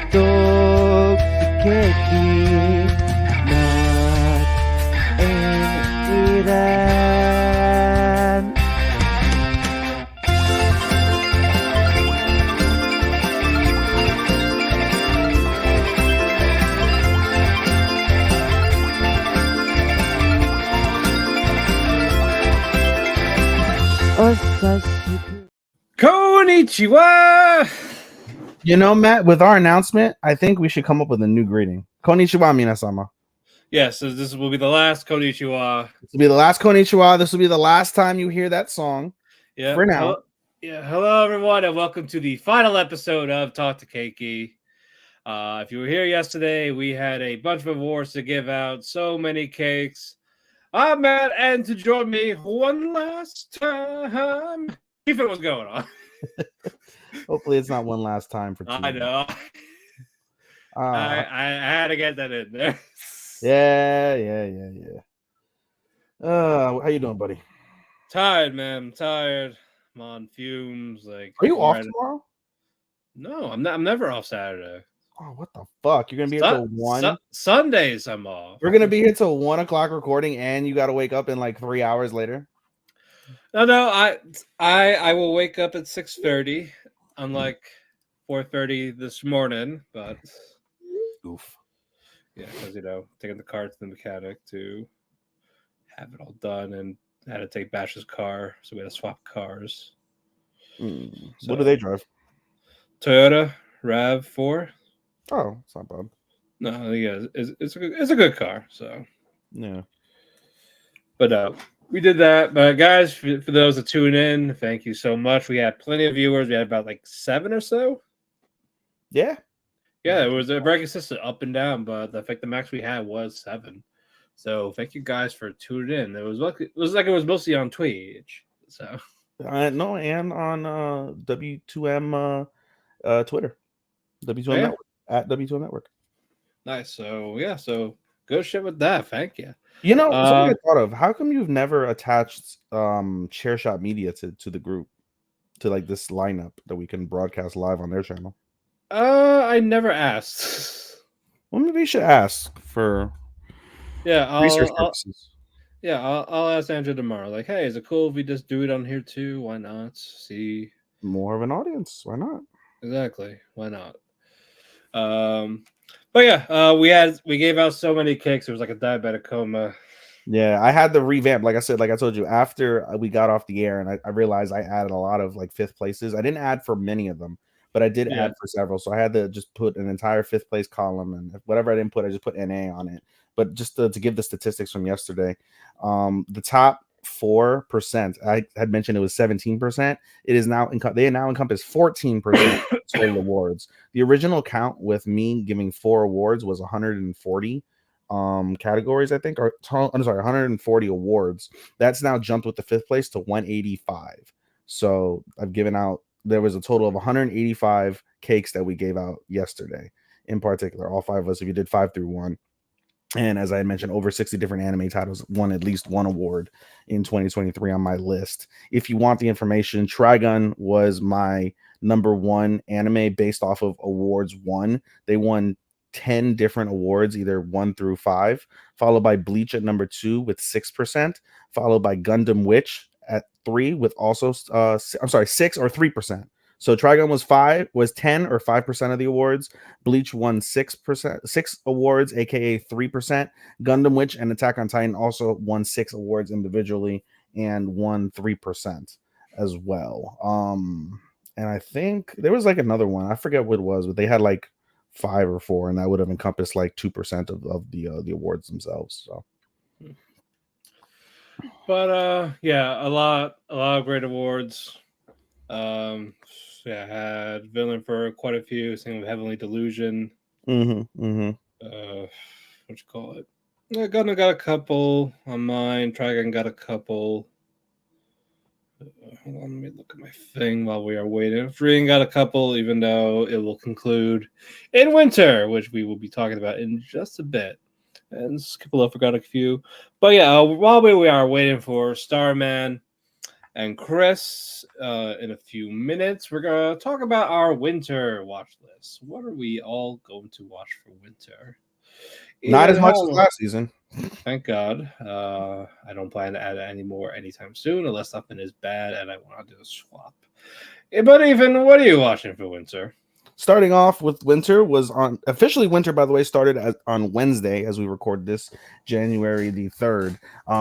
Talk the Kēki, not in Iran. Konnichiwa! You know, Matt, with our announcement, I think we should come up with a new greeting. Konnichiwa, minasama. Yes, so this will be the last Konnichiwa. This will be the last Konnichiwa. This will be the last time you hear that song. Yeah, For now. Hello everyone, and welcome to the final episode of Talk the Kēki. If you were here yesterday, we had a bunch of awards to give out, so many cakes. I'm Matt, and to join me one last time, keep it what's going on. Hopefully, it's not one last time for. I know. I had to get that in there. Yeah. How you doing, buddy? Tired, man. I'm tired. I'm on fumes. Like, are you off tomorrow? No, I'm not. I'm never off Saturday. Oh, what the fuck? You're gonna be here till 1? Sundays I'm off. We're gonna be here till 1 o'clock recording, and you got to wake up in like 3 hours later. No. I will wake up at 6:30, unlike 4:30 this morning. But oof. Yeah, because taking the car to the mechanic to have it all done, and had to take Bash's car, so we had to swap cars. So, what do they drive? Toyota RAV4. Oh, it's not bad. No, yeah, it's a good car. So yeah, but we did that. But guys, for those that tune in, thank you so much. We had plenty of viewers. We had about like 7 or so. Yeah, it was a very consistent up and down, but I think the max we had was 7. So thank you guys for tuning in. It was like it was mostly on Twitch. So no, and on W2M Twitter, W2M Network, at W2M Network. Nice. So yeah, so good shit with that. Thank you. You know, something I thought of. How come you've never attached Chairshot Media to the group, to like this lineup that we can broadcast live on their channel? I never asked. Well, maybe you should ask for research purposes. I'll ask Andrew tomorrow. Like, hey, is it cool if we just do it on here too? Why not? See more of an audience. Why not? Exactly. Why not? But yeah, we gave out so many cakes. It was like a diabetic coma. Yeah, I had to revamp. Like I said, like I told you, after we got off the air, and I realized I added a lot of like 5th places. I didn't add for many of them, but I did add for several. So I had to just put an entire 5th place column, and whatever I didn't put, I just put NA on it. But just to give the statistics from yesterday, the top 4%, I had mentioned it was 17%. It is now they now encompass 14% total awards. The original count with me giving 4 awards was 140 categories, I think, or I'm sorry, 140 awards. That's now jumped with the 5th place to 185. So I've given out, there was a total of 185 cakes that we gave out yesterday, in particular, all 5 of us, if you did 5 through 1. And as I mentioned, over 60 different anime titles won at least 1 award in 2023 on my list. If you want the information, Trigun was my number 1 anime based off of awards won. They won 10 different awards, either 1 through 5, followed by Bleach at number 2 with 6%, followed by Gundam Witch at 3 with also 6 or 3%. So Trigun was 10 or 5% of the awards. Bleach won 6 awards, aka 3%. Gundam Witch and Attack on Titan also won 6 awards individually and won 3% as well. And I think there was like another one. I forget what it was, but they had like 5 or 4, and that would have encompassed like 2% of the awards themselves. So, but yeah, a lot of great awards. I had Villain for quite a few. Same with Heavenly Delusion. What you call it? Gundam got a couple on mine. Trigun got a couple. Hold on, let me look at my thing while we are waiting. Freeing got a couple, even though it will conclude in winter, which we will be talking about in just a bit. And Skipolo forgot a few. But yeah, while we are waiting for Starman and Chris in a few minutes. We're going to talk about our winter watch list. What are we all going to watch for winter? Not as much as last season. Thank God. I don't plan to add it anymore anytime soon unless something is bad and I want to do a swap. But even, what are you watching for winter? Starting off with winter was officially winter, by the way, started on Wednesday as we record this, January the 3rd.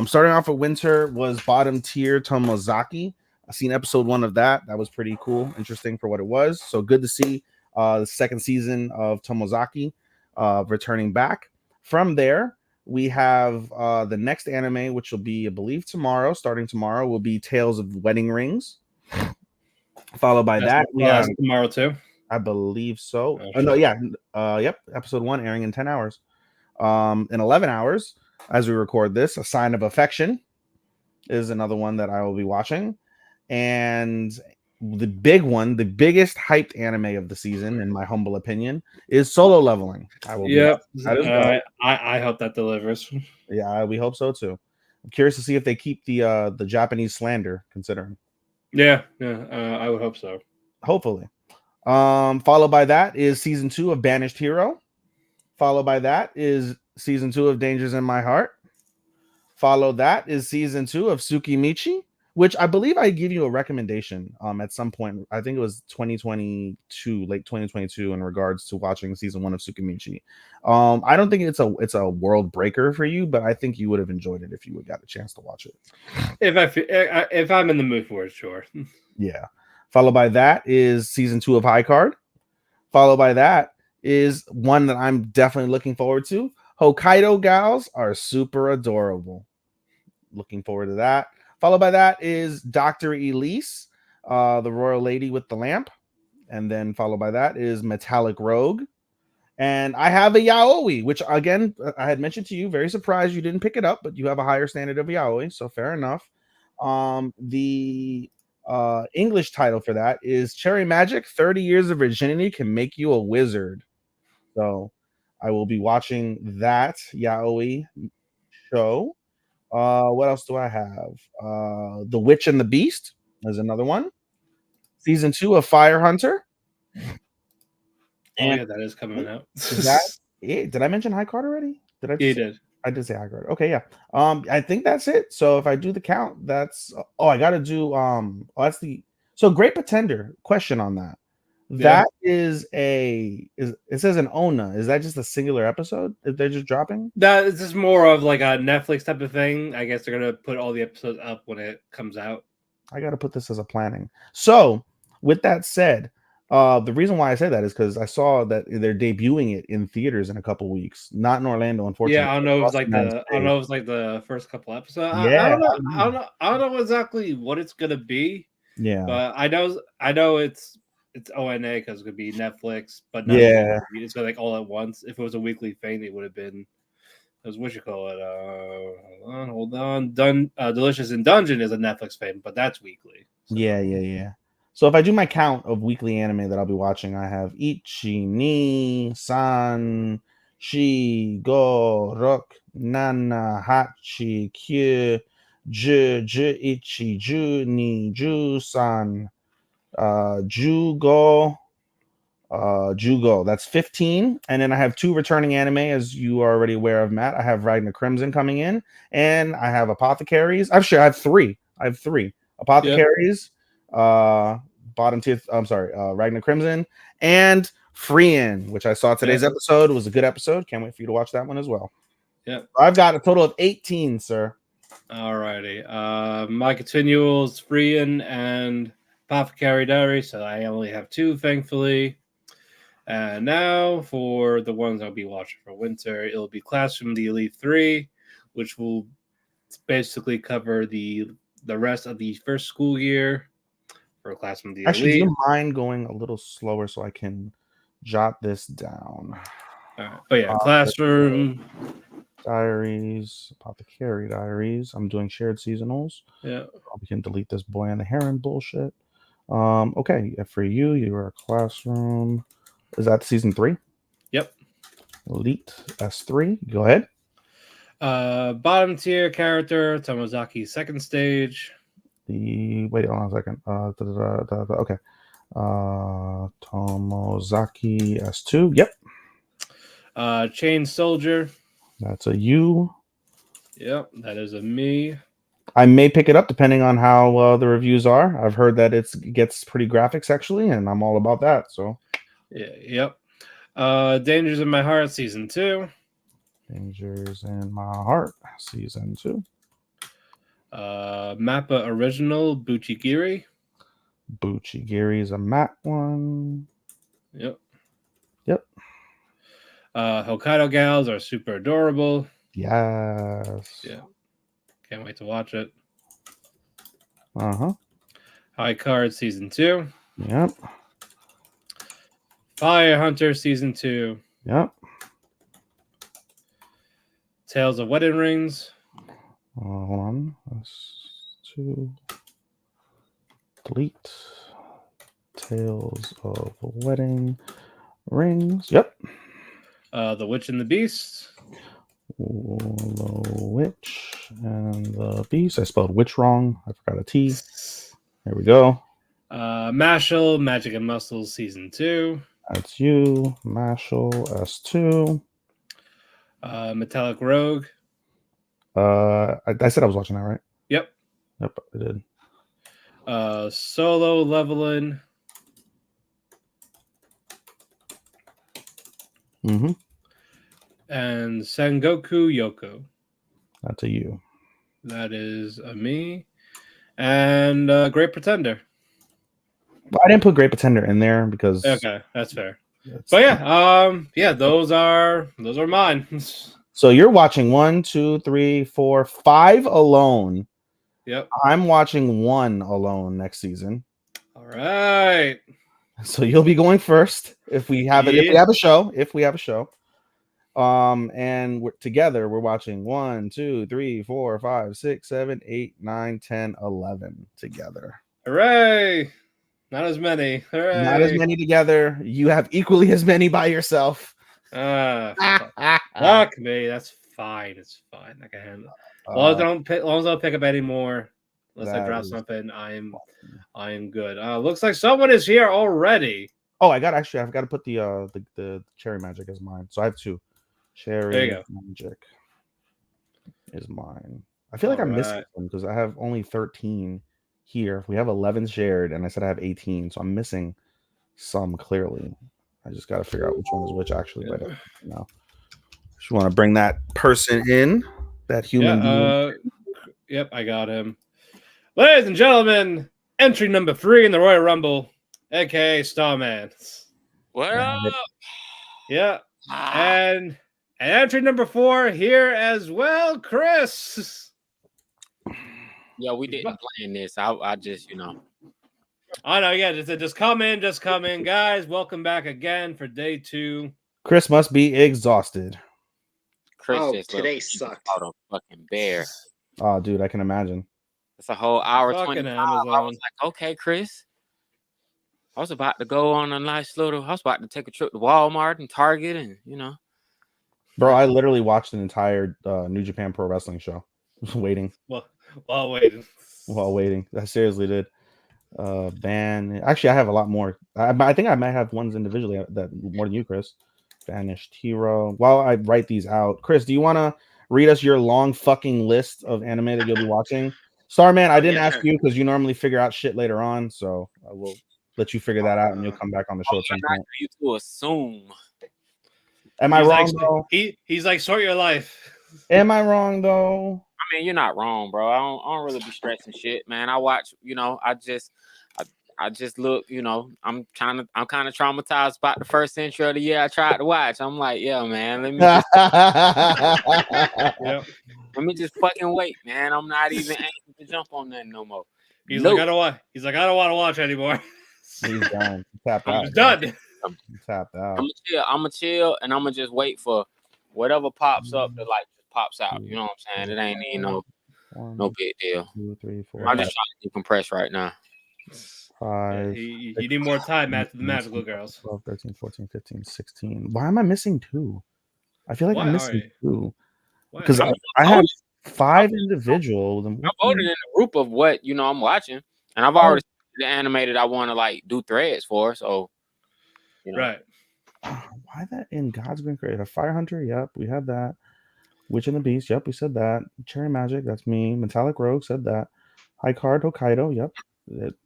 Starting off with winter was bottom tier Tomozaki. I've seen episode 1 of that. That was pretty cool, interesting for what it was. So good to see the second season of Tomozaki returning back. From there, we have the next anime, which will be, I believe, starting tomorrow, will be Tales of Wedding Rings. Followed by that, we have tomorrow too. I believe so. Oh, no, yeah. Yep. Episode 1 airing in 10 hours. In 11 hours, as we record this, A Sign of Affection is another one that I will be watching. And the big one, the biggest hyped anime of the season, in my humble opinion, is Solo Leveling. I will I hope that delivers. Yeah, we hope so too. I'm curious to see if they keep the Japanese slander, considering. Yeah, I would hope so. Hopefully. Followed by that is season 2 of Banished Hero. Followed by that is season 2 of Dangers in My Heart. Followed that is season 2 of Tsukimichi, which I believe I give you a recommendation at some point. I think it was 2022, late 2022, in regards to watching season 1 of Tsukimichi. I don't think it's a world breaker for you, but I think you would have enjoyed it if you would got a chance to watch it. If I'm in the mood for it, sure. Yeah. Followed by that is season 2 of High Card. Followed by that is one that I'm definitely looking forward to. Hokkaido Gals Are Super Adorable. Looking forward to that. Followed by that is Dr. Elise, the Royal Lady with the Lamp. And then followed by that is Metallic Rogue. And I have a yaoi, which, again, I had mentioned to you. Very surprised you didn't pick it up, but you have a higher standard of yaoi, so fair enough. The English title for that is Cherry Magic 30 Years of Virginity Can Make You a Wizard. So I will be watching that yaoi show. What else do I have? The Witch and the Beast is another one. Season 2 of Fire Hunter. Yeah, that is coming out. Did I mention High Card already? You did. I did say High Card. Okay, yeah. I think that's it. So if I do the count, that's I gotta do that's the Great Pretender. Question on that. That is it says an Ona. Is that just a singular episode that they're just dropping? That is just more of like a Netflix type of thing. I guess they're gonna put all the episodes up when it comes out. I gotta put this as a planning. So with that said, the reason why I say that is because I saw that they're debuting it in theaters in a couple weeks. Not in Orlando, unfortunately. Yeah, I don't know if it's like the first couple episodes. Yeah, I don't know exactly what it's gonna be. Yeah, but I know it's ONA because it's gonna be Netflix, but not it's gonna like all at once. If it was a weekly thing, it would have been. What you call it? Hold on. Delicious in Dungeon is a Netflix thing, but that's weekly. So. Yeah. So if I do my count of weekly anime that I'll be watching, I have Ichi, Ni, San, Shi, Go, Rok, Nana, Hachi, Kyu, Ju, Ichi, Ju, Ni, Ju, San, Jugo. That's 15. And then I have 2 returning anime, as you are already aware of, Matt. I have Ragnar Crimson coming in, and I have Apothecaries. Actually, I have 3. Apothecaries, bottom tier. Ragnar Crimson, and Freein, which I saw today's episode. It was a good episode. Can't wait for you to watch that one as well. Yeah, I've got a total of 18, sir. Alrighty. My continuals, Freein and Apothecary Diary. So I only have 2, thankfully. And now for the ones I'll be watching for winter, it'll be Classroom the Elite 3, which will basically cover the rest of the first school year for Classroom the Elite. Actually, do you mind going a little slower so I can jot this down? All right. But yeah, Classroom Diaries, Apothecary Diaries. I'm doing shared seasonals. Yeah. We can delete this Boy and the Heron bullshit. Okay, for you are Classroom. Is that season 3? Yep. Elite S3. Go ahead. Bottom tier character, Tomozaki's second stage. Wait, hold on a second. Okay. Tomozaki S2. Yep. Chain Soldier. That's a U. Yep, that is a me. I may pick it up depending on how the reviews are. I've heard that it gets pretty graphic sexually, and I'm all about that. So, yeah, yep. Dangers in My Heart season 2. Dangers in My Heart season 2. Mappa original Buchigiri. Buchigiri is a matte one. Yep. Yep. Hokkaido Gals are super adorable. Yes. Yeah. Can't wait to watch it. Uh-huh. High Card season 2. Yep. Fire Hunter season 2. Yep. Tales of Wedding Rings. Hold on. Let's to delete Tales of Wedding Rings. Yep. The Witch and the Beast. The Witch and the Beast. I spelled witch wrong. I forgot a T. There we go. Mashal, Magic and Muscles season 2. That's you. Mashal S2. Metallic Rogue. I said I was watching that, right? Yep. Yep, I did. Solo Leveling. Mm-hmm. And Sengoku Yoko. That's a you. That is a me. And Great Pretender. Well, I didn't put Great Pretender in there because okay, that's fair. But yeah, those are mine. So you're watching 1, 2, 3, 4, 5 alone. Yep. I'm watching 1 alone next season. All right. So you'll be going first if we have it. If we have a show. And together we're watching 1, 2, 3, 4, 5, 6, 7, 8, 9, 10, 11 together. Hooray! Not as many. Hooray. Not as many together. You have equally as many by yourself. Fuck me. That's fine. It's fine. I can handle it. As long as I don't pick up any more, unless I drop something, I am good. Looks like someone is here already. Oh, I've got to put the cherry magic as mine. So I have 2. Cherry magic is mine. I feel like I'm missing them because I have only 13 here. We have 11 shared, and I said I have 18, so I'm missing some clearly. I just got to figure out which one is which actually. But now, if you want to bring that person in, that human being. Yep, I got him. Ladies and gentlemen, entry number 3 in the Royal Rumble, aka Starman. What up? Yeah, and entry number 4 here as well, Chris. Yeah, we didn't plan this. I just, I know, yeah, just come in, guys. Welcome back again for day 2. Chris must be exhausted. Chris today sucked. Out a fucking bear. Oh, dude, I can imagine. It's a whole hour 25. Amazon. I was like, okay, Chris. I was about to go on a nice little. I was about to take a trip to Walmart and Target, and Bro, I literally watched an entire New Japan Pro Wrestling show. Waiting. While waiting. I seriously did. Ban. Actually, I have a lot more. I think I might have ones individually that more than you, Chris. Banished Hero. While I write these out, Chris, do you want to read us your long fucking list of anime that you'll be watching? Starman, I didn't ask you because you normally figure out shit later on, so I will let you figure that out, and you'll come back on the show at some point. You to assume. Am I wrong though? He's like, sort your life. Am I wrong though? I mean, you're not wrong, bro. I don't really be stressing shit, man. I watch, I just look, I'm kind of traumatized about the first entry of the year I tried to watch. I'm like, yeah, man, let me just fucking wait, man. I'm not even aiming to jump on that no more. He's like, I don't want to watch anymore. He's done. Tapped out. I'm done. Tapped out. I'm gonna chill, and I'm gonna just wait for whatever pops up that pops out. You know what I'm saying? It ain't even no big deal. 2, 3, 4. I'm just trying to decompress right now. 5. You need more time after the Magical Girls. 12, 13, 14, 15, 16. Why am I missing 2? I feel like I'm missing 2. Because I 5 individual. I voted in a group of what I'm watching, and I've already the animated I want to like do threads for. So, Right. Why that in God's Green Creator? Fire Hunter, yep, we had that. Witch and the Beast, yep, we said that. Cherry Magic, that's me. Metallic Rogue said that. High Card Hokkaido, yep.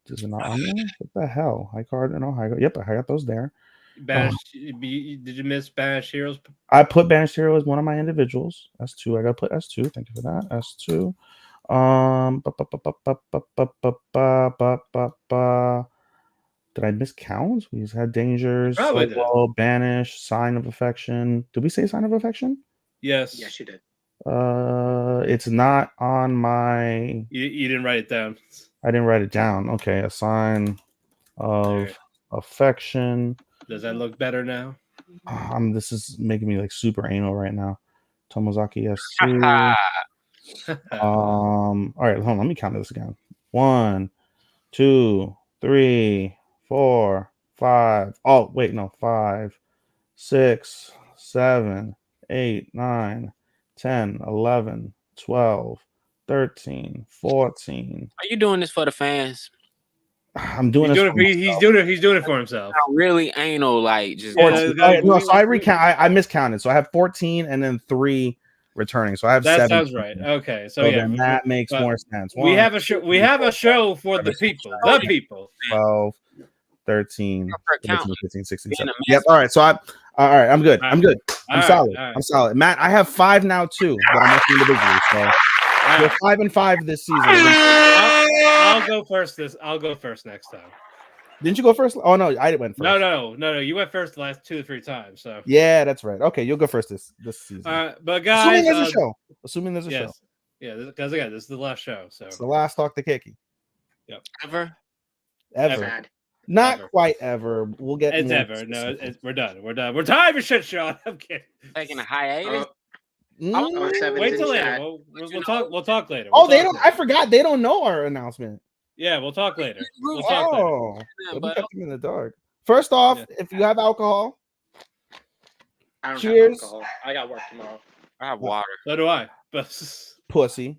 Is it not on there? What the hell? High Card and Ohio, yep, I got those there. Did you miss Banished Heroes? I put Banished Hero as one of my individuals. S2, I gotta put S2. Thank you for that. S2. Did I miscount? We had Dangers, Solo, Banish, Sign of Affection. Did we say Sign of Affection? Yes. Yes, you did. It's not on my. You didn't write it down. I didn't write it down. Okay, a Sign of Affection. Does that look better now? This is making me like super anal right now. Tomozaki S2. All right, hold on. Let me count this again. 1, 2, 3, 4, 5. Oh, wait, no. 5, 6, 7, 8, 9, 10, 11, 12, 13, 14. Are you doing this for the fans? I'm doing this. He's doing it for himself. Really anal, like just. No, so I recount. I miscounted. So I have 14 and then 3 returning. So I have 7. That sounds right. Okay, so yeah, then that makes more sense. We have a show. We have a show for the people. The people. 12, 13, 15, 16, 17. Yep. All right. So all right. I'm good. I'm good. I'm solid. I'm solid. Matt, I have 5 now too, but I'm working individually. So we're 5 and 5 this season. I'll go first. I'll go first next time. Didn't you go first? Oh no, I went first. No. You went first the last 2 or 3 times. So yeah, that's right. Okay, you'll go first this season. But guys, assuming there's a show. Yeah, because again, this is the last show. So it's the last Talk the Kēki. Yep. Ever. Not ever. Quite ever. We'll get. It's ever. No, we're done. We're tired of shit, Sean. I'm kidding. Taking a hiatus. Wait till later. We'll talk later. They don't. I forgot. They don't know our announcement. Yeah, we'll talk later. We kept them in the dark. First off, if you have alcohol, cheers. Have alcohol. I got work tomorrow. I have water. So do I. Pussy.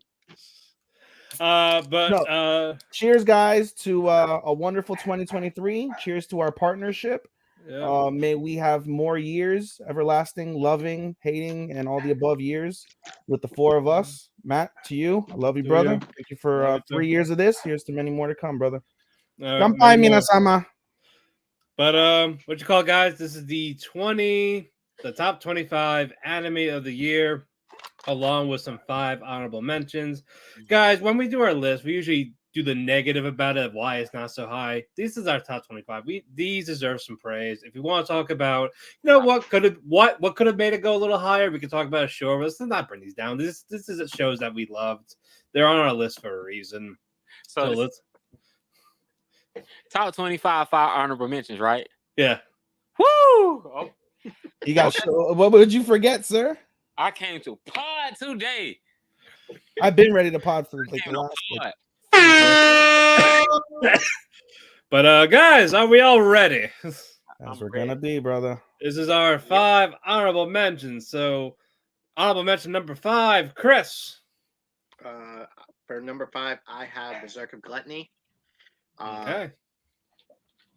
Cheers, guys, to a wonderful 2023. Cheers to our partnership. Yeah. May we have more years, everlasting, loving, hating, and all the above years with the 4 of us. Matt, to you. I love you, brother. Thank you for 3 years of this. Here's to many more to come, brother. Kampai, minasama. But what you call it, guys? This is the top 25 anime of the year, along with some 5 honorable mentions. Guys, when we do our list, we usually do the negative about it, why it's not so high. This is our top 25. These deserve some praise. If you want to talk about, what could have made it go a little higher, we can talk about it. Sure, but let's not bring these down. This is shows that we loved. They're on our list for a reason. So let's top 25 5 honorable mentions, right? Yeah. Woo! Oh. You got what would you forget, sir? I came to pod today. I've been ready to pod for like the last. But guys, are we all ready? As we're gonna be, brother. This is our 5 honorable mentions. So honorable mention number 5, Chris. For number 5, I have Berserk of Gluttony. Okay.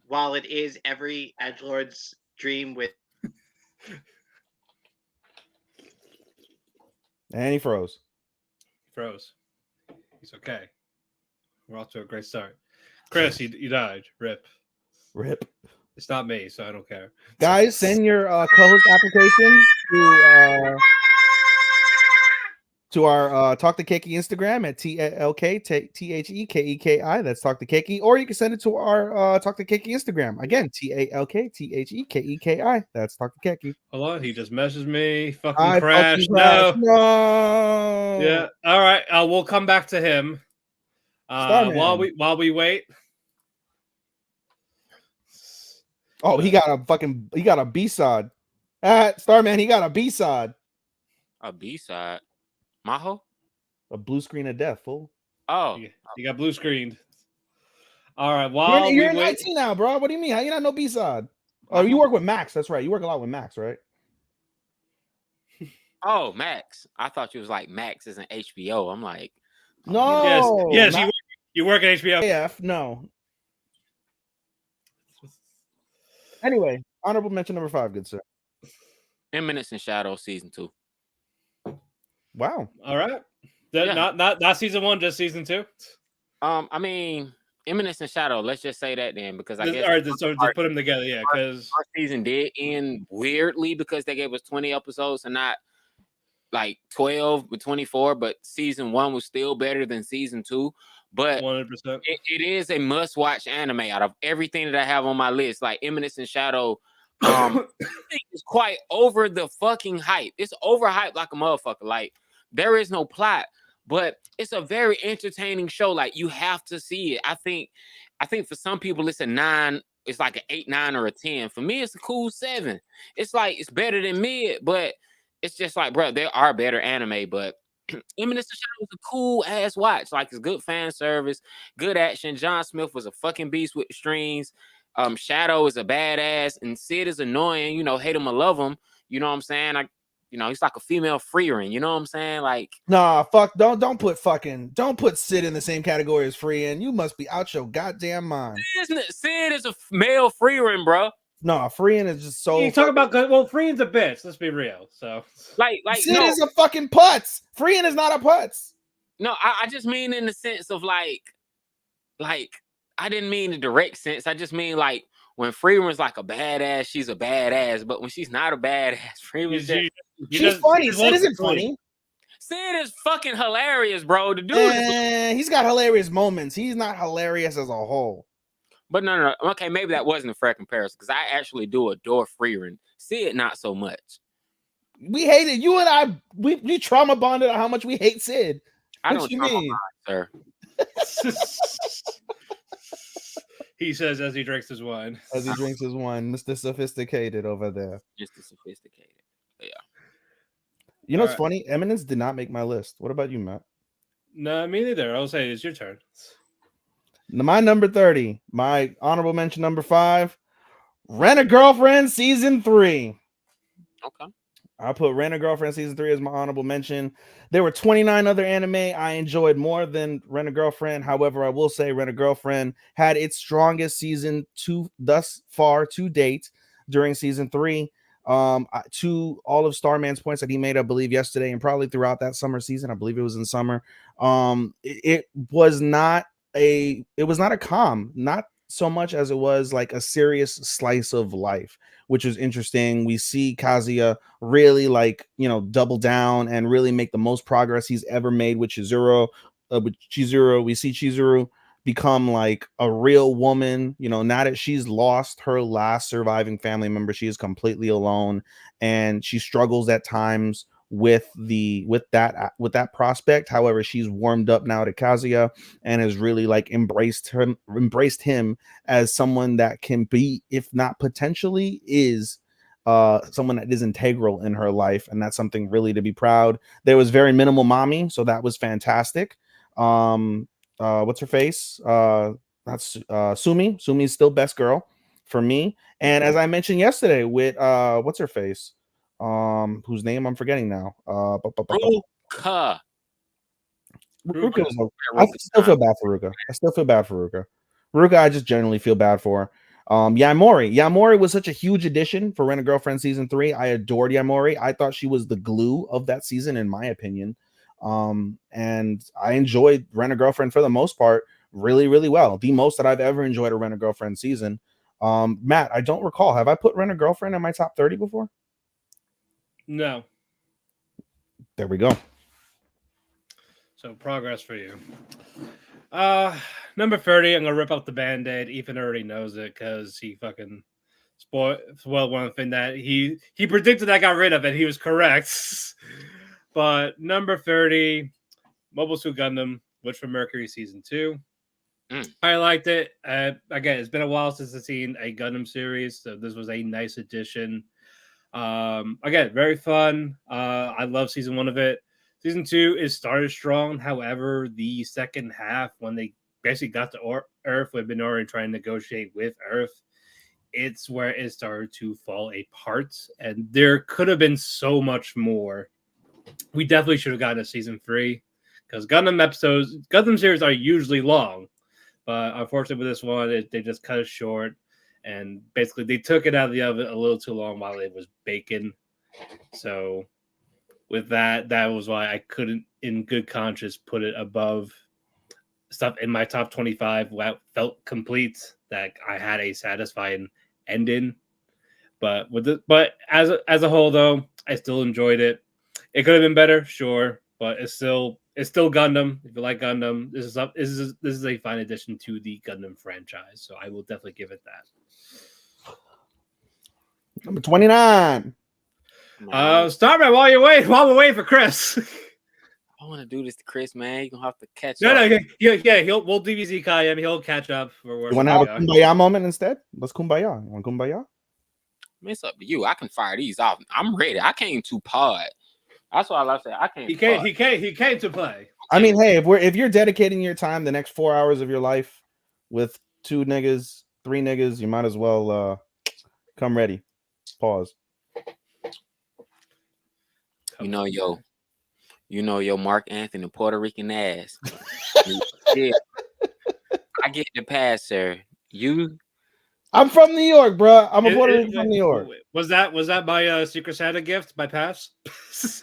While it is every edgelord's dream with and he froze. He's okay. We're off to a great start. Chris, you died. Rip. It's not me, so I don't care. Guys, send your co-host applications to our Talk the Kēki Instagram at TALKTHEKEKI. That's Talk the Kēki. Or you can send it to our Talk the Kēki Instagram. Again, TALKTHEKEKI. That's Talk the Kēki. Hold on, he just messaged me. Fucking crashed. No. Yeah. All right. We'll come back to him. While we wait. Oh, he got a B-side. Starman, he got a B-side. A B-side? Maho? A blue screen of death, fool. Oh. You got blue screened. All right. You're 19 now, bro. What do you mean? How you not no B-side? Oh, you work with Max. That's right. You work a lot with Max, right? Oh, Max. I thought you was like Max is an HBO. I'm like, No. Yes, not you work at HBO. AF. No. Anyway, honorable mention number 5, good sir. Eminence in Shadow season 2. Wow. All right. Yeah. Not season 1, just season 2. I mean, Eminence in Shadow. Let's just say that then, because I guess All right, so just put them together, yeah. Because first season did end weirdly because they gave us 20 episodes and not like 12 or 24. But season 1 was still better than season 2. But 100%, it is a must-watch anime out of everything that I have on my list. Like Eminence in Shadow, I think it's quite over the fucking hype. It's overhyped like a motherfucker. Like there is no plot, but it's a very entertaining show. Like you have to see it. I think for some people it's a 9. It's like an 8, 9, or a 10. For me, it's a cool 7. It's like it's better than mid, but it's just like, bro, there are better anime, but Eminence of Shadow was a cool ass watch. Like it's good fan service, good action. John Smith was a fucking beast with the strings. Shadow is a badass, and Sid is annoying. You know, hate him or love him. You know what I'm saying? Like, you know, he's like a female Freerin. You know what I'm saying? Like, Nah, fuck. Don't put Sid in the same category as Freein. You must be out your goddamn mind. Sid is a male Freerin, bro. No, Freein is just so. you talk about Freeing's a bitch. Let's be real. So like Sid no, is a fucking putz. Freein is not a putz. no. I just mean in the sense of like I didn't mean the direct sense. I just mean like when Freeman's like a badass, she's a badass. But when she's not a badass, Freeman's she's funny. Sid isn't funny. Sid is fucking hilarious, bro. The dude is, he's got hilarious moments. He's not hilarious as a whole. But no. Okay, maybe that wasn't a fair comparison because I actually do adore Freeman. Sid, not so much. We hate it. You and I, we trauma bonded on how much we hate Sid. I What don't you trauma mean, bond, sir? he says as he drinks his wine. As he drinks his wine, Mr. Sophisticated over there. Just sophisticated. Yeah. You know what's funny? Eminence did not make my list. What about you, Matt? No, me neither. I'll say it's your turn. My number 30, my honorable mention number 5, Rent a Girlfriend season 3. Okay. I put Rent a Girlfriend season 3 as my honorable mention. There were 29 other anime I enjoyed more than Rent a Girlfriend. However, I will say Rent a Girlfriend had its strongest season thus far to date during season 3. To all of Starman's points that he made, I believe yesterday and probably throughout that summer season. I believe it was in summer. It was not a calm, not so much as it was like a serious slice of life, which was interesting. We see Kazuya really double down and really make the most progress he's ever made with Chizuru. We see Chizuru become like a real woman, now that she's lost her last surviving family member. She is completely alone and she struggles at times with that prospect. However, she's warmed up now to Kazuya and has really like embraced him as someone that can be, if not potentially is, someone that is integral in her life, and that's something really to be proud. There was very minimal mommy, so that was fantastic. What's her face? That's Sumi. Sumi's still best girl for me. And as I mentioned yesterday with what's her face? Whose name I'm forgetting now. Ruka. I still feel bad for Ruka. Ruka, I just generally feel bad for. Yamori was such a huge addition for Rent a Girlfriend season 3. I adored Yamori. I thought she was the glue of that season, in my opinion. And I enjoyed Rent a Girlfriend for the most part really, really well. The most that I've ever enjoyed a Rent a Girlfriend season. Matt, I don't recall. Have I put Rent a Girlfriend in my top 30 before? No. There we go. So progress for you. Number 30, I'm gonna rip up the band-aid. Ethan already knows it because he fucking spoiled one thing that he predicted I got rid of, and he was correct. But number 30, Mobile Suit Gundam, Witch from Mercury season 2. I liked it. Again, it's been a while since I've seen a Gundam series, so this was a nice addition. Again, very fun. I love season 1 of it. Season 2 is started strong. However, the second half, when they basically got to Earth with Minoru trying to negotiate with Earth, it's where it started to fall apart. And there could have been so much more we definitely should have gotten a season 3 because Gundam series are usually long, but unfortunately with this one, they just cut it short, and basically they took it out of the oven a little too long while it was baking. So with that was why I couldn't, in good conscience, put it above stuff in my top 25 that felt complete, that I had a satisfying ending. But as a whole, though, I still enjoyed it. It could have been better, sure, but it's still Gundam. If you like Gundam, this is a fine addition to the Gundam franchise. So I will definitely give it that. Number 29. Starman, while we're waiting for Chris. I want to do this to Chris, man. You're gonna have to catch No, up. we'll DBZ Kayem. He'll catch up. You want to have a kumbaya moment instead? Let's kumbaya. You want kumbaya? Man, it's up to you. I can fire these off. I'm ready. I came to pod. That's what I love to say. I came. He came to play. I mean, hey, if you're dedicating your time, the next 4 hours of your life with 2 niggas, 3 niggas, you might as well come ready. Pause. You know your Mark Anthony Puerto Rican ass. Yeah. I get the pass, sir. I'm from New York, bro. I'm a Puerto Rican from New York. Was that my Secret Santa gift? My pass? It's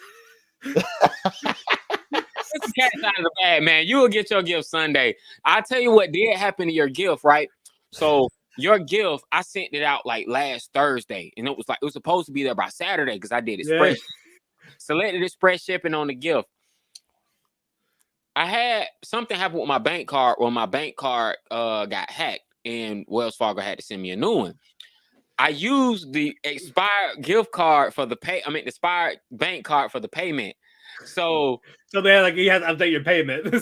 the cat out of the bag, man. You will get your gift Sunday. I'll tell you what did happen to your gift, right? So your gift, I sent it out like last Thursday, and it was supposed to be there by Saturday because I did express. Selected express shipping on the gift. I had something happen with my bank card when my bank card got hacked, and Wells Fargo had to send me a new one. I used the expired gift card for the expired bank card for the payment. So man, you have to update your payment.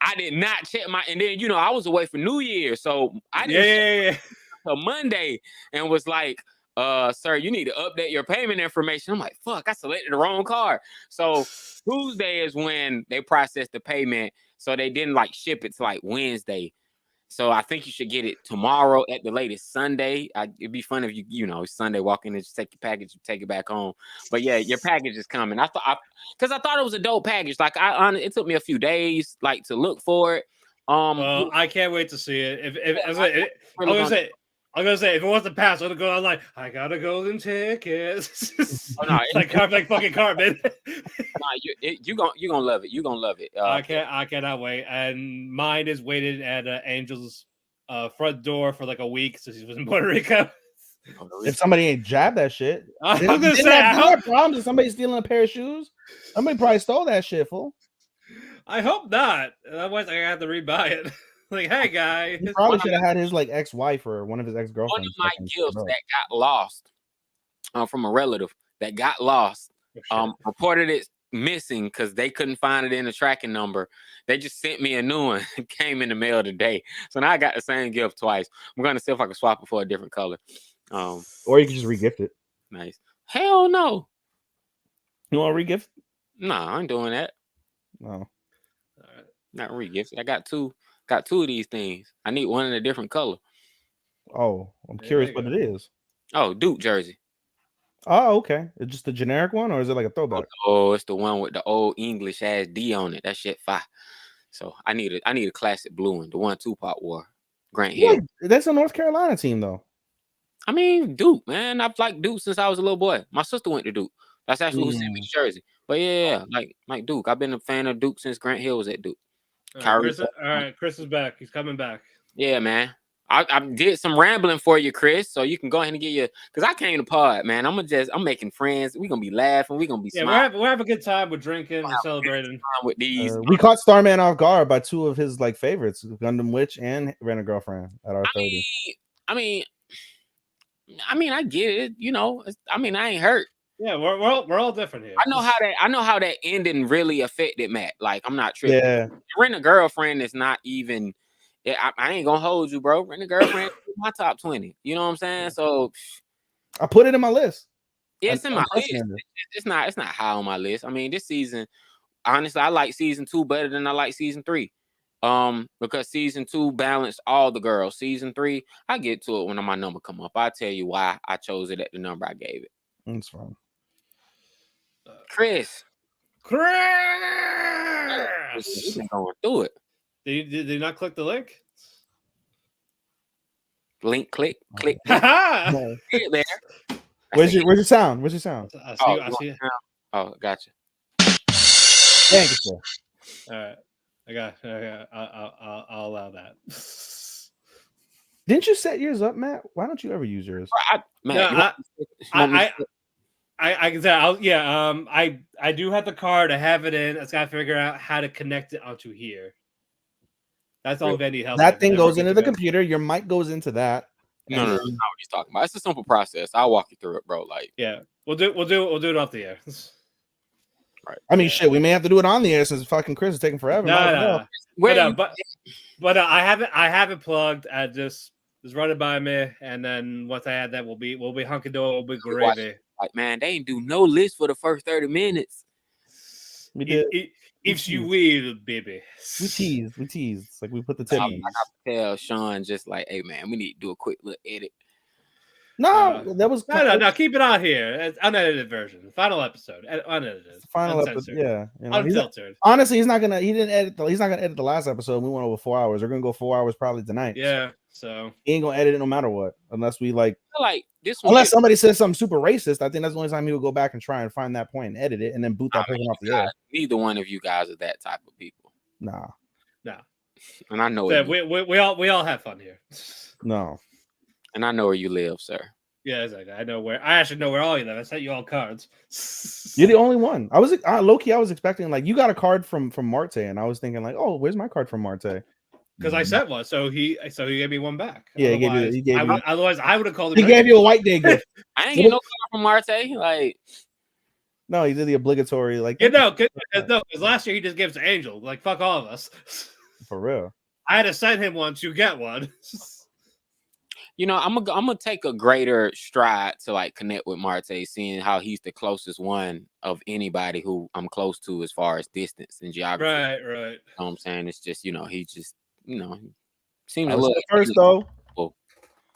I did not check and then I was away for New Year, so I didn't check until Monday, and was like, sir, you need to update your payment information. I'm like, fuck, I selected the wrong card. So Tuesday is when they processed the payment, so they didn't ship it to Wednesday. So I think you should get it tomorrow at the latest Sunday. It'd be fun if you Sunday walk in and just take your package and take it back home. But yeah, your package is coming. I thought it was a dope package. It took me a few days to look for it. Well, I can't wait to see it. I'm gonna say if it wasn't passed, I'm gonna go online. I got a golden ticket. Oh, no, like fucking Cartman. You're gonna love it. You're gonna love it. I cannot wait. And mine is waited at Angel's front door for a week since he was in Puerto Rico. If somebody ain't jabbed that shit, I'm gonna say I have problems. If somebody stealing a pair of shoes, somebody probably stole that shit, fool. I hope not. Otherwise, I have to rebuy it. Hey, guy. He probably should have had his ex-wife or one of his ex-girlfriends. One of my gifts that got lost from a relative that got lost, reported it missing because they couldn't find it in the tracking number. They just sent me a new one. It came in the mail today. So now I got the same gift twice. I'm going to see if I can swap it for a different color. Or you can just regift it. Nice. Hell no. You want to regift? No, I ain't doing that. No. All right. Not regift. I got two of these things. I need one in a different color. Oh, I'm curious what it is. Oh, Duke jersey. Oh, okay. It's just a generic one, or is it like a throwback? Oh, it's the one with the old English ass D on it. That shit fire. So I need a classic blue one, the one Tupac wore. Grant Hill. That's a North Carolina team, though. I mean, Duke, man. I've liked Duke since I was a little boy. My sister went to Duke. That's actually who sent me the jersey. But yeah, like Duke. I've been a fan of Duke since Grant Hill was at Duke. All right, Chris is back. He's coming back. Yeah, man. I did some rambling for you, Chris, so you can go ahead and get your, because I came to pod, man. I'm making friends. We're gonna be laughing. We're gonna be smiling. We'll have a good time with drinking and celebrating with these. We caught Starman off guard by 2 of his favorites, Gundam Witch and Rent a Girlfriend at our 30. I mean, I get it. I ain't hurt. Yeah, we're all different here. I know how that ending really affected Matt. I'm not tripping. Yeah. Rent a Girlfriend is not even. Yeah, I ain't gonna hold you, bro. Rent a Girlfriend is my top 20. You know what I'm saying? So I put it in my list. Yeah, it's in my list. It's not high on my list. I mean, this season, honestly, I like season 2 better than I like season 3. Because season 2 balanced all the girls. Season 3, I get to it when my number come up. I'll tell you why I chose it at the number I gave it. That's fine. Chris, Chris. We've been going through it. Did they not click the link? Link, click. Ha No. Get there. Where's your sound? Where's your sound? I Oh, see it. Oh, gotcha. Thank you, sir. All right. I'll allow that. Didn't you set yours up, Matt? Why don't you ever use yours? I can say, I do have the card. I have it in. I just gotta figure out how to connect it onto here. That's all Vandy helps. That thing goes into the computer. Your mic goes into that. No, that's not what he's talking about. It's a simple process. I'll walk you through it, bro. Like, yeah, we'll do it off the air. Right. I mean, shit, we may have to do it on the air since fucking Chris is taking forever. No. But I have it plugged. I just run it by me, and then once I add that, we'll be hunky dory, we'll be gravy. Like, man, they ain't do no list for the first 30 minutes. We did. If you will, baby. We tease. It's like we put the tip. I got to tell Sean just like, hey man, we need to do a quick little edit. No, that was no. Keep it on here. It's unedited version. Final episode. Unedited. Final episode. Yeah. Unfiltered. Honestly, he's not gonna edit the last episode. We went over 4 hours. We're gonna go 4 hours probably tonight. Yeah. So he ain't gonna edit it no matter what, unless we like this. Unless somebody says something super racist, I think that's the only time he would go back and try and find that point and edit it, and then boot that person off the air. Neither one of you guys are that type of people. Nah. And I know we all have fun here. No. And I know where you live, sir. Yeah, exactly. I actually know where all you live. I sent you all cards. You're the only one. I was low-key, I was expecting like you got a card from Marte, and I was thinking like, oh, where's my card from Marte? Because I sent one, so he gave me one back. Yeah, otherwise I would have called him. He gave you a white day gift. I ain't get no card from Marte. Like, no, he did the obligatory like. Because last year he just gave to Angel. Like, fuck all of us. For real. I had to send him one to get one. I'm gonna take a greater stride to like connect with Marte, seeing how he's the closest one of anybody who I'm close to as far as distance and geography. Right. You know what I'm saying? It's just, he just, seems a little first though.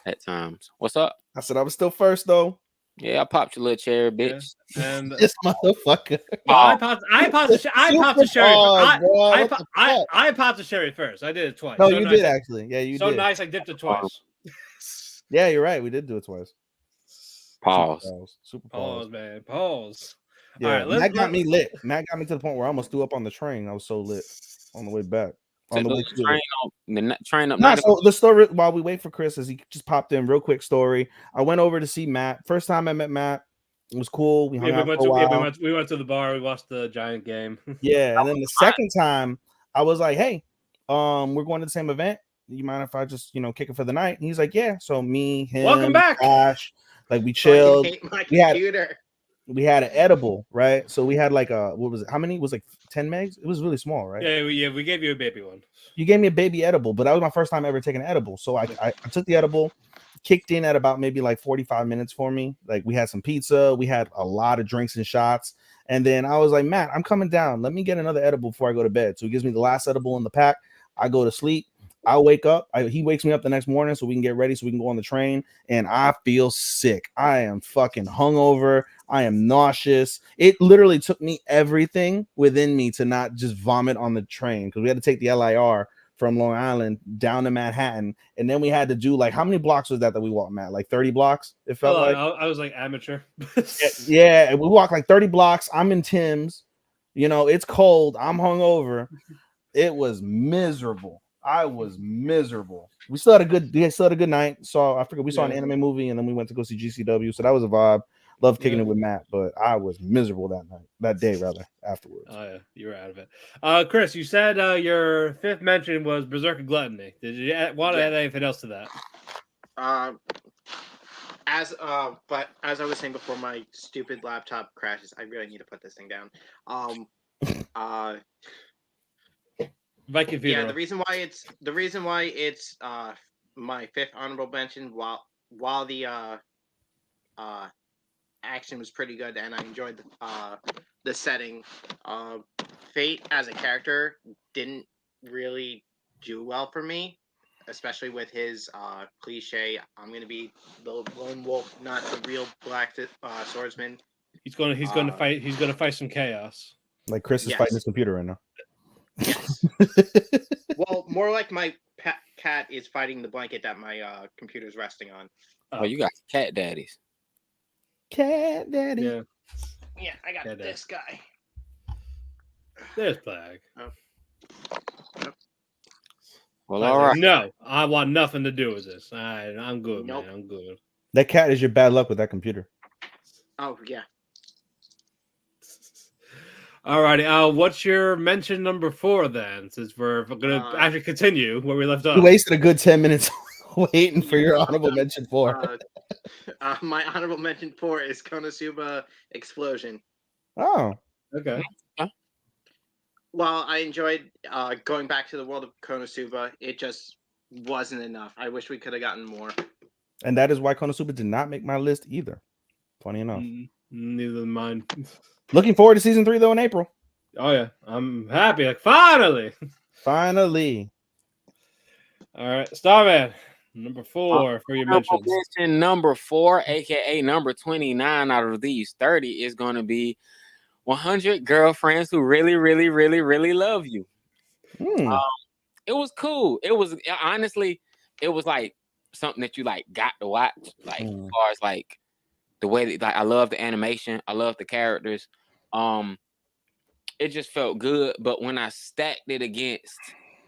At times. What's up? I said I was still first though. Yeah, I popped your little cherry, bitch. Yeah. And this motherfucker. I popped the cherry. I popped the cherry first. I did it twice. No, you did actually. Yeah, you did. So nice, I dipped it twice. Yeah, you're right. We did do it twice. Pause. Super pause, man. Pause. Yeah, all right, Matt got me lit. Matt got me to the point where I almost threw up on the train. I was so lit on the way back. On the way to train up. So the story while we wait for Chris, as he just popped in, real quick story. I went over to see Matt. First time I met Matt. It was cool. We hung out for a while. We went to the bar. We watched the Giant game. Yeah, and then the second time I was like, "Hey, we're going to the same event. You mind if I just kick it for the night?" And he's like, "Yeah." So me, him, welcome back. Josh, like we chilled. We had an edible, right? So we had like what was it? How many? It was like 10 megs. It was really small, right? Yeah. We gave you a baby one. You gave me a baby edible, but that was my first time ever taking an edible. So I took the edible, kicked in at about maybe like 45 minutes for me. Like we had some pizza, we had a lot of drinks and shots, and then I was like, Matt, I'm coming down. Let me get another edible before I go to bed. So he gives me the last edible in the pack. I go to sleep. I wake up. He wakes me up the next morning so we can get ready so we can go on the train. And I feel sick. I am fucking hungover. I am nauseous. It literally took me everything within me to not just vomit on the train because we had to take the LIR from Long Island down to Manhattan. And then we had to do like, how many blocks was that we walked, Matt? Like 30 blocks? It felt like. I was like amateur. Yeah, we walked like 30 blocks. I'm in Tim's. It's cold. I'm hungover. It was miserable. I was miserable. We still had a good night. We saw an anime movie, and then we went to go see GCW. So that was a vibe. Loved kicking it with Matt, but I was miserable that day afterwards. Oh yeah, you were out of it. Chris, you said your fifth mention was Berserker Gluttony. Did you want to add anything else to that? But as I was saying before, my stupid laptop crashes. I really need to put this thing down. Viking Yeah, the reason why it's my fifth honorable mention, while the action was pretty good and I enjoyed the setting, Fate as a character didn't really do well for me, especially with his cliche, I'm gonna be the lone wolf, not the real black swordsman. He's gonna fight some chaos. Like Chris is Yes. fighting his computer right now. Yes. Well, more like my cat is fighting the blanket that my computer's resting on. Oh, you got cat daddies. Cat daddy. Yeah. Yeah, I got Cat daddy. this guy. There's Flag. Well, Flag's all like, right. no, I want nothing to do with this. I'm good, Nope. man. I'm good. That cat is your bad luck with that computer. Oh yeah. Alrighty. What's your mention number 4 then? Since we're gonna actually continue where we left off. You wasted a good 10 minutes waiting for your honorable mention 4. My honorable mention 4 is Konosuba Explosion. Oh, Okay. While I enjoyed going back to the world of Konosuba, it just wasn't enough. I wish we could have gotten more. and that is why Konosuba did not make my list either. Funny enough. Neither mine. Looking forward to season 3 though in April. Oh yeah, I'm happy. Like finally. Finally. All right, Starman, number 4 for your mentions. Mention number 4, aka number 29 out of these 30, is going to be 100 girlfriends who really, really, really, really love you. It was cool. It was honestly, it was like something that you like got to watch. Like as far as like the way that like I love the animation, I love the characters. It just felt good. But when I stacked it against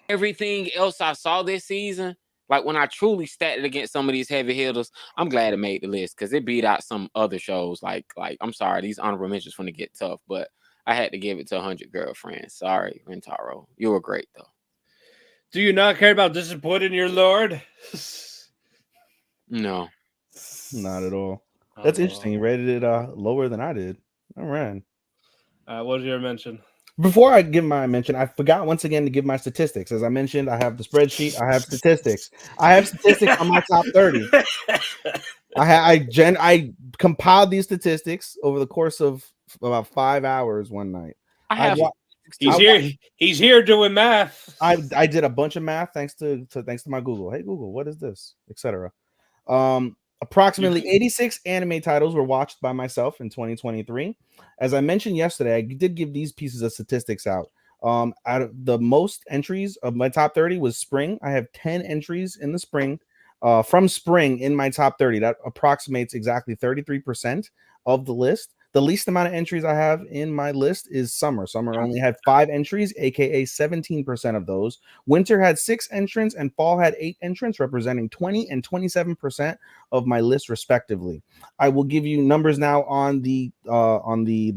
everything else I saw this season, like when I truly stacked it against some of these heavy hitters, I'm glad it made the list because it beat out some other shows. Like I'm sorry, these honorable mentions going to get tough, but I had to give it to 100 Girlfriends. Sorry, Rentaro, you were great though. Do you not care about disappointing your lord? No, not at all. That's interesting. You rated it lower than I did. All right. What was your mention? Before I give my mention, I forgot once again to give my statistics. As I mentioned, I have the spreadsheet. I have statistics. I have statistics on my top 30. I compiled these statistics over the course of about 5 hours one night. He's here doing math. I did a bunch of math thanks to my Google. Hey Google, what is this, etc. Approximately 86 anime titles were watched by myself in 2023. As I mentioned yesterday, I did give these pieces of statistics out. Out of the most entries of my top 30 was spring. I have 10 entries in the spring, from spring in my top 30. That approximates exactly 33% of the list. The least amount of entries I have in my list is summer. Summer only had 5 entries, aka 17% of those. Winter had 6 entrants, and fall had 8 entrants, representing 20 and 27% of my list, respectively. I will give you numbers now on the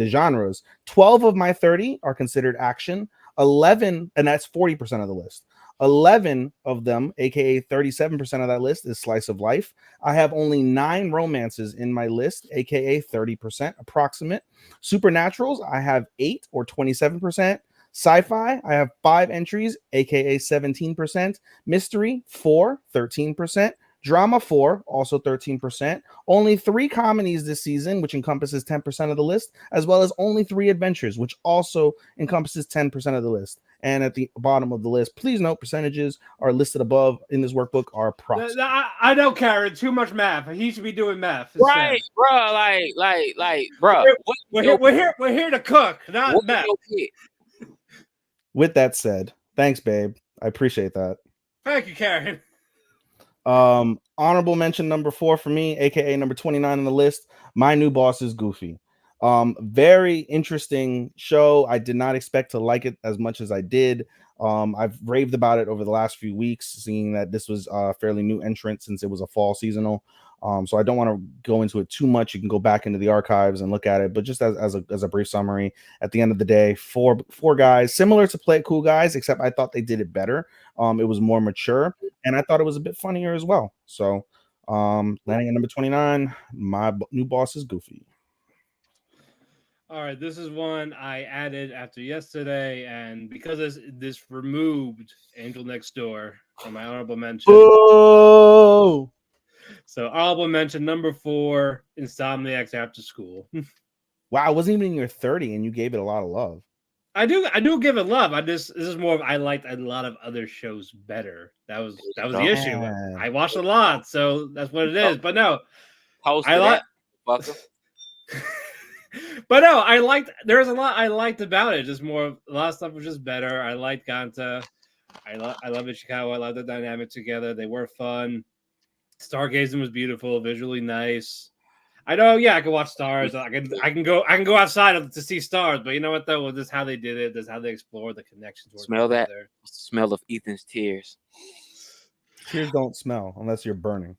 genres. 12 of my 30 are considered action. 11, and that's 40% of the list. 11 of them, aka 37% of that list, is slice of life. I have only 9 romances in my list, aka 30% approximate. Supernaturals, I have 8 or 27%. Sci-fi, I have 5 entries, aka 17%. Mystery, 4, 13%. Drama, 4, also 13%. Only 3 comedies this season, which encompasses 10% of the list, as well as only 3 adventures, which also encompasses 10% of the list. And at the bottom of the list, please note percentages are listed above in this workbook are props. I know, Karen. Too much math. He should be doing math. Right, bro. Like, bro. We're here to cook, not math. With that said, thanks, babe. I appreciate that. Thank you, Karen. Honorable mention number 4 for me, aka number 29 on the list. My New Boss is Goofy. Very interesting show. I did not expect to like it as much as I did. I've raved about it over the last few weeks, seeing that this was a fairly new entrant since it was a fall seasonal. So I don't want to go into it too much. You can go back into the archives and look at it, but just as a brief summary, at the end of the day, four guys similar to Play It Cool Guys, except I thought they did it better. It was more mature, and I thought it was a bit funnier as well. So landing at number 29, My New Boss is Goofy. All right, this is one I added after yesterday, and because this removed Angel Next Door from my honorable mention. Oh! So honorable mention number 4, Insomniacs After School. Wow, it wasn't even in your 30, and you gave it a lot of love. I do give it love. This is more of I liked a lot of other shows better. That was the issue. I watched a lot, so that's what it is. But no, I like. But no, there's a lot I liked about it. Just more, a lot of stuff was just better. I liked Ganta. I love Ishikawa. I love the dynamic together. They were fun. Stargazing was beautiful, visually nice. I know, yeah, I can watch stars. I can go outside to see stars. But you know what though? Well, this is how they did it. This is how they explored the connections. Smell that? Smell of Ethan's tears. Tears don't smell unless you're burning.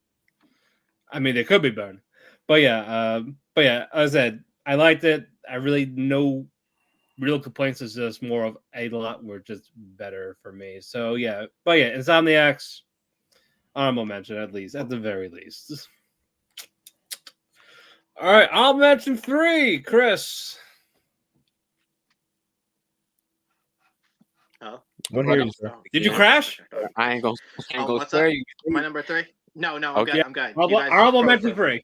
I mean, they could be burned. But yeah, as I said, I liked it. I really no real complaints. It's just more of a lot were just better for me. So yeah, but yeah, Insomniacs, honorable mention at the very least. All right, I'll mention 3. Chris. Oh, What here, sir? Did you crash? I ain't gonna what's spare up? you. My number 3? No, I'm Okay. good. I'm good. Honorable mention 3.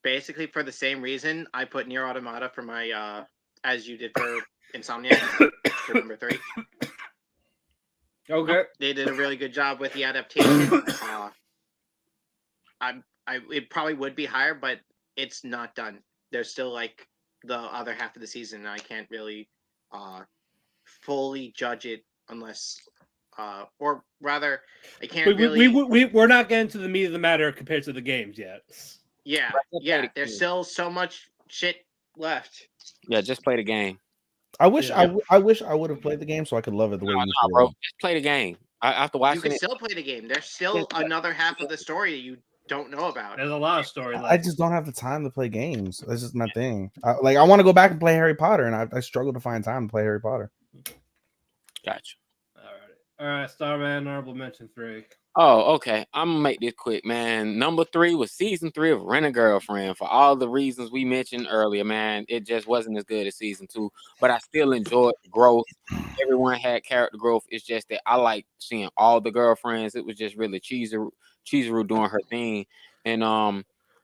Basically for the same reason I put Nier Automata for my as you did for Insomniac for number 3. Okay. They did a really good job with the adaptation. It probably would be higher, but it's not done. There's still like the other half of the season. And I can't really fully judge it unless, or rather, I can't really. We're not getting to the meat of the matter compared to the games yet. Yeah. There's still so much shit left. Yeah, just play the game. I wish I wish I would have played the game so I could love it the way you bro. Just play the game. After watching it, you can still play the game. There's still another half of the story that you don't know about. There's a lot of story left. I just don't have the time to play games. That's just my thing. I want to go back and play Harry Potter, and I struggle to find time to play Harry Potter. Gotcha. Uh, All right, Starman, honorable mention 3. Oh, okay. I'm gonna make this quick, man. Number 3 was season 3 of Rent a Girlfriend. For all the reasons we mentioned earlier, man, it just wasn't as good as season 2, but I still enjoyed the growth. Everyone had character growth. It's just that I like seeing all the girlfriends. It was just really Chizuru doing her thing, and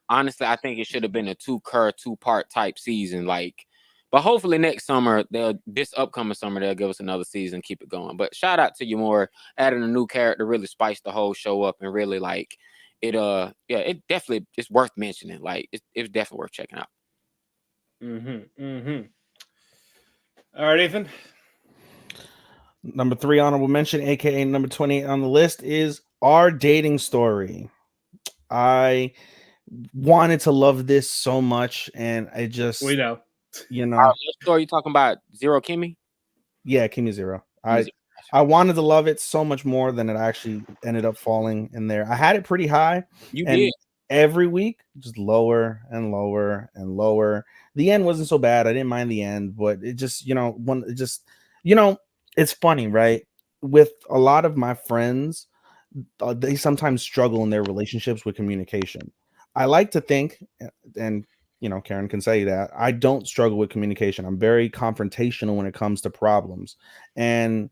honestly, I think it should have been a two-part type season, like. But hopefully next summer, this upcoming summer, they'll give us another season, keep it going. But shout out to Yamura, adding a new character, really spiced the whole show up, and really like it. It definitely is worth mentioning. Like it's definitely worth checking out. All right, Ethan. Number 3 honorable mention, aka number 28 on the list, is Our Dating Story. I wanted to love this so much, and I just know. What story you talking about? Zero Kimi? Yeah, Kimi Zero. I wanted to love it so much more than it actually ended up falling in there. I had it pretty high. You did. Every week, just lower and lower and lower. The end wasn't so bad. I didn't mind the end, but it just, it's funny, right? With a lot of my friends, they sometimes struggle in their relationships with communication. I like to think, and Karen can say that I don't struggle with communication. I'm very confrontational when it comes to problems. And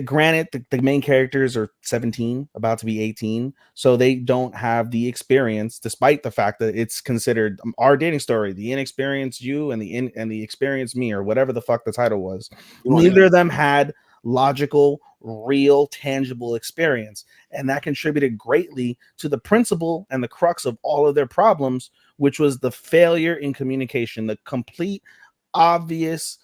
granted, the main characters are 17, about to be 18, so they don't have the experience, despite the fact that it's considered Our Dating Story, the inexperienced you and the experienced me, or whatever the fuck the title was. Neither of them had logical, real, tangible experience, and that contributed greatly to the principle and the crux of all of their problems, which was the failure in communication, the complete obvious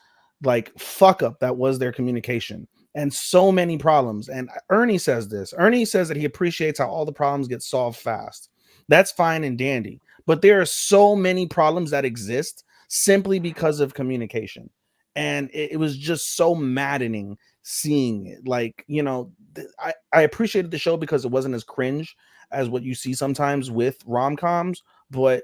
fuck up that was their communication, and so many problems. And Ernie says that he appreciates how all the problems get solved fast. That's fine and dandy, but there are so many problems that exist simply because of communication, and it was just so maddening seeing it. I appreciated the show because it wasn't as cringe as what you see sometimes with rom-coms, but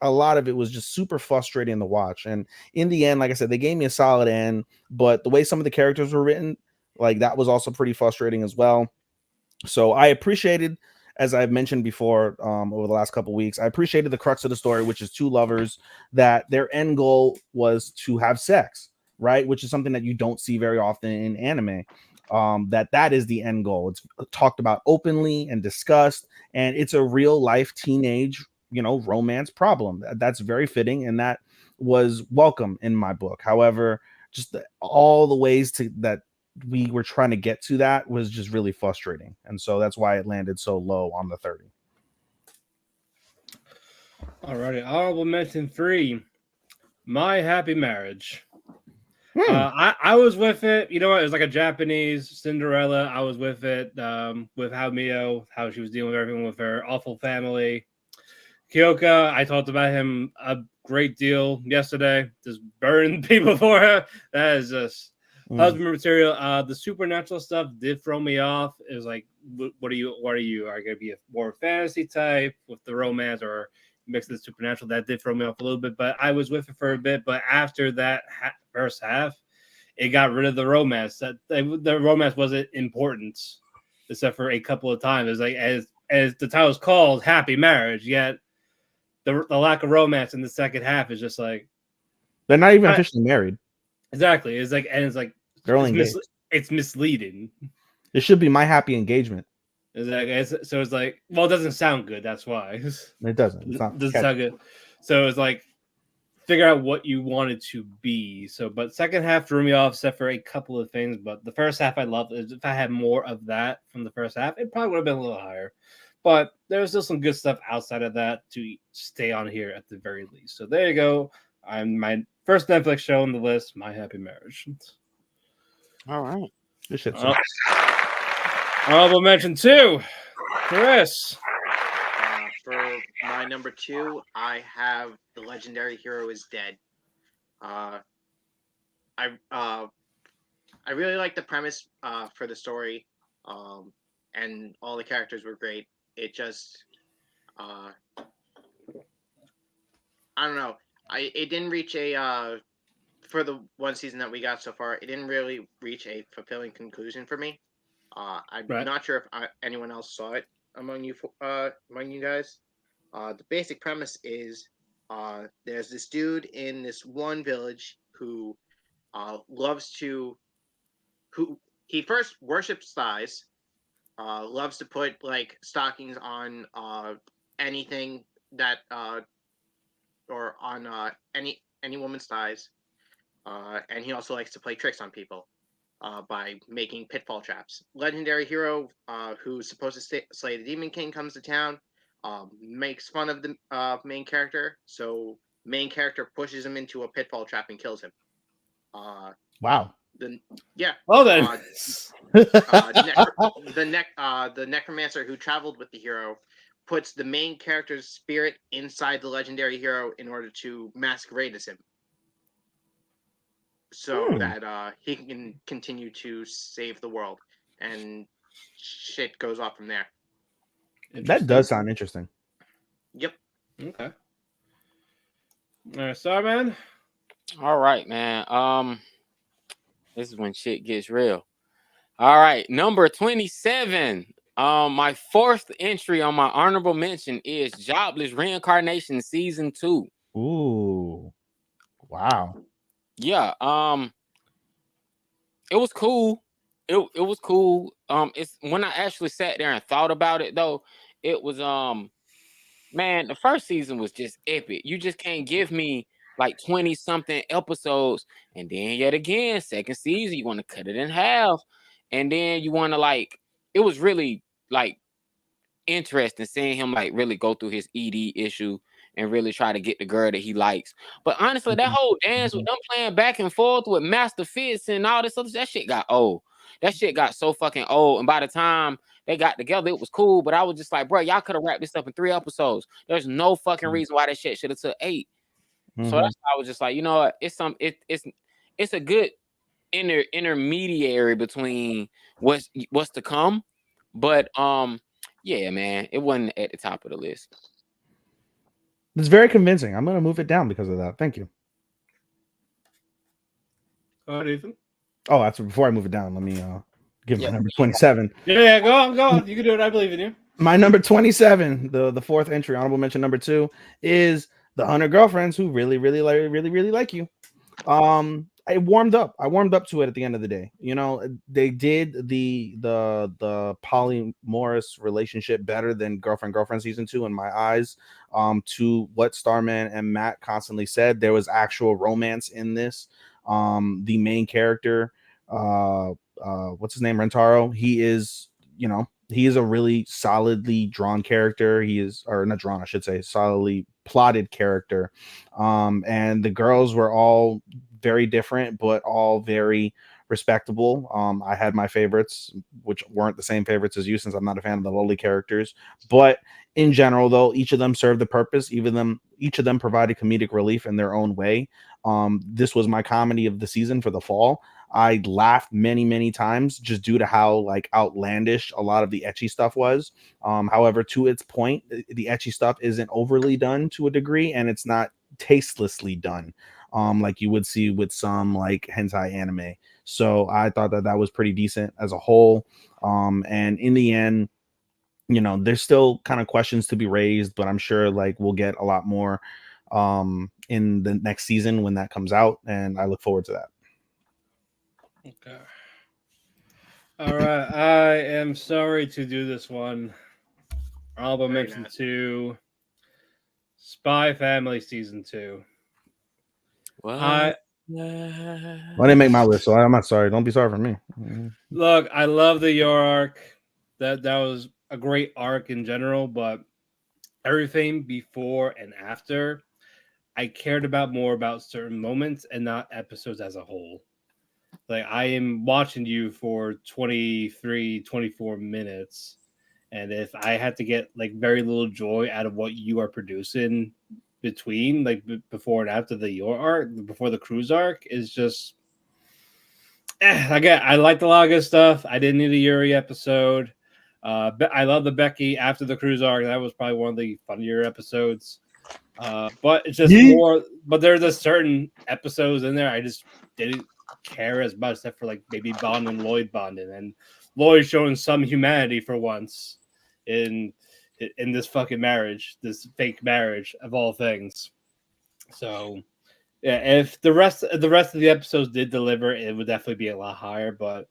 a lot of it was just super frustrating to watch. And in the end, like I said, they gave me a solid end, but the way some of the characters were written, that was also pretty frustrating as well. So I appreciated, as I've mentioned before, over the last couple of weeks, I appreciated the crux of the story, which is 2 lovers that their end goal was to have sex, right? Which is something that you don't see very often in anime. That is the end goal. It's talked about openly and discussed, and it's a real life teenage, romance problem. That's very fitting, and that was welcome in my book. However, just all the ways that we were trying to get to that was just really frustrating, and so that's why it landed so low on the 30. Alrighty, honorable mention 3, My Happy Marriage. I was with it. You know what? It was like a Japanese Cinderella. I was with it. With how she was dealing with everything with her awful family. Kyoka, I talked about him a great deal yesterday. Just burning people for her. That is just husband material. The supernatural stuff did throw me off. It was like, what are you? Are you gonna be a more fantasy type with the romance, or mix of the supernatural? That did throw me off a little bit, but I was with it for a bit. But after that first half, it got rid of the romance. The romance wasn't important, except for a couple of times. It's like as the title's called, Happy Marriage. Yet the lack of romance in the second half is just like they're not even officially married. Exactly. It's like they're only engaged. It's misleading. It should be My Happy Engagement. So it's like, well, it doesn't sound good. That's why it doesn't. It's not. It doesn't sound good. So it's like, figure out what you want it to be. So, but second half threw me off, except for a couple of things. But the first half I loved. If I had more of that from the first half, it probably would have been a little higher. But there's still some good stuff outside of that to stay on here at the very least. So there you go. My first Netflix show on the list, My Happy Marriage. All right. This shit's honorable mention 2, Chris. For my number 2, I have The Legendary Hero is Dead. I really like the premise for the story, and all the characters were great. It just, I don't know. It didn't reach a for the one season that we got so far. It didn't really reach a fulfilling conclusion for me. I'm not sure if anyone else saw it among you guys. The basic premise is there's this dude in this one village who he first worships thighs, loves to put like stockings on anything that or on any woman's thighs, and he also likes to play tricks on people by making pitfall traps. Legendary hero who's supposed to slay the Demon King comes to town, makes fun of the main character, so main character pushes him into a pitfall trap and kills him. Wow. The necromancer who traveled with the hero puts the main character's spirit inside the legendary hero in order to masquerade as him, so that he can continue to save the world, and shit goes off from there. That does sound interesting. Yep. Okay. All right, Starman. All right, man. This is when shit gets real. All right, number 27. My fourth entry on my honorable mention is Jobless Reincarnation Season 2. Ooh. Wow. Yeah. It was cool. It was cool. It's when I actually sat there and thought about it though, it was man, the first season was just epic. You just can't give me like 20 something episodes and then yet again, second season, you want to cut it in half. And then you want to like, it was really like interesting seeing him like really go through his ED issue and really try to get the girl that he likes. But honestly, that whole dance with them playing back and forth with Master Fitz and all this other, that shit got old. That shit got so fucking old. And by the time they got together, it was cool. But I was just like, bro, y'all could have wrapped this up in 3 episodes. There's no fucking reason why that shit should have took 8. So that's why I was just like, you know what? It's a good intermediary between what's to come. But yeah, man, it wasn't at the top of the list. It's very convincing. I'm gonna move it down because of that. Thank you. Go ahead, Ethan. Oh, that's before I move it down. Let me give my number 27. Yeah, go on. You can do it. I believe in you. My number 27, the fourth entry, honorable mention number 2, is The 100 Girlfriends Who Really Like You. I warmed up to it at the end of the day. You know, they did the polyamorous relationship better than Girlfriend season 2 in my eyes. To what Starman and Matt constantly said, there was actual romance in this. The main character, what's his name, Rentaro, he is, you know, He is a really solidly drawn character. He is, or not drawn, I should say, solidly plotted character. And the girls were all very different, but all very respectable. I had my favorites, which weren't the same favorites as you, since I'm not a fan of the lowly characters. But in general, though, each of them served the purpose. Each of them provided comedic relief in their own way. This was my comedy of the season for the fall. I laughed many, many times just due to how like outlandish a lot of the ecchi stuff was. However, to its point, the ecchi stuff isn't overly done to a degree, and it's not tastelessly done, like you would see with some like hentai anime. So I thought that was pretty decent as a whole. And in the end, you know, there's still kind of questions to be raised, but I'm sure like we'll get a lot more in the next season when that comes out, and I look forward to that. Okay. All right. I am sorry to do this one. Alba mentioned 2. Spy Family Season 2. Well, I didn't make my list, so I'm not sorry. Don't be sorry for me. Look, I love the Yor arc. That was a great arc in general, but everything before and after, I cared about more about certain moments and not episodes as a whole. Like, I am watching you for 23, 24 minutes, and if I had to get like very little joy out of what you are producing between like before and after the Yor arc, before the cruise arc, is just again, I liked a lot of good stuff. I didn't need a Yuri episode. I love the Becky after the cruise arc. That was probably one of the funnier episodes. But it's just more. But there's a certain episodes in there I just didn't care as much, except for like maybe Bond and Lloyd bonding, and Lloyd showing some humanity for once in this fucking marriage, this fake marriage of all things. So yeah, if the rest of the episodes did deliver, it would definitely be a lot higher. But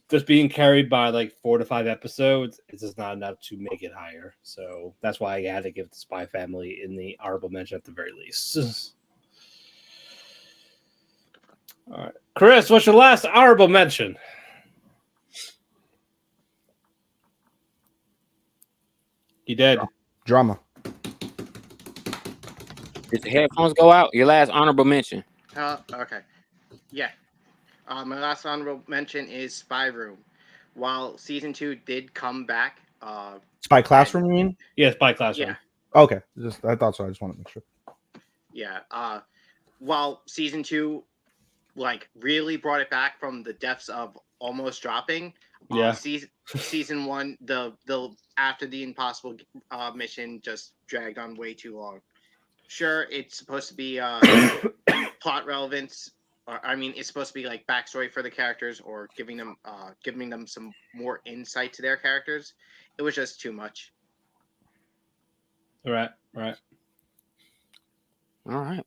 just being carried by like 4 to 5 episodes, it's just not enough to make it higher. So that's why I had to give the Spy Family in the honorable mention at the very least. All right, Chris, what's your last honorable mention? You did. Drama. Did the headphones go out? Your last honorable mention. Okay. Yeah. My last honorable mention is Spy Room. While season 2 did come back, Spy Classroom, you mean? Yeah, Spy Classroom. Yeah. Okay. I thought so. I just want to make sure. Yeah. While season 2 like really brought it back from the depths of almost dropping. Yeah. Season 1, the after the impossible mission just dragged on way too long. Sure, it's supposed to be plot relevance, or I mean, it's supposed to be like backstory for the characters, or giving them some more insight to their characters. It was just too much. Right. All right.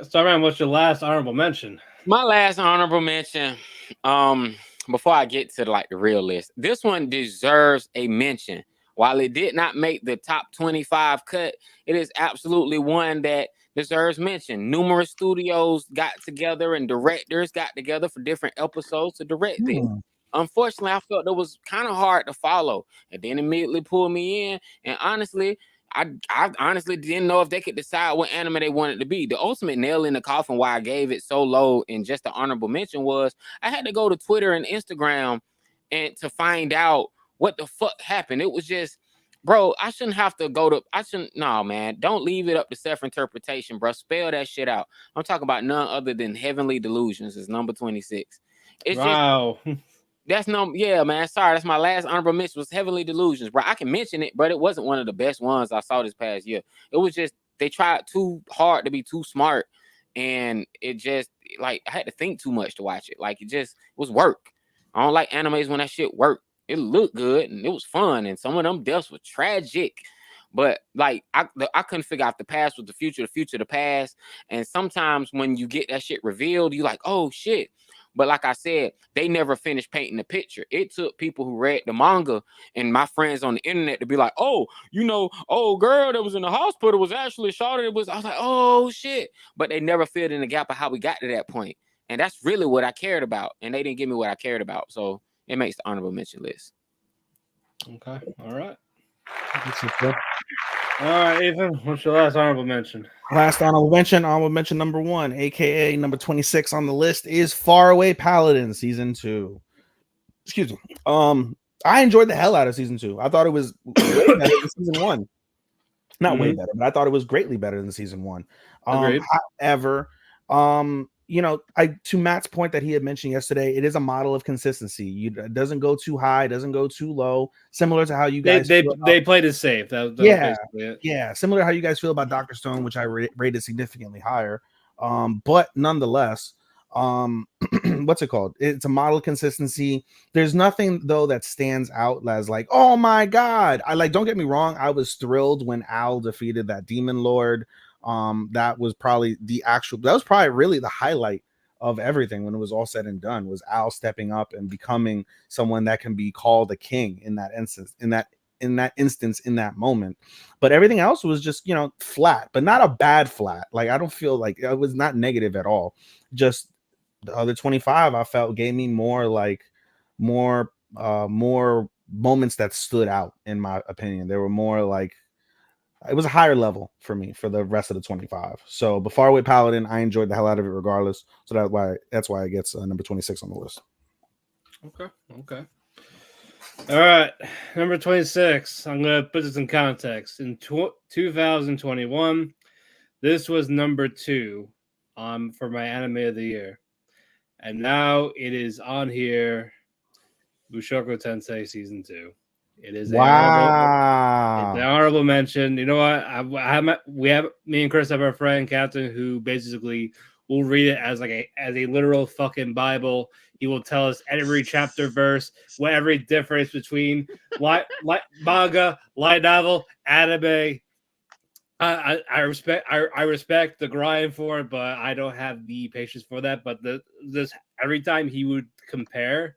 Starman, what's your last honorable mention? My last honorable mention, before I get to like the real list, this one deserves a mention. While it did not make the top 25 cut, it is absolutely one that deserves mention. Numerous studios got together and directors got together for different episodes to direct this. Unfortunately, I felt it was kind of hard to follow, and then immediately pulled me in. And honestly, I honestly didn't know if they could decide what anime they wanted to be. The ultimate nail in the coffin why I gave it so low in just the honorable mention was I had to go to Twitter and Instagram and to find out what the fuck happened. It was just, bro, I shouldn't have to go to, no, man, don't leave it up to self-interpretation, bro. Spell that shit out. I'm talking about none other than Heavenly Delusions is number 26. It's wow. Just, that's no, yeah, man. Sorry, that's my last honorable mention was Heavenly Delusions, bro. I can mention it, but it wasn't one of the best ones I saw this past year. It was just they tried too hard to be too smart, and it just like I had to think too much to watch it. Like it was work. I don't like animes when that shit work. It looked good and it was fun, and some of them deaths were tragic. But like I couldn't figure out the past was the future the past. And sometimes when you get that shit revealed, you like, oh shit. But like I said, they never finished painting the picture. It took people who read the manga and my friends on the internet to be like, oh, girl that was in the hospital was actually shot. I was like, oh shit. But they never filled in the gap of how we got to that point. And that's really what I cared about. And they didn't give me what I cared about. So it makes the honorable mention list. Okay. All right. This is good. All right, Ethan. What's your last honorable mention? Last honorable mention number 1, aka number 26 on the list, is Faraway Paladin season 2. Excuse me. I enjoyed the hell out of season 2. I thought it was way better than season 1. Not way better, but I thought it was greatly better than season 1. Agreed. However, to Matt's point that he had mentioned yesterday, it is a model of consistency. It doesn't go too high, doesn't go too low. Similar to how you guys they played it safe. That was basically it. Yeah, similar to how you guys feel about Dr. Stone, which I rated significantly higher. But nonetheless, what's it called? It's a model of consistency. There's nothing though that stands out as like, oh my god. Don't get me wrong, I was thrilled when Al defeated that demon lord. That was probably really the highlight of everything when it was all said and done, was Al stepping up and becoming someone that can be called a king in that instance, in that moment. But everything else was just, flat, but not a bad flat. Like, I don't feel like it was not negative at all. Just the other 25 I felt gave me more moments that stood out, in my opinion. There were more like, it was a higher level for me for the rest of the 25. So, but Faraway Paladin, I enjoyed the hell out of it regardless. So that's why it gets number 26 on the list. Okay. All right, number 26. I'm going to put this in context. In 2021, this was number 2 for my anime of the year. And now it is on here, Mushoku Tensei Season 2. It is an honorable mention. You know what? Me and Chris have our friend Captain who basically will read it as a literal fucking Bible. He will tell us every chapter verse, what every difference between manga, light novel, anime. I respect the grind for it, but I don't have the patience for that. But this every time he would compare,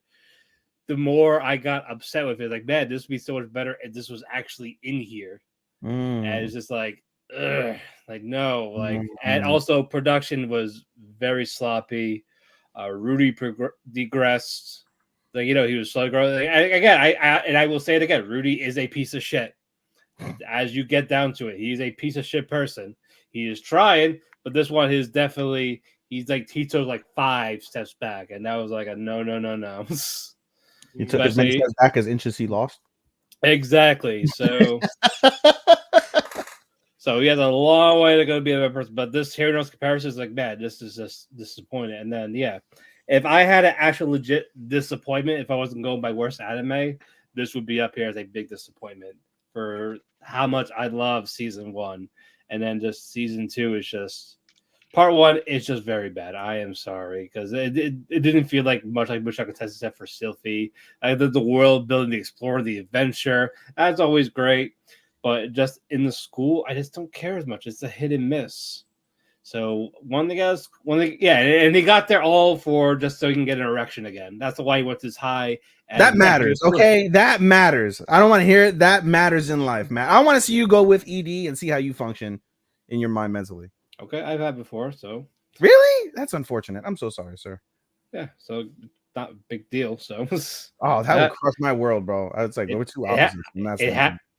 the more I got upset with it. Like, man, this would be so much better if this was actually in here. And it's just like, ugh, like no, like, and also production was very sloppy. Rudy digressed. Like, he was slow growing. I will say it again. Rudy is a piece of shit. As you get down to it, he's a piece of shit person. He is trying, but this one is definitely he took like 5 steps back, and that was like a no. He took as many steps back as inches he lost. Exactly. So, so he has a long way to go to be a better person. But this Hero Notes comparison is like, man, this is just disappointing. And then, if I had an actual legit disappointment, if I wasn't going by worst anime, this would be up here as a big disappointment for how much I love season 1. And then just season 2 is just part 1 is just very bad. I am sorry, because it didn't feel like much like Mushoku Tensei except for Sylphie. The world building, the explorer, the adventure, that's always great. But just in the school, I just don't care as much. It's a hit and miss. So and he got there all for just so he can get an erection again. That's why he went this high. That matters, okay? That matters. I don't want to hear it. That matters in life, man. I want to see you go with ED and see how you function in your mind mentally. Okay, I've had before, so. Really? That's unfortunate. I'm so sorry, sir. Yeah, so not a big deal. So. Oh, that would crush my world, bro. It's like we're two opposites.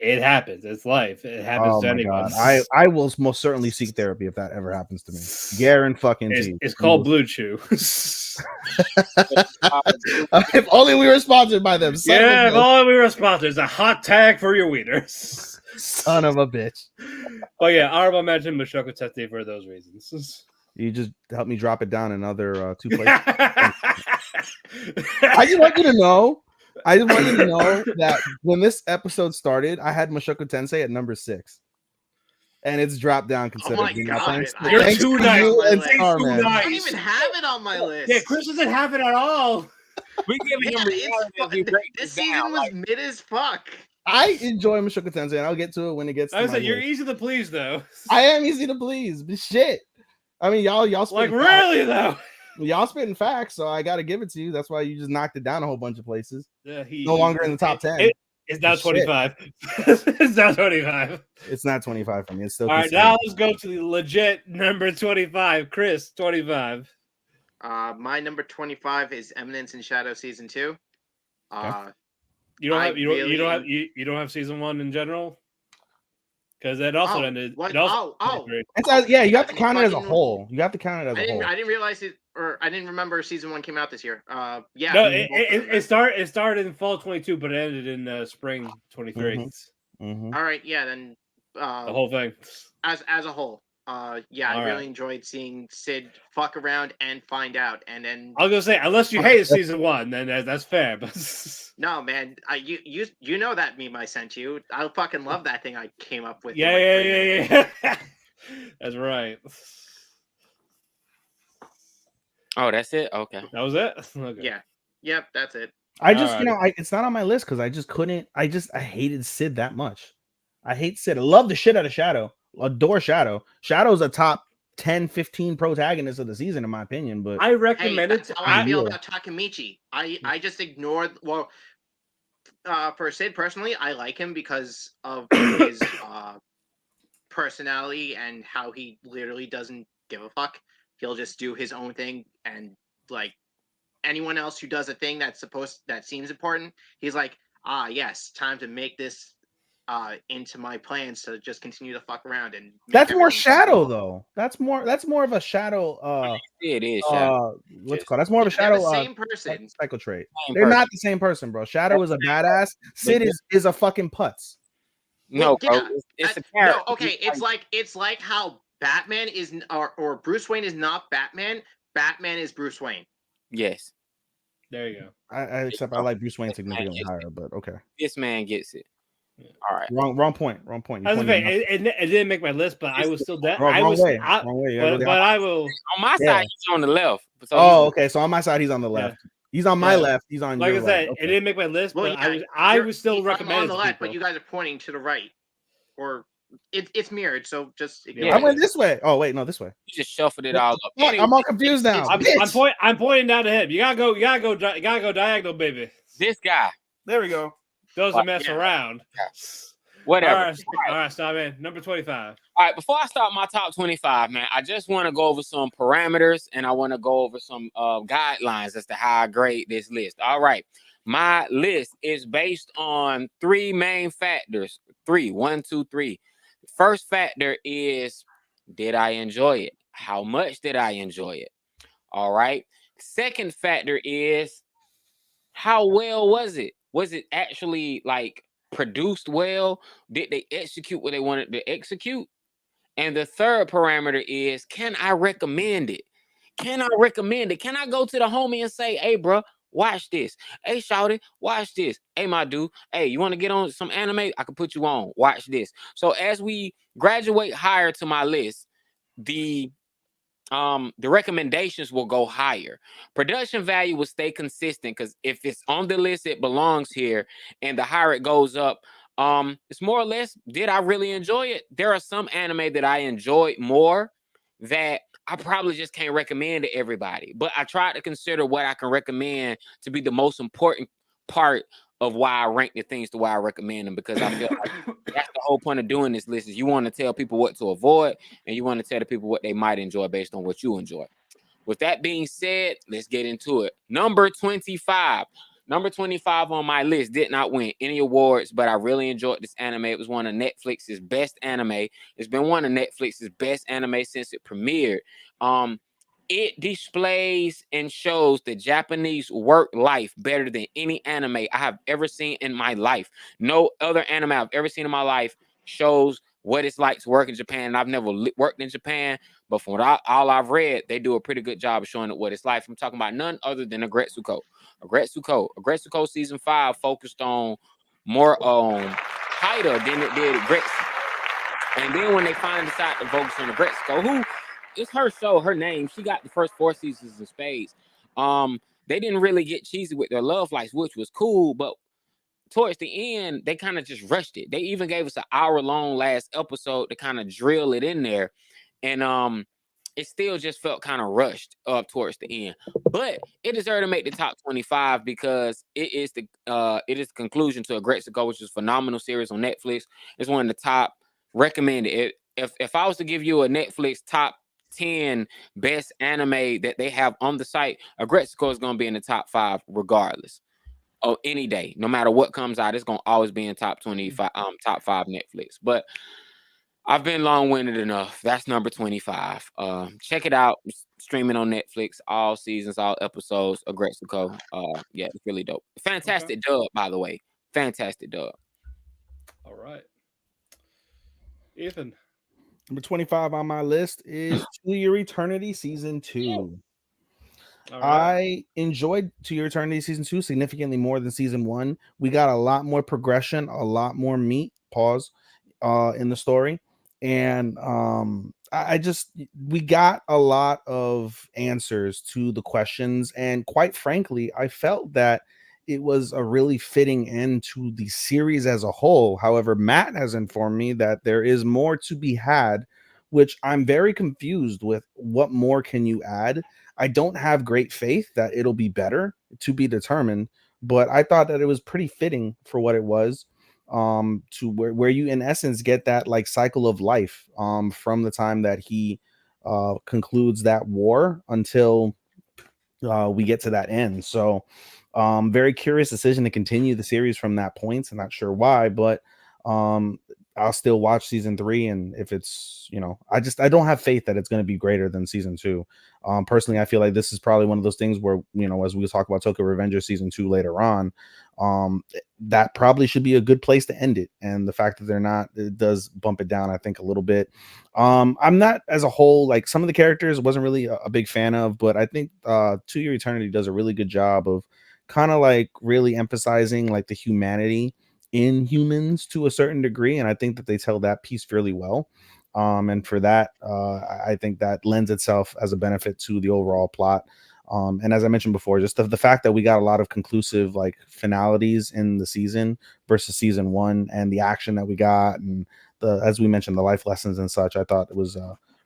It happens. It's life. It happens to anyone. I will most certainly seek therapy if that ever happens to me. Guaranteed. It's called Blue Chew. If only we were sponsored by them. If only we were sponsored. It's a hot tag for your wieners. Son of a bitch. But honorable mention Mushoku Tensei for those reasons. You just helped me drop it down another 2 places. I just want you to know that when this episode started, I had Mushoku Tensei at number 6. And it's dropped down considerably. You're too nice. I don't even have it on my list. Yeah, Chris doesn't have it at all. We giving him this season was mid as fuck. I enjoy Mushoku Tensei, and I'll get to it when it gets to I said you're easy to please, though. I am easy to please, but shit. I mean, y'all like really though. Y'all spitting facts, so I got to give it to you. That's why you just knocked it down a whole bunch of places. Yeah, no longer in the top 10. It's now 25. It's now 25. It's not 25 for me. It's still all right. Now let's go to the legit number 25. Chris, 25. My number 25 is Eminence in Shadow Season 2. Okay. You don't have season 1 in general? Because that also ended. What? It also yeah, you have to count it as a whole. You have to count it as a whole. I didn't realize it, or I didn't remember season 1 came out this year. Yeah. No, it started in fall 22, but it ended in spring 23. Mm-hmm. All right, yeah, then the whole thing as a whole. Yeah, I really enjoyed seeing Sid fuck around and find out, and then I was gonna say, unless you hated season 1, then that's fair. But no, man, you know that meme I sent you. I fucking love that thing I came up with. Yeah. That's right. Oh, that's it. Okay, that was it. Okay. Yeah, yep, that's it. I just it's not on my list because I just couldn't. I hated Sid that much. I hate Sid. I love the shit out of Shadow. Adore Shadow. Shadow's a top 10, 15 protagonist of the season, in my opinion. But I recommend it. That's how I feel about Takemichi. I just ignored. Well, for Sid personally, I like him because of his personality and how he literally doesn't give a fuck. He'll just do his own thing, and like anyone else who does a thing that seems important, he's like, yes, time to make this into my plans to just continue to fuck around. And that's more Shadow though. That's more of a Shadow. It is Shadow. What's it called? That's more of a Shadow. The same person. Psycho trait. They're not the same person, bro. Shadow is a badass. Sid is a fucking putz. No, bro, it's a character. No, okay, it's like how Batman is or Bruce Wayne is not Batman. Batman is Bruce Wayne. Yes. There you go. I like Bruce Wayne significantly higher, but okay. This man gets it. All right. Wrong point. I was it didn't make my list, but I was still that. Wrong way. But I will. On my side, he's on the left. So okay. So on my side, he's on the left. Yeah. He's on my left. He's on like your I said, left. It didn't make my list, but I was still recommending. On the left, but you guys are pointing to the right, or it's mirrored. So just I went this way. Oh wait, no, this way. You just shuffled it all up. I'm all confused now. I'm pointing down to him. You gotta go diagonal, baby. This guy. There we go. Doesn't mess around. Yeah. Whatever. All right, Starman. Number 25. All right, before I start my top 25, man, I just want to go over some parameters and I want to go over some guidelines as to how I grade this list. All right, my list is based on 3 main factors. 1, 2, 3. First factor is, did I enjoy it? How much did I enjoy it? All right. Second factor is, how well was it? Was it actually like produced well? Did they execute what they wanted to execute? And the third parameter is, can I recommend it? Can I recommend it? Can I go to the homie and say, hey, bro, watch this. Hey, shawty, watch this. Hey, my dude, hey, you want to get on some anime? I can put you on. Watch this. So as we graduate higher to my list, the recommendations will go higher. Production value will stay consistent because if it's on the list, it belongs here. And the higher it goes up, it's more or less, did I really enjoy it? There are some anime that I enjoyed more that I probably just can't recommend to everybody. But I try to consider what I can recommend to be the most important part of why I rank the things to why I recommend them, because I feel like that's the whole point of doing this list is you want to tell people what to avoid and you want to tell the people what they might enjoy based on what you enjoy. With that being said, let's get into it. Number 25. Number 25 on my list did not win any awards, but I really enjoyed this anime. It was one of Netflix's best anime. It's been one of Netflix's best anime since it premiered. It displays and shows the Japanese work life better than any anime I have ever seen in my life. No other anime I've ever seen in my life shows what it's like to work in Japan. And I've never worked in Japan, but from all I've read, they do a pretty good job of showing it what it's like. I'm talking about none other than Agretsuko. Agretsuko season 5 focused on more on Haida than it did Agretsu. And then when they finally decided to focus on Agretsuko, who it's her show, her name. She got the first 4 seasons in spades. They didn't really get cheesy with their love life, which was cool, but towards the end, they kind of just rushed it. They even gave us an hour-long last episode to kind of drill it in there. And it still just felt kind of rushed up towards the end. But it deserved to make the top 25 because it is the conclusion to Agretsuko, which is a phenomenal series on Netflix. It's one of the top recommended. If I was to give you a Netflix top 10 best anime that they have on the site, Agretsuko is going to be in the top 5 regardless. Oh, any day, no matter what comes out, it's gonna always be in top 25, top 5 Netflix. But I've been long-winded enough. That's number 25. Check it out. It's streaming on Netflix, all seasons, all episodes. Agretsuko. Yeah, it's really dope. Fantastic dub, by the way. Fantastic dub. All right. Ethan. Number 25 on my list is To Your Eternity Season 2. All right. I enjoyed To Your Eternity Season 2 significantly more than Season 1. We got a lot more progression, a lot more meat, in the story. And I just, we got a lot of answers to the questions. And quite frankly, I felt that it was a really fitting end to the series as a whole. However, Matt has informed me that there is more to be had, which I'm very confused with. What more can you add? I don't have great faith that it'll be better, to be determined, but I thought that it was pretty fitting for what it was, to where you in essence get that like cycle of life from the time that he concludes that war until we get to that end. So very curious decision to continue the series from that point. I'm not sure why, but I'll still watch season 3. And if it's, I don't have faith that it's going to be greater than season 2. Personally, I feel like this is probably one of those things where, as we talk about Tokyo Revenger season 2 later on, that probably should be a good place to end it. And the fact that they're not, it does bump it down, I think, a little bit. I'm not as a whole, like some of the characters wasn't really a big fan of, but I think To Your Eternity does a really good job of kind of like really emphasizing like the humanity in humans to a certain degree, and I think that they tell that piece fairly well. And for that, I think that lends itself as a benefit to the overall plot. And as I mentioned before, just the fact that we got a lot of conclusive like finalities in the season versus season 1, and the action that we got, and as we mentioned, the life lessons and such, I thought it was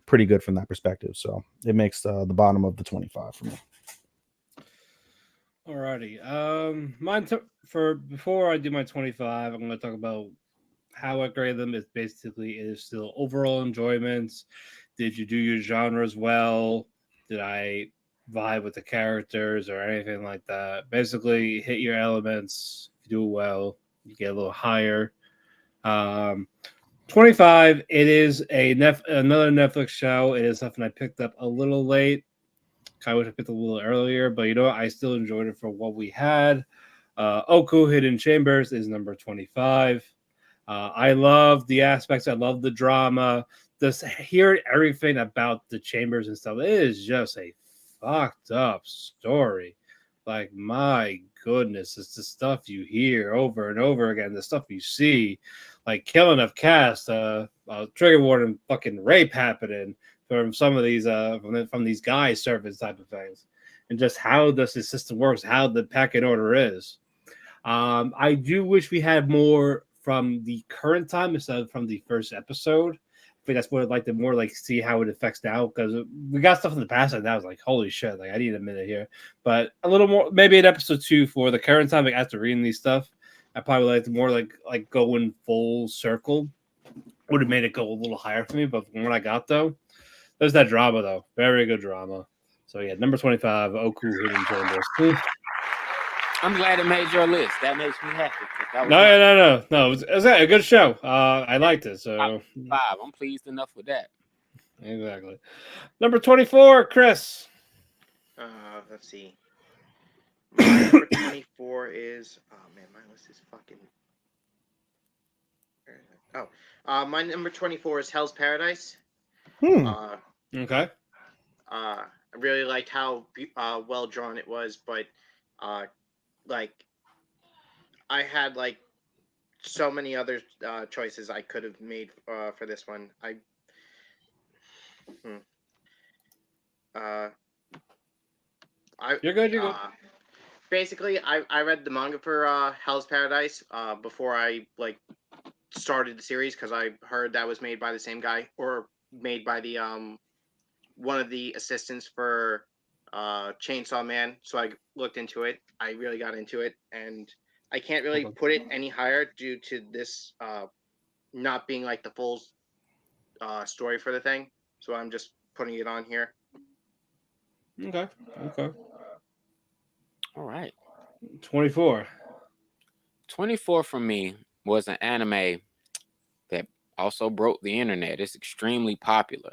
pretty good from that perspective. So it makes the bottom of the 25 for me. Alrighty. For before I do my 25, I'm going to talk about how I grade them. Is basically it is still overall enjoyments. Did you do your genres well? Did I vibe with the characters or anything like that? Basically, hit your elements. If you do well, you get a little higher. 25. It is another Netflix show. It is something I picked up a little late. I wish I picked a little earlier, but you know what? I still enjoyed it for what we had. Oku Hidden Chambers is number 25. I love the aspects. I love the drama. Just hearing everything about the chambers and stuff. It is just a fucked up story. Like, my goodness, it's the stuff you hear over and over again, the stuff you see, like killing of cast, trigger warning, fucking rape happening from some of these from these guys service type of things, and just how the system works, how the packet order is. I do wish we had more from the current time instead of from the first episode. I think that's what I'd like to more like see how it affects now, because we got stuff in the past and that was like, holy shit, like I need a minute here. But a little more, maybe in episode 2 for the current time, like after reading these stuff, I probably like to more like go in full circle. Would have made it go a little higher for me, but from what I got though, there's that drama though. Very good drama. So yeah, number 25, Oku Hidden Chambers. I'm glad it made your list. That makes me happy. No. It was a good show. I liked it. So 5. I'm pleased enough with that. Exactly. Number 24, Chris. Let's see. My number 24 is. Oh man, my list is fucking. My number 24 is Hell's Paradise. Okay. I really liked how well drawn it was, but like I had like so many other choices I could have made for this one. You're good. Basically, I read the manga for Hell's Paradise before I like started the series, because I heard that was made by the same guy, or made by the one of the assistants for Chainsaw Man. So I looked into it. I really got into it, and I can't really put it any higher due to this not being like the full story for the thing. So I'm just putting it on here. Okay. All right. 24. 24 for me was an anime that also broke the internet. It's extremely popular.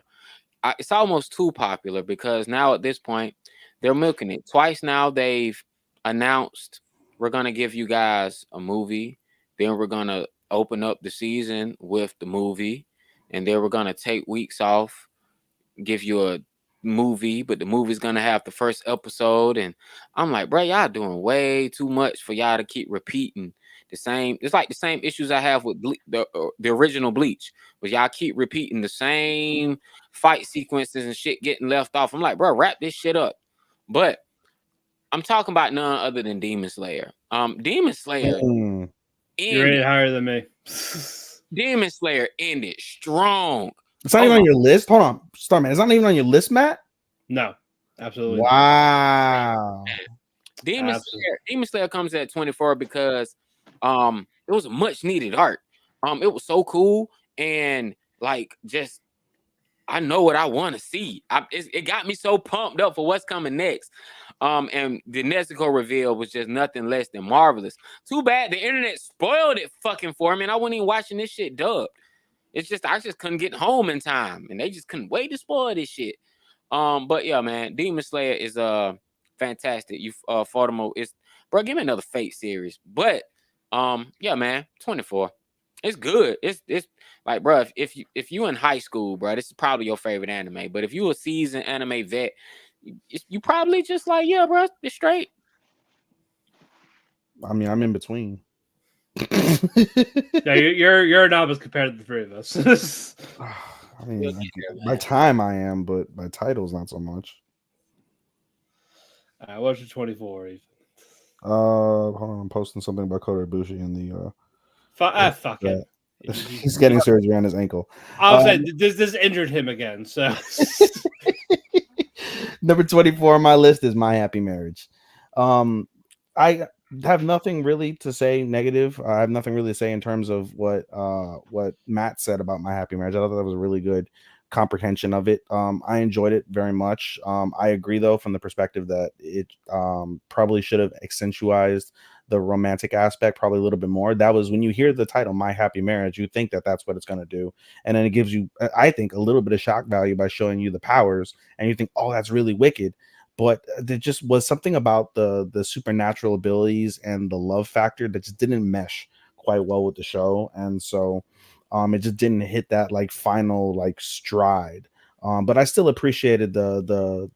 It's almost too popular because now at this point they're milking it. Twice now they've announced we're gonna give you guys a movie, then we're gonna open up the season with the movie, and then we're gonna take weeks off, give you a movie, but the movie's gonna have the first episode. And I'm like, bro, y'all doing way too much for y'all to keep repeating the same. It's like the same issues I have with the original Bleach, but y'all keep repeating the same fight sequences and shit getting left off. I'm like, bro, wrap this shit up. But I'm talking about none other than Demon Slayer. Demon Slayer You're rated higher than me. Demon Slayer ended strong. It's not even on your list. Hold on, Starman. It's not even on your list, Matt. No, absolutely. Wow. Demon Slayer comes at 24 because it was a much needed art. It was so cool, and like just I know what I want to see. It got me so pumped up for what's coming next. And the Nezuko reveal was just nothing less than marvelous. Too bad the internet spoiled it fucking for me, and I wasn't even watching this shit dubbed. It's just I just couldn't get home in time, and they just couldn't wait to spoil this shit. But yeah, man, Demon Slayer is fantastic. You Furthermore, it's bro, give me another Fate series. But yeah, man, 24. It's good. It's like, bro, if you in high school, bro, this is probably your favorite anime. But if you a seasoned anime vet, you probably just like, yeah, bro, it's straight. I mean, I'm in between. Yeah, you're a novice compared to the three of us. I mean, by time I am, but by titles not so much. What's your 24? Ethan? Hold on, I'm posting something about Kota Ibushi in the. Fuck it. He's getting surgery on his ankle. I was saying this injured him again. So number 24 on my list is My Happy Marriage. I have nothing really to say negative. I have nothing really to say in terms of what Matt said about My Happy Marriage. I thought that was a really good comprehension of it. I enjoyed it very much. I agree though from the perspective that it probably should have accentuated the romantic aspect probably a little bit more. That was when you hear the title My Happy Marriage, you think that that's what it's going to do, and then it gives you, I think, a little bit of shock value by showing you the powers, and you think, oh, that's really wicked. But there just was something about the supernatural abilities and the love factor that just didn't mesh quite well with the show, and so it just didn't hit that like final like stride. But I still appreciated the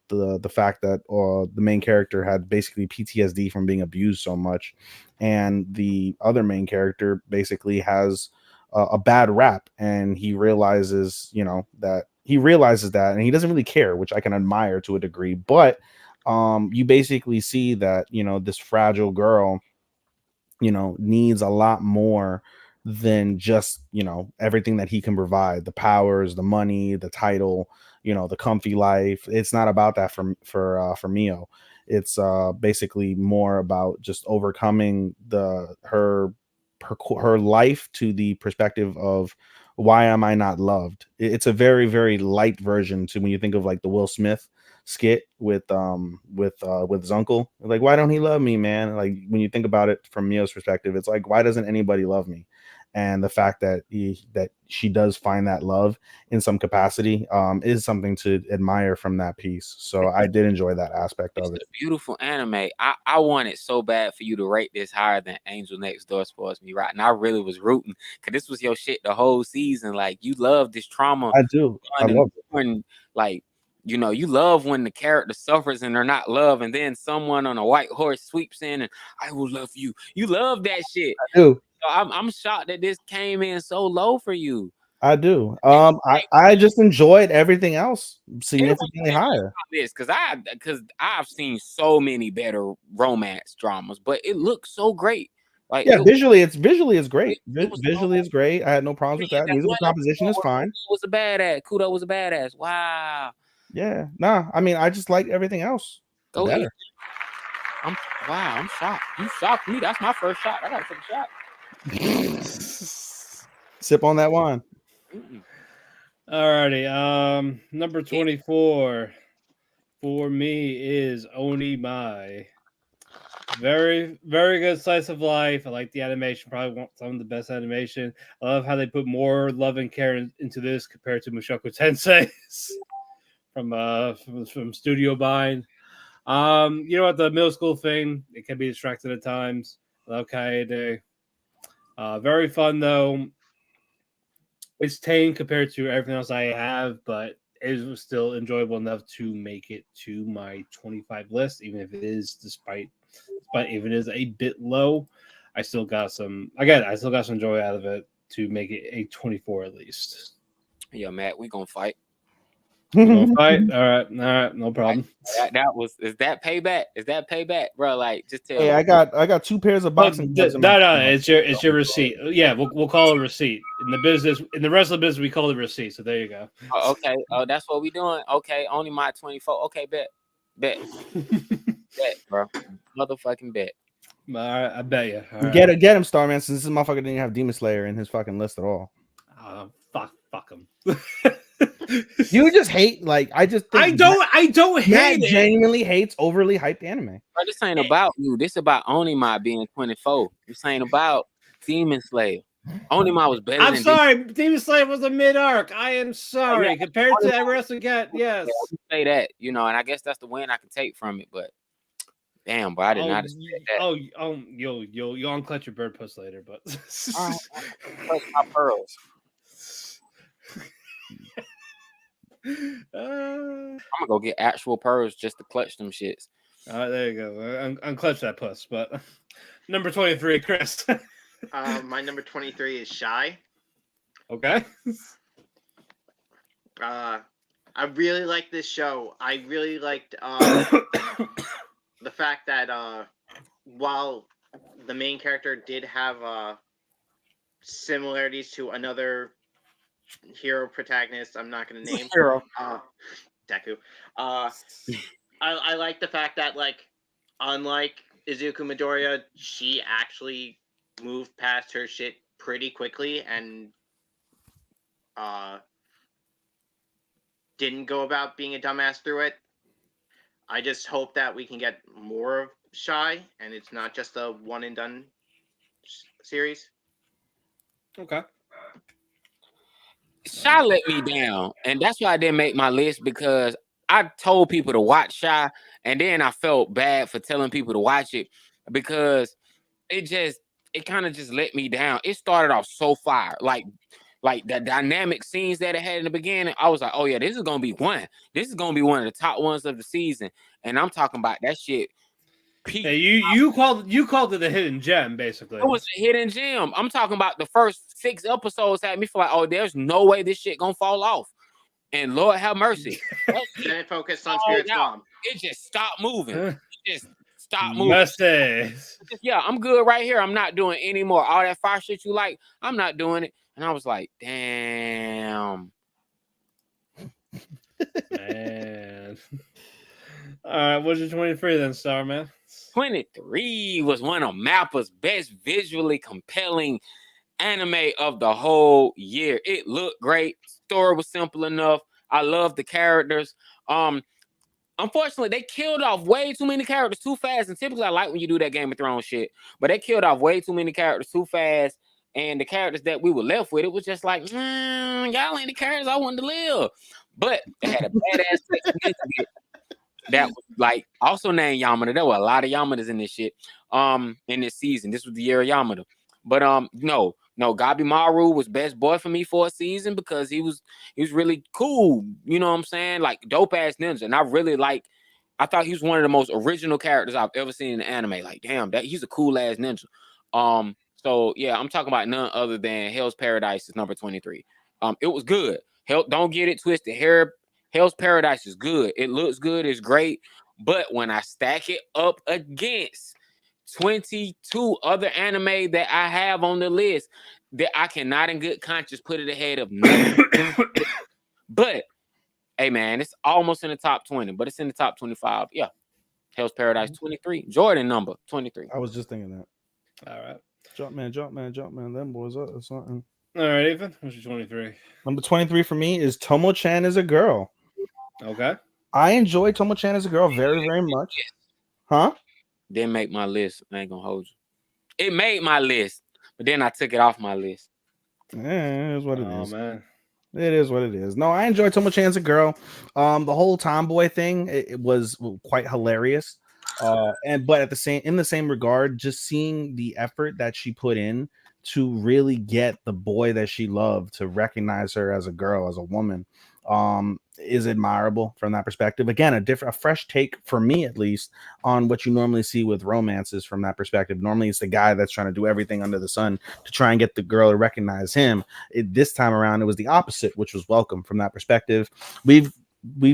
fact that the main character had basically PTSD from being abused so much, and the other main character basically has a bad rap, and he realizes, that and he doesn't really care, which I can admire to a degree. But you basically see that this fragile girl needs a lot more than just everything that he can provide, the powers, the money, the title, the comfy life. It's not about that for Mio. It's basically more about just overcoming her life to the perspective of, why am I not loved? It's a very, very light version to when you think of like the Will Smith skit with Zunkel. Like, why don't he love me, man? Like, when you think about it from Mio's perspective, it's like, why doesn't anybody love me? And the fact that she does find that love in some capacity is something to admire from that piece. So I did enjoy that aspect of it. It's a beautiful anime. I wanted so bad for you to rate this higher than Angel Next Door Spoils Me Right, and I really was rooting because this was your shit the whole season. Like, you love this trauma. I do. I love it. Like, you love when the character suffers and they're not loved, and then someone on a white horse sweeps in and, I will love you. You love that shit. I do. So I'm shocked that this came in so low for you. I do. I just enjoyed everything else significantly higher. This because I've seen so many better romance dramas, but it looks so great. Like, yeah, visually it's great. Visually it's great. I had no problems with that. Musical composition is fine. Was a badass. Kudo was a badass. Wow. Yeah. Nah. I mean, I just like everything else better. I'm shocked. You shocked me. That's my first shot. I gotta take a shot. Sip on that wine. Alrighty. Number 24 for me is Oni Mai. Very, very good slice of life. I like the animation. Probably some of the best animation. I love how they put more love and care into this compared to Mushoku Tensei's from Studio Bind. You know what, the middle school thing, it can be distracting at times. I love Kaede. Very fun though. It's tame compared to everything else I have, but it was still enjoyable enough to make it to my 25 list, even if it is despite if it is a bit low. I still got some joy out of it to make it a 24 at least. Yeah, Matt, we gonna fight. We gonna fight? All right, no problem. Is that payback? Is that payback, bro? Like, just tell Hey, me. I got 2 pairs of boxing gloves. No, it's your receipt. Yeah, we'll call it a receipt. In the business, in the rest of the business, we call it a receipt. So there you go. Oh, okay. Oh, that's what we doing. Okay, only my 24. Okay, bet, bet, bro. Motherfucking bet. All right, I bet you. All right. Get him, Starman. Since this motherfucker didn't have Demon Slayer in his fucking list at all. Fuck him. You just hate I don't hate Matt it. genuinely hates overly hyped anime. Bro, this ain't about you. This about Onima being 24. This ain't about Demon Slayer. Onima was better. I'm sorry, Demon Slayer was a mid arc. I am sorry compared to everyone else again. Yes, say that, and I guess that's the win I can take from it. But damn, bro, I did not expect that. You'll unclench your bird puss later, but all right, clutch my pearls. I'm gonna go get actual pearls just to clutch them shits. All right, there you go. Unclench that puss. But number 23, Chris. My number 23 is Shy. Okay. I really like this show. I really liked the fact that while the main character did have similarities to another hero protagonist, I'm not going to name Hero. Deku. I like the fact that unlike Izuku Midoriya, she actually moved past her shit pretty quickly and didn't go about being a dumbass through it. I just hope that we can get more of Shy and it's not just a one and done series. Okay. Shy let me down, and that's why I didn't make my list, because I told people to watch Shy, and then I felt bad for telling people to watch it because it kind of just let me down. It started off so fire, like the dynamic scenes that it had in the beginning. I was like, oh yeah, this is gonna be one. This is gonna be one of the top ones of the season, and I'm talking about that shit. Hey, you called it a hidden gem, basically. It was a hidden gem. I'm talking about the first 6 episodes had me feel like, oh, there's no way this shit gonna fall off. And Lord have mercy. Then it focused on Spirit's mom. It just stopped moving. It just stopped moving. Yeah, I'm good right here. I'm not doing any more. All that fire shit you like, I'm not doing it. And I was like, damn. Man. All right, what's your 23 then, Starman? 23 was one of Mappa's best visually compelling anime of the whole year. It looked great. Story was simple enough. I love the characters. Unfortunately, they killed off way too many characters too fast. And typically, I like when you do that Game of Thrones shit. But they killed off way too many characters too fast. And the characters that we were left with, it was just like, y'all ain't the characters I wanted to live. But they had a badass that was also named Yamada. There were a lot of Yamadas in this shit. In this season. This was the year of Yamada. But no, Gabimaru was best boy for me for a season because he was really cool. You know what I'm saying? Like dope ass ninja. And I thought he was one of the most original characters I've ever seen in the anime. Like, damn, he's a cool ass ninja. So yeah, I'm talking about none other than Hell's Paradise is number 23. It was good. Don't get it twisted. Hell's Paradise is good. It looks good. It's great. But when I stack it up against 22 other anime that I have on the list, that I cannot in good conscience put it ahead of nothing. But hey man, it's almost in the top 20, but it's in the top 25. Yeah. Hell's Paradise 23. Jordan number 23. I was just thinking that. All right. Jumpman. Them boys up or something. All right, Ethan. What's your 23? Number 23 for me is Tomo-chan is a girl. Okay. I enjoy Tomo-chan as a girl very, very much. Huh? Didn't make my list. I ain't gonna hold you. It made my list, but then I took it off my list. It is what it Oh is. man. It is what it is. No, I enjoyed So Much Chance a Girl. The whole tomboy thing, it was quite hilarious. But at in the same regard, just seeing the effort that she put in to really get the boy that she loved to recognize her as a girl, as a woman, is admirable from that perspective. Again, a fresh take for me, at least, on what you normally see with romances from that perspective. Normally, it's the guy that's trying to do everything under the sun to try and get the girl to recognize him. This time around, it was the opposite, which was welcome from that perspective. We've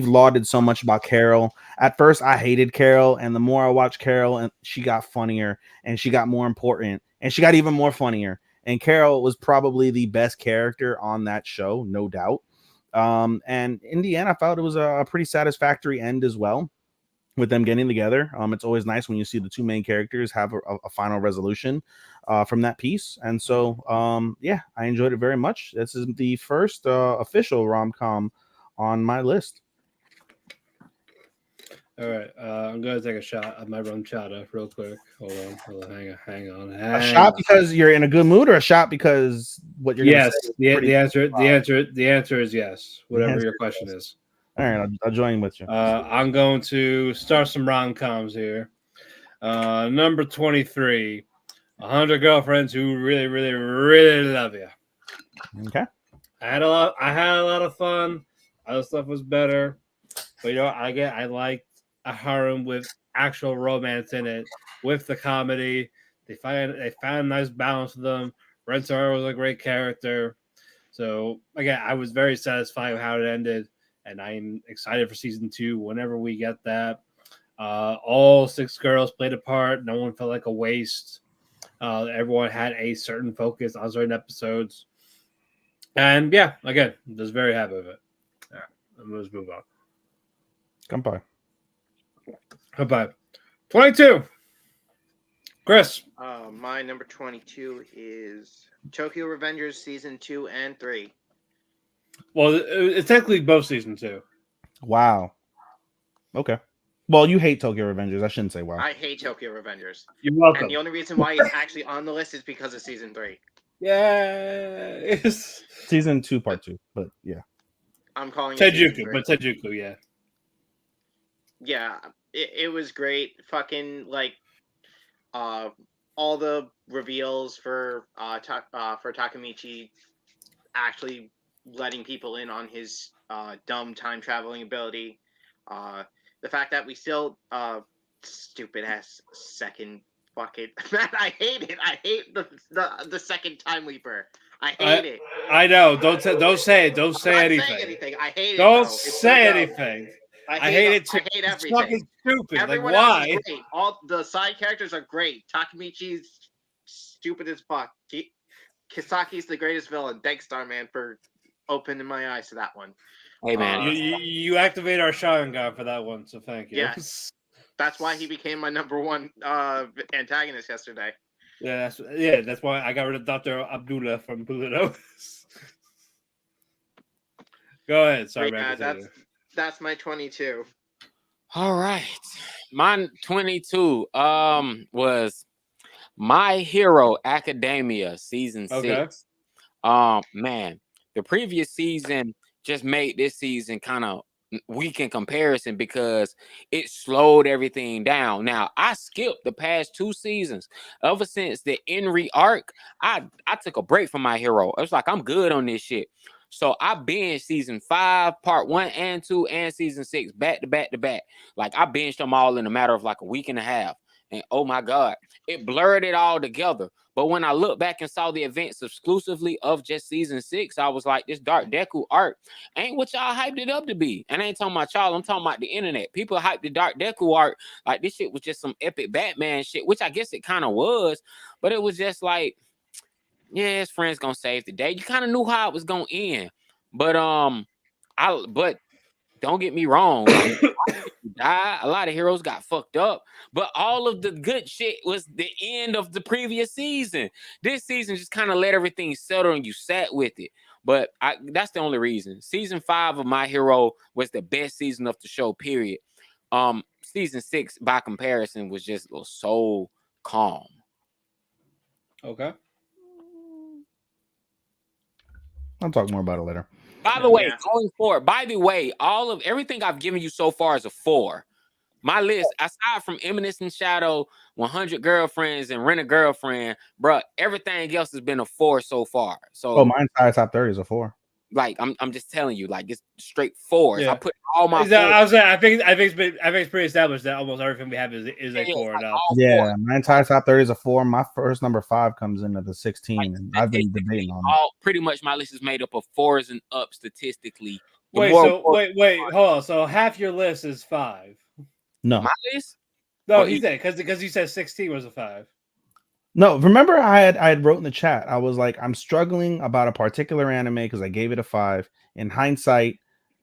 lauded so much about Carol. At first, I hated Carol, and the more I watched Carol, and she got funnier, and she got more important, and she got even more funnier. And Carol was probably the best character on that show, no doubt. And in the end, I felt it was a pretty satisfactory end as well, with them getting together. It's always nice when you see the two main characters have a final resolution from that piece. And so, yeah, I enjoyed it very much. This is the first official rom-com on my list. All right, I'm gonna take a shot at my rum chata real quick. Hold on, hang on. A shot because you're in a good mood, or a shot because what you're yes. gonna say? The answer is yes. Whatever your question is. All right, I'll join with you. I'm going to start some rom-coms here. Number 23, 100 Girlfriends Who Really, Really, Really Love You. Okay. I had a lot of fun. Other stuff was better, but I like a harem with actual romance in it, with the comedy. They found a nice balance with them. Rensar was a great character. So again, I was very satisfied with how it ended, and I'm excited for season 2 whenever we get that. All 6 girls played a part. No one felt like a waste. Everyone had a certain focus on certain episodes. And yeah, again, just very happy with it. All right, let's move on. Goodbye. 22. Chris. My number 22 is Tokyo Revengers season 2 and 3. Well, it's technically both season 2. Wow. Okay. Well, you hate Tokyo Revengers. I shouldn't say wow. I hate Tokyo Revengers. You're welcome. And the only reason why it's actually on the list is because of season 3. Yeah. Season 2, part 2. But yeah. I'm calling Tejuku, yeah. Yeah, it was great. Fucking like all the reveals for Takemichi actually letting people in on his dumb time traveling ability. The fact that we still stupid ass second fucking man, I hate it. I hate the second time leaper. I hate it. I know. Don't say it. Don't say anything. I hate it. Don't say anything. I hate it too. I hate everything. It's fucking stupid. Everyone like, else why? is great. All the side characters are great. Takemichi's stupid as fuck. Kisaki's the greatest villain. Thanks, Starman, for opening my eyes to that one. Hey, man. You activate our Sharingan for that one, so thank you. Yes. That's why he became my number 1 antagonist yesterday. Yeah, that's why I got rid of Dr. Abdullah from Pluto. Go ahead. Sorry, man. That's my 22. All right. My 22 was My Hero Academia season 6. Man, the previous season just made this season kind of weak in comparison because it slowed everything down. Now, I skipped the past 2 seasons. Ever since the Enri arc, I took a break from My Hero. I was like, I'm good on this shit. So I binged season 5, part 1 and 2, and season 6 back to back to back. Like I binged them all in a matter of like a week and a half. And oh my God, it blurred it all together. But when I looked back and saw the events exclusively of just season 6, I was like, this Dark Deku arc ain't what y'all hyped it up to be. And I ain't talking about y'all, I'm talking about the internet. People hyped the Dark Deku arc like this shit was just some epic Batman shit, which I guess it kind of was. But it was just like, yeah, his friend's gonna save the day. You kind of knew how it was gonna end. But but don't get me wrong. Died. A lot of heroes got fucked up, but all of the good shit was the end of the previous season. This season just kind of let everything settle and you sat with it. But that's the only reason. Season 5 of My Hero was the best season of the show, period. Season 6 by comparison was just so calm. Okay. I'll talk more about it later. By the way, going forward, everything I've given you so far is a 4. My list, aside from Eminence and Shadow, 100 Girlfriends, and Rent a Girlfriend, bro, everything else has been a 4 so far. So, my entire top 30 is a 4. Like, I'm just telling you, like, it's straight 4s. Yeah. I put all my. I think it's pretty established that almost everything we have is a 4 like now. Yeah, my entire top 30 is a 4. My first number 5 comes in at the 16, Like, and I've been debating on it. Pretty much my list is made up of 4s and up statistically. Wait, hold on. So half your list is 5. No, my list. No, he said because you said 16 was a 5. No, remember I had wrote in the chat. I was like, I'm struggling about a particular anime because I gave it a 5. In hindsight,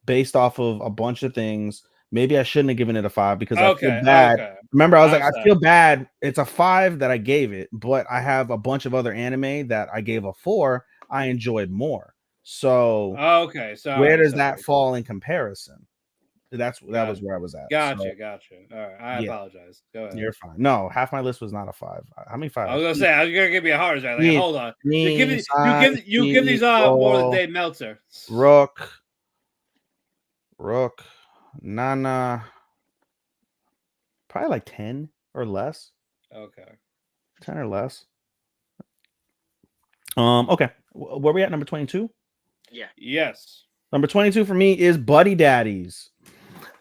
based off of a bunch of things, maybe I shouldn't have given it a 5 because I feel bad. Okay. Remember, I was like, I feel bad. It's a 5 that I gave it, but I have a bunch of other anime that I gave a 4. I enjoyed more. So okay. So where does that fall in comparison? That was where I was at. Gotcha. All right. I apologize. Go ahead. You're fine. No, half my list was not a 5. How many 5s? I was gonna say I was gonna give you a heart attack. Like, hold on. You give these more than Dave Meltzer. Rook, Nana, probably like 10 or less. Okay. 10 or less. Okay. Where we at? Number 22? Yeah. Yes. Number 22 for me is Buddy Daddies.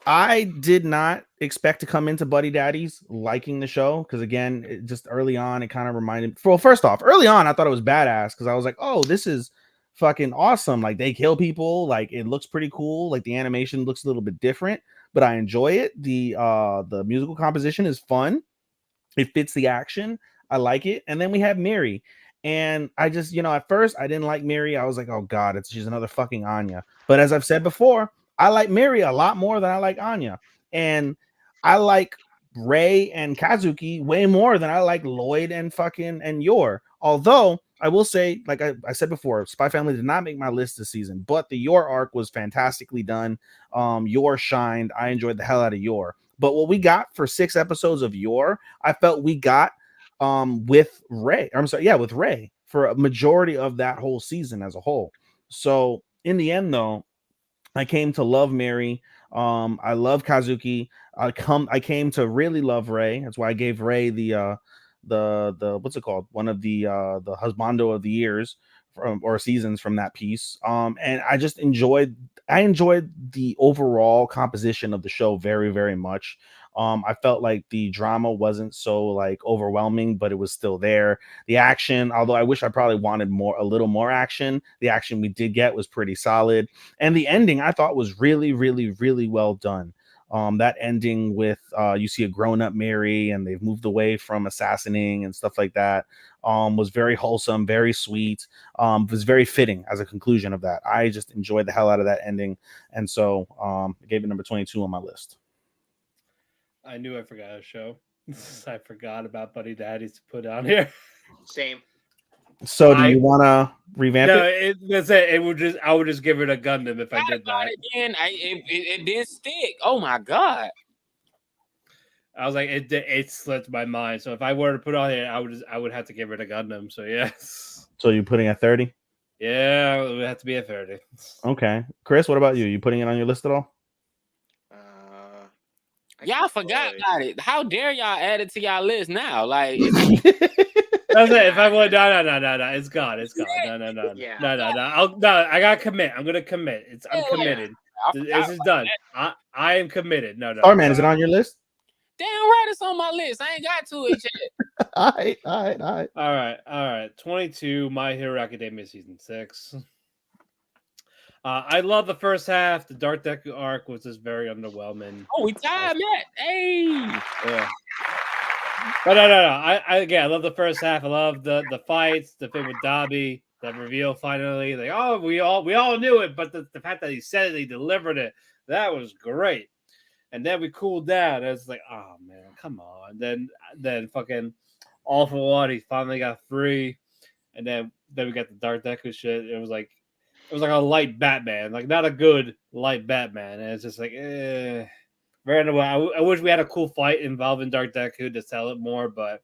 I did not expect to come into Buddy Daddies liking the show because, again, just early on, it kind of reminded. Well, first off, early on, I thought it was badass because I was like, "Oh, this is fucking awesome!" Like they kill people, like it looks pretty cool. Like the animation looks a little bit different, but I enjoy it. The musical composition is fun. It fits the action. I like it. And then we have Mary. And I just, at first I didn't like Mary. I was like, oh God, she's another fucking Anya. But as I've said before, I like Mary a lot more than I like Anya. And I like Ray and Kazuki way more than I like Lloyd and Yor. Although I will say, like I said before, Spy Family did not make my list this season, but the Yor arc was fantastically done. Yor shined. I enjoyed the hell out of Yor. But what we got for 6 episodes of Yor, I felt we got with Ray. With Ray for a majority of that whole season as a whole. So in the end, though, I came to love Mary. I love Kazuki. I came to really love Ray. That's why I gave Ray the what's it called? One of the husbando of the years or seasons from that piece. And I just enjoyed the overall composition of the show very, very much. I felt like the drama wasn't so like overwhelming, but it was still there. The action, although I wish I probably wanted a little more action, the action we did get was pretty solid. And the ending I thought was really, really, really well done. That ending with you see a grown-up Mary and they've moved away from assassinating and stuff like that was very wholesome, very sweet, was very fitting as a conclusion of that. I just enjoyed the hell out of that ending, and so I gave it number 22 on my list. I knew I forgot a show. I forgot about Buddy Daddies to put on here. Same. So do you want to revamp it? That's it. I would just give it a Gundam if I did that. Again, it didn't stick. Oh my God. I was like, it slipped my mind. So if I were to put on here, I would have to give it a Gundam. So yes. So you're putting at 30? Yeah, it would have to be at 30. Okay. Chris, what about you? You putting it on your list at all? Y'all forgot about it. How dare y'all add it to y'all list now? Like that's it. If I would, no, it's gone. It's gone. No. Yeah. No. I gotta commit. I'm gonna commit. I'm committed. This is done. I am committed. No. Starman, is it on your list? Damn right, it's on my list. I ain't got to it yet. All right. 22. My Hero Academia season 6. I love the first half. The Dark Deku arc was just very underwhelming. Oh, we tied, Matt. Hey. Yeah. But no. I love the first half. I love the fights, the thing with Dabi, the reveal finally. Like, oh, we all knew it, but the fact that he said it, he delivered it, that was great. And then we cooled down. It was like, oh man, come on. Then fucking all for one, he finally got free. And then we got the Dark Deku shit. It was like a light Batman, like not a good light Batman. And it's just like, Very underwhelming. I wish we had a cool fight involving Dark Deku to sell it more, but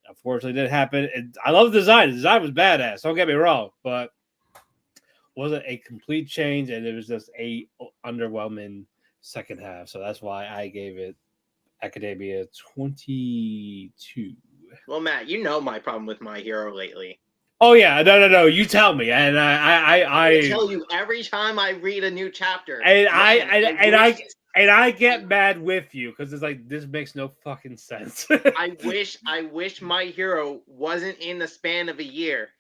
unfortunately, it didn't happen. And I love the design. The design was badass. Don't get me wrong, but wasn't a complete change, and it was just a underwhelming second half. So that's why I gave it Academia 22. Well, Matt, you know my problem with My Hero lately. Oh yeah, no. You tell me, and I tell you every time I read a new chapter, and I get mad with you because it's like this makes no fucking sense. I wish My Hero wasn't in the span of a year.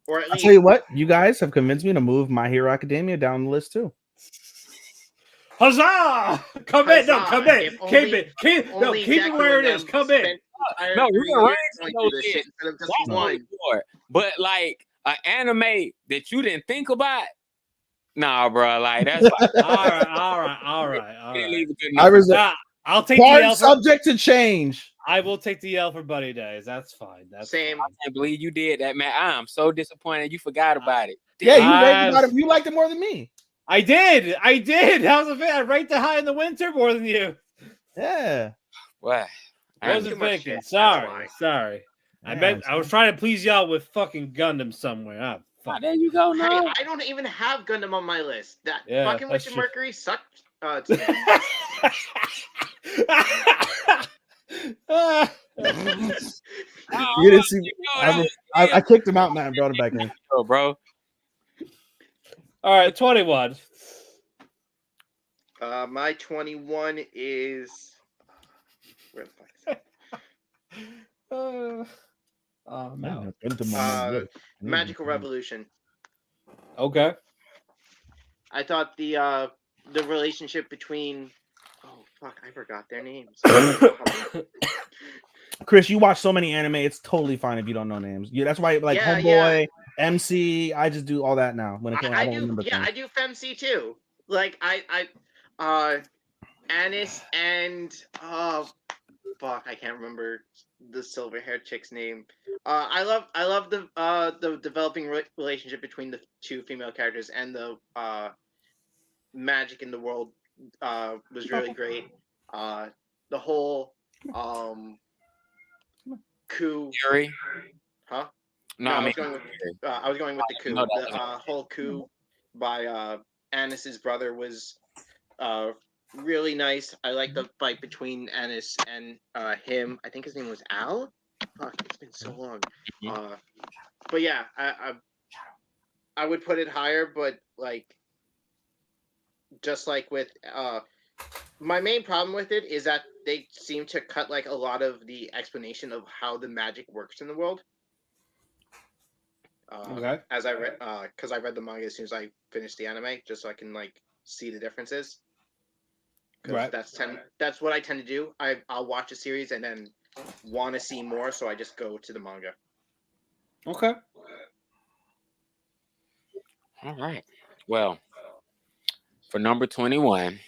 Or at I'll least tell you what, you guys have convinced me to move My Hero Academia down the list too. Huzzah! Come in, no, come in, keep it where it is. Come in. No, you're right. But like an anime that you didn't think about, nah, bro. Like that's like, all right. I resent. I'll take the L. Subject to change. I will take the L for Buddy Days. That's fine. That's same. Fine. I can't believe you did that, man. I'm so disappointed you forgot about it. Yeah, you raved about it. You liked it more than me. I did. How's it? I rate the High in the Winter more than you. Yeah. What? I wasn't thinking. Sorry. Yeah, I was trying to please y'all with fucking Gundam somewhere. Oh, there you go. No, hey, I don't even have Gundam on my list. That fucking Witch of Mercury sucked. You didn't see. I kicked him out now and brought him back in. Oh, bro. All right, 21. My 21 is. Where the fuck is it? No. Magical Revolution. Okay. I thought the relationship between. Oh fuck! I forgot their names. Chris, you watch so many anime. It's totally fine if you don't know names. Yeah, that's why like Homeboy, MC. I just do all that now. When it I don't remember things. I do FemC too. Like Anis and fuck, I can't remember the silver haired chick's name. I love the developing relationship between the two female characters, and the magic in the world was really great. The whole coup. Yuri? Huh? No, I was going with the coup. No, the whole coup by Anis's brother was really nice. I like the fight between Anis and him. I think his name was Al. Fuck, it's been so long. But yeah, I would put it higher, but like just like with my main problem with it is that they seem to cut like a lot of the explanation of how the magic works in the world. Okay. As I read, because I read the manga as soon as I finished the anime, just so I can like see the differences. Right. That's what I tend to do. I'll watch a series and then want to see more, so I just go to the manga. Okay. All right. Well, for number 21,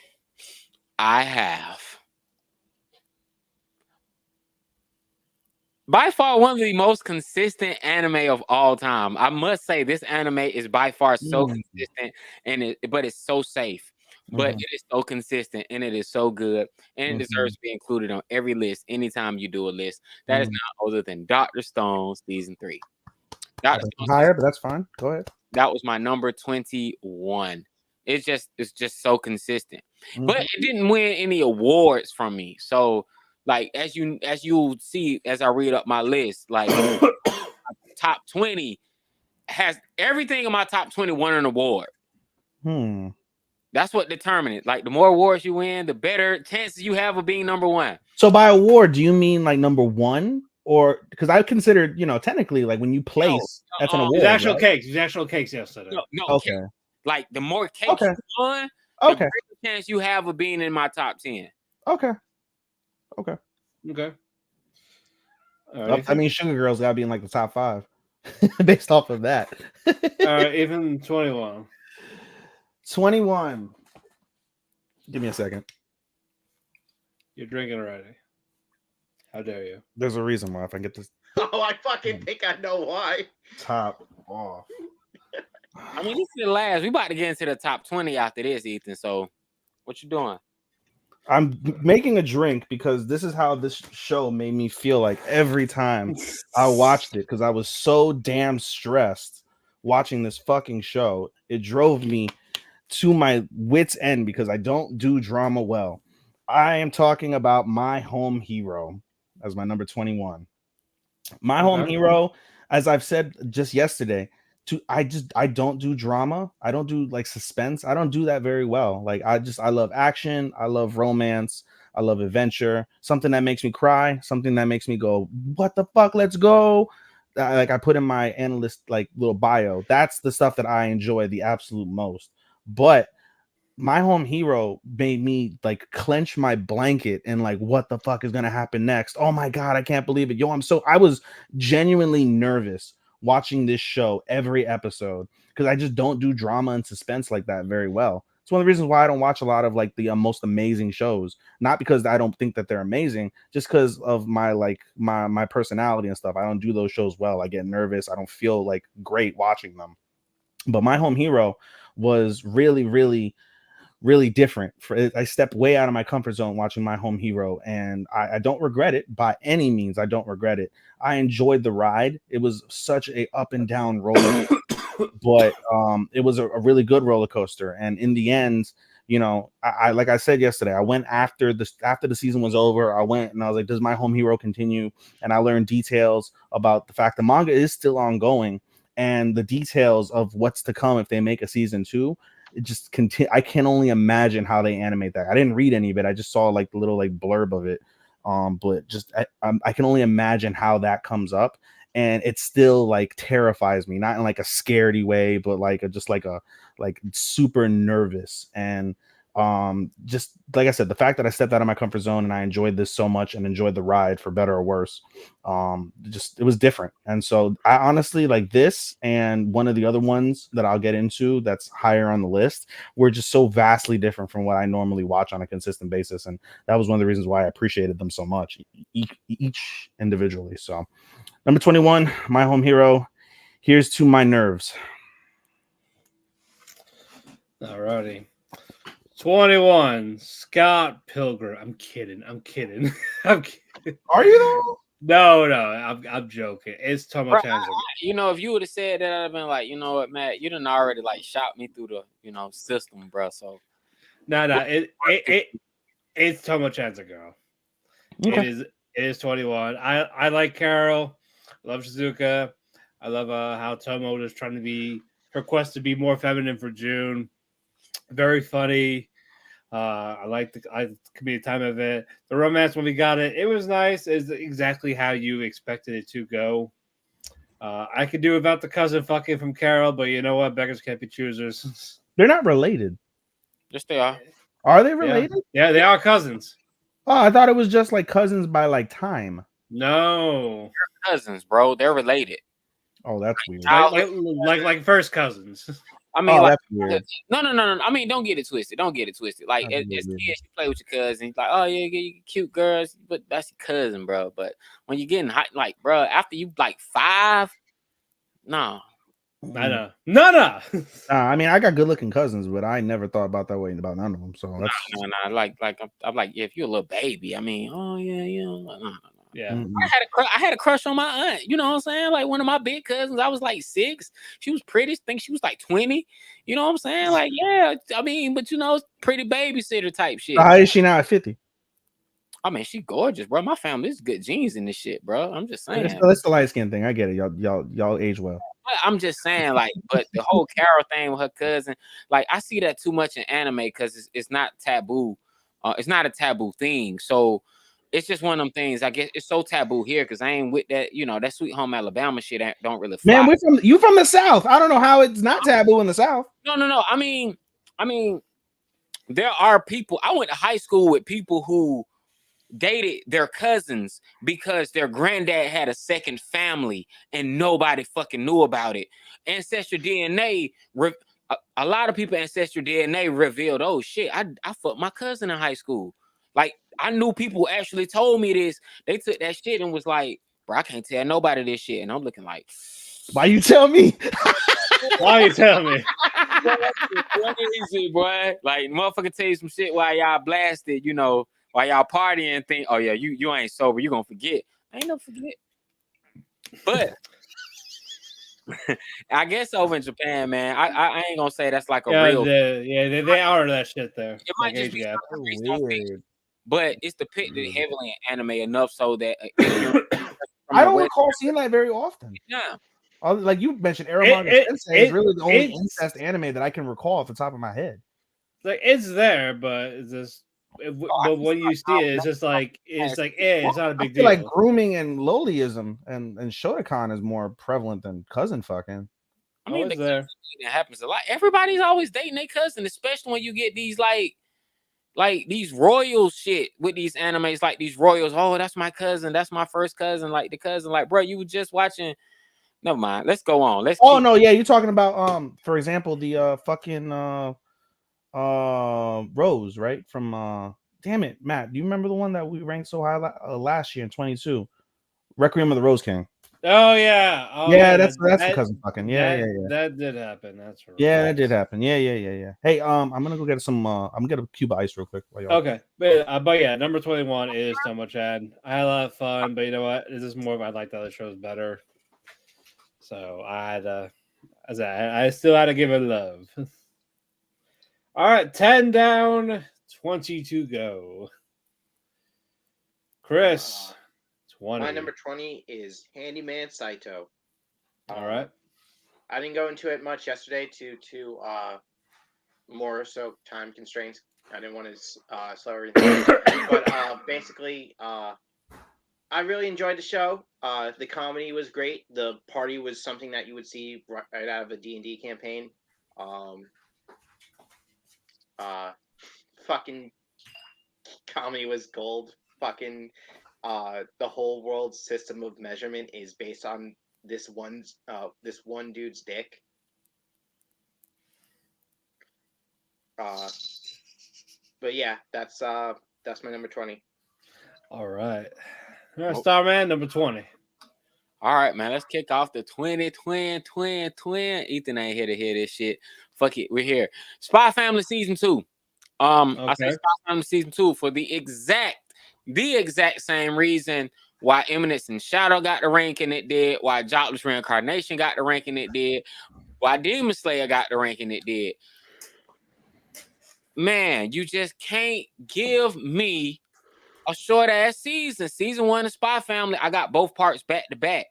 I have by far one of the most consistent anime of all time. I must say this anime is by far so consistent, but it's so safe. But it is so consistent and it is so good, and it deserves to be included on every list anytime you do a list. That is not other than Dr. Stone season 3. Higher, but that's fine. Go ahead. That was my number 21. It's just so consistent. But it didn't win any awards from me. So like as you see as I read up my list, like top 20 has everything in my top 20 won an award. That's what determines it. Like the more awards you win, the better chances you have of being number one. So by award, do you mean like number one? Or because I considered, technically, like when you place, that's an award. These actual cakes. These actual cakes yesterday. No, okay. Cake. Like the more cakes you won, the greater chance you have of being in my top 10. Okay. All right. I mean, Sugar Girl's got to be in like the top 5 based off of that. All right, even 21. 21. Give me a second. You're drinking already. How dare you? There's a reason why if I get this. Oh, I fucking think I know why. Top off. I mean, this is the last. We about to get into the top 20 after this, Ethan. So, what you doing? I'm making a drink because this is how this show made me feel like every time I watched it, because I was so damn stressed watching this fucking show. It drove me to my wits' end because I don't do drama well. I am talking about My Home Hero as my number 21. My Home Hero, as I've said just yesterday, I don't do drama. I don't do like suspense. I don't do that very well. Like I love action. I love romance. I love adventure. Something that makes me cry. Something that makes me go, what the fuck? Let's go. Like I put in my analyst like little bio. That's the stuff that I enjoy the absolute most. But My Home Hero made me like clench my blanket and like, what the fuck is gonna happen next? Oh my god, I can't believe it. Yo, I was genuinely nervous watching this show every episode because I just don't do drama and suspense like that very well. It's one of the reasons why I don't watch a lot of like the most amazing shows. Not because I don't think that they're amazing, just because of my like my personality and stuff. I don't do those shows well. I get nervous. I don't feel like great watching them. But My Home Hero was really different. I stepped way out of my comfort zone watching My Home Hero, and I don't regret it by any means. I don't regret it. I enjoyed the ride. It was such a up and down roller, but it was a really good roller coaster. And in the end, you know, I like I said yesterday, I went after the season was over. I went and I was like, does My Home Hero continue? And I learned details about the fact the manga is still ongoing and the details of what's to come if they make a season 2. It just continue. I can only imagine how they animate that. I didn't read any of it. I just saw like the little like blurb of it. But just I can only imagine how that comes up, and it still like terrifies me, not in like a scaredy way, but like just like super nervous. And just like I said, the fact that I stepped out of my comfort zone and I enjoyed this so much and enjoyed the ride for better or worse, just it was different. And so I honestly like this and one of the other ones that I'll get into that's higher on the list were just so vastly different from what I normally watch on a consistent basis. And that was one of the reasons why I appreciated them so much, each individually. So number 21, My Home Hero. Here's to my nerves. Alrighty. 21, Scott Pilgrim. I'm kidding. I'm kidding. Are you though? No, I'm joking. It's Tomo Chanzo. You know, if you would have said that, I'd have been like, you know what, Matt, you done already like shot me through the, you know, system, bro. So No, it's Tomo Chanzo, girl. Okay. It is 21. I like Carol. I love Shizuka. I love how Tomo is trying to be her quest to be more feminine for June. Very funny. I like the comedic time of it. The romance when we got it, it was nice. It's exactly how you expected it to go. I could do without the cousin fucking from Carol, but you know what? Beggars can't be choosers. They're not related. Yes, they are. Are they related? Yeah, they are cousins. Oh, I thought it was just like cousins by like time. They're No, cousins, bro. They're related. Oh, that's weird. Like first cousins. I mean, that's weird. No. I mean, don't get it twisted. Don't get it twisted. Like, as kids, you play with your cousin. Like, oh yeah, you cute girls, but that's your cousin, bro. But when you're getting hot, like, bro, after you like 5, no. I know. No. I mean, I got good-looking cousins, but I never thought about that way about none of them. So that's no. Like, I'm like, yeah, if you're a little baby, I mean, oh yeah, no. Yeah. I had a crush on my aunt. You know what I'm saying? Like one of my big cousins. I was like 6. She was pretty. I think she was like 20. You know what I'm saying? Like, yeah. I mean, but you know, pretty babysitter type shit. How is she now at 50? I mean, she gorgeous, bro. My family is good genes in this shit, bro. I'm just saying. That's the light skin thing. I get it. Y'all age well. I'm just saying, like, but the whole Carol thing with her cousin, like, I see that too much in anime because it's not taboo. It's not a taboo thing. So it's just one of them things. I guess it's so taboo here because I ain't with that, you know, that Sweet Home Alabama shit don't really fly. Man, you from the South. I don't know how it's not taboo in the South. No. I mean, there are people. I went to high school with people who dated their cousins because their granddad had a second family and nobody fucking knew about it. Ancestral DNA, a lot of people ancestral DNA revealed, oh shit, I fucked my cousin in high school. Like, I knew people actually told me this. They took that shit and was like, bro, I can't tell nobody this shit. And I'm looking like, why you tell me? Why you tell me? Crazy, boy. Like motherfucker tell you some shit while y'all blasted, you know, while y'all partying and think, oh yeah, you ain't sober, you gonna forget. I ain't never forget. But I guess over in Japan, man, I ain't gonna say that's like a real. They are that shit there. It might Like just be age something based on fiction, Weird. but it's depicted heavily in anime enough so that ignorant I don't recall seeing that very often. Yeah. Like you mentioned, Aramanga Sensei is really the only incest anime that I can recall off the top of my head. Like it's there, but it's just. But when you see it, it's just like it's not a big deal. Like grooming and loliism and Shotokan is more prevalent than cousin fucking. I mean, it happens a lot. Everybody's always dating their cousin, especially when you get these like these royal shit with these animes, like these royals. Oh, that's my cousin. That's my first cousin. Like the cousin, like, bro, you were just watching. Never mind. Let's go on. No, yeah, you're talking about for example, the fucking Rose, right? From damn it, Matt. Do you remember the one that we ranked so high last year in 22? Requiem of the Rose King. Oh yeah. Oh, yeah, that's the cousin fucking. Yeah. That did happen. That's right. Yeah, that did happen. Yeah. Hey, I'm gonna go get some. I'm gonna get a cube of ice real quick. Okay, but yeah, number 21 is so much ad. I had a lot of fun, but you know what? This is more. I like the other shows better. So I still had to give it love. All right, 10 down, 20 to go. Chris, 20. My number 20 is Handyman Saito. All right. I didn't go into it much yesterday due to more so time constraints. I didn't want to slow everything down. But basically, I really enjoyed the show. The comedy was great. The party was something that you would see right out of a D&D campaign. Fucking comedy was gold. Fucking the whole world's system of measurement is based on this one dude's dick. But yeah, that's my number 20. All right. Starman, number 20. All right, man. Let's kick off the 20. Ethan ain't here to hear this shit. Fuck it, we're here. Spy Family season 2. I say Spy Family season 2 for the exact same reason why Eminence and Shadow got the ranking it did, why Jobless Reincarnation got the ranking it did, why Demon Slayer got the ranking it did. Man, you just can't give me a short ass season. Season 1 of Spy Family, I got both parts back to back.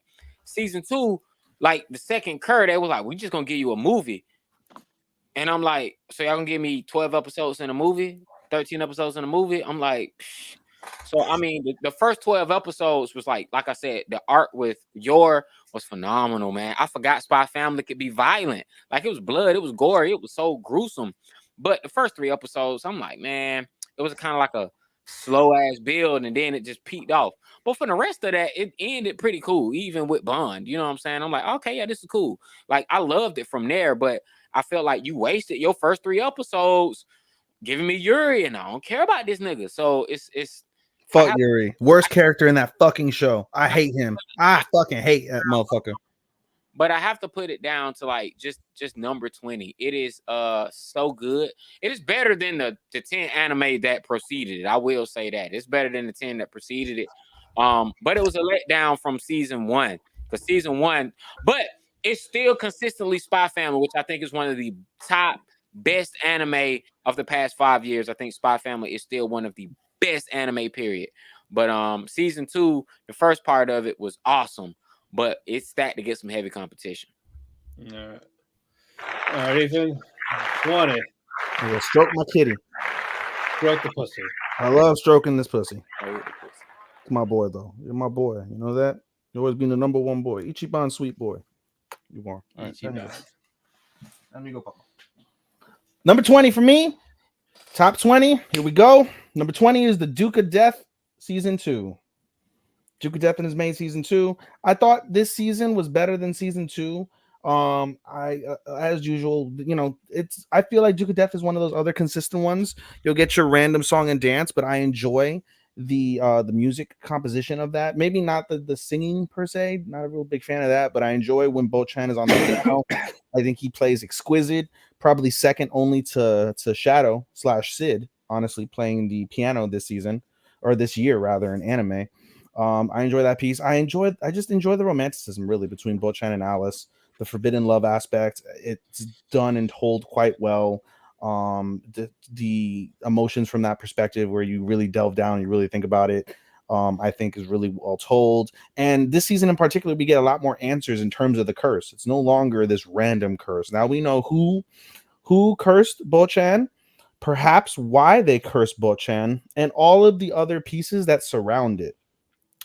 Season 2, like the second curve, they was like, we just gonna give you a movie. And I'm like, so y'all gonna give me 12 episodes in a movie, 13 episodes in a movie? I'm like, psh. So I mean, the first 12 episodes was like I said, the art with Yor was phenomenal, man. I forgot Spy Family could be violent. Like it was blood, it was gory, it was so gruesome. But the first 3 episodes, I'm like, man, it was kind of like a slow ass build, and then it just peaked off. But for the rest of that, it ended pretty cool, even with Bond. You know what I'm saying? I'm like, okay, yeah, this is cool. Like I loved it from there, but I felt like you wasted your first 3 episodes giving me Yuri, and I don't care about this nigga. So it's fuck Yuri, worst character in that fucking show. I hate him. I fucking hate that motherfucker. But I have to put it down to like just number 20. It is so good. It is better than the 10 anime that preceded it. I will say that. It's better than the 10 that preceded it. But it was a letdown from season 1. Because season 1, but it's still consistently Spy Family, which I think is one of the top best anime of the past 5 years. I think Spy Family is still one of the best anime, period. But season 2, the first part of it was awesome. But it's stacked to get some heavy competition. All right, Ethan. 20. I will stroke my kitty. Stroke the pussy. I love stroking this pussy. It's my boy, though. You're my boy. You know that? You've always been the number 1 boy. Ichiban, sweet boy. You are. All right, let me go, Papa. Number 20 for me. Top 20. Here we go. Number 20 is the Duke of Death season 2. Duke of Death in his main season 2. I thought this season was better than season 2. As usual, you know, I feel like Duke of Death is one of those other consistent ones. You'll get your random song and dance, but I enjoy the music composition of that. Maybe not the singing per se. Not a real big fan of that, but I enjoy when Bo-chan is on the piano. I think he plays exquisite. Probably second only to Shadow / Sid. Honestly, playing the piano this season or this year rather in anime. I enjoy that piece. I just enjoy the romanticism really between Bo-chan and Alice. The forbidden love aspect. It's done and told quite well. The emotions from that perspective where you really delve down, you really think about it, I think is really well told. And this season in particular, we get a lot more answers in terms of the curse. It's no longer this random curse. Now we know who cursed Bo-chan, perhaps why they cursed Bo-chan, and all of the other pieces that surround it.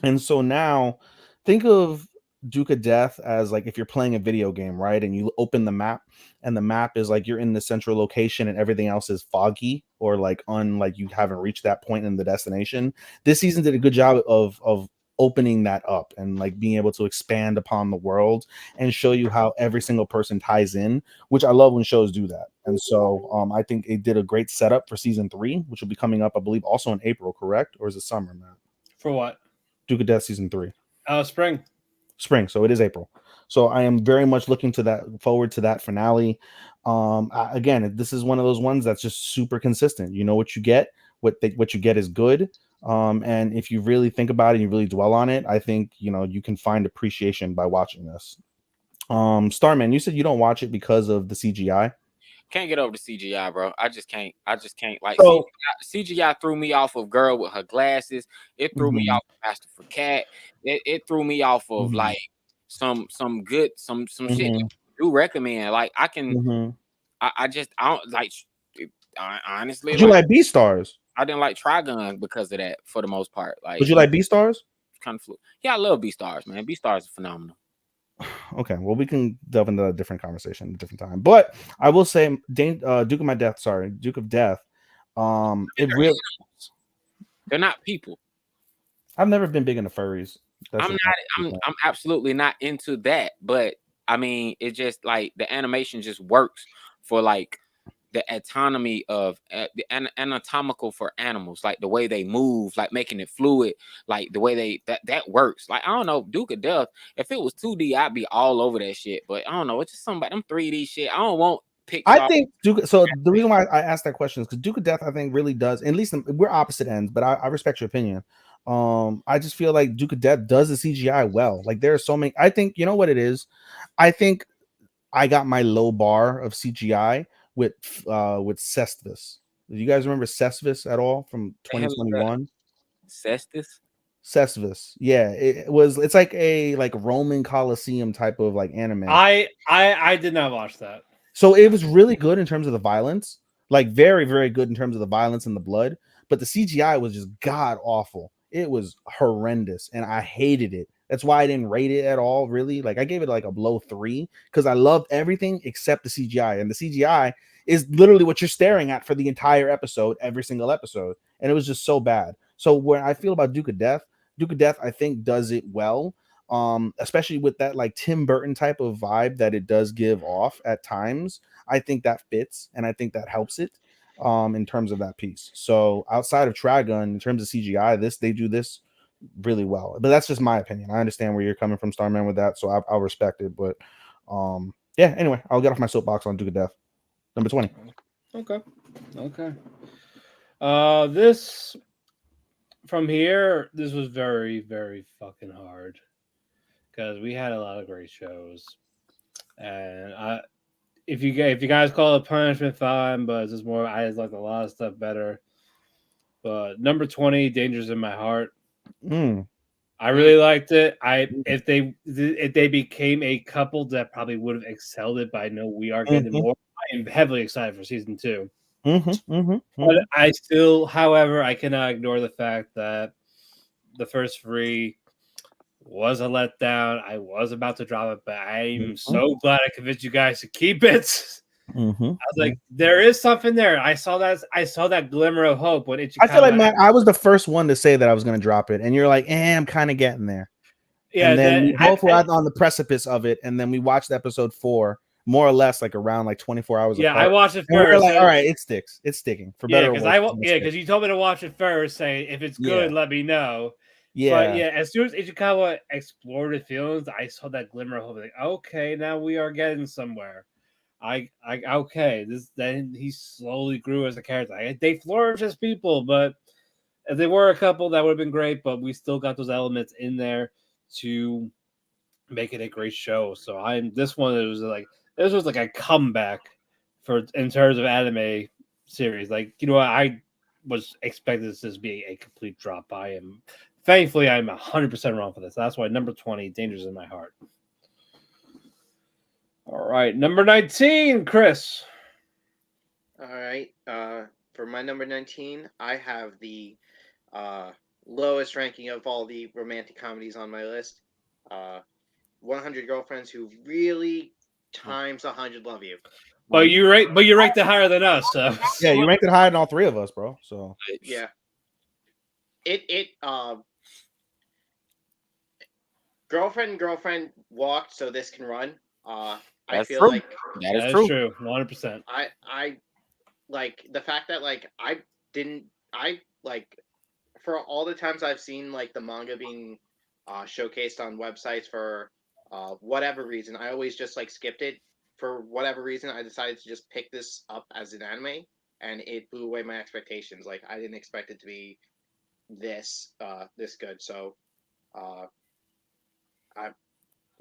And so now think of Duke of Death as like if you're playing a video game, right? And you open the map and the map is like you're in the central location and everything else is foggy or like like you haven't reached that point in the destination. This season did a good job of opening that up and like being able to expand upon the world and show you how every single person ties in, which I love when shows do that. And so I think it did a great setup for season 3, which will be coming up, I believe, also in April, correct? Or is it summer, Matt? For what? Duke of Death season 3. Spring. So it is April. So I am very much looking forward to that finale. Again, this is one of those ones that's just super consistent. You know what you get. What you get is good. And if you really think about it and you really dwell on it, I think you can find appreciation by watching this. Starman, you said you don't watch it because of the CGI. Can't get over the CGI, bro. I just can't. Like So, CGI threw me off of girl with her glasses. It threw me off of Master for Cat. It threw me off of like some shit that you do recommend. Like I can, I don't like. Honestly, did you like Beastars? I didn't like Trigun because of that for the most part. Like, would you like Beastars? Kind of flu. Yeah, I love Beastars, man. Beastars are phenomenal. Okay, well, we can delve into a different conversation at a different time. But I will say, Duke of Death. It really, they're not people. I've never been big into furries. I'm absolutely not into that. But I mean, it just like the animation just works for like the autonomy of the anatomical for animals, like the way they move, like making it fluid, like the way that works. Like I don't know, Duke of Death. If it was 2D, I'd be all over that shit. But I don't know, it's just something about them 3D shit. I don't want Pixar. I think Duke. So the reason why I asked that question is because Duke of Death, I think, really does. At least we're opposite ends, but I respect your opinion. I just feel like Duke of Death does the CGI well. Like there are so many. I think you know what it is. I think I got my low bar of CGI with Cestus. Do you guys remember Cestus at all from 2021? Cestus. Yeah, it's like a Roman Colosseum type of like anime. I did not watch that. So it was really good in terms of the violence, like very, very good in terms of the violence and the blood, but the CGI was just god awful. It was horrendous and I hated it. That's why I didn't rate it at all, really. Like I gave it like a low 3 because I loved everything except the CGI. And the CGI is literally what you're staring at for the entire episode, every single episode. And it was just so bad. So when I feel about Duke of Death, I think does it well. Especially with that like Tim Burton type of vibe that it does give off at times. I think that fits and I think that helps it in terms of that piece. So outside of Trigun, in terms of CGI, they do this really well, but that's just my opinion. I understand where you're coming from, Starman, with that, so I'll respect it. But yeah, anyway, I'll get off my soapbox on Duke of Death. Number 20. Okay. This from here, this was very, very fucking hard because we had a lot of great shows, and if you guys call it punishment, fine, but it's just more. I just like a lot of stuff better. But number 20, Dangers in My Heart. I really liked it. If they became a couple that probably would have excelled it, but I know we are getting more. I am heavily excited for season 2. But I still, however, I cannot ignore the fact that the first 3 was a letdown. I was about to drop it, but I'm so glad I convinced you guys to keep it. I was like, there is something there. I saw that glimmer of hope when it. I feel like, Matt, I was the first one to say that I was going to drop it, and you're like, I'm kind of getting there. Yeah, and then we both were on the precipice of it, and then we watched episode 4 more or less like around like 24 hours. Yeah, apart. I watched it And we're first. like, all right, it sticks. It's sticking for better or worse. Because you told me to watch it first, saying if it's good, let me know. Yeah. But yeah, as soon as Ichikawa explored the feelings, I saw that glimmer of hope. Like, okay, now we are getting somewhere. Okay. Then he slowly grew as a character. They flourish as people, but if they were a couple, that would have been great. But we still got those elements in there to make it a great show. So this was like a comeback in terms of anime series. Like, you know what, I was expecting this to be a complete drop. Thankfully I'm 100% wrong for this. That's why number 20, Danger's in My Heart. All right, number 19, Chris. All right. For my number 19, I have the lowest ranking of all the romantic comedies on my list. 100 Girlfriends Who Really times 100 Love You. But you ranked it higher than us, so yeah, you ranked it higher than all three of us, bro. So yeah, girlfriend walked so this can run. I feel true. like that is true. 100%. I like the fact that like for all the times I've seen like the manga being showcased on websites for whatever reason, I always just like skipped it. For whatever reason, I decided to just pick this up as an anime, and it blew away my expectations. Like I didn't expect it to be this good. So I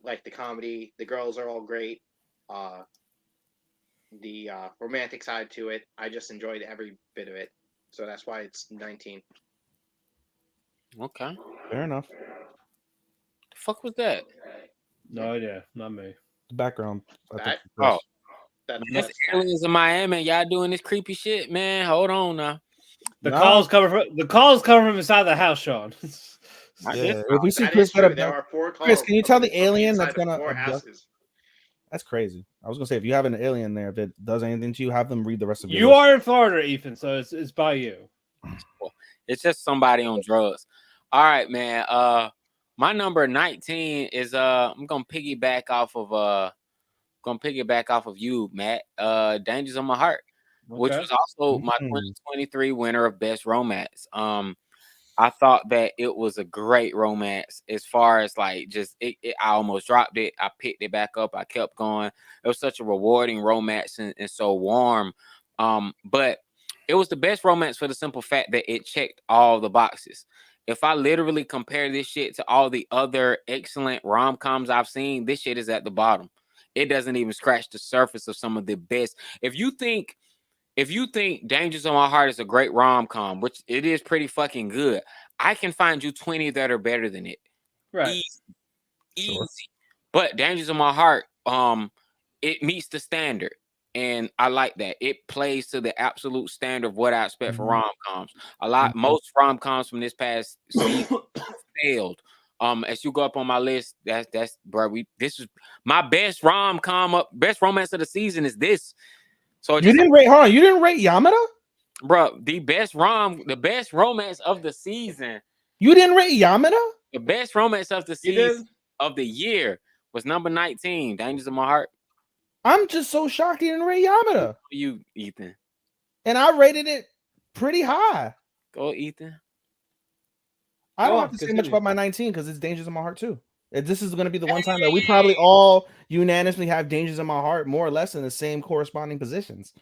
like the comedy. The girls are all great. The romantic side to it, I just enjoyed every bit of it. So that's why it's 19. Okay. fair enough. The fuck was that? No idea, not me. The background. That's aliens in Miami. Y'all doing this creepy shit, man. Hold on now. The calls coming from inside the house, Sean. Yeah. If we see that Chris is true. get There are 4 calls. Chris, can you tell the from alien inside that's of gonna 4 abduct? houses. That's crazy. I was gonna say if you have an alien there that does anything to you, have them read the rest of your You list. are in Florida, Ethan, so it's by you. It's just somebody on drugs. All right, man. My number 19 is I'm gonna piggyback off of you, Matt. Danger's on My Heart, which was also my 2023 winner of Best Romance. I thought that it was a great romance as far as like just I almost dropped it. I picked it back up. I kept going. It was such a rewarding romance and so warm. But it was the best romance for the simple fact that it checked all the boxes. If I literally compare this shit to all the other excellent rom-coms I've seen, this shit is at the bottom. It doesn't even scratch the surface of some of the best. If you think Danger's on My Heart is a great rom-com, which it is pretty fucking good, I can find you 20 that are better than it. Right. Easy. But Danger's on My Heart, it meets the standard. And I like that. It plays to the absolute standard of what I expect for rom-coms. Most rom-coms from this past season failed. As you go up on my list, that's bro. This is my best rom-com best romance of the season is this. So you didn't rate Yamada? Bro, the best romance of the season. You didn't rate Yamada? The best romance of the season of the year was number 19, Danger's in My Heart. I'm just so shocked you didn't rate Yamada. You, Ethan. And I rated it pretty high. Go, Ethan. I don't have to say much about my 19 because it's Danger's in My Heart too. This is going to be the one time that we probably all unanimously have Danger's in My Heart more or less in the same corresponding positions.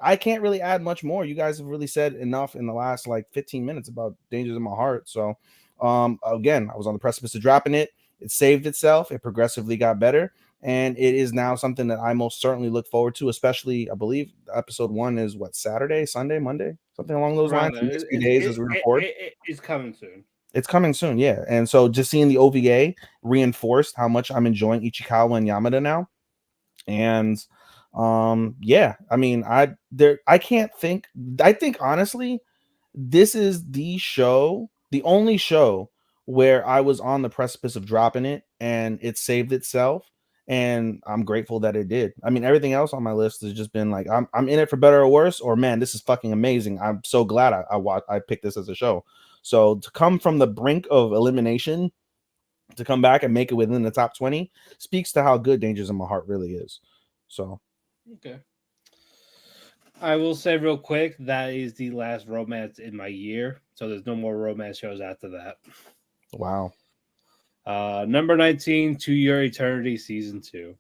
I can't really add much more. You guys have really said enough in the last like 15 minutes about Danger's in My Heart. So again, I was on the precipice of dropping it. It saved itself. It progressively got better. And it is now something that I most certainly look forward to, especially, I believe, episode 1 is what, Saturday, Sunday, Monday? Something along those lines. In the next few days as we record. It's coming soon. It's coming soon, yeah. And so just seeing the OVA reinforced how much I'm enjoying Ichikawa and Yamada now. And yeah, I mean, I think honestly, this is the only show where I was on the precipice of dropping it and it saved itself. And I'm grateful that it did. I mean, everything else on my list has just been like, I'm in it for better or worse, or man, this is fucking amazing. I'm so glad I picked this as a show. So to come from the brink of elimination to come back and make it within the top 20 speaks to how good Danger's in My Heart really is. So Okay. I will say real quick that is the last romance in my year, so there's no more romance shows after that. wow. Number 19, To Your Eternity, season 2.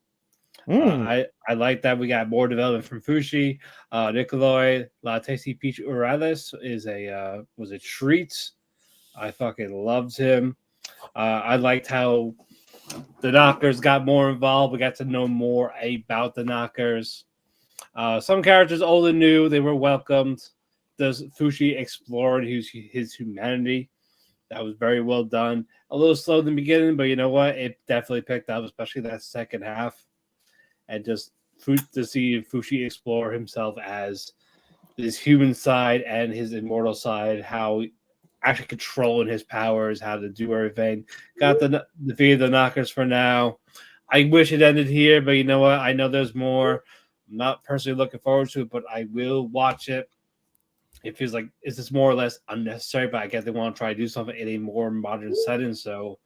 I like that we got more development from Fushi. Nikolai La Tasty Peach Urales was a treat. I fucking loved him. I liked how the Knockers got more involved. We got to know more about the Knockers. Some characters old and new, they were welcomed. Does Fushi explored his humanity? That was very well done. A little slow in the beginning, but you know what? It definitely picked up, especially that second half. And just to see Fushi explore himself as his human side and his immortal side, how actually controlling his powers, how to do everything. Got the defeated the Knockers for now. I wish it ended here, but you know what? I know there's more. I'm not personally looking forward to it, but I will watch it. It feels like it's just more or less unnecessary, but I guess they want to try to do something in a more modern setting. So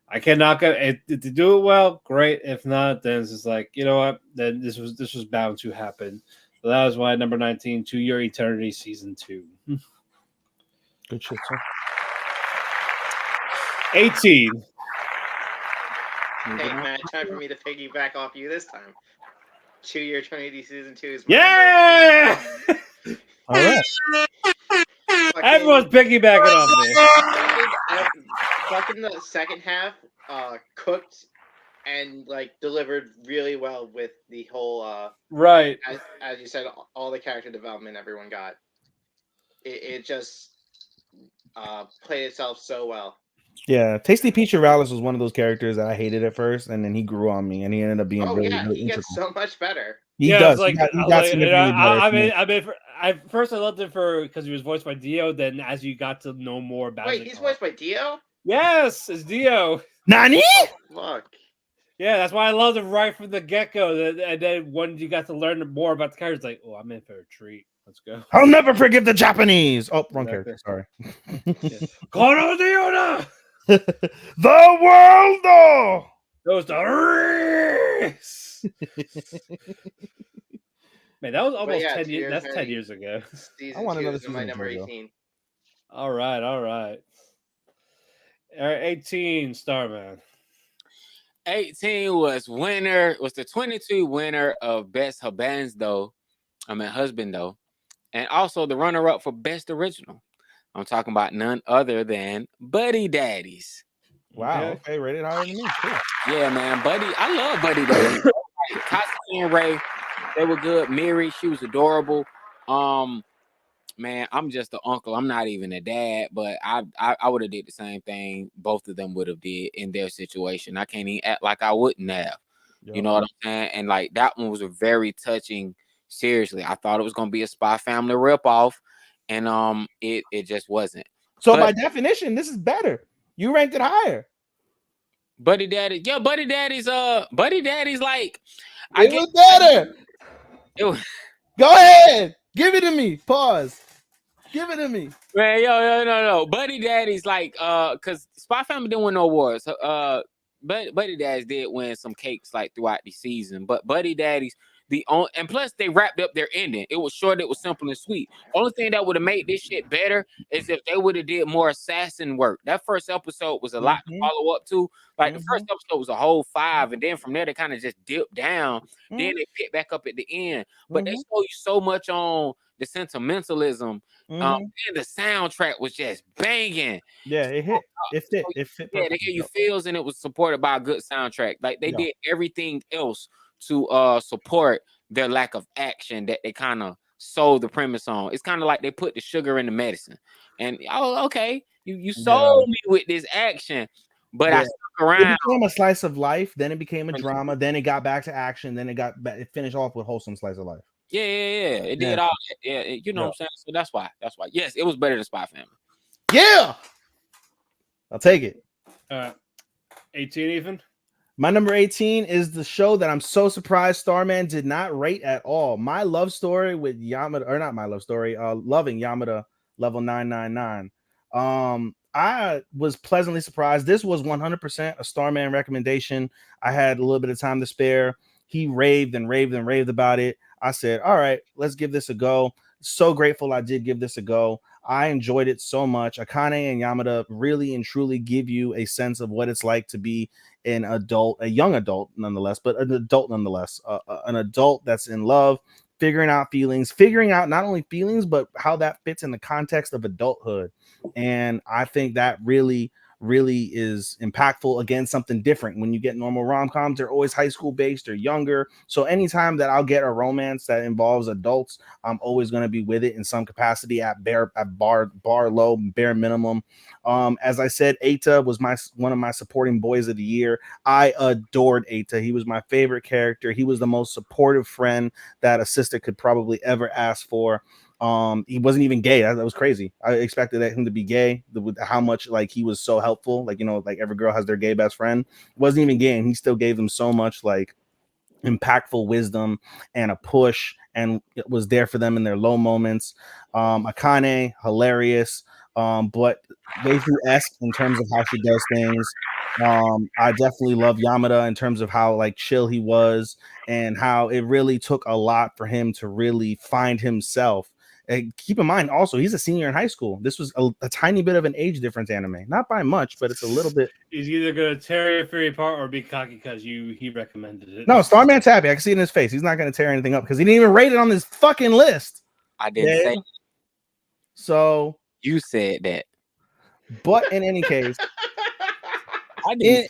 I cannot go to do it well. Great. If not, then it's just like, you know what? Then this was bound to happen. So that was why number 19, To Your Eternity, season 2. Good shit, sir. 18. Hey, Matt, time for me to piggyback off you this time. 2 Year Eternity season 2 is my Yeah! All right. Everyone's piggybacking off me. Fucking the second half cooked and like delivered really well with the whole Right. as you said, all the character development everyone got. It just played itself so well. Yeah, Tasty Peach Urales was one of those characters that I hated at first, and then he grew on me, and he ended up being really he integral. gets so much better. He Yeah, does. It's like, he got significantly better. First I loved it because he was voiced by Dio. Then as you got to know more about, Wait, he's voiced by Dio? Yes, it's Dio. Nani? Fuck. Yeah, that's why I loved him right from the get-go. And then when you got to learn more about the characters, like, oh, I'm in for a treat. Let's go. I'll never forgive the Japanese. Oh, wrong character. Sorry. Kono The world, though. Those the race. Man, that was almost 10 years. That's 10 years ago. I want another season. My number 18. All right. All right, 18, Starman. 18 was the 22 winner of Best Husband though, and also the runner-up for Best Original. I'm talking about none other than Buddy Daddies. Wow. Okay, rated higher than me. Cool. Yeah, man, I love Buddy Daddies. Kasuki and Ray, they were good. Miri, she was adorable. Man, I'm just the uncle. I'm not even a dad, but I would have did the same thing both of them would have did in their situation. I can't even act like I wouldn't have. Yep. You know what I'm saying? And like that one was a very touching. Seriously, I thought it was gonna be a Spy Family ripoff, and it just wasn't. So by definition, this is better. You ranked it higher. Buddy Daddy, yeah, Buddy Daddy's like it was better. Go ahead. Give it to me. Pause. Give it to me. Man, no. Buddy Daddy's like, because Spy Family didn't win no awards. Buddy Daddies did win some cakes like throughout the season. But Buddy Daddies, and plus they wrapped up their ending. It was short, it was simple and sweet. Only thing that would have made this shit better is if they would have did more assassin work. That first episode was a lot to follow up to. Like the first episode was a whole 5, and then from there they kind of just dipped down. Then they picked back up at the end. But they show you so much on the sentimentalism. And the soundtrack was just banging. Yeah, it hit. It fit. Yeah, they gave you feels, and it was supported by a good soundtrack. Like they did everything else to support their lack of action that they kind of sold the premise on. It's kind of like they put the sugar in the medicine. And okay, you sold me with this action, but I stuck around. It became a slice of life, then it became a drama, then it got back to action, then it finished off with wholesome slice of life. Yeah. It did all that. Yeah, you know what I'm saying? So that's why. Yes, it was better than Spy Family. Yeah. I'll take it. 18, Ethan. My number 18 is the show that I'm so surprised Starman did not rate at all. My Love Story with Yamada, or not My Love Story, Loving Yamada level 999. I was pleasantly surprised. This was 100% a Starman recommendation. I had a little bit of time to spare. He raved and raved and raved about it. I said, all right, let's give this a go. So grateful I did give this a go. I enjoyed it so much. Akane and Yamada really and truly give you a sense of what it's like to be an adult, a young adult nonetheless, but an adult nonetheless, an adult that's in love, figuring out feelings, figuring out not only feelings, but how that fits in the context of adulthood. And I think that really is impactful. Again, something different. When you get normal rom-coms, they're always high school based or younger. So anytime that I'll get a romance that involves adults, I'm always going to be with it in some capacity at bar low, bare minimum. As I said, Eita was one of my supporting boys of the year. I adored Eita. He was my favorite character. He was the most supportive friend that a sister could probably ever ask for. He wasn't even gay. That was crazy. I expected him to be gay. How much like he was so helpful. Like, you know, like every girl has their gay best friend. Wasn't even gay, and he still gave them so much like impactful wisdom and a push, and it was there for them in their low moments. Akane, hilarious, but waifu-esque in terms of how she does things. I definitely love Yamada in terms of how like chill he was and how it really took a lot for him to really find himself. And keep in mind also, he's a senior in high school. This was a tiny bit of an age difference anime, not by much, but it's a little bit. He's either gonna tear your theory apart or be cocky because he recommended it. No, Starman's happy. I can see it in his face. He's not going to tear anything up because he didn't even rate it on this fucking list. I didn't say. So You said that. But in any case, I didn't.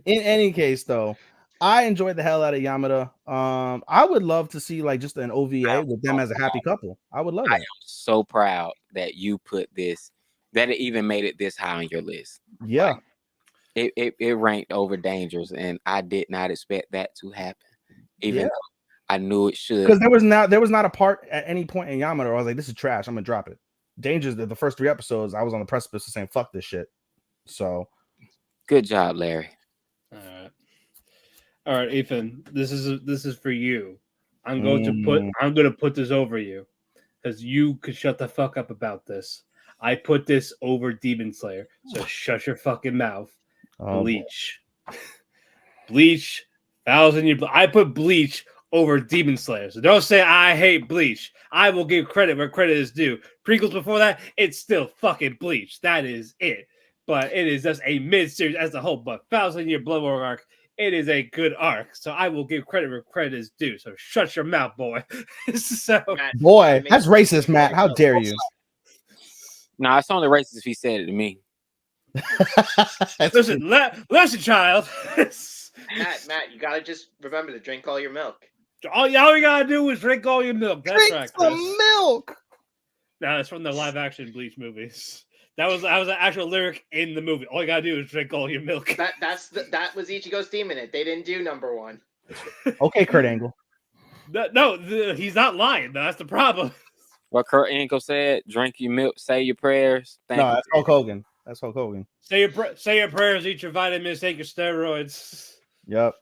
in any case, though, I enjoyed the hell out of Yamada. I would love to see like just an OVA with them as a happy couple. I would love that. I am so proud that you put this, that it even made it this high on your list. Yeah. Like, it ranked over Dangerous, and I did not expect that to happen. Even though I knew it should. Because there was not a part at any point in Yamada where I was like, this is trash, I'm gonna drop it. Dangerous, the first 3 episodes, I was on the precipice of saying fuck this shit. So good job, Larry. All right, Ethan. This is for you. I'm going to put this over you because you could shut the fuck up about this. I put this over Demon Slayer, so shut your fucking mouth. Bleach. Bleach, 1,000 year. I put Bleach over Demon Slayer, so don't say I hate Bleach. I will give credit where credit is due. Prequels before that, it's still fucking Bleach. That is it. But it is just a mid-series as a whole. But 1,000 Year Blood War arc, it is a good arc. So I will give credit where credit is due. So shut your mouth, boy. Matt, boy, that's racist, Matt. How dare you? Nah, it's only racist if he said it to me. listen, child. Matt, you gotta just remember to drink all your milk. All you gotta do is drink all your milk. That's drink right, some Chris. milk. No, it's from the live action Bleach movies. That was an actual lyric in the movie. All you gotta do is drink all your milk. That was Ichigo's theme in it. They didn't do number 1. Okay, Kurt Angle. He's not lying. That's the problem. What Kurt Angle said: "Drink your milk, say your prayers." That's Hulk Hogan. That's Hulk Hogan. Say your prayers, eat your vitamins, take your steroids. Yep.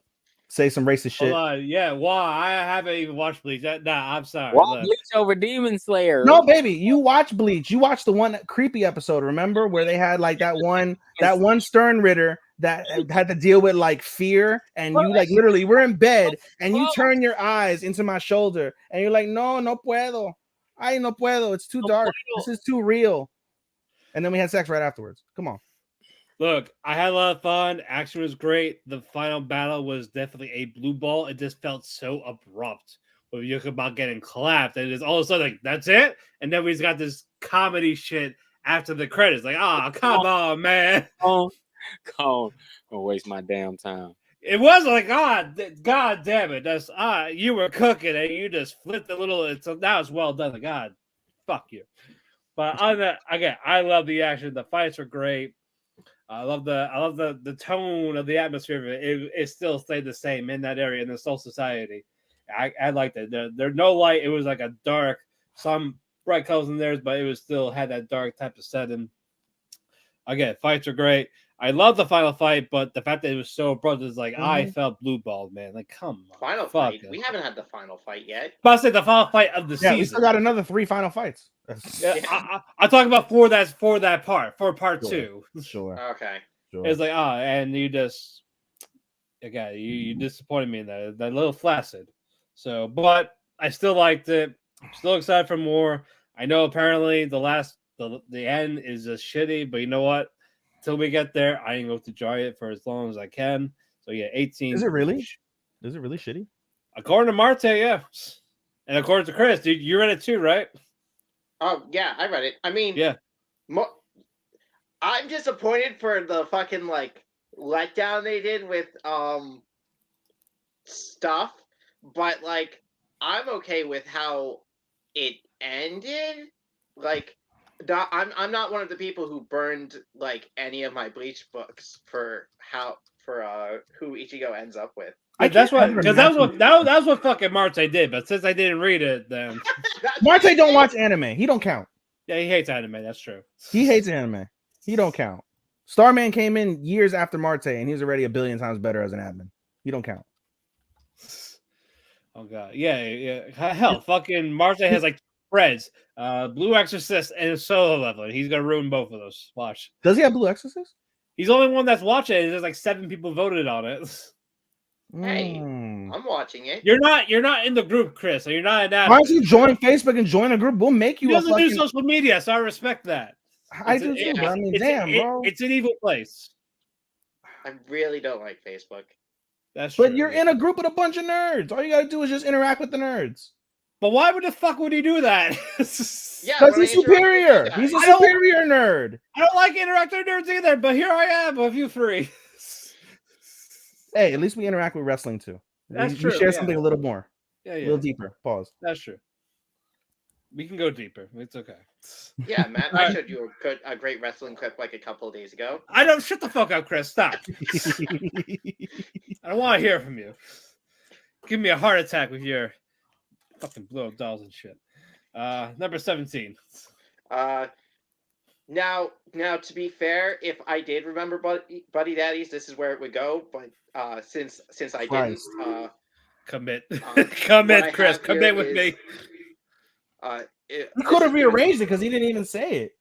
Say some racist shit. Hold on. Yeah, why? I haven't even watched Bleach. I'm sorry. Why Bleach over Demon Slayer? No, baby, you watch Bleach. You watched the one creepy episode, remember, where they had like that one Stern Ritter that had to deal with like fear, and you like literally we're in bed and you turn your eyes into my shoulder and you're like, no puedo. Ay, no puedo. It's too dark. This is too real. And then we had sex right afterwards. Come on. Look, I had a lot of fun. Action was great. The final battle was definitely a blue ball. It just felt so abrupt. When you talk about getting clapped, and it's all of a sudden like, that's it? And then we just got this comedy shit after the credits. Like, come on, man. Don't waste my damn time. It was like, God damn it. That's you were cooking and you just flipped a little. So now it's well done. Like, God, fuck you. But on that, again, I love the action. The fights are great. I love the tone of the atmosphere. It still stayed the same in that area in the Soul Society. I liked it. There's no light. It was like a dark, some bright colors in theirs, but it was still had that dark type of setting. Again, fights are great. I love the final fight, but the fact that it was so abrupt is like I felt blue balled, man. Like, come on. Final fight. We haven't had the final fight yet. But I said the final fight of the season. We still got another 3 final fights. Yeah, I talk about for that part 2. Sure. Okay. Sure. It's like and you just again, you disappointed me in that little flaccid. So, but I still liked it. I'm still excited for more. I know apparently the end is just shitty, but you know what? Until we get there, I ain't going to enjoy it for as long as I can. So yeah, 18. Is it really? Is it really shitty? According to Marte, yeah. And according to Chris, dude, you read it too, right? Oh yeah, I read it. I mean, Yeah. I'm disappointed for the fucking like letdown they did with stuff, but like I'm okay with how it ended. Like, I'm not one of the people who burned like any of my Bleach books for who Ichigo ends up with. That's what, because that was what fucking Marte did. But since I didn't read it, then Marte don't watch anime. He don't count. Yeah, he hates anime. That's true. He hates anime. He don't count. Starman came in years after Marte, and he was already a billion times better as an admin. He don't count. Oh god, yeah. Hell, fucking Marte has like Reds, Blue Exorcist, and Solo Leveling. He's gonna ruin both of those. Watch. Does he have Blue Exorcist? He's the only one that's watching it. There's like 7 people voted on it. Hey, I'm watching it. You're not in the group, Chris. So you're not an admin. Why don't you join Facebook and join a group? We'll make you He a doesn't fucking... do social media, so I respect that. I do too. I mean, damn, bro. It's an evil place. I really don't like Facebook. That's true. But you're in a group with a bunch of nerds. All you gotta do is just interact with the nerds. But why would the fuck would he do that? Yeah, because he's superior. He's a superior nerd. I don't like interactive nerds either, but here I am with you 3. Hey, at least we interact with wrestling too. That's true. We share something a little more. Yeah. A little deeper. Pause. That's true. We can go deeper. It's okay. Yeah, Matt, I showed you a great wrestling clip like a couple of days ago. I don't. Shut the fuck up, Chris. Stop. I don't want to hear from you. Give me a heart attack with your fucking blow up dolls and shit. Number 17. Now, to be fair, if I did remember Buddy Daddies, this is where it would go. But since I didn't, commit, commit, Chris, commit with me. He could have rearranged it because he didn't even say it.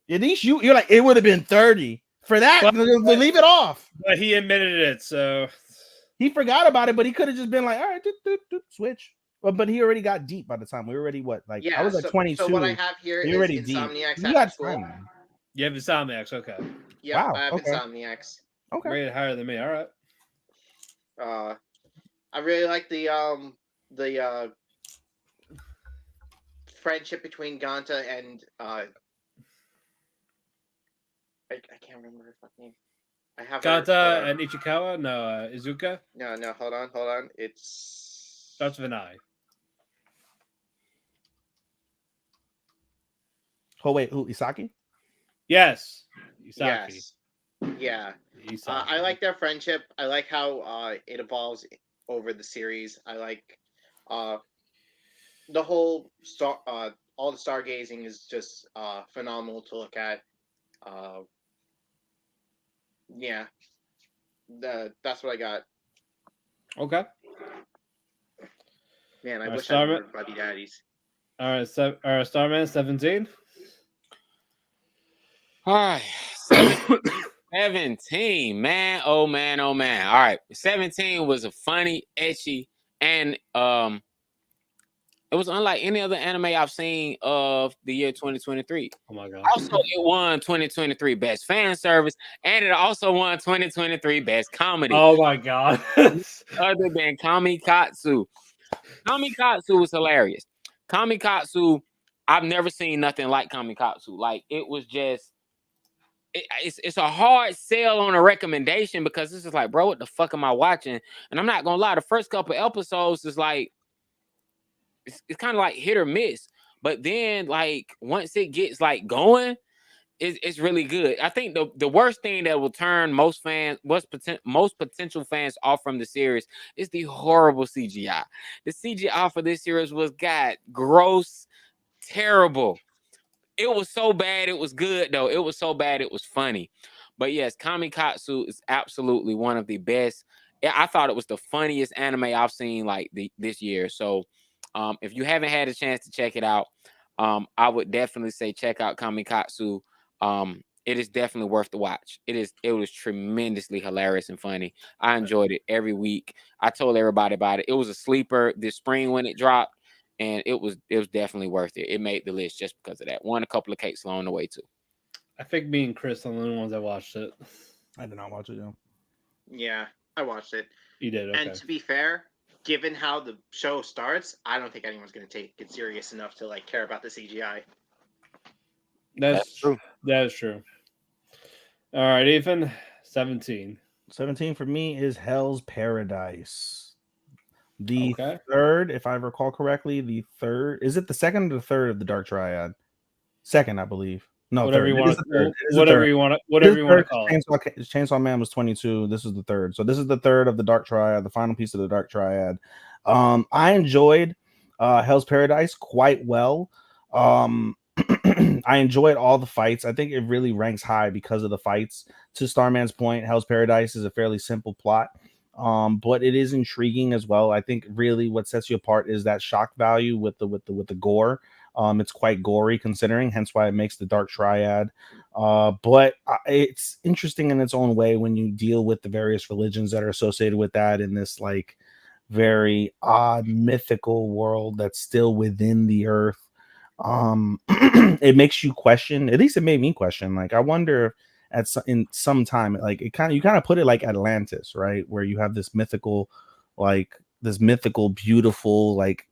At least you're like, it would have been 30 for that. But leave it off. But he admitted it, so he forgot about it. But he could have just been like, all right, switch. But he already got deep by the time. We were already I was like 22. So what I have here is Insomniacs. You got time. You have Insomniacs, okay. Yeah, wow, I have Insomniacs. Okay. Rated higher than me. All right. I really like the friendship between Ganta and I can't remember her fucking name. I have Ganta and Ichikawa? No, Izuka? No, hold on. It's starts with an I. Oh wait, who, Isaki? Yes. Isaki. Yes. Yeah. I like their friendship. I like how it evolves over the series. I like the whole all the stargazing is just phenomenal to look at. Yeah. That's what I got. Okay. Man, I wish I remembered Buddy Daddies. All right, Starman 17. All right, 17, man. Oh man. All right, 17 was a funny, etchy, and it was unlike any other anime I've seen of the year 2023. Oh my god! Also, it won 2023 Best Fan Service, and it also won 2023 Best Comedy. Oh my god! Other than Kamikatsu. Kamikatsu was hilarious. Kamikatsu, I've never seen nothing like Kamikatsu. Like, it was just, it's a hard sell on a recommendation because this is like, bro, what the fuck am I watching? And I'm not gonna lie, the first couple episodes is like, it's kind of like hit or miss. But then, like, once it gets like going, it's really good. I think the worst thing that will turn most potential fans off from the series is the horrible CGI. The CGI for this series was gross, terrible. It was so bad, it was good though. It was so bad, it was funny. But yes, Kamikatsu is absolutely one of the best. I thought it was the funniest anime I've seen like this year. So if you haven't had a chance to check it out, I would definitely say check out Kamikatsu. it is definitely worth the watch. It was tremendously hilarious and funny. I enjoyed it every week. I told everybody about it. It was a sleeper this spring when it dropped, and it was definitely worth it. It made the list just because of that. Won a couple of cakes along the way too. I think me and Chris are the only ones that watched it. I did not watch it. Yeah, I watched it. You did, okay. And to be fair, given how the show starts, I don't think anyone's going to take it serious enough to like care about the CGI. That's true. That is true. All right, Ethan, 17. 17 for me is Hell's Paradise. The third, if I recall correctly, the third. Is it the second or the third of the Dark Triad? Second, I believe. No, whatever third. you want. Whatever you want to call it. Chainsaw Man was 22. This is the third. So this is the third of the Dark Triad, the final piece of the Dark Triad. I enjoyed Hell's Paradise quite well. I enjoyed all the fights. I think it really ranks high because of the fights. To Starman's point, Hell's Paradise is a fairly simple plot, but it is intriguing as well. I think really what sets you apart is that shock value with the gore. It's quite gory considering, hence why it makes the Dark Triad. But it's interesting in its own way when you deal with the various religions that are associated with that in this like very odd mythical world that's still within the earth. It makes you question, at least it made me question, like I wonder if in some time, like you kind of put it like Atlantis, right, where you have this mythical beautiful like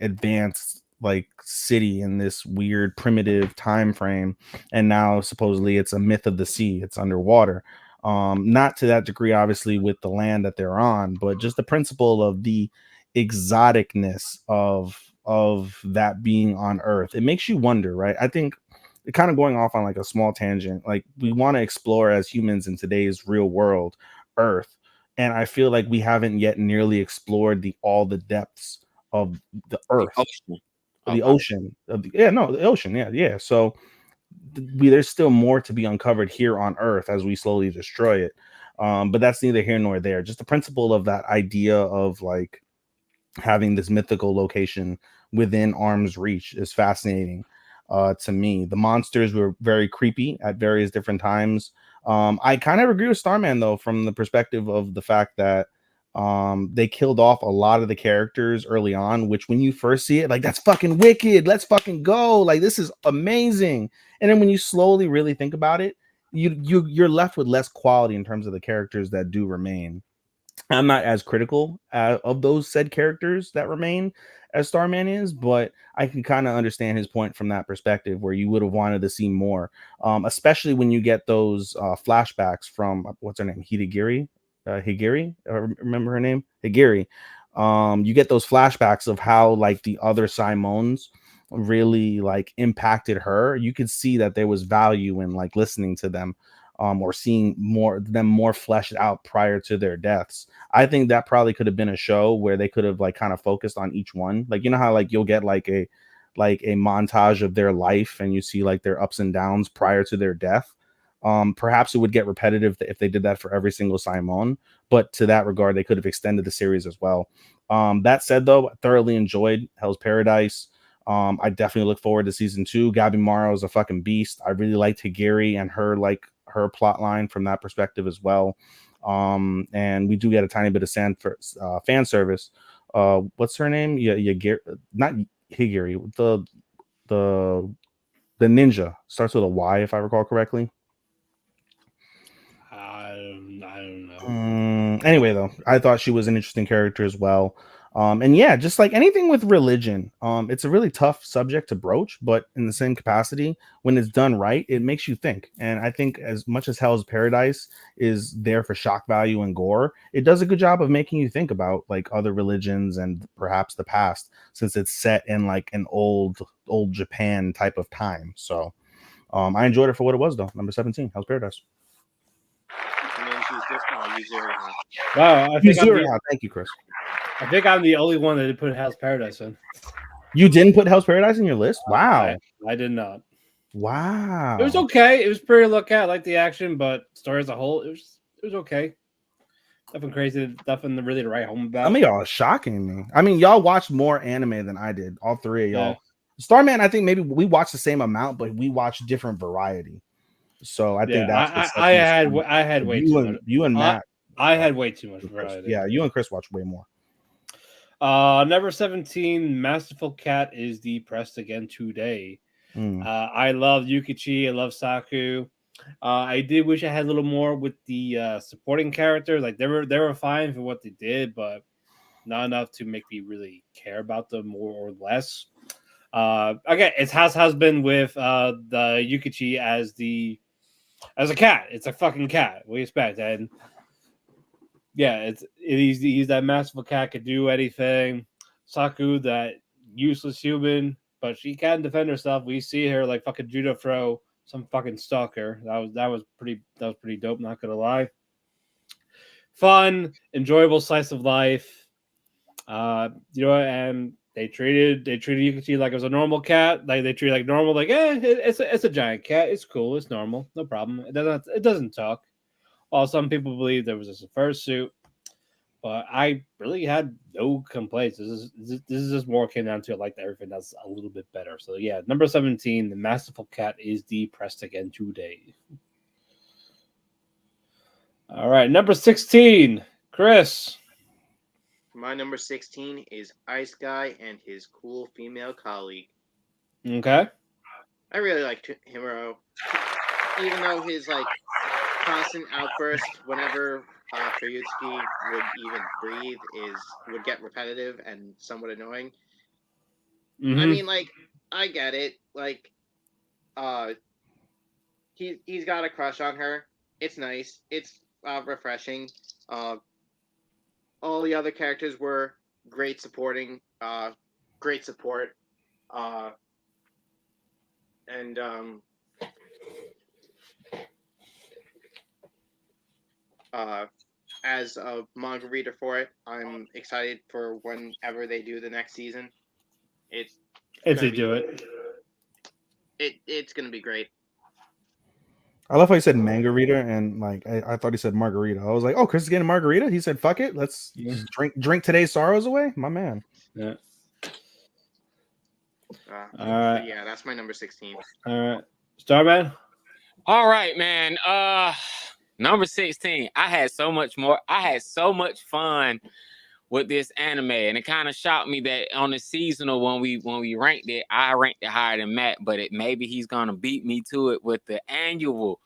advanced like city in this weird primitive time frame, and now supposedly it's a myth of the sea, it's underwater. Not to that degree obviously with the land that they're on, but just the principle of the exoticness of that being on Earth. It makes you wonder, right? I think it kind of going off on like a small tangent, like we want to explore as humans in today's real world Earth, and I feel like we haven't yet nearly explored all the depths of the Earth, the ocean. Yeah. So there's still more to be uncovered here on Earth as we slowly destroy it. But that's neither here nor there. Just the principle of that idea of like having this mythical location within arm's reach is fascinating to me. The monsters were very creepy at various different times. I kind of agree with Starman though, from the perspective of the fact that they killed off a lot of the characters early on, which when you first see it, like that's fucking wicked, let's fucking go, like this is amazing. And then when you slowly really think about it, you're left with less quality in terms of the characters that do remain. I'm not as critical of those said characters that remain as Starman is, but I can kind of understand his point from that perspective, where you would have wanted to see more, especially when you get those flashbacks from what's her name, Higiri. I remember her name, Higiri. You get those flashbacks of how like the other Simons really like impacted her. You could see that there was value in like listening to them. Or seeing more fleshed out prior to their deaths. I think that probably could have been a show where they could have like kind of focused on each one. Like, you know how like you'll get like a montage of their life and you see like their ups and downs prior to their death. Perhaps it would get repetitive if they did that for every single Simon, but to that regard, they could have extended the series as well. That said, though, I thoroughly enjoyed Hell's Paradise. I definitely look forward to season 2. Gabby Morrow is a fucking beast. I really liked Higiri and her plot line from that perspective as well. And we do get a tiny bit of fan service. What's her name? Not Higiri. The ninja starts with a Y, if I recall correctly. I don't know. Anyway, though, I thought she was an interesting character as well. And yeah, just like anything with religion, it's a really tough subject to broach, but in the same capacity, when it's done right, it makes you think. And I think as much as Hell's Paradise is there for shock value and gore, it does a good job of making you think about like other religions and perhaps the past, since it's set in like an old Japan type of time. So I enjoyed it for what it was, though. Number 17, Hell's Paradise. Wow, thank you, Chris. I think I'm the only one that did put Hell's Paradise in. You didn't put Hell's Paradise in your list? Wow. I did not. Wow. It was okay. It was pretty look at. I like the action, but story as a whole, it was okay. Nothing crazy, nothing really to write home about. Some of y'all are shocking me. I mean, y'all watched more anime than I did. All three of y'all. Yeah. Starman, I think maybe we watched the same amount, but we watched different variety. So I think that's what I had way too much. You and Matt. I had way too much Chris, variety. yeah, you and Chris watch way more. Number 17, Masterful Cat is depressed again today. I love Yukichi. I love Saku. I did wish I had a little more with the supporting characters. Like they were fine for what they did, but not enough to make me really care about them more or less. Again, it's has been with the Yukichi as a cat. It's a fucking cat. What do you expect? And yeah, he's that masterful cat, could do anything. Saku, that useless human, but she can defend herself. We see her like fucking judo throw some fucking stalker. That was pretty dope, not gonna lie. Fun, enjoyable slice of life. And they treated Yukichi like it was a normal cat. Like they treat it like normal, like it's a giant cat. It's cool, it's normal, no problem. It doesn't talk. While some people believe there was a fursuit, but I really had no complaints. This is just more came down to I like everything that's a little bit better. So yeah, number 17, the Masterful Cat is depressed again today. All right, number 16, Chris. My number 16 is Ice Guy and his cool female colleague. Okay. I really like Himuro, even though his like constant outburst whenever Fuyutsuki would even breathe would get repetitive and somewhat annoying. Mm-hmm. I mean, like, I get it. Like, he's got a crush on her. It's nice. It's refreshing. All the other characters were great support. As a manga reader for it, I'm excited for whenever they do the next season. It's gonna be great. I love how he said manga reader, and like I thought he said margarita. I was like, oh, Chris is getting a margarita. He said, fuck it, let's drink today's sorrows away. My man. Yeah. All right. Yeah, that's my number 16. All right, Starman. All right, man. Number 16. I had so much fun with this anime, and it kind of shocked me that on the seasonal when we ranked it, I ranked it higher than Matt, but maybe he's gonna beat me to it with the annual.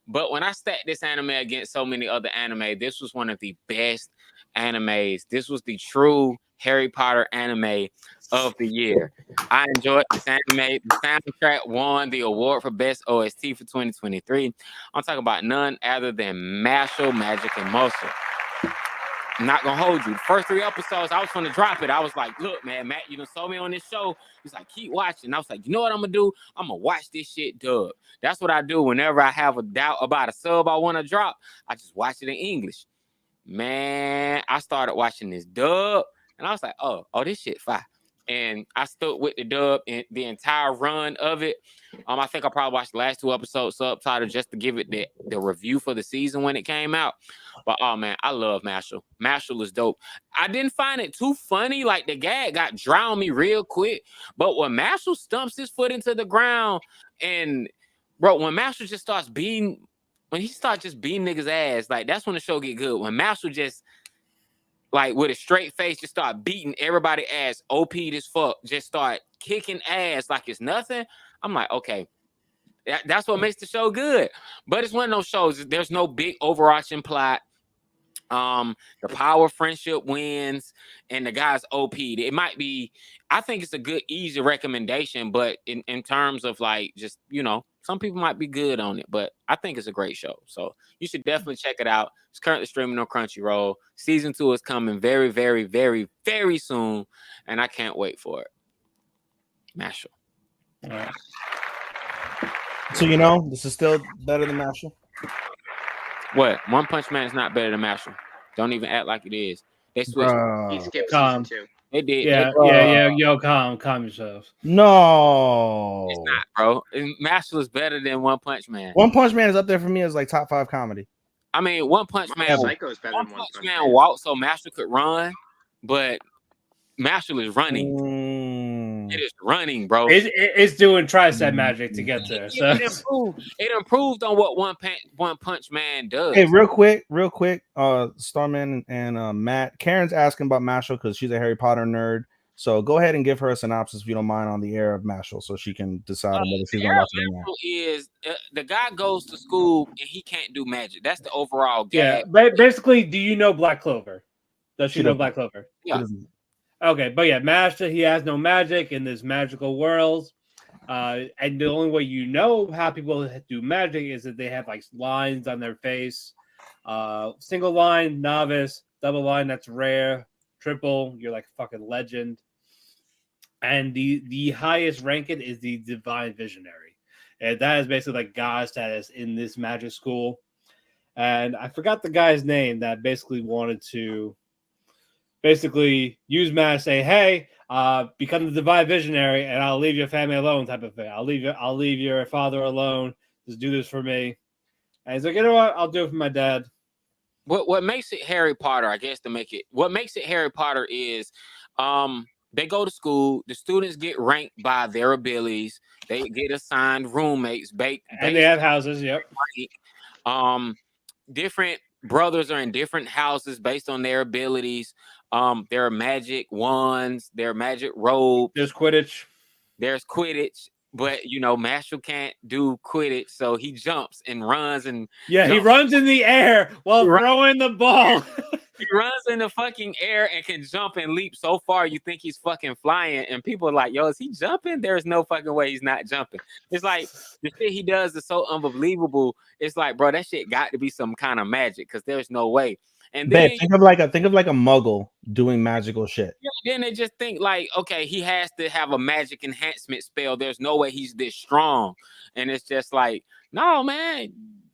But when I stacked this anime against so many other anime, this was one of the best animes. This was the true Harry Potter anime of the year. I enjoyed this anime. The soundtrack won the award for Best OST for 2023. I'm talking about none other than Mashle, Magic, and Muscle. I'm not gonna hold you. The first 3 episodes, I was gonna drop it. I was like, look, man, Matt, you done sold me on this show. He's like, keep watching. I was like, you know what I'm gonna do? I'm gonna watch this shit dub. That's what I do whenever I have a doubt about a sub I want to drop. I just watch it in English. Man, I started watching this dub, and I was like, oh, this shit fire. And I stuck with the dub and the entire run of it. I think I probably watched the last 2 episodes subtitled just to give it the review for the season when it came out. But oh man, I love Mashle. Mashle is dope. I didn't find it too funny. Like the gag got dry on me real quick. But when Mashle stumps his foot into the ground, and bro, when Mashle just starts beating niggas' ass, like that's when the show get good. When Mashle just like with a straight face, just start beating everybody ass, OP'd as fuck, just start kicking ass like it's nothing. I'm like, okay, that's what makes the show good. But it's one of those shows, there's no big overarching plot. The power friendship wins, and the guy's OP'd. It might be, I think it's a good, easy recommendation, but in terms of like just, some people might be good on it, but I think it's a great show. So you should definitely check it out. It's currently streaming on Crunchyroll. Season 2 is coming very, very, very, very soon, and I can't wait for it. Mashle. All right. So this is still better than Mashle. What? One Punch Man is not better than Mashle. Don't even act like it is. They switched. He skipped season 2. They did. Yeah. Yo, calm yourself. No, it's not, bro. Mashle is better than One Punch Man. One Punch Man is up there for me as like top 5 comedy. I mean, One Punch Man. Psycho is better than One Punch Man. Walked so Mashle could run, but Mashle is running. It is running, bro. It's doing tricep magic to get there. So It improved on what One Punch Man does. Hey, real quick, Starman and Matt. Karen's asking about Mashal because she's a Harry Potter nerd. So go ahead and give her a synopsis if you don't mind on the air of Mashal, so she can decide on whether she's gonna watch it or not. Is the guy goes to school and he can't do magic. That's the overall gag. yeah, but basically, do you know Black Clover? Does she know Black Clover? Yeah. Okay, but yeah, Master, he has no magic in this magical world. And the only way you know how people do magic is that they have like lines on their face. Single line, novice, double line, that's rare, triple, you're like a fucking legend. And the highest ranking is the Divine Visionary. And that is basically like God status in this magic school. And I forgot the guy's name that basically wanted to use magic, say, hey, become the Divine Visionary and I'll leave your family alone type of thing. I'll leave your father alone. Just do this for me. And he's like, you know what? I'll do it for my dad. What makes it Harry Potter, I guess, what makes it Harry Potter is they go to school, the students get ranked by their abilities, they get assigned roommates, and they have houses, yep. Different brothers are in different houses based on their abilities. There are magic wands, there are magic robes. There's Quidditch. But Mashal can't do Quidditch, so he jumps and runs and he runs in the air while throwing the ball. He runs in the fucking air and can jump and leap so far you think he's fucking flying, and people are like, yo, is he jumping? There's no fucking way he's not jumping. It's like the shit he does is so unbelievable. It's like, bro, that shit got to be some kind of magic because there's no way. And then think of like a muggle doing magical shit. Yeah, then they just think like, okay, he has to have a magic enhancement spell. There's no way he's this strong. And it's just like, no, man.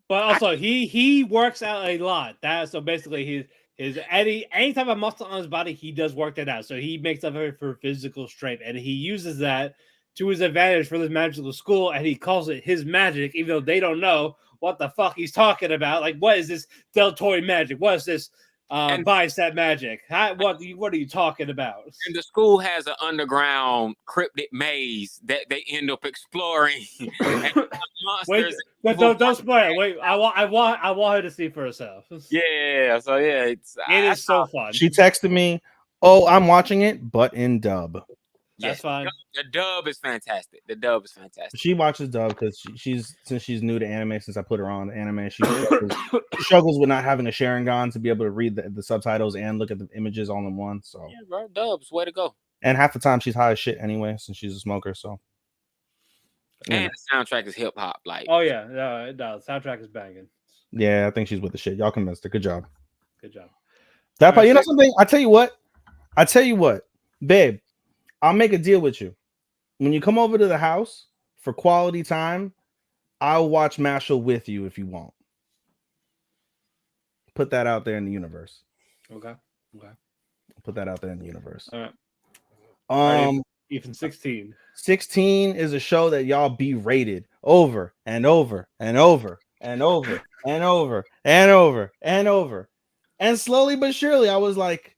But also he works out a lot. So basically any type of muscle on his body, he does work that out. So he makes up for physical strength, and he uses that to his advantage for this magical school, and he calls it his magic, even though they don't know what the fuck he's talking about. Like, what is this deltoid magic? What is this bicep magic? What are you talking about? And the school has an underground cryptic maze that they end up exploring. Wait, don't spoil it. Wait, I want her to see for herself. Yeah, so yeah, it is so fun. She texted me, "Oh, I'm watching it, but in dub." That's fine. The dub is fantastic. She watches dub because since she's new to anime, since I put her on anime, she struggles with not having a Sharingan to be able to read the subtitles and look at the images all in one. So yeah, bro, dubs, way to go. And half the time she's high as shit anyway, since she's a smoker. So and the soundtrack is hip hop, like. Oh yeah, no, the soundtrack is banging. Yeah, I think she's with the shit. Y'all convinced her. Good job. That part, you know something? I tell you what, babe. I'll make a deal with you. When you come over to the house for quality time, I'll watch Mashal with you if you want. Put that out there in the universe. Okay. Put that out there in the universe. All right. Even 16. 16 is a show that y'all berated over and over and over and over and over and over and over. And slowly but surely, I was like,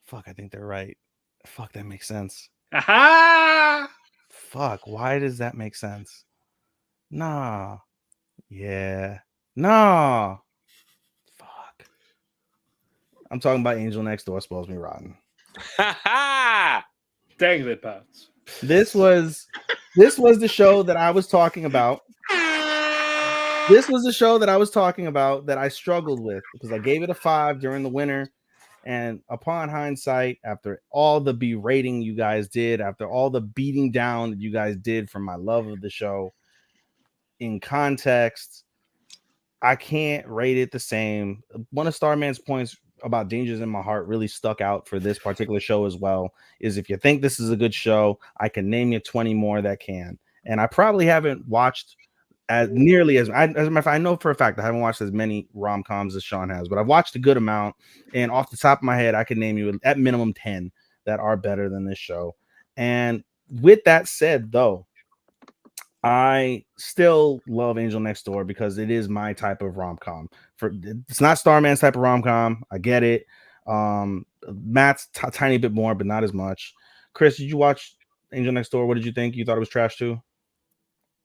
fuck, I think they're right. Fuck, that makes sense. Aha! Fuck, why does that make sense? Nah. Yeah. Nah. Fuck. I'm talking about Angel Next Door spoils me rotten. Dang it, Pops. This was the show that I was talking about. This was the show that I was talking about that I struggled with because I gave it a 5 during the winter. And upon hindsight, after all the berating you guys did, after all the beating down that you guys did for my love of the show, in context, I can't rate it the same. One of Starman's points about Dangers in My Heart really stuck out for this particular show as well, is if you think this is a good show, I can name you 20 more that can. And I probably haven't watched as nearly as a matter of fact, I know for a fact I haven't watched as many rom-coms as Sean has, but I've watched a good amount, and off the top of my head I can name you at minimum 10 that are better than this show. And with that said, though, I still love Angel Next Door because it is my type of rom-com. It's not Starman's type of rom-com, I get it. Matt's tiny bit more, but not as much. Chris, did you watch Angel Next Door, what did you think? You thought it was trash too?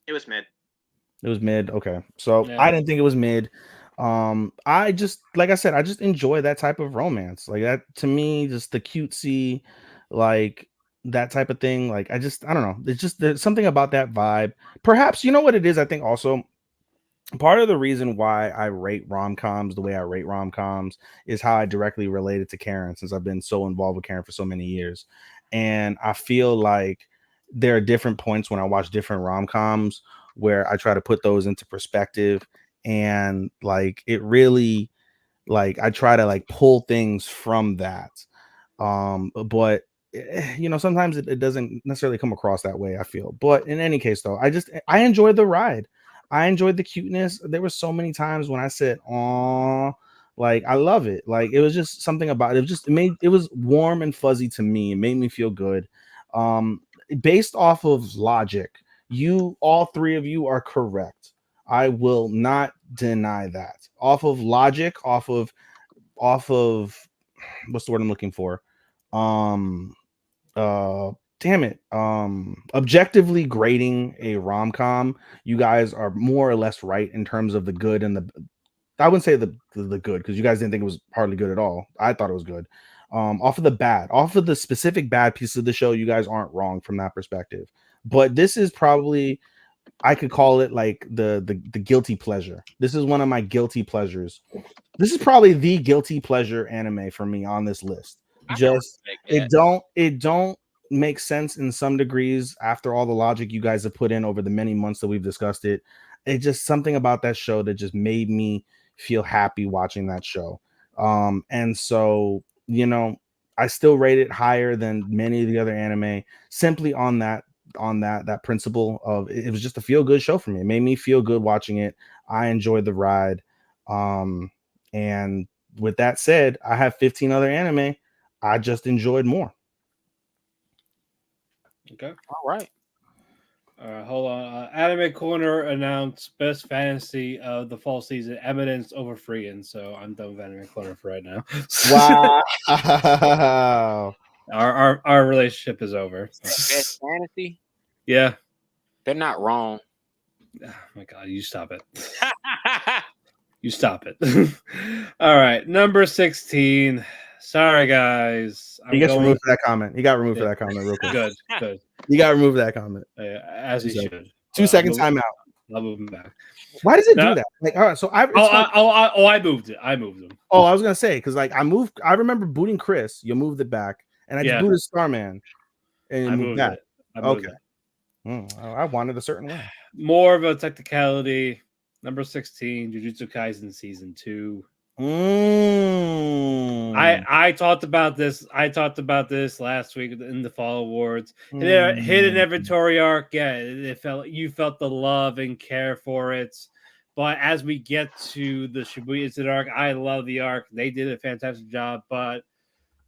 It was mid. It was mid. Okay, so Yeah. I didn't think it was mid. I just, like I said, I just enjoy that type of romance. Like that to me, just the cutesy, like that type of thing. Like I don't know. It's just there's something about that vibe. Perhaps you know what it is. I think also part of the reason why I rate rom-coms the way I rate rom-coms is how I directly relate it to Karen, since I've been so involved with Karen for so many years. And I feel like there are different points when I watch different rom-coms where I try to put those into perspective, and like it really, like I try to like pull things from that. But sometimes it doesn't necessarily come across that way, I feel. But in any case though, I enjoyed the ride. I enjoyed the cuteness. There were so many times when I said, "Aw," like I love it. Like it was just something about it. It was warm and fuzzy to me. It made me feel good. Based off of logic, all three of you are correct. I will not deny that. Off of logic, off of what's the word I'm looking for? Um Damn it. Objectively grading a rom-com, you guys are more or less right in terms of the good and I wouldn't say the good, because you guys didn't think it was hardly good at all. I thought it was good. Off of the specific bad piece of the show, you guys aren't wrong from that perspective. But this is probably, I could call it like the guilty pleasure. This is one of my guilty pleasures. This is probably the guilty pleasure anime for me on this list. Just it don't make sense in some degrees after all the logic you guys have put in over the many months that we've discussed it. It's just something about that show that just made me feel happy watching that show. And so, I still rate it higher than many of the other anime simply on that principle of it was just a feel good show for me. It made me feel good watching it. I enjoyed the ride. And with that said, I have 15 other anime I just enjoyed more. Okay. All right. Hold on. Anime Corner announced best fantasy of the fall season, Eminence over Freeing. So I'm done with Anime Corner for right now. Wow. Our relationship is over. Best fantasy? Yeah. They're not wrong. Oh my god, you stop it. You stop it. All right, number 16. Sorry, guys. He gets removed for that comment. He got removed for that comment real quick. Good. You got removed for that comment. As he should. 2 second timeout. I'll move him back. Why does it do that? Like, all right, so I moved it. I moved him. Oh, I was gonna say, because like I remember booting Chris. You moved it back, and I just booted Starman, and you moved that. Okay. I wanted a certain way. More of a technicality. Number 16, Jujutsu Kaisen season 2. I talked about this. I talked about this last week in the fall awards. Hidden inventory arc. Yeah, you felt the love and care for it. But as we get to the Shibuya Incident arc, I love the arc. They did a fantastic job. But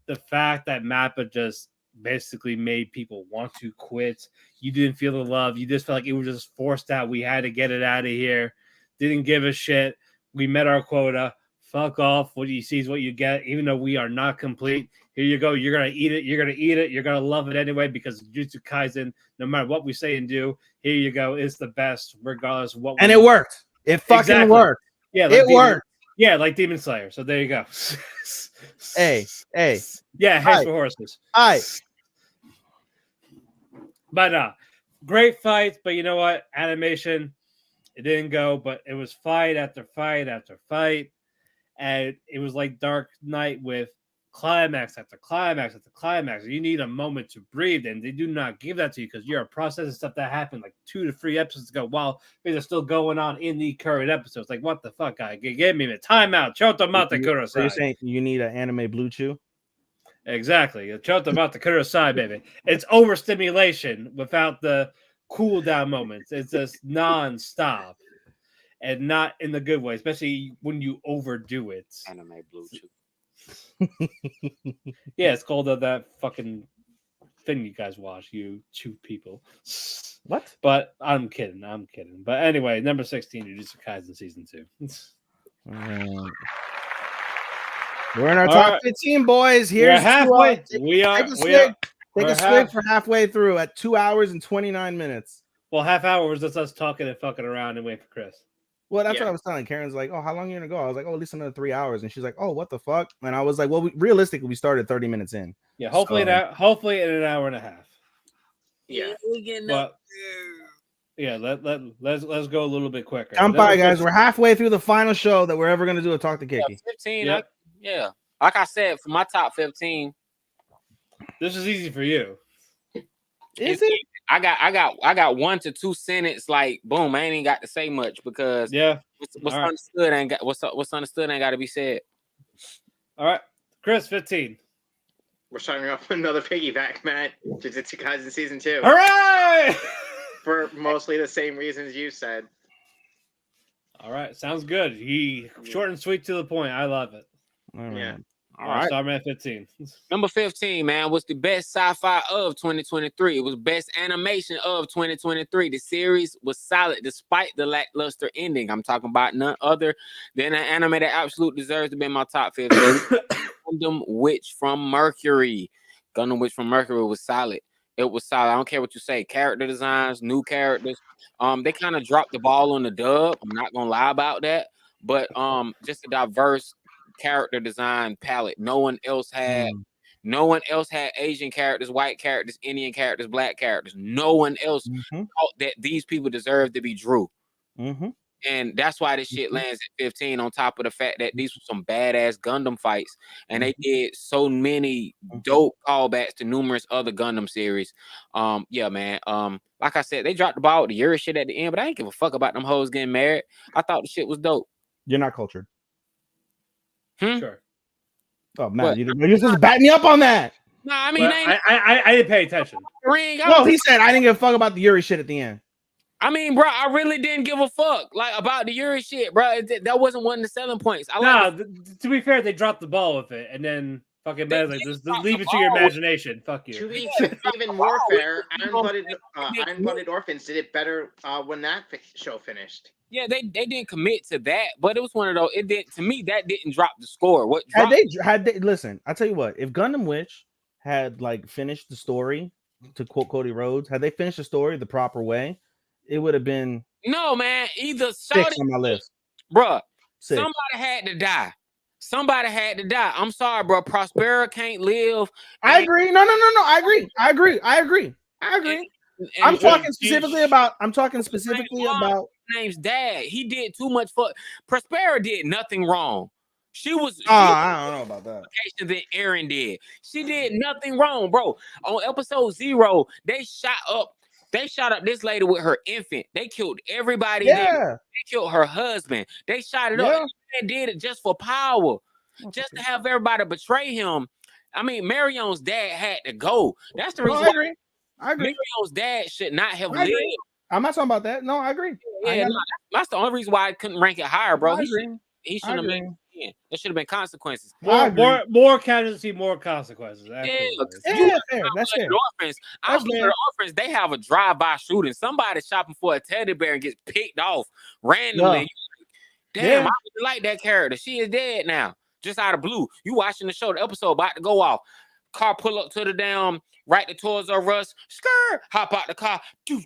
the fact that Mappa just basically made people want to quit. You didn't feel the love. You just felt like it was just forced out. We had to get it out of here. Didn't give a shit. We met our quota. Fuck off. What you see is what you get. Even though we are not complete, here you go. You're gonna eat it. You're gonna eat it. You're gonna love it anyway because Jujutsu Kaisen, no matter what we say and do, here you go. It's the best, regardless of what. And it worked. It fucking worked. Yeah, like it worked. Yeah, like Demon Slayer. So there you go. Hey. Yeah, heads for horses. But great fights. But you know what? Animation. It didn't go, but it was fight after fight after fight. And it was like Dark Knight with climax after climax after climax. You need a moment to breathe, and they do not give that to you because you're processing stuff that happened like 2 to 3 episodes ago while things are still going on in the current episodes. Like, what the fuck, guy? Give me a timeout. Choto mata kurosai. So you're saying you need an anime blue chew? Exactly. Choto mata kurosai, baby. It's overstimulation without the cool down moments. It's just non-stop and not in the good way, especially when you overdo it. Anime blue chew. Yeah, it's called that fucking thing you guys watch, you two people. What? But I'm kidding. But anyway, number 16, Jujutsu Kaisen season 2. We're in our top 15, boys. Here's halfway. We are Take a swig for halfway through at 2 hours and 29 minutes. Well, half hour was just us talking and fucking around and waiting for Chris. Well, that's what I was telling. Karen's like, oh, how long are you going to go? I was like, oh, at least another 3 hours. And she's like, oh, what the fuck? And I was like, well, realistically, we started 30 minutes in. Yeah, hopefully in an hour and a half. Yeah. But, yeah, let's go a little bit quicker. I'm fine, guys. We're halfway through the final show that we're ever going to do a Talk the Kēki. 15. Yep. Like I said, for my top 15. This is easy for you. Is it? I got 1 to 2 sentences. Like, boom, I ain't even got to say much because what's understood ain't got what's understood ain't got to be said. All right, Chris, 15. We're starting off with another piggyback, Matt. Jujutsu Kaisen season 2. Hooray! For mostly the same reasons you said. All right, sounds good. Short and sweet to the point. I love it. Yeah. All right. Starman 15. Number 15, man, was the best sci-fi of 2023. It was best animation of 2023. The series was solid despite the lackluster ending. I'm talking about none other than an anime that absolutely deserves to be in my top 15. Gundam Witch from Mercury. Gundam Witch from Mercury was solid. It was solid. I don't care what you say. Character designs, new characters. They kind of dropped the ball on the dub. I'm not gonna lie about that. But just a diverse character design palette. No one else had Asian characters, white characters, Indian characters, black characters. No one else thought that these people deserve to be Drew. And that's why this shit lands at 15, on top of the fact that these were some badass Gundam fights. And they did so many dope callbacks to numerous other Gundam series. Yeah, man. Like I said, they dropped the ball with the Yuri shit at the end, but I ain't give a fuck about them hoes getting married. I thought the shit was dope. You're not cultured. Sure. Oh man, you're supposed to back me up on that. No, I mean, I didn't pay attention. No, he said I didn't give a fuck about the Yuri shit at the end. I mean, bro, I really didn't give a fuck like about the Yuri shit, bro. That wasn't one of the selling points. To be fair, they dropped the ball with it, and then fucking man's like, just leave it to your imagination. Fuck you. To be even more fair, Iron-Blooded Orphans did it better when that show finished. Yeah, they didn't commit to that, but it was one of those. It did, to me, that didn't drop the score. What had they listen? I tell you what, if Gundam Witch had like finished the story, to quote Cody Rhodes, had they finished the story the proper way, it would have been man. Either 6 on my list, bro. Somebody had to die. I'm sorry, bro. Prospera can't live. I agree. No. I agree. I'm talking specifically about. Name's dad. He did too much for Prospera. Did nothing wrong. She was. I don't know about that. Than Aaron did. She did nothing wrong, bro. On episode 0, they shot up this lady with her infant. They killed everybody. There. They killed her husband. They shot it up. And did it just for power, just to have everybody betray him. I mean, Marion's dad had to go. That's the reason. I agree. Marion's dad should not have lived. I'm not talking about that. No, I agree. Yeah, that's the only reason why I couldn't rank it higher, bro. He shouldn't have been. Yeah, there should have been consequences. More casualty, more consequences. Yeah, fair. That's fair. Orphans, they have a drive-by shooting. Somebody shopping for a teddy bear and gets picked off randomly. Yeah. Damn, I really like that character. She is dead now. Just out of blue. You watching the show, the episode about to go off. Car pull up to the damn right to Toys R Us. Skirt, hop out the car. Do.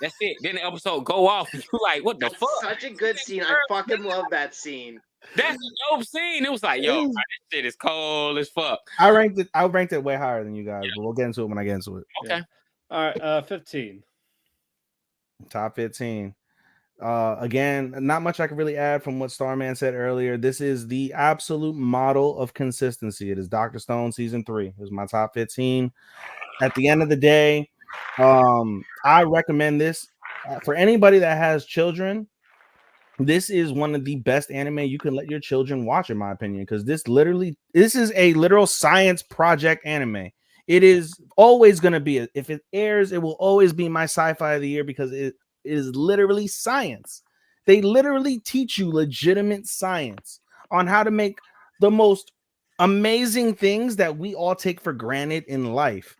That's it. Then the episode go off. And you like, what the fuck? Such a good scene. I fucking love that scene. That's a dope scene. It was like, yo, this shit is cold as fuck. I ranked it way higher than you guys, but we'll get into it when I get into it. Okay. All right, 15. Top 15. Again, not much I can really add from what Starman said earlier. This is the absolute model of consistency. It is Dr. Stone season 3. It was my top 15. At the end of the day, I recommend this for anybody that has children. This is one of the best anime you can let your children watch, in my opinion, because this is a literal science project anime. It is always going to be, if it airs, it will always be my sci-fi of the year because it is literally science. They literally teach you legitimate science on how to make the most amazing things that we all take for granted in life.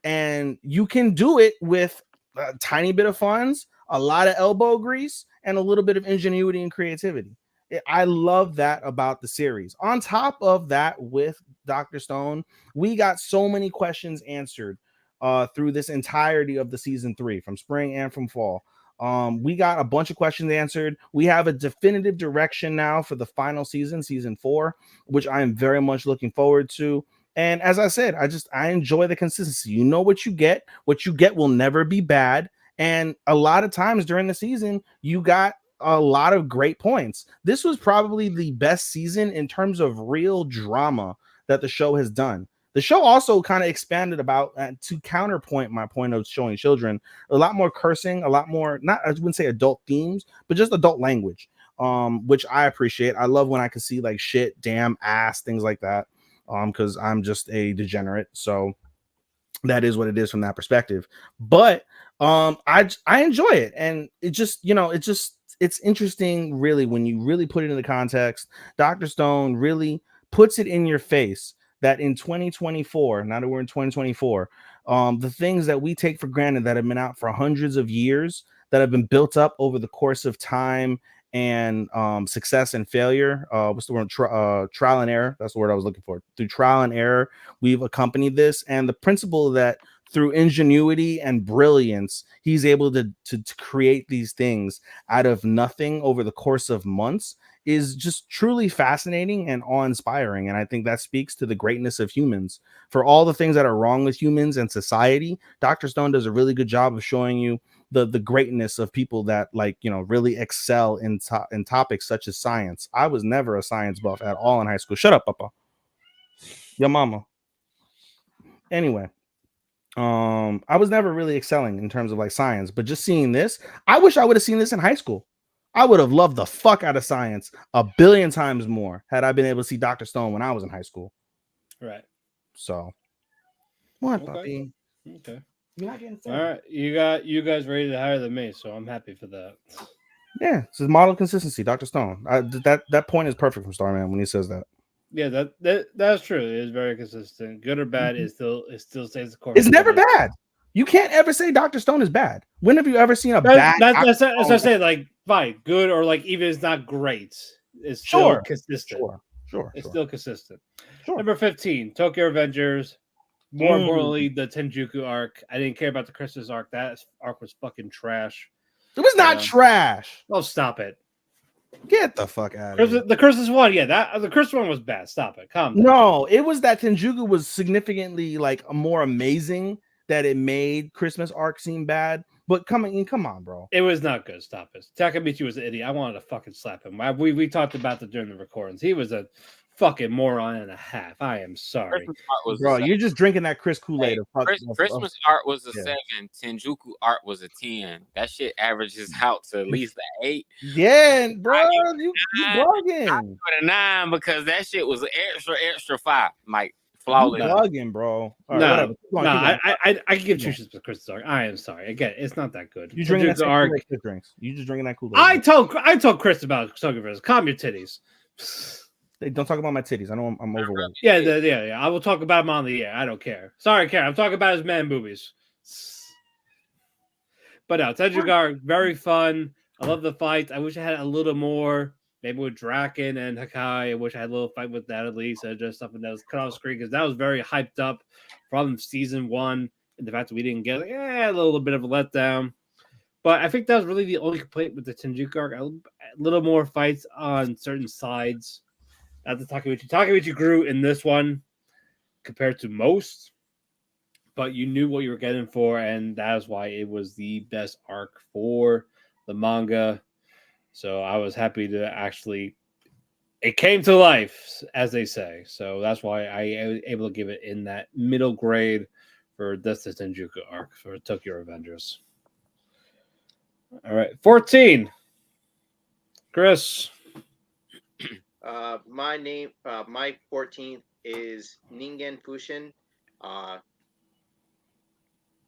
And you can do it with a tiny bit of funds, a lot of elbow grease, and a little bit of ingenuity and creativity. I love that about the series. On top of that, with Dr. Stone, we got so many questions answered through this entirety of the season 3, from spring and from fall. We got a bunch of questions answered. We have a definitive direction now for the final season, season 4, which I am very much looking forward to. And as I said, I enjoy the consistency. You know what you get. What you get will never be bad. And a lot of times during the season, you got a lot of great points. This was probably the best season in terms of real drama that the show has done. The show also kind of expanded about to counterpoint my point of showing children a lot more cursing, a lot more, not, I wouldn't say adult themes, but just adult language, which I appreciate. I love when I can see like shit, damn, ass, things like that, because I'm just a degenerate. So that is what it is from that perspective. But I enjoy it, and it just, it's interesting really when you really put it into context. Dr. Stone really puts it in your face that in 2024, now that we're in 2024, the things that we take for granted that have been out for hundreds of years, that have been built up over the course of time and success and failure, what's the word, trial and error, that's the word I was looking for. Through trial and error, we've accompanied this, and the principle that through ingenuity and brilliance, he's able to create these things out of nothing over the course of months is just truly fascinating and awe-inspiring. And I think that speaks to the greatness of humans. For all the things that are wrong with humans and society, Dr. Stone does a really good job of showing you the greatness of people that, like, really excel in topics such as science. I was never a science buff at all in high school. Shut up, Papa. Your mama. Anyway, I was never really excelling in terms of like science, but just seeing this, I wish I would have seen this in high school. I would have loved the fuck out of science a billion times more had I been able to see Dr. Stone when I was in high school. Right. So, what, Okay. puppy? Okay. You're not getting all right. You guys rated it higher than me, so I'm happy for that. Yeah, it's a model consistency, Dr. Stone. That point is perfect from Starman when he says that. Yeah, that's true. It is very consistent. Good or bad, it still stays the course. It's never bad. You can't ever say Dr. Stone is bad. When have you ever seen a bad? That's what I say. Like, fine, good, or like even it's not great. It's still consistent. Sure. It's still consistent. Sure. Number 15, Tokyo Revengers. More importantly, the Tenjuku arc. I didn't care about the Christmas arc. That arc was fucking trash. It was not trash. Oh, stop it. Get the fuck out of here. The Christmas one, yeah, the Christmas one was bad. Stop it. Calm down. No, it was that Tenjuku was significantly like more amazing that it made Christmas arc seem bad. But come on, bro. It was not good. Stop it. Takamichi was an idiot. I wanted to fucking slap him. We talked about that during the recordings. He was a fucking moron and a half. I am sorry. Bro, you're just drinking that Chris Kool-Aid. Christmas art was a 7. Tenjuku art was a 10. That shit averages out to at least an 8. Yeah, bro. You bugging. I put a 9 because that shit was extra 5. Like, flawless. You bugging, bro. No, I can give two shits with Christmas arc. I am sorry. Again, it's not that good. You drinking that arc drinks. You just drinking that Kool-Aid. I told Chris about Tokyo Revengers. Calm your titties. Hey, don't talk about my titties. I know I'm overweight. Yeah. I will talk about him on the air. I don't care. Sorry, Karen. I'm talking about his man boobies. But no, Tenjuku arc, very fun. I love the fight. I wish I had a little more. Maybe with Draken and Hakai. I wish I had a little fight with that at least. Just something that was cut off screen because that was very hyped up from season 1. And the fact that we didn't get a little bit of a letdown. But I think that was really the only complaint with the Tenjuku arc. A little more fights on certain sides. At the Takamichi grew in this one compared to most, but you knew what you were getting for, and that is why it was the best arc for the manga. So I was happy to actually, it came to life, as they say. So that's why I was able to give it in that middle grade for the Tenjuku arc for Tokyo Revengers. All right, 14. Chris. My 14th is Ningen Fushin.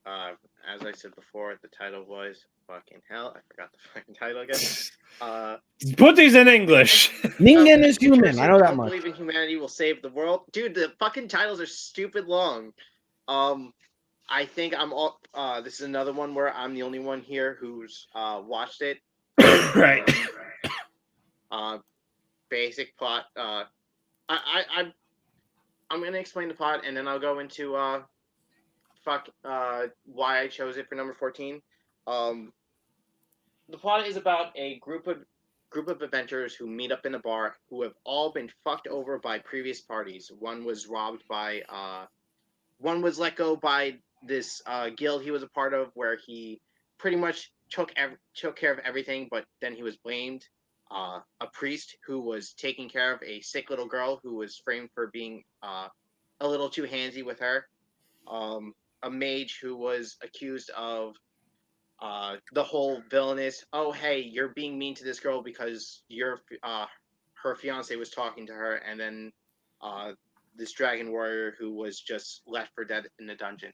As I said before, the title was fucking hell. I forgot the fucking title again. Put these in English. Ningen is human. I know that much. Believe in humanity will save the world, dude. The fucking titles are stupid long. I think I'm all. This is another one where I'm the only one here who's watched it. Right. basic plot. I'm gonna explain the plot, and then I'll go into why I chose it for number 14. The plot is about a group of adventurers who meet up in a bar who have all been fucked over by previous parties. One was robbed by one was let go by this guild he was a part of, where he pretty much took care of everything, but then he was blamed. A priest who was taking care of a sick little girl who was framed for being a little too handsy with her. A mage who was accused of the whole villainous, oh hey, you're being mean to this girl because her fiance was talking to her, and then this dragon warrior who was just left for dead in the dungeon.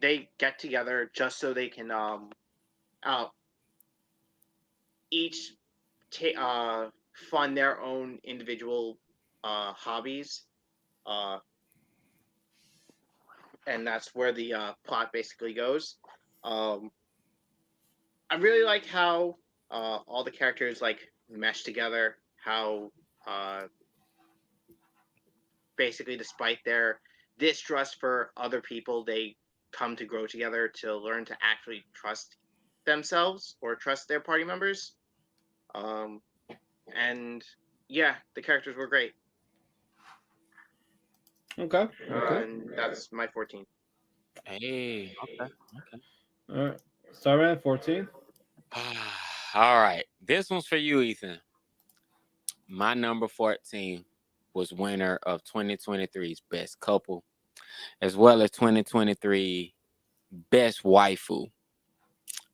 They get together just so they can each fund their own individual hobbies, and that's where the plot basically goes. I really like how all the characters like mesh together. How basically, despite their distrust for other people, they come to grow together to learn to actually trust themselves or trust their party members. And yeah, the characters were great. Okay. And that's my 14. Hey, okay. All right. Starman 14. All right. This one's for you, Ethan. My number 14 was winner of 2023's best couple, as well as 2023 best waifu.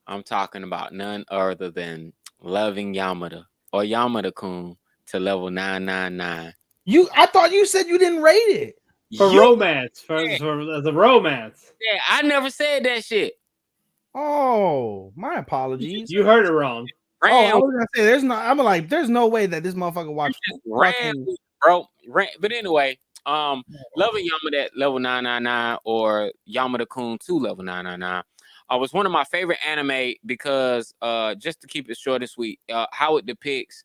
I'm talking about none other than Loving Yamada or Yamada-kun to level 999. I thought you said you didn't rate it. For romance. For the romance. Yeah, I never said that shit. Oh, my apologies. You heard it wrong. I was gonna say there's no way that this motherfucker watched bro. But anyway, Loving Yamada at level 999 or Yamada-kun to level 999 was one of my favorite anime because just to keep it short and sweet, how it depicts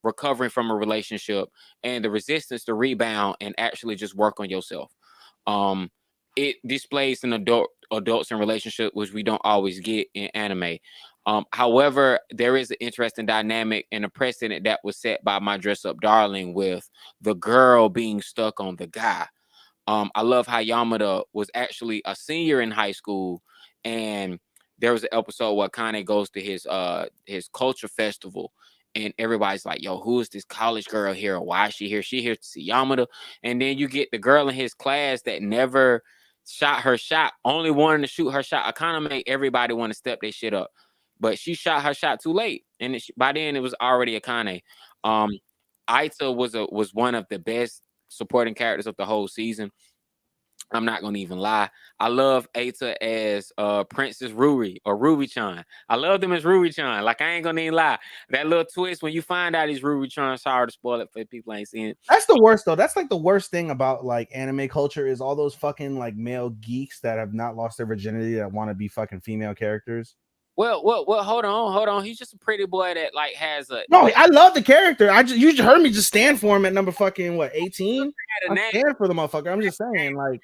recovering from a relationship and the resistance to rebound and actually just work on yourself. It displays an adults in relationship, which we don't always get in anime. However, there is an interesting dynamic and a precedent that was set by My Dress Up Darling with the girl being stuck on the guy. I love how Yamada was actually a senior in high school, and there was an episode where Kane goes to his culture festival, and everybody's like, yo, who is this college girl here? Why is she here? She here to see Yamada. And then you get the girl in his class that never shot her shot, only wanted to shoot her shot. I kind of made everybody want to step their shit up. But she shot her shot too late. And by then it was already Akane. Aita was one of the best supporting characters of the whole season. I'm not going to even lie. I love Aita as Princess Ruri or Ruby-chan. I love them as Ruby-chan. Like, I ain't going to even lie. That little twist when you find out he's Ruby-chan, sorry to spoil it for people ain't seen it. That's the worst, though. That's like the worst thing about like anime culture is all those fucking like male geeks that have not lost their virginity that want to be fucking female characters. Well, hold on. He's just a pretty boy that like has a. No, I love the character. You just heard me just stand for him at number fucking 18. I stand for the motherfucker. I'm just saying, like,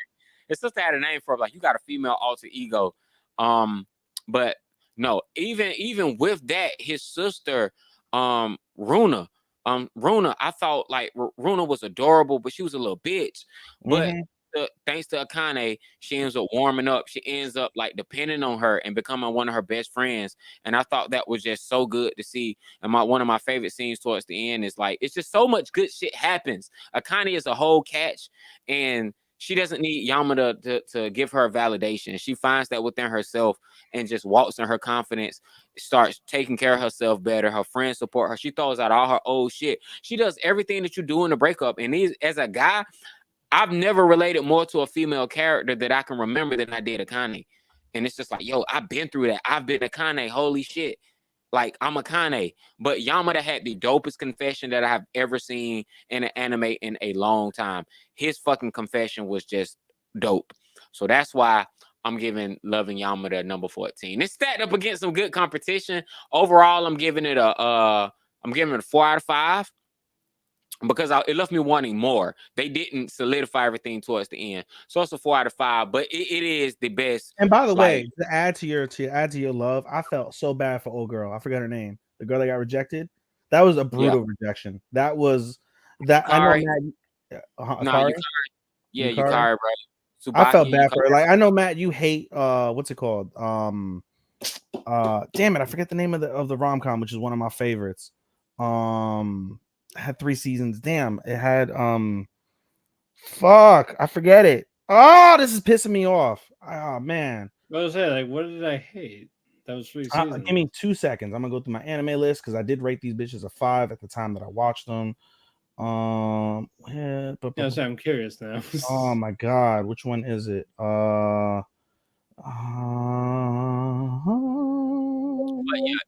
his sister had a name for him. Like, you got a female alter ego. But no, even with that, his sister, Runa, I thought like Runa was adorable, but she was a little bitch. But thanks to Akane, she ends up warming up. She ends up like depending on her and becoming one of her best friends. And I thought that was just so good to see. And one of my favorite scenes towards the end is like, it's just so much good shit happens. Akane is a whole catch, and she doesn't need Yamada to give her validation. She finds that within herself and just walks in her confidence, starts taking care of herself better. Her friends support her. She throws out all her old shit. She does everything that you do in a breakup. And as a guy, I've never related more to a female character that I can remember than I did Akane. And it's just like, yo, I've been through that. I've been Akane. Holy shit. Like, I'm Akane. But Yamada had the dopest confession that I have ever seen in an anime in a long time. His fucking confession was just dope. So that's why I'm giving Love and Yama their number 14. It's stacked up against some good competition. Overall, I'm giving it a 4 out of 5 because it left me wanting more. They didn't solidify everything towards the end, so it's a 4 out of 5. But it is the best. And by the way, to add to your love, I felt so bad for old girl. I forgot her name. The girl that got rejected. That was a brutal rejection. That was that. Yukari. I know Matt. Yukari. Yeah, Yukari, bro. Tsubaki, I felt bad Yukari. for her. Like I know Matt, you hate what's it called? Damn it, I forget the name of the rom-com, which is one of my favorites. It had 3 seasons. Damn, it had fuck, I forget it. Oh, this is pissing me off. Oh man. I was saying, like, what did I hate? That was 3 seasons. Give me 2 seconds. I'm gonna go through my anime list because I did rate these bitches a 5 at the time that I watched them. I'm curious now. Oh my god, which one is it? But yeah,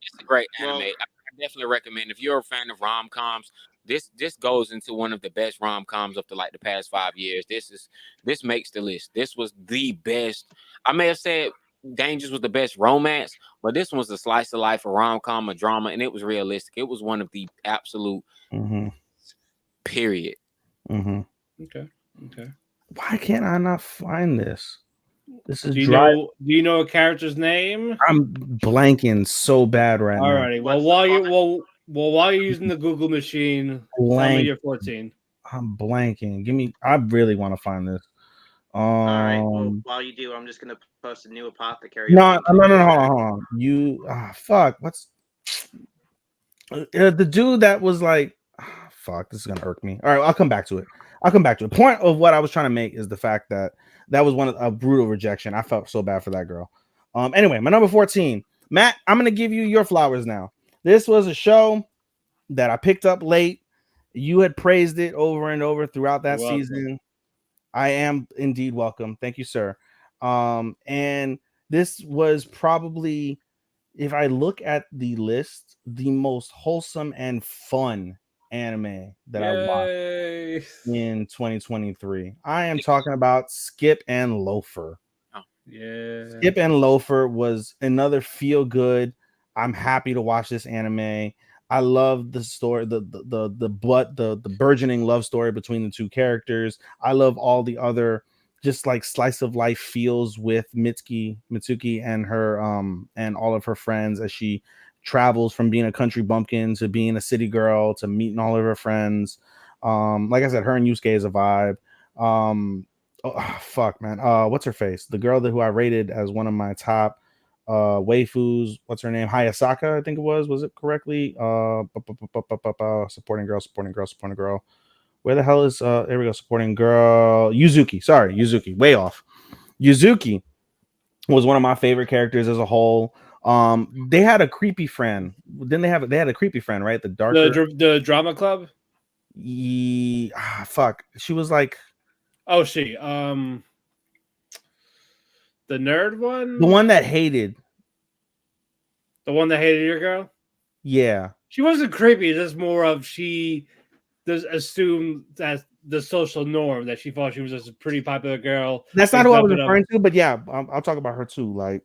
it's a great anime. I definitely recommend if you're a fan of rom-coms. This goes into one of the best rom-coms of the past 5 years. This makes the list. This was the best. I may have said Dangerous was the best romance, but this was a slice of life, a rom-com, a drama, and it was realistic. It was one of the absolute period. Okay. Why can't I not find this? This is do you know a character's name? I'm blanking so bad right now. Alrighty. Well, while you're using the Google machine, tell me you're 14. I'm blanking. I really want to find this. All right. Well, while you do, I'm just gonna post a new apothecary. No. Hold on. You fuck. What's the dude that was like? Fuck. This is gonna irk me. All right. I'll come back to it. Point of what I was trying to make is the fact that was a brutal rejection. I felt so bad for that girl. Anyway, my number 14, Matt. I'm gonna give you your flowers now. This was a show that I picked up late. You had praised it over and over throughout that season. I am indeed welcome. Thank you, sir. And this was probably, if I look at the list, the most wholesome and fun anime that I watched in 2023. I am talking about Skip and Loafer. Oh, yeah. Skip and Loafer was another feel good. I'm happy to watch this anime. I love the story, the burgeoning love story between the two characters. I love all the other just like slice of life feels with Mitsuki and her and all of her friends as she travels from being a country bumpkin to being a city girl to meeting all of her friends. Like I said, her and Yusuke is a vibe. Fuck, man. What's her face? The girl who I rated as one of my top waifus. What's her name? Hayasaka, I think it was. Was it correctly? Supporting girl. Where the hell is there we go, supporting girl. Yuzuki. Sorry, Yuzuki. Way off. Yuzuki was one of my favorite characters as a whole. They had a creepy friend. Didn't they had a creepy friend, right? The darker the drama club? Fuck. She was like, oh, the nerd one? The one that hated. The one that hated your girl? Yeah. She wasn't creepy. It's just more of she does assume that the social norm that she thought she was just a pretty popular girl. That's not who I was referring to, but yeah, I'll talk about her too. Like,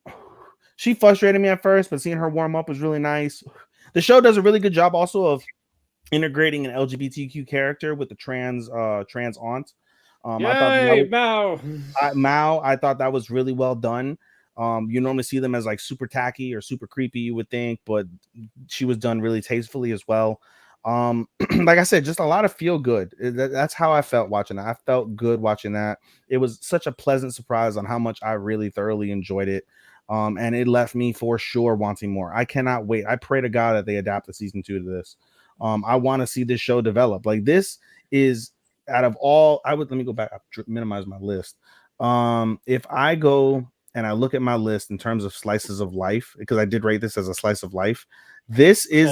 she frustrated me at first, but seeing her warm up was really nice. The show does a really good job also of integrating an LGBTQ character with the trans aunt. Mao. I thought that was really well done. You normally see them as like super tacky or super creepy, you would think, but she was done really tastefully as well. Like I said, just a lot of feel good. That's how I felt watching that. I felt good watching that. It was such a pleasant surprise on how much I really thoroughly enjoyed it. And it left me for sure wanting more. I cannot wait. I pray to God that they adapt the season 2 to this. I want to see this show develop. Like, this is out of all, let me go back, minimize my list. If I go and I look at my list in terms of slices of life, because I did rate this as a slice of life, this is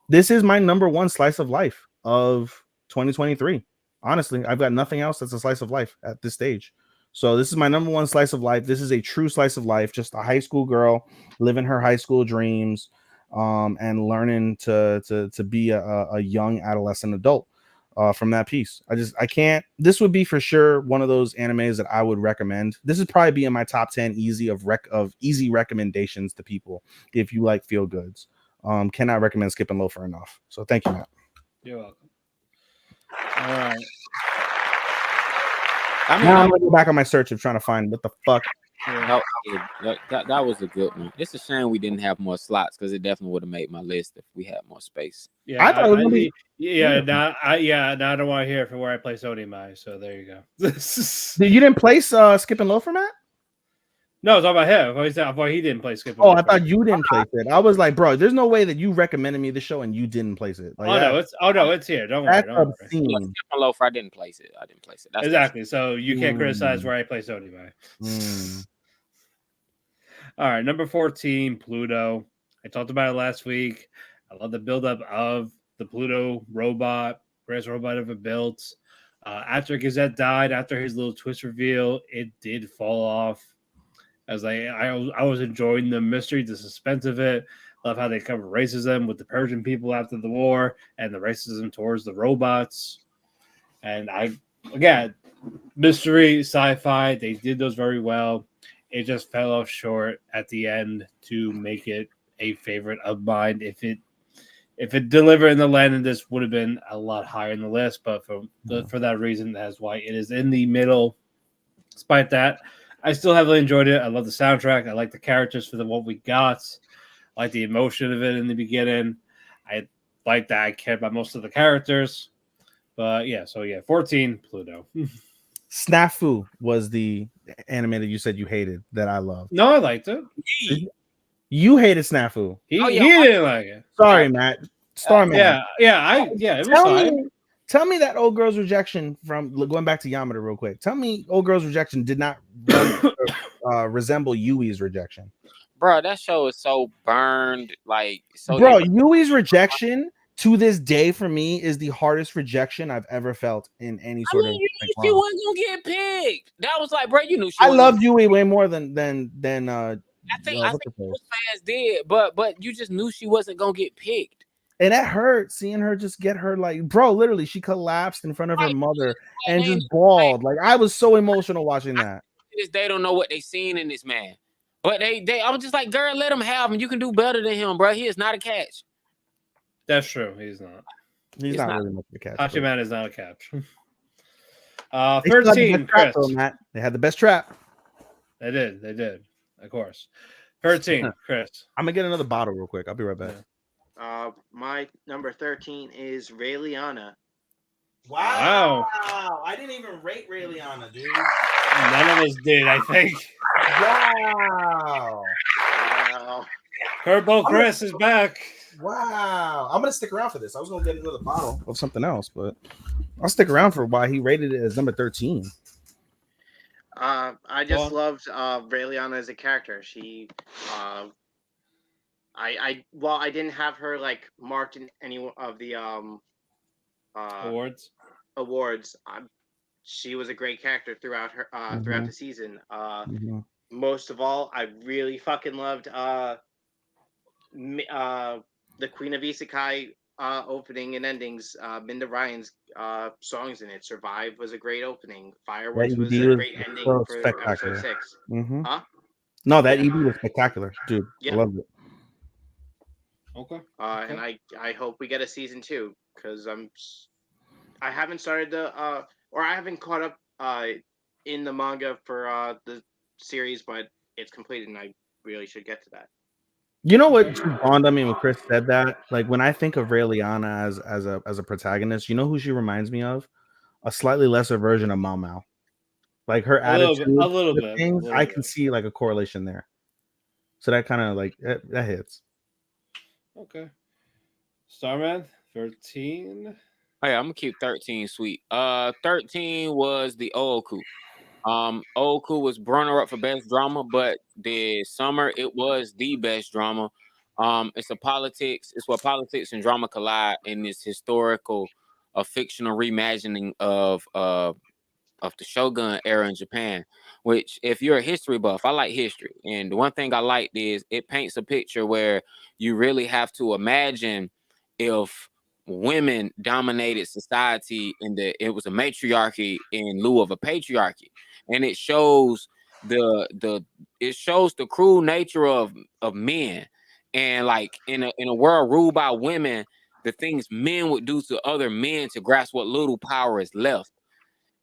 this is my number 1 slice of life of 2023. Honestly, I've got nothing else that's a slice of life at this stage. So this is my number 1 slice of life. This is a true slice of life, just a high school girl living her high school dreams, and learning to be a young adolescent adult. from that piece. I can't. This would be for sure one of those animes that I would recommend. This would probably be in my top 10 easy easy recommendations to people if you like feel goods. Cannot recommend Skip and Loafer enough. So thank you, Matt. You're welcome. All right. Now I'm gonna go back on my search of trying to find what the fuck. that was a good one. It's a shame we didn't have more slots because it definitely would have made my list if we had more space. Yeah, I thought it was gonna be. Now I don't want to hear it from where I place Onimai. So there you go. You didn't place Skip and Loafer, Matt? No, it's all about him. I thought he didn't play Skip. Oh, I thought you didn't place it. I was like, bro, there's no way that you recommended me the show and you didn't place it. Like, it's here. Don't worry. Don't worry. Obscene. Skip and Loafer, I didn't place it. That's exactly. So you can't criticize where I place Onimai. All right, number 14, Pluto. I talked about it last week. I love the buildup of the Pluto robot, greatest robot ever built. After Gazette died, after his little twist reveal, it did fall off. As I was enjoying the mystery, the suspense of it. Love how they cover racism with the Persian people after the war and the racism towards the robots. And again, mystery, sci-fi, they did those very well. It just fell off short at the end to make it a favorite of mine. If it delivered in the land, this would have been a lot higher in the list. But for that reason, that's why it is in the middle. Despite that, I still heavily enjoyed it. I love the soundtrack. I like the characters for what we got. I like the emotion of it in the beginning. I like that I cared about most of the characters. But yeah, 14, Pluto. Snafu was the anime that you said you hated that I loved. No, I liked it. You hated Snafu. He didn't like it. Sorry, Matt. Starman. It was fine. Tell me that old girl's rejection from going back to Yamada real quick. Tell me old girl's rejection did not resemble Yui's rejection. Bro, that show is so burned. Yui's rejection to this day for me is the hardest rejection I've ever felt in any sort of. You knew she wasn't gonna get picked. That was like, bro, you knew she. I loved Yui way more than I think most fans did, but you just knew she wasn't gonna get picked. And that hurt, seeing her just get her literally, she collapsed in front of her mother and just bawled. Like, I was so emotional watching that. They don't know what they seen in this man, but I was just like, girl, let him have him. You can do better than him, bro. He is not a catch. That's true. He's not. He's not really much of a catch. Hachiman is not a catch. 13, Chris. Matt. They had the best trap. They did. Of course. 13, Chris. I'm gonna get another bottle real quick. I'll be right back. My number 13 is Raeliana. Wow. I didn't even rate Raeliana, dude. None of us did, I think. Wow. Purple Chris is back. Wow. I'm gonna stick around for this. I was gonna get another bottle of something else, but I'll stick around for why he rated it as number 13. I just loved Raeliana as a character. She I didn't have her like marked in any of the awards. She was a great character throughout her throughout the season. Most of all, I really fucking loved the Queen of Isekai opening and endings. Minda Ryan's songs in it. Survive was a great opening. Fireworks was a great ending for episode 6. Huh? No, that ED was spectacular, dude. I loved it. Okay. And I hope we get a season 2 because I haven't started I haven't caught up in the manga for the series, but it's completed and I really should get to that. You know what dawned on me when Chris said that? Like, when I think of Raeliana as a protagonist, you know who she reminds me of? A slightly lesser version of Mao Mao. Like, her attitude, a little bit. I can see like a correlation there. So that kind of like that hits. Okay. Starman 13. Oh, yeah, I'm gonna keep 13 sweet. 13 was the Ooku. Ooku was runner up for best drama, but the summer it was the best drama. It's where politics and drama collide in this historical, fictional reimagining of the Shogun era in Japan. Which, if you're a history buff, I like history, and the one thing I liked is it paints a picture where you really have to imagine if women dominated society it was a matriarchy in lieu of a patriarchy, and it shows the cruel nature of men, and like in a world ruled by women, the things men would do to other men to grasp what little power is left.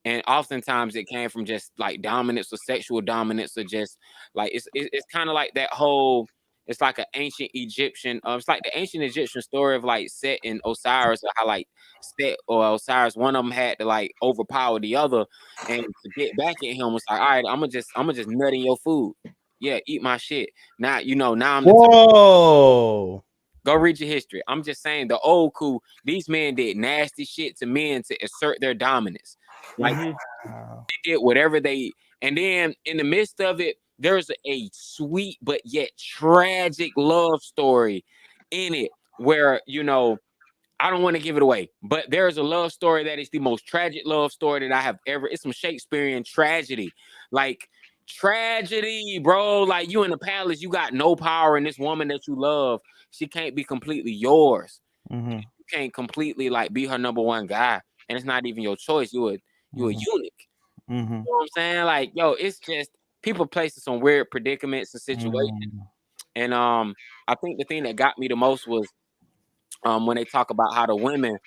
And oftentimes it came from just like dominance or sexual dominance, or just like it's kind of like that whole, it's like an ancient Egyptian, it's like the ancient Egyptian story of like Set and Osiris, or how like Set or Osiris, one of them had to like overpower the other, and to get back at him was like, all right, I'm gonna just nut in your food. Yeah, eat my shit. Now now I'm the Whoa. Go read your history. I'm just saying the old cool, these men did nasty shit to men to assert their dominance. Like Wow. they did whatever and then in the midst of it, there's a sweet but yet tragic love story in it where, I don't want to give it away, but there's a love story that is the most tragic love story that I have ever. It's some Shakespearean tragedy, like tragedy, bro. Like you in the palace, you got no power, and this woman that you love, she can't be completely yours. Mm-hmm. You can't completely like be her number one guy, and it's not even your choice. You a eunuch. Mm-hmm. You know what I'm saying? Like, yo, it's just people placed in some weird predicaments and situations. And I think the thing that got me the most was when they talk about how the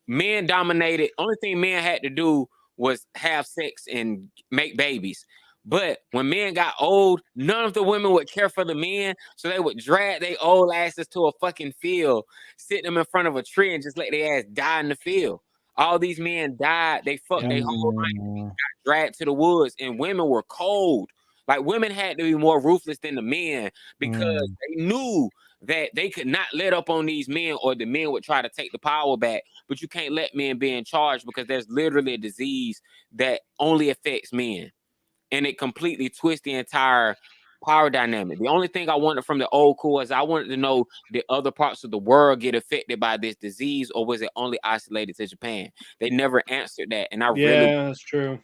men dominated. Only thing men had to do was have sex and make babies. But when men got old, none of the women would care for the men, so they would drag their old asses to a fucking field, sit them in front of a tree, and just let their ass die in the field. All these men died. They fucked their whole life, dragged to the woods, and women were cold. Like women had to be more ruthless than the men because they knew that they could not let up on these men, or the men would try to take the power back. But you can't let men be in charge because there's literally a disease that only affects men, and it completely twists the entire power dynamic. The only thing I wanted from the old cool is I wanted to know, did other parts of the world get affected by this disease, or was it only isolated to Japan? They never answered that, and that's true.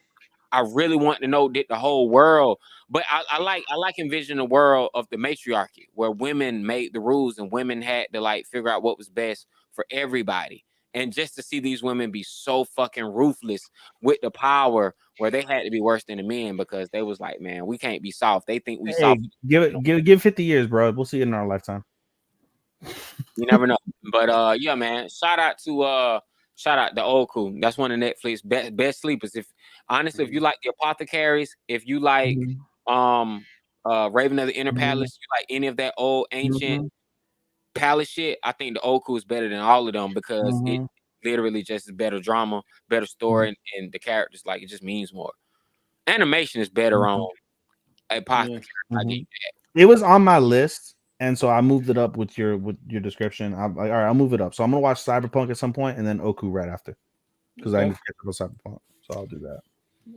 I really want to know, did the whole world. But I like envisioning a world of the matriarchy where women made the rules and women had to like figure out what was best for everybody. And just to see these women be so fucking ruthless with the power, where they had to be worse than the men because they was like, man, we can't be soft. They think we soft. Give 50 years, bro. We'll see it in our lifetime. You never know. But yeah, man. Shout out the old cool. That's one of Netflix best sleepers. If honestly, if you like the Apothecaries, if you like Raven of the Inner Palace, you like any of that old ancient palace shit, I think the old cool is better than all of them because it literally just is better drama, better story, and the characters, like, it just means more. Animation is better on Apothecary. I get you that. It was on my list, and so I moved it up with your description. I'm like, all right, I'll move it up. So I'm gonna watch Cyberpunk at some point, and then Oku right after, because I need to catch up on Cyberpunk. So I'll do that.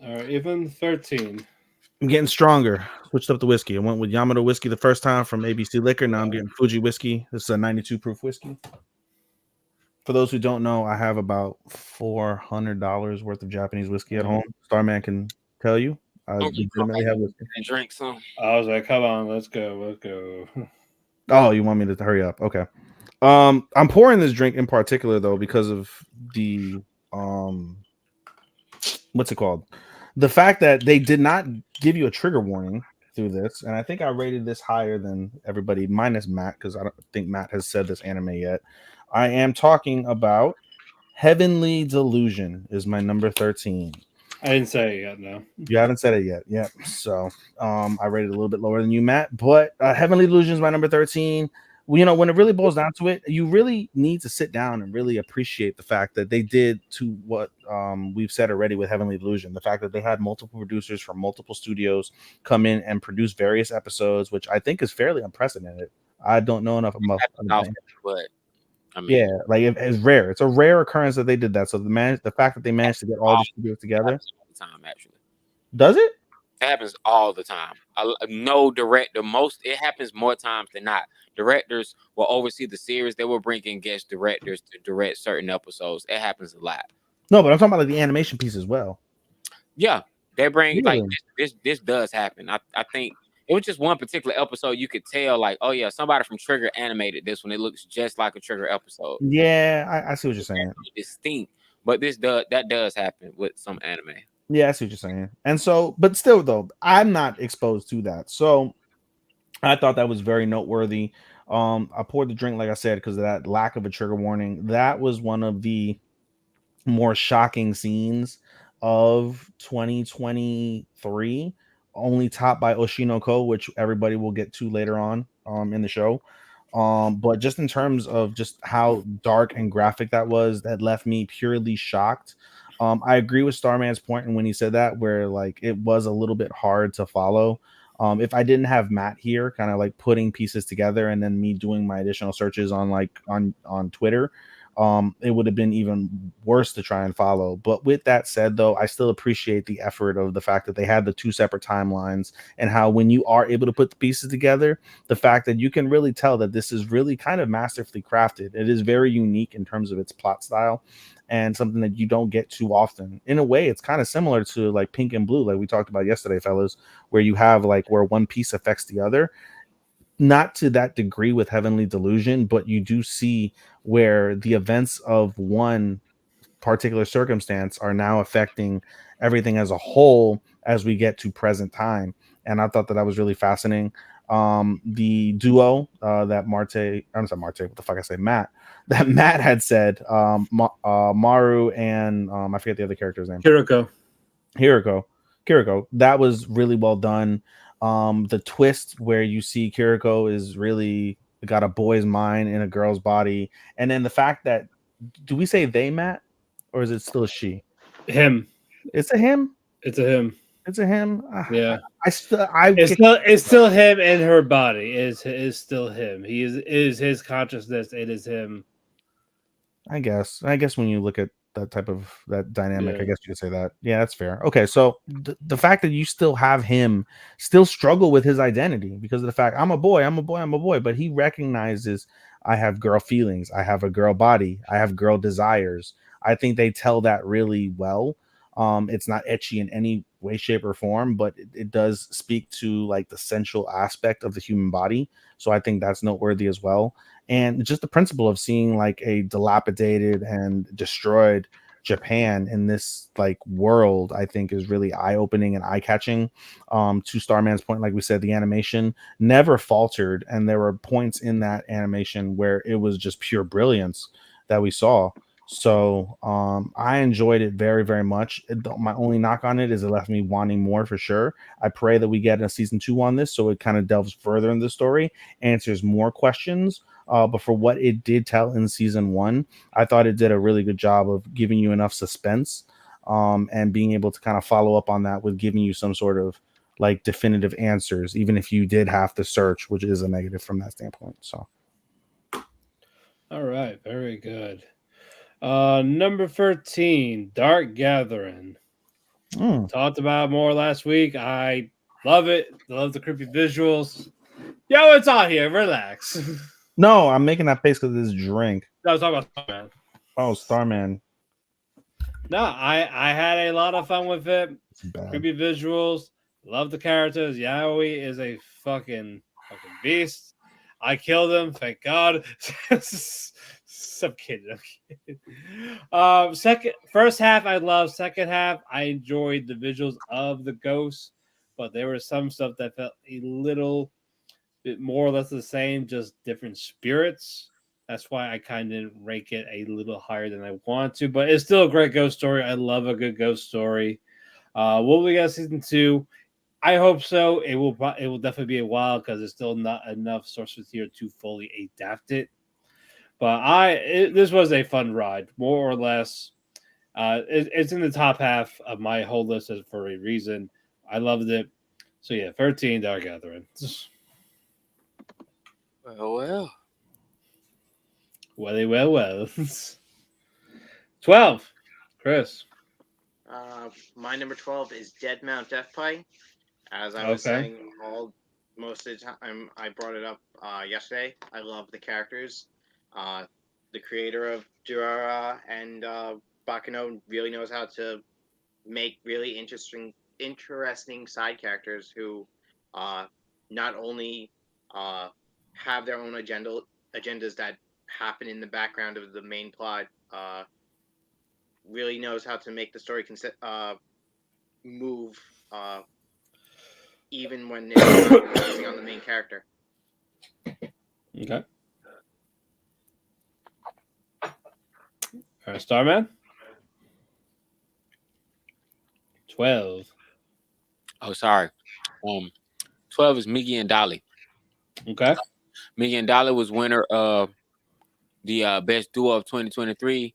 All right, even 13. I'm getting stronger. Switched up the whiskey. I went with Yamato whiskey the first time from ABC Liquor. Now I'm getting Fuji whiskey. This is a 92 proof whiskey. For those who don't know, I have about $400 worth of Japanese whiskey at home. Starman can tell you. I legitimately have whiskey. And drink some. I was like, come on, let's go. Oh, you want me to hurry up? Okay. I'm pouring this drink in particular though because of the what's it called? The fact that they did not give you a trigger warning through this, and I think I rated this higher than everybody minus Matt, because I don't think Matt has said this anime yet. I am talking about Heavenly Delusion is my number 13. I didn't say it yet, no. You haven't said it yet. Yep. So I rated it a little bit lower than you, Matt. But Heavenly Delusion is my number 13. Well, you know, when it really boils down to it, you really need to sit down and really appreciate the fact that they did to what we've said already with Heavenly Delusion. The fact that they had multiple producers from multiple studios come in and produce various episodes, which I think is fairly unprecedented. I don't know enough about it. But I mean, yeah, like it's rare. It's a rare occurrence that they did that. So the fact that they managed to get all these studios together, all the time, actually, does it? It happens all the time. No director, it happens more times than not. Directors will oversee the series. They will bring in guest directors to direct certain episodes. It happens a lot. No, but I'm talking about like the animation piece as well. Yeah, they bring like this does happen. I think it was just one particular episode you could tell, like, oh yeah, somebody from Trigger animated this one. It looks just like a Trigger episode. Yeah, I see what you're saying. Distinct, but that does happen with some anime. Yeah, I see what you're saying. And so, but still, though, I'm not exposed to that. So I thought that was very noteworthy. I poured the drink, like I said, because of that lack of a trigger warning. That was one of the more shocking scenes of 2023, only topped by Oshinoko, which everybody will get to later on in the show. But just in terms of just how dark and graphic that was, that left me purely shocked. I agree with Starman's point, and when he said that, where like it was a little bit hard to follow. If I didn't have Matt here, kind of like putting pieces together, and then me doing my additional searches on like on Twitter, it would have been even worse to try and follow. But with that said, though, I still appreciate the effort of the fact that they had the two separate timelines, and how when you are able to put the pieces together, the fact that you can really tell that this is really kind of masterfully crafted. It is very unique in terms of its plot style, and something that you don't get too often. In a way, it's kind of similar to like Pink and Blue, like we talked about yesterday, fellas, where you have like where one piece affects the other. Not to that degree with Heavenly Delusion, but you do see where the events of one particular circumstance are now affecting everything as a whole as we get to present time. And I thought that that was really fascinating. The duo that I'm sorry, Marte, what the fuck I say, Matt, that Matt had said, Maru and I forget the other character's name. Kiriko. That was really well done. The twist where you see Kiriko is really got a boy's mind in a girl's body, and then the fact that, do we say they, Matt, or is it still a she? Him. It's a him. It's a him. It's a him. Yeah. It's still him in her body. Is still him. He is his consciousness. It is him. I guess when you look at that type of that dynamic, Yeah. I guess you could say that. Yeah, that's fair. Okay, so the fact that you still have him still struggle with his identity because of the fact I'm a boy, but he recognizes I have girl feelings, I have a girl body, I have girl desires. I think they tell that really well. It's not etchy in any way, shape, or form, but it does speak to like the sensual aspect of the human body. So I think that's noteworthy as well. And just the principle of seeing like a dilapidated and destroyed Japan in this like world, I think is really eye-opening and eye-catching. To Starman's point, like we said, the animation never faltered, and there were points in that animation where it was just pure brilliance that we saw. So I enjoyed it very, very much. My only knock on it is it left me wanting more for sure. I pray that we get a season 2 on this, so it kind of delves further in the story, answers more questions. But for what it did tell in season 1, I thought it did a really good job of giving you enough suspense, and being able to kind of follow up on that with giving you some sort of like definitive answers, even if you did have to search, which is a negative from that standpoint. So, all right, very good. Number 13, Dark Gathering. Talked about more last week. I love it. Love the creepy visuals. Yo, it's on here. Relax. No, I'm making that face because of this drink. I was talking about Starman. Oh, Starman. No, I had a lot of fun with it. Creepy visuals. Love the characters. Yaoi is a fucking beast. I killed him. Thank God. I'm kidding. First half I loved. Second half I enjoyed the visuals of the ghosts, but there was some stuff that felt a little bit more or less the same, just different spirits. That's why I kind of rank it a little higher than I want to, but it's still a great ghost story. I love a good ghost story. Will we get season 2? I hope so. It will definitely be a while because there's still not enough source material to fully adapt it. But this was a fun ride, more or less. It's in the top half of my whole list for a reason. I loved it. So yeah, 13, Dark Gathering. Well. Well. 12, Chris. My number 12 is Dead Mount Death Pie. As I was saying, most of the time I brought it up yesterday. I love the characters. The creator of Durara and Bakano really knows how to make really interesting side characters who not only have their own agendas that happen in the background of the main plot, really knows how to make the story move, even when it's not focusing on the main character. Okay. All right, Starman. 12. Oh, sorry. 12 is Miggy and Dolly. Okay. Miggy and Dolly was winner of the best duo of 2023,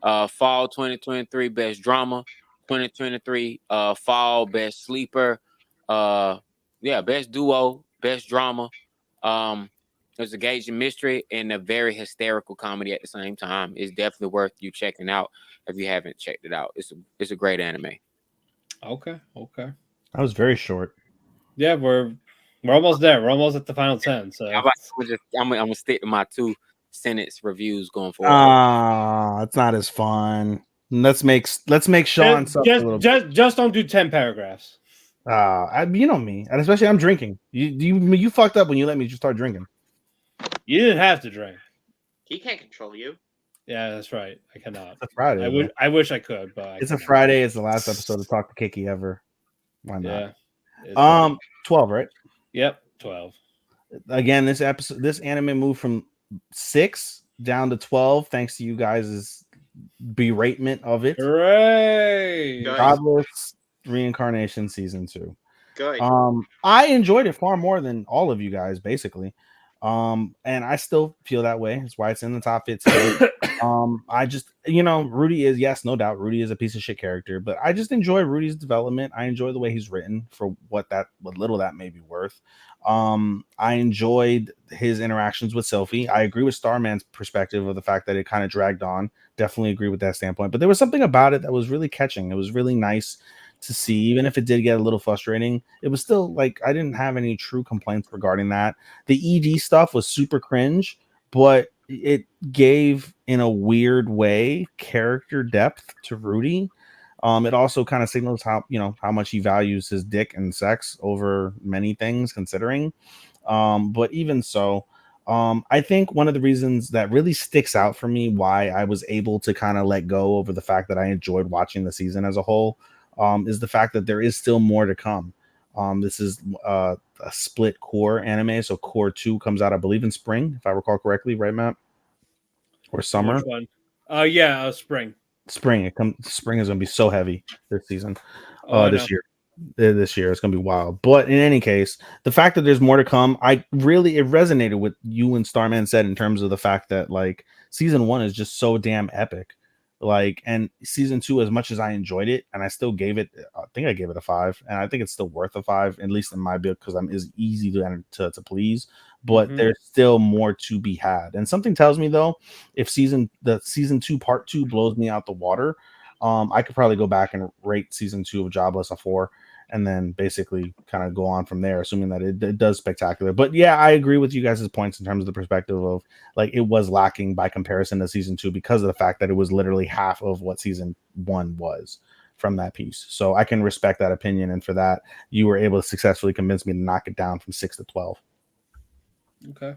fall 2023 best drama, 2023 fall best sleeper, best duo, best drama. There's engaging mystery and a very hysterical comedy at the same time. It's definitely worth you checking out if you haven't checked it out. It's a great anime. Okay. That was very short. Yeah, we're almost there. We're almost at the final 10. So I'm gonna stick to my 2-sentence reviews going forward. It's not as fun. Let's make Sean suffer a little bit. Just don't do 10 paragraphs. You know me, and especially I'm drinking. You fucked up when you let me just start drinking. You didn't have to drink. He can't control you. Yeah, that's right. I cannot. It's a Friday. I wish I could, but it's a Friday. It's the last episode of Talk the Kēki ever. Why not? Yeah. 12, right? Yep, 12. Again, this anime moved from 6 down to 12 thanks to you guys' beratement of it. Hooray! Godless Reincarnation season 2. Good. I enjoyed it far more than all of you guys, basically. And I still feel that way. That's why it's in the top 15. I just, Rudy is, yes, no doubt, Rudy is a piece of shit character, but I just enjoy Rudy's development. I enjoy the way he's written for what little that may be worth. I enjoyed his interactions with Sophie. I agree with Starman's perspective of the fact that it kind of dragged on. Definitely agree with that standpoint, but there was something about it that was really catching. It was really nice to see, even if it did get a little frustrating. It was still like I didn't have any true complaints regarding that. The ED stuff was super cringe, but it gave, in a weird way, character depth to Rudy. It also kind of signals how much he values his dick and sex over many things, considering. But even so, I think one of the reasons that really sticks out for me why I was able to kind of let go over the fact that I enjoyed watching the season as a whole is the fact that there is still more to come. This is a split core anime, so core 2 comes out, I believe, in spring, if I recall correctly, right, Matt? Or summer? Which one? Yeah, spring. Spring. Spring is gonna be so heavy this season. This year. This year it's gonna be wild. But in any case, the fact that there's more to come, it resonated with you and Starman said in terms of the fact that like season 1 is just so damn epic. Like, and season 2, as much as I enjoyed it, and I still gave it, I think I gave it a 5, and I think it's still worth a 5, at least in my book, because I'm is easy to please. But there's still more to be had, and something tells me though, if season 2 part 2 blows me out the water, I could probably go back and rate season 2 of Jobless a 4, and then basically kind of go on from there, assuming that it does spectacular. But yeah, I agree with you guys' points in terms of the perspective of like it was lacking by comparison to season 2 because of the fact that it was literally half of what season 1 was from that piece. So I can respect that opinion, and for that, you were able to successfully convince me to knock it down from 6 to 12. Okay.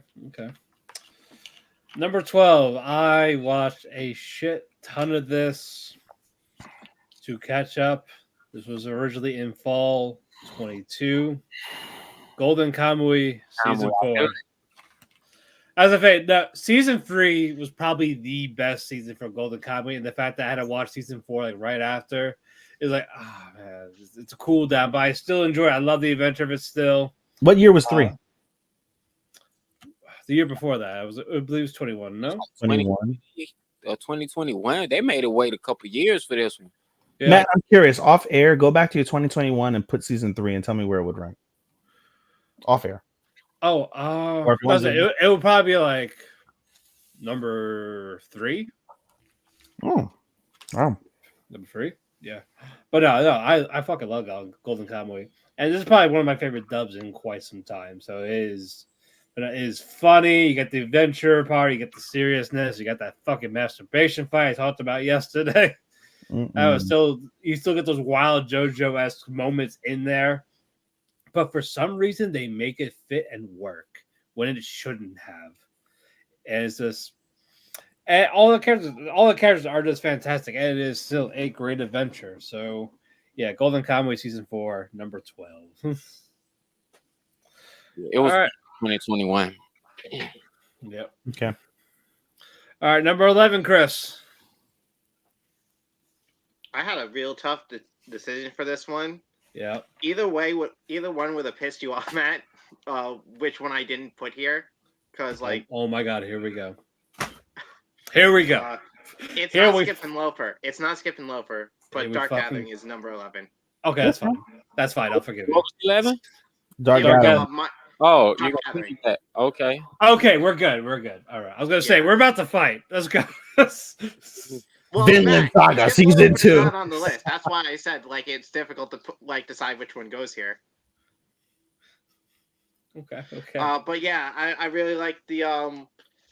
Number 12. I watched a shit ton of this to catch up. This was originally in fall 22. Golden Kamuy season 4. As a fact, season 3 was probably the best season for Golden Kamuy, and the fact that I had to watch season 4 like right after is like, man, it's a cool down, but I still enjoy it. I love the adventure of it still. What year was 3? The year before that, I believe it was 21. No, 21. 2021. They made it wait a couple years for this one. Yeah. Matt, I'm curious. Off air, go back to your 2021 and put season 3 and tell me where it would rank. Off air. Oh, it would probably be like number 3. Oh, wow. Number 3, yeah. But no, I fucking love Golden Kamuy, and this is probably one of my favorite dubs in quite some time. So it is funny. You get the adventure part, you get the seriousness, you got that fucking masturbation fight I talked about yesterday. You still get those wild JoJo-esque moments in there, but for some reason they make it fit and work when it shouldn't have. And it's just, and all the characters are just fantastic, and it is still a great adventure. So, yeah, Golden Kamuy season 4, number 12. It was All right. 2021. Yep. Okay. All right, number 11, Chris. I had a real tough decision for this one. Yeah. Either one would have pissed you off, Matt. Which one I didn't put here? Because oh my God, here we go. Here we go. It's not Skip and Loafer. It's not Skip and Loafer, but Dark Gathering is number 11. Okay, that's fine. That's fine. I'll forgive you. What was 11? Dark Gathering. Oh, you're gonna think that. Okay. Okay, we're good. We're good. All right. I was gonna say we're about to fight. Let's go. Well, Vinland Saga season 2. Not on the list. That's why I said it's difficult to decide which one goes here. Okay. But yeah, I really like the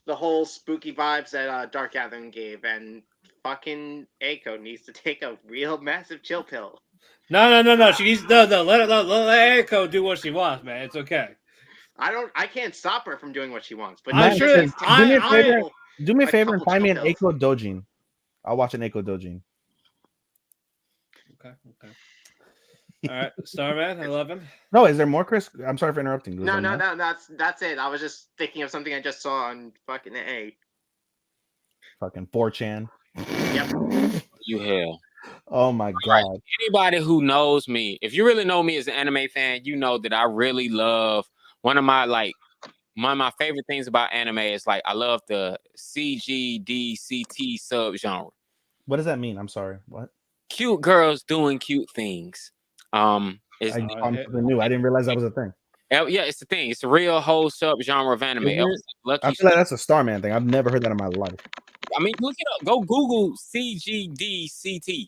whole spooky vibes that Dark Gathering gave, and fucking Eiko needs to take a real massive chill pill. No. She needs let Eiko do what she wants, man. It's okay. I can't stop her from doing what she wants. But I'm sure. Do me a favor and find me an Eiko Dojin. I'll watch an Eiko Dojin. Okay. All right, Starman, 11. No, is there more, Chris? I'm sorry for interrupting. No, that's it. I was just thinking of something I just saw on fucking A. Fucking 4chan. Yep. You hell. Oh my God. Right. Anybody who knows me, if you really know me as an anime fan, you know that I really love one of my favorite things about anime is I love the CGDCT subgenre. What does that mean? I'm sorry. What? Cute girls doing cute things. I'm something new. I didn't realize that was a thing. Yeah, it's the thing. It's a real whole subgenre of anime. I feel like that's a Starman thing. I've never heard that in my life. I mean, look it up. Go Google CGDCT,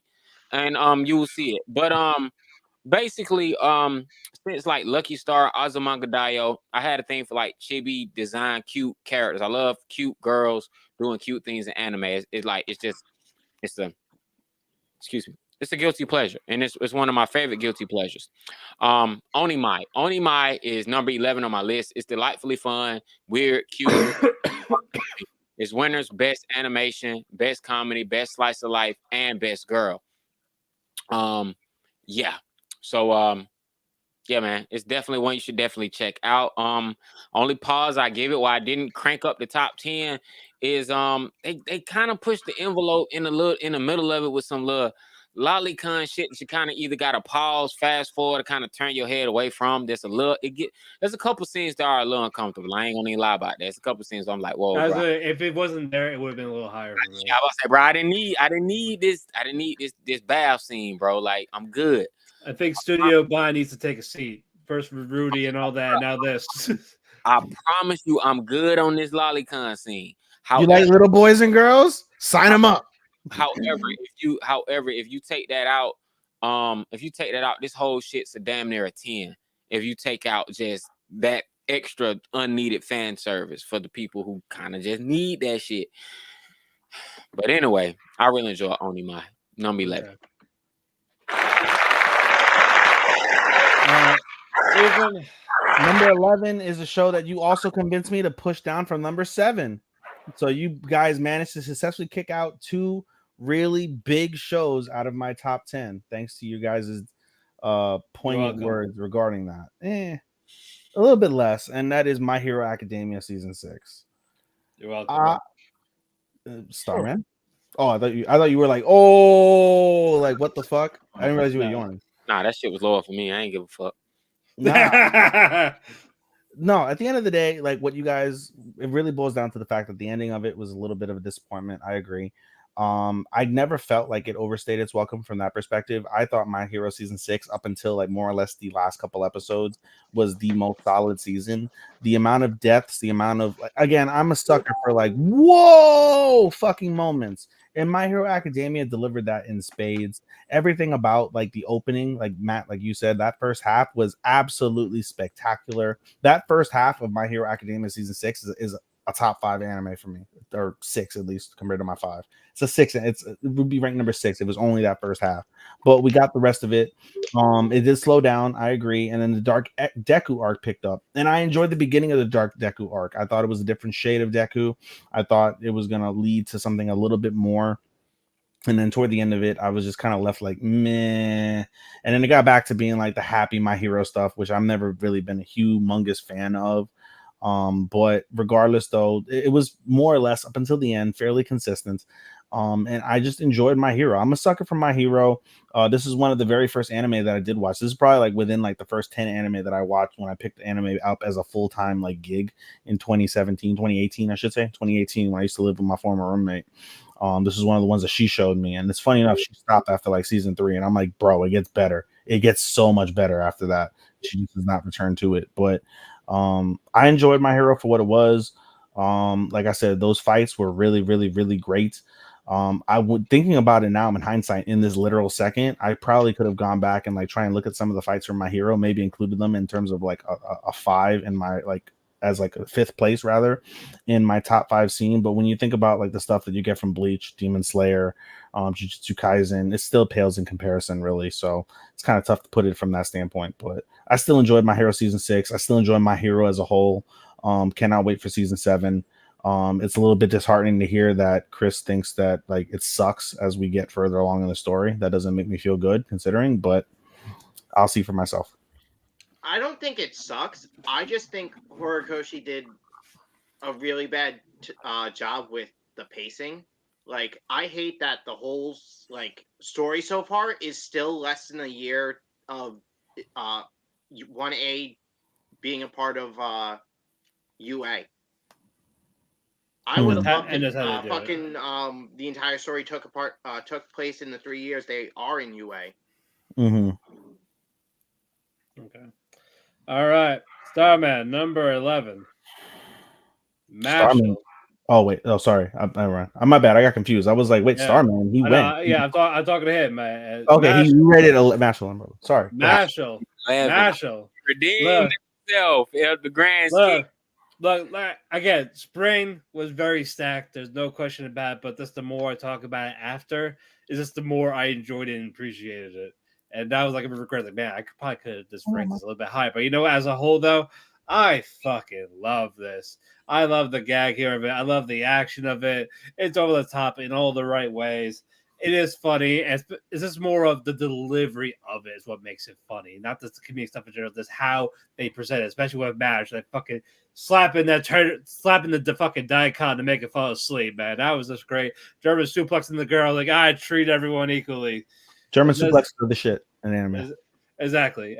and you will see it. But basically, since Lucky Star, Azumanga Daioh, I had a thing for chibi design, cute characters. I love cute girls doing cute things in anime. It's a guilty pleasure, and it's one of my favorite guilty pleasures. Onimai is number 11 on my list. It's delightfully fun, weird, cute. It's winner's best animation, best comedy, best slice of life, and best girl. Yeah. So yeah, man, it's definitely one you should definitely check out. Only pause I give it why I didn't crank up the top 10 is they kind of pushed the envelope in the middle of it with some little lolicon shit that you kind of either gotta pause, fast forward, to kind of turn your head away from. There's a couple scenes that are a little uncomfortable. I ain't gonna even lie about that. There's a couple scenes I'm like, whoa. If it wasn't there, it would have been a little higher. For me. I was say, bro, I didn't need this bath scene, bro. I'm good. I think Studio Buy needs to take a seat. First with Rudy and all that. Now this. I promise you, I'm good on this lolicon scene. You like little boys and girls? Sign them up. However, if you take that out, this whole shit's a damn near a 10. If you take out just that extra unneeded fan service for the people who kind of just need that shit. But anyway, I really enjoy Onimai, number 11. Number 11 is a show that you also convinced me to push down from number 7. So you guys managed to successfully kick out 2 really big shows out of my top 10, thanks to you guys' poignant words regarding that. A little bit less, and that is My Hero Academia season 6. You're welcome. Starman. Oh, I thought you were what the fuck? I didn't realize you were yawning. Nah, that shit was lower for me. I ain't give a fuck. Nah. No, at the end of the day, what you guys, it really boils down to the fact that the ending of it was a little bit of a disappointment. I agree. I never felt like it overstayed its welcome from that perspective. I thought My Hero season 6, up until more or less the last couple episodes, was the most solid season. The amount of deaths, the amount of again, I'm a sucker for whoa fucking moments. And My Hero Academia delivered that in spades. Everything about the opening, Matt, you said, that first half was absolutely spectacular. That first half of My Hero Academia season 6 is a top 5 anime for me, or 6 at least compared to my 5. It's a 6. It would be ranked number 6. It was only that first half, but we got the rest of it. It did slow down, I agree, and then the Dark Deku arc picked up, and I enjoyed the beginning of the Dark Deku arc. I thought it was a different shade of Deku. I thought it was gonna lead to something a little bit more. And then toward the end of it, I was just kind of left like meh. And then it got back to being like the happy My Hero stuff, which I've never really been a humongous fan of. But regardless, though, it was more or less up until the end fairly consistent. And I just enjoyed My Hero. I'm a sucker for My Hero. This is one of the very first anime that I did watch. This is probably like within like the first 10 anime that I watched when I picked anime up as a full-time like gig in 2018, I should say 2018, when I used to live with my former roommate. This is one of the ones that she showed me, and it's funny enough, she stopped after like season 3, and I'm like, bro, it gets better. It gets so much better after that. She just does not return to it. But I enjoyed My Hero for what it was. Like I said, those fights were really, really, really great. I would, thinking about it now, I'm in hindsight, in this literal second, I probably could have gone back and like try and look at some of the fights from My Hero, maybe included them in terms of like a 5 in my like as like a 5th place rather in my top 5 scene. But when you think about like the stuff that you get from Bleach, Demon Slayer, Jujutsu Kaisen, it still pales in comparison, really. So it's kind of tough to put it from that standpoint. But I still enjoyed My Hero season 6. I still enjoy My Hero as a whole. Cannot wait for season 7. It's a little bit disheartening to hear that Chris thinks that like it sucks as we get further along in the story. That doesn't make me feel good considering, but I'll see for myself. I don't think it sucks. I just think Horikoshi did a really bad job with the pacing. Like, I hate that the whole like story so far is still less than a year of 1A being a part of UA. I would have loved it. Fucking the entire story took place in the 3 years they are in UA. Mm-hmm. Okay. All right. Starman, number 11. Starman. Oh, wait. Oh, sorry. I'm my bad. I got confused. I was like, wait, Starman. He went. Yeah, I'm talking to him, man. Okay, he rated Mashal. Sorry. Mashal. Redeemed himself at the grand scheme. Look, again, spring was very stacked. There's no question about it. But just the more I talk about it after, is just the more I enjoyed it and appreciated it. And that was like a regret. Like, man, I probably could have just ranked this a little bit higher. But you know, as a whole, though, I fucking love this. I love the gag here of it. I love the action of it. It's over the top in all the right ways. It is funny. It's just more of the delivery of it is what makes it funny. Not just the comedic stuff in general, just how they present it, especially with Mash. Like fucking slapping the fucking daikon to make it fall asleep, man. That was just great. German suplexing the girl. Like, I treat everyone equally. German suplex are the shit in anime. Exactly.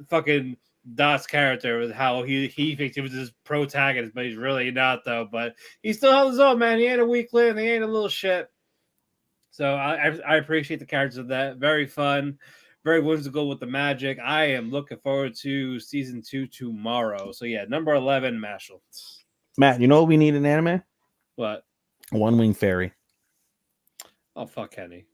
Fucking Dot's character was how he thinks he was his protagonist, but he's really not, though. But he still held his own, man. He ain't a weakling. He ain't a little shit. So I appreciate the characters of that. Very fun. Very whimsical with the magic. I am looking forward to season 2 tomorrow. So yeah, number 11, Mashal. Matt, you know what we need in anime? What? One Wing Fairy. Oh, fuck Kenny.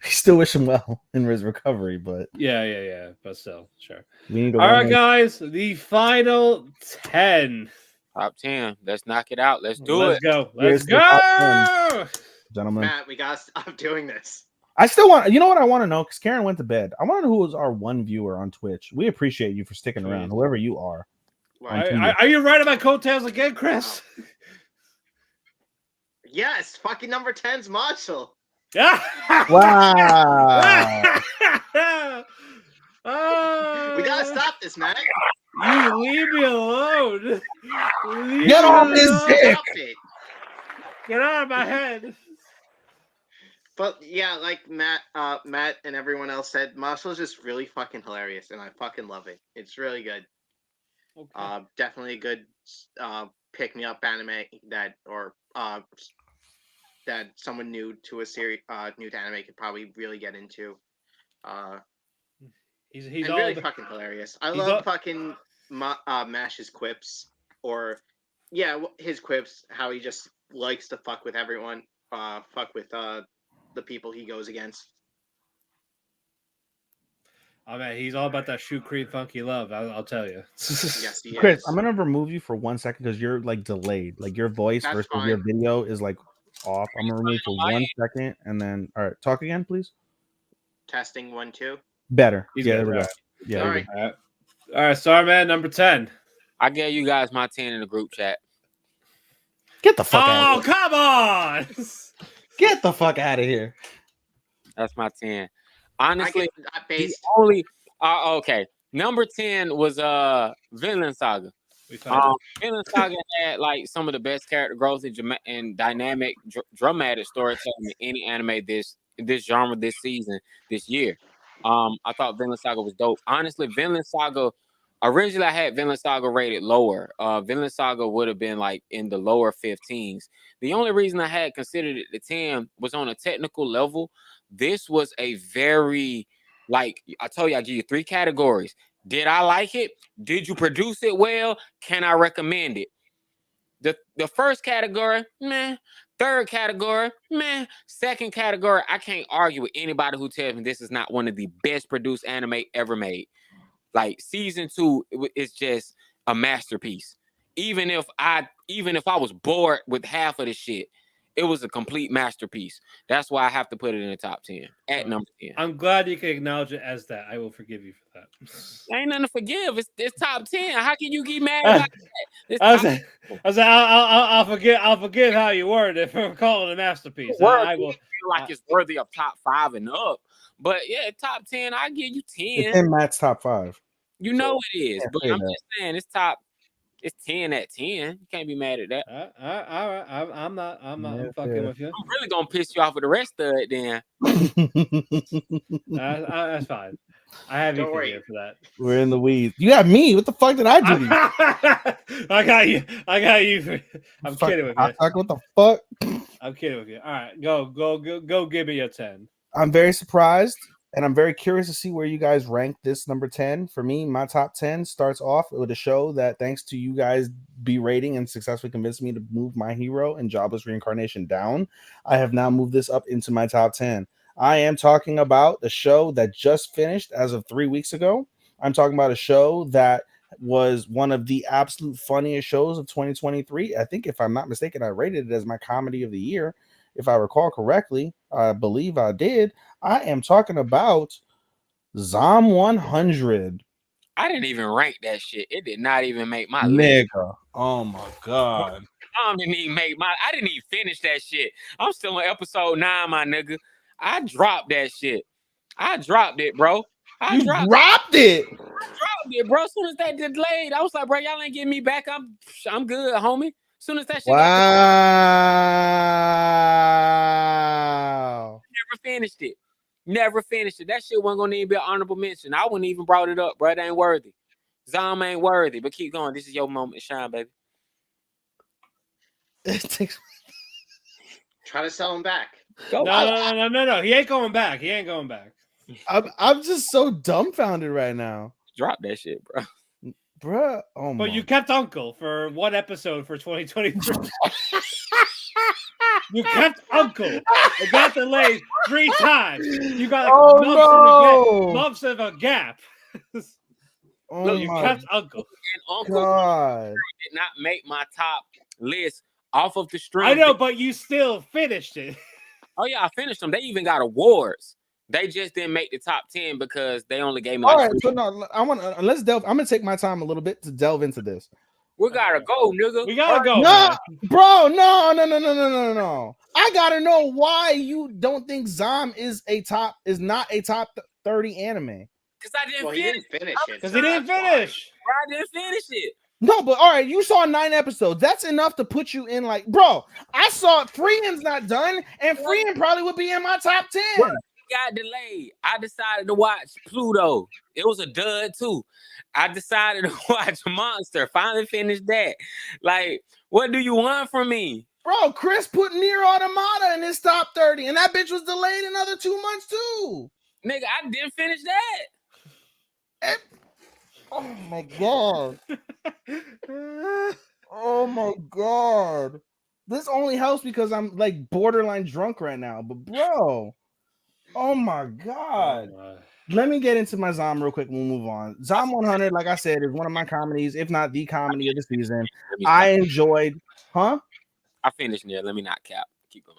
Still wish him well in his recovery, but yeah, but still, sure. We need all right, guys, the final 10. Top 10. Let's knock it out. Let's do it. Let's go. Gentlemen. Matt, we gotta stop doing this. I still want, you know what I want to know? Because Karen went to bed. I want to know who was our one viewer on Twitch. We appreciate you for sticking around, whoever you are. Are you right about coattails again, Chris? Yes, fucking number 10's Marshall. Wow. We gotta stop this, man. You leave me alone. Get off his dick. Get out of my head. But yeah, like Matt and everyone else said, Marshall's just really fucking hilarious, and I fucking love it. It's really good. Okay. Definitely a good pick me up anime that someone new to a series, new to anime could probably really get into. He's really fucking hilarious. I love fucking Mash's quips, or his quips. How he just likes to fuck with everyone, fuck with the people he goes against. Oh man, he's all about that shoe cream funky love. I'll tell you. Yes, he Chris, is. I'm gonna remove you for 1 second because you're like delayed. Like your voice That's versus fine. your video is like off. I'm gonna remove you for 1 second and then all right, talk again, please. Testing 1, 2. Better. He's Yeah, good. there we go. All Yeah, All there we right. go. All right, Starman number 10. I gave you guys my 10 in the group chat. Get the fuck out Oh, of here. come on! Get the fuck out of here. That's my 10. I Honestly, get that the based. only okay. Number 10 was Vinland Saga. We found it. Vinland Saga had like some of the best character growth and dynamic dramatic storytelling in any anime this genre this season this year. I thought Vinland Saga was dope. Honestly, Vinland Saga originally I had Vinland Saga rated lower. Vinland Saga would have been like in the lower 15s. The only reason I had considered it the 10 was on a technical level. This was a very like I told you, I give you 3 categories. Did I like it? Did you produce it well? Can I recommend it? The first category, meh. Third category, meh. Second category, I can't argue with anybody who tells me this is not one of the best produced anime ever made. Like season 2 is just a masterpiece. Even if I was bored with half of the shit, it was a complete masterpiece. That's why I have to put it in the top 10 at number 10. I'm glad you can acknowledge it as that. I will forgive you for that. Ain't nothing to forgive. It's top 10. How can you get mad about that? It's I was I'll forgive how you worded it for calling it a masterpiece. I will feel like it's worthy of top 5 and up. But yeah, top 10, I give you 10. It's in Matt's top 5. You know it is, Yeah, but say I'm that. just saying it's 10 at 10. You can't be mad at that. all right. I'm not. I'm Yeah, fucking yeah. with you. I'm really gonna piss you off with the rest of it then. That's fine. I have Don't you worry. here for that. We're in the weeds. You got me. What the fuck did I do? to you? I got you. I got you. I'm Fuck, kidding with you. what the fuck? I'm kidding with you. All right, go. Give me your 10. I'm very surprised, and I'm very curious to see where you guys rank this number 10. For me, my top 10 starts off with a show that, thanks to you guys berating and successfully convinced me to move My Hero and Jobless Reincarnation down, I have now moved this up into my top 10. I am talking about the show that just finished as of 3 weeks ago. I'm talking about a show that was one of the absolute funniest shows of 2023. I think, if I'm not mistaken, I rated it as my comedy of the year. If I recall correctly, I believe I did. I am talking about Zom 100. I didn't even rank that shit. It did not even make my list. Nigga. Oh my God. I didn't even finish that shit. I'm still on episode 9, my nigga. I dropped that shit. I dropped it, bro. You dropped it. Bro. As soon as that delayed, I was like, bro, y'all ain't getting me back. I'm good, homie. As soon as that shit Wow. Never finished it. That shit wasn't gonna even be an honorable mention. I wouldn't even brought it up, bro. It ain't worthy. Zom ain't worthy, but keep going. This is your moment to shine, baby. Try to sell him back. Go. No. He ain't going back. I'm just so dumbfounded right now. Drop that shit, bro. Bruh. Oh my. But you kept Uncle for one episode for 2023. You kept Uncle. It got delayed 3 times. You got like months of a gap. Oh you my kept Uncle. And Uncle God. did not make my top list off of the stream. I know, but you still finished it. Oh yeah, I finished them. They even got awards. They just didn't make the top 10 because they only gave me. All like right, so no, I want to let's delve. I'm gonna take my time a little bit to delve into this. We gotta go, nigga. We gotta go. No, Man. bro, no. I gotta know why you don't think Zom is not a top 30 anime. Because I didn't finish. He didn't finish it. Because he didn't finish. I didn't finish it. No, but all right, you saw 9 episodes. That's enough to put you in, like, bro. I saw Freehand's not done, and Freehand probably would be in my top 10. It got delayed. I decided to watch Pluto. It was a dud too. I decided to watch Monster. Finally finished that. Like, what do you want from me? Bro, Chris put Nier Automata in his top 30, and that bitch was delayed another 2 months too. Nigga, I didn't finish that. Oh my God. Oh my God. This only helps because I'm like borderline drunk right now. But bro, oh my God. let me get into my Zom real quick. We'll move on. Zom 100, like I said, is one of my comedies, if not the comedy of the season. I enjoyed, huh? I finished near. Let me not cap. Keep going.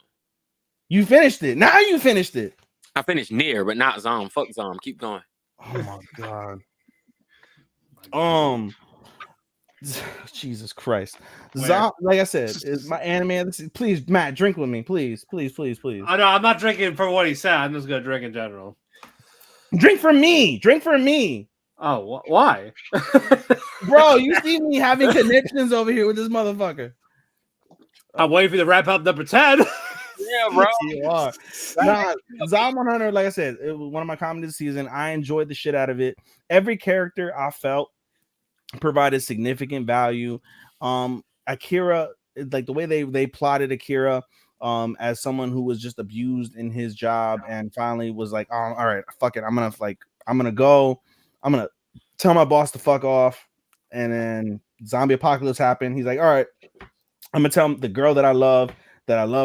You finished it. Now you finished it. I finished near, but not Zom. Fuck Zom. Keep going. Oh my god. Jesus Christ. Zom, like I said, is my anime. Please, Matt, drink with me, please. I know I'm not drinking for what he said. I'm just gonna drink in general. Drink for me. Oh, why? Bro, you see me having connections over here with this motherfucker. I'm waiting for you to wrap up number 10. Yeah, bro. You are. Nah, Zom 100, like I said, it was one of my comedies this season. I enjoyed the shit out of it. Every character I felt provided significant value. Akira, like the way they plotted Akira as someone who was just abused in his job and finally was like, oh, all right, fuck it. I'm gonna go. I'm gonna tell my boss to fuck off. And then zombie apocalypse happened. He's like, all right, I'm gonna tell the girl that I love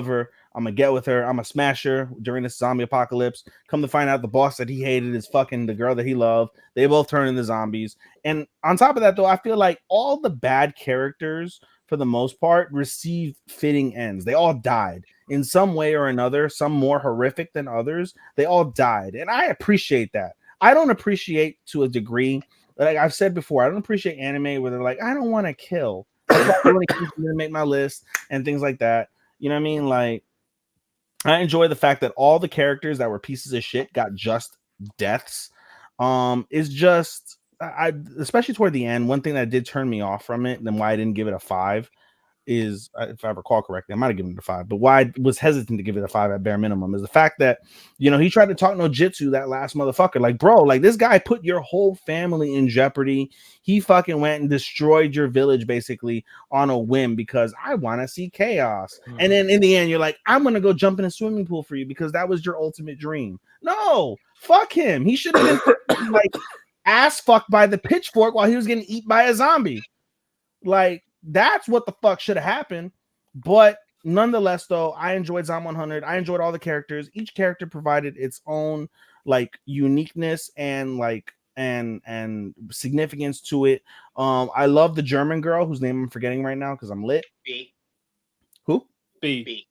her. I'm gonna get with her. I'm gonna smash her during this zombie apocalypse. Come to find out, the boss that he hated is fucking the girl that he loved. They both turn into zombies. And on top of that, though, I feel like all the bad characters, for the most part, received fitting ends. They all died in some way or another, some more horrific than others. They all died. And I appreciate that. I don't appreciate, to a degree, like I've said before, I don't appreciate anime where they're like, I don't want to kill. That's why I want to make my list and things like that. You know what I mean? Like, I enjoy the fact that all the characters that were pieces of shit got just deaths. Is just I especially toward the end. One thing that did turn me off from it, and why I didn't give it a 5, is, if I recall correctly, I might have given it a 5, but why I was hesitant to give it a 5 at bare minimum is the fact that, he tried to talk no jitsu, that last motherfucker. Like, bro, like, this guy put your whole family in jeopardy. He fucking went and destroyed your village basically on a whim because I want to see chaos. And then in the end, you're like, I'm gonna go jump in a swimming pool for you because that was your ultimate dream. No, fuck him. He should have been like ass fucked by the pitchfork while he was getting eaten by a zombie. Like, that's what the fuck should have happened. But nonetheless, though, I enjoyed Zom 100. I enjoyed all the characters. Each character provided its own like uniqueness and like and significance to it. I love the German girl whose name I'm forgetting right now because I'm lit. B. Who? B.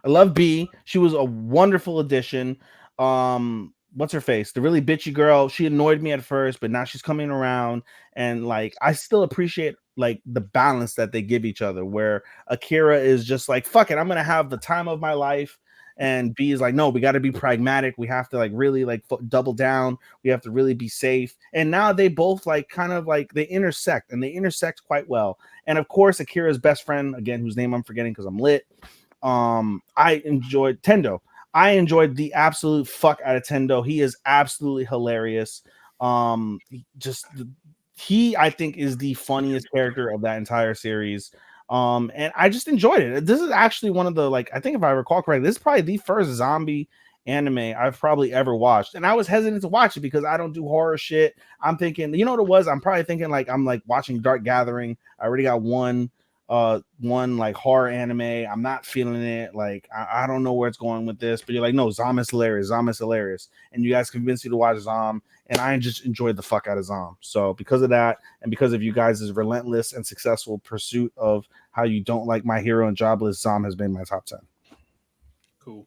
I love B. She was a wonderful addition. What's her face? The really bitchy girl. She annoyed me at first, but now she's coming around, and like I still appreciate like the balance that they give each other, where Akira is just like, fuck it, I'm gonna have the time of my life, and B is like, no, we got to be pragmatic. We have to like really like double down. We have to really be safe. And now they both like kind of like they intersect, and they intersect quite well. And of course, Akira's best friend, again, whose name I'm forgetting because I'm lit. I enjoyed Tendo. I enjoyed the absolute fuck out of Tendo. He is absolutely hilarious. He I think is the funniest character of that entire series. And I just enjoyed it. This is actually one of the, like, I think if I recall correctly, this is probably the first zombie anime I've probably ever watched. And I was hesitant to watch it because I don't do horror shit. I'm thinking, you know what it was? I'm probably thinking like I'm like watching Dark Gathering. I already got one like horror anime. I'm not feeling it. Like I don't know where it's going with this, but you're like, no, Zom is hilarious. And you guys convinced me to watch Zom, and I just enjoyed the fuck out of Zom. So because of that, and because of you guys' relentless and successful pursuit of how you don't like My Hero and Jobless, Zom has been my top 10. Cool.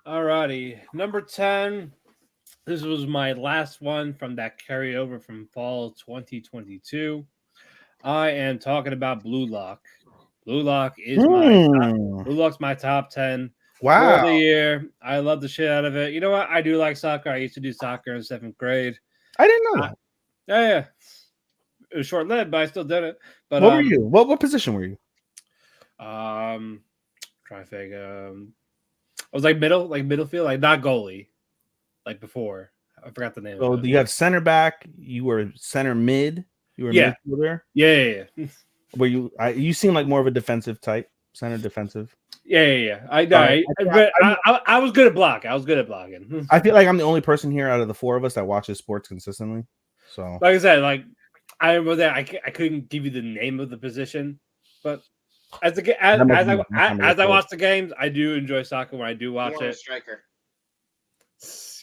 Alrighty, number 10. This was my last one from that carryover from fall 2022. I am talking about Blue Lock. Blue Lock is Blue Lock's my top 10 wow for the year. I love the shit out of it. You know what? I do like soccer. I used to do soccer in 7th grade. I didn't know that. Yeah. It was short-lived, but I still did it. But what were you? What position were you? Trying to think. I was like middle field, like not goalie, like before. I forgot the name. So you have center back. You were center mid. You were midfielder. Yeah. Were you? You seem like more of a defensive type, center defensive. Yeah. I was good at block. I was good at blocking. I feel like I'm the only person here out of the 4 of us that watches sports consistently. So, like I said, like I remember that I couldn't give you the name of the position, but as I watch the games, I do enjoy soccer when I do watch it. Striker.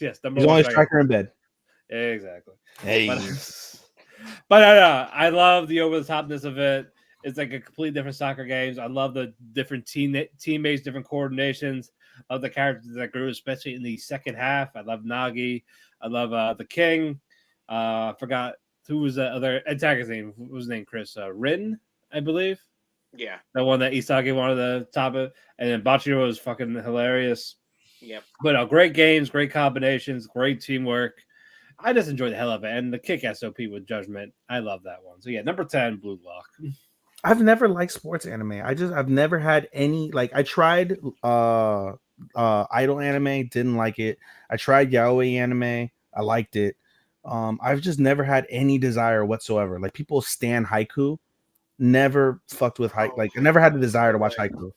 Yes, number He's one only a striker in bed. Exactly. Hey. But I love the over the topness of it. It's like a completely different soccer games. I love the different teammates, different coordinations. I love the characters that grew, especially in the second half. I love Nagi. I love the King. I forgot who was the other antagonist name. What was his name? Chris Rin, I believe. Yeah. The one that Isagi wanted to top it. And then Bachiro was fucking hilarious. Yep. But great games, great combinations, great teamwork. I just enjoyed the hell of it. And the kick SOP with Judgment. I love that one. So yeah, number 10, Blue Lock. I've never liked sports anime. I've never had any, like, I tried idol anime, didn't like it. I tried yaoi anime, I liked it. I've just never had any desire whatsoever. Like, people stand haiku, never fucked with haiku. Like, I never had the desire to watch haiku.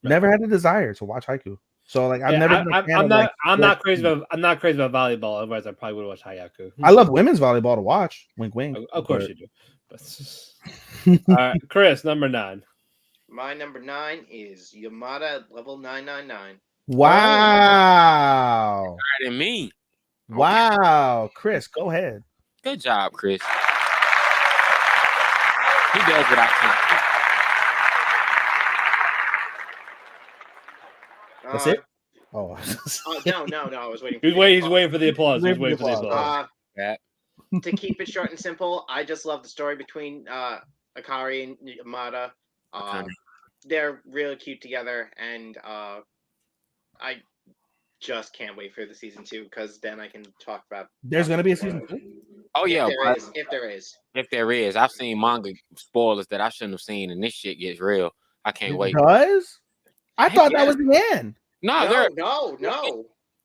Never had the desire to watch haiku. So like, I've never been a fan of, I'm not crazy about volleyball. Otherwise, I probably would watch Hayaku. I love women's volleyball to watch. Wink, wink. Of course you do. All right, Chris, number 9. My number 9 is Yamada level 999. Wow. Better than me. Wow. Chris, go ahead. Good job, Chris. He does what I can't do. That's it? No. I was waiting. He's waiting for the applause. He's waiting for the applause. To keep it short and simple, I just love the story between Akari and Yamada. They're really cute together, and I just can't wait for the season 2 because then I can talk about. There's gonna be a season 2. Oh yeah, if there is. I've seen manga spoilers that I shouldn't have seen, and this shit gets real. I can't wait. Does? I thought that was the end. No.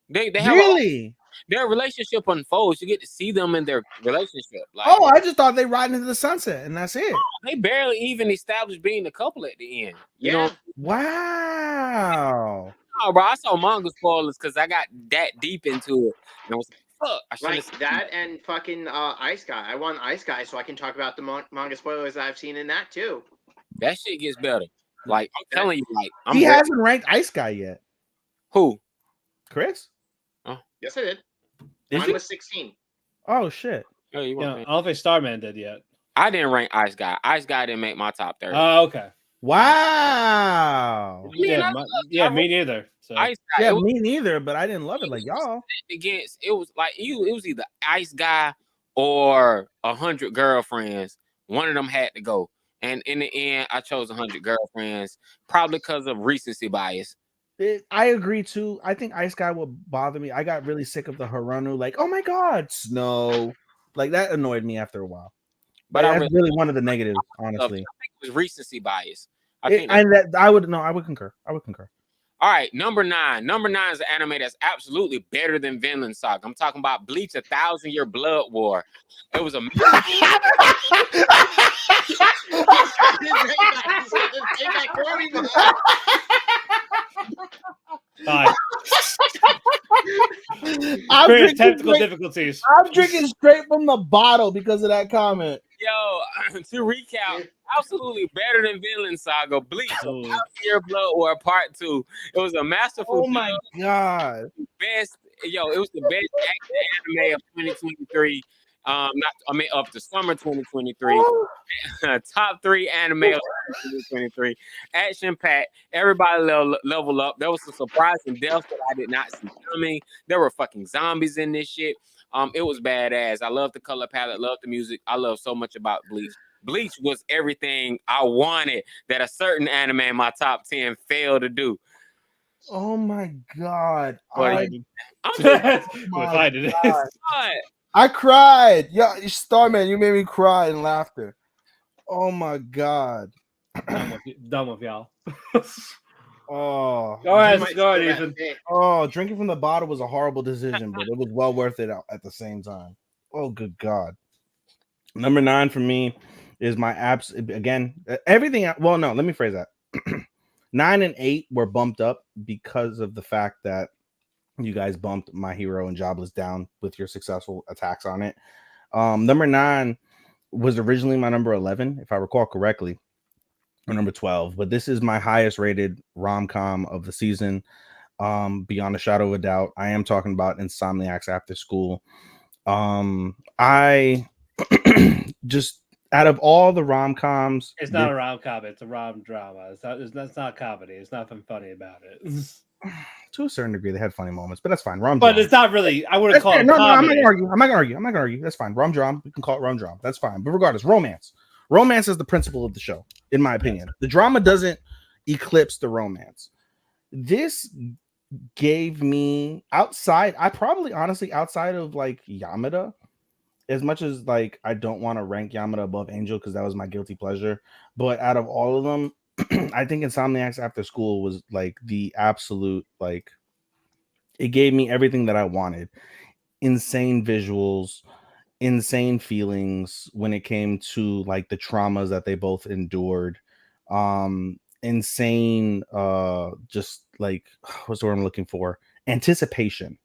They have really. Their relationship unfolds. You get to see them in their relationship. Like, I just thought they ride into the sunset and that's it. They barely even established being a couple at the end. You know? Wow. No, bro, I saw manga spoilers because I got that deep into it. And I was like, fuck. Like that and fucking Ice Guy. I want Ice Guy so I can talk about the manga spoilers I've seen in that too. That shit gets better. Like, I'm telling you, like, he hasn't ranked Ice Guy yet. Who? Chris? Oh, yes, I did. Did Mine was 16. Oh shit. Oh, I don't think Starman did yet. I didn't rank Ice Guy. Ice Guy didn't make my top 30. Oh, okay. Wow. Yeah, me neither. So. Ice Guy, me neither, but I didn't love it like y'all. It was like it was either Ice Guy or 100 Girlfriends. One of them had to go. And in the end, I chose 100 Girlfriends, probably because of recency bias. I agree too. I think Ice Guy will bother me. I got really sick of the Haranu, like, oh my god, snow. Like, that annoyed me after a while. But that's really one of the negatives, honestly. I think it was recency bias. I would concur. All right, number 9. Number 9 is an anime that's absolutely better than Vinland Saga. I'm talking about Bleach: 1,000-Year Blood War. It was a I'm technical difficulties. I'm drinking straight from the bottle because of that comment. Yo, to recap, absolutely better than Vinland Saga. Bleach: 1,000-Year Blood War Part 2. It was a masterful. Oh my god! It was the best anime of 2023. Up to summer 2023. Top 3 anime of 2023. Action packed. Everybody level up. There was some surprising deaths that I did not see coming. There were fucking zombies in this shit. It was badass. I love the color palette. Love the music. I love so much about Bleach. Bleach was everything I wanted that a certain anime in my top 10 failed to do. Oh my god! I cried. Yeah, Starman, you made me cry in laughter. Oh my god! Done with y'all. Oh, go ahead, Ethan. Oh, drinking from the bottle was a horrible decision, but it was well worth it at the same time. Oh, good god! Number 9 for me is my apps again. Everything. Well, no, let me phrase that. 9 and 8 were bumped up because of the fact that you guys bumped My Hero and Jobless down with your successful attacks on it. Number 9 was originally my number 11, if I recall correctly, or number 12. But this is my highest rated rom-com of the season. beyond a shadow of a doubt. I am talking about Insomniacs After School. I just out of all the rom-coms, It's not a rom-com, it's a rom-drama. It's not comedy. It's nothing funny about it. To a certain degree, they had funny moments, but that's fine. Rom But drama. it's not really. I wouldn't call it No, comedy. I'm not gonna argue. That's fine. Rom drama. We can call it rom drama. That's fine. But regardless, romance. Romance is the principle of the show, in my opinion. The drama doesn't eclipse the romance. This gave me outside. I probably honestly outside of like Yamada, as much as like I don't want to rank Yamada above Angel because that was my guilty pleasure. But out of all of them, I think Insomniacs After School was like the absolute like. It gave me everything that I wanted. Insane visuals, insane feelings when it came to like the traumas that they both endured. Insane just like what's the word I'm looking for? Anticipation.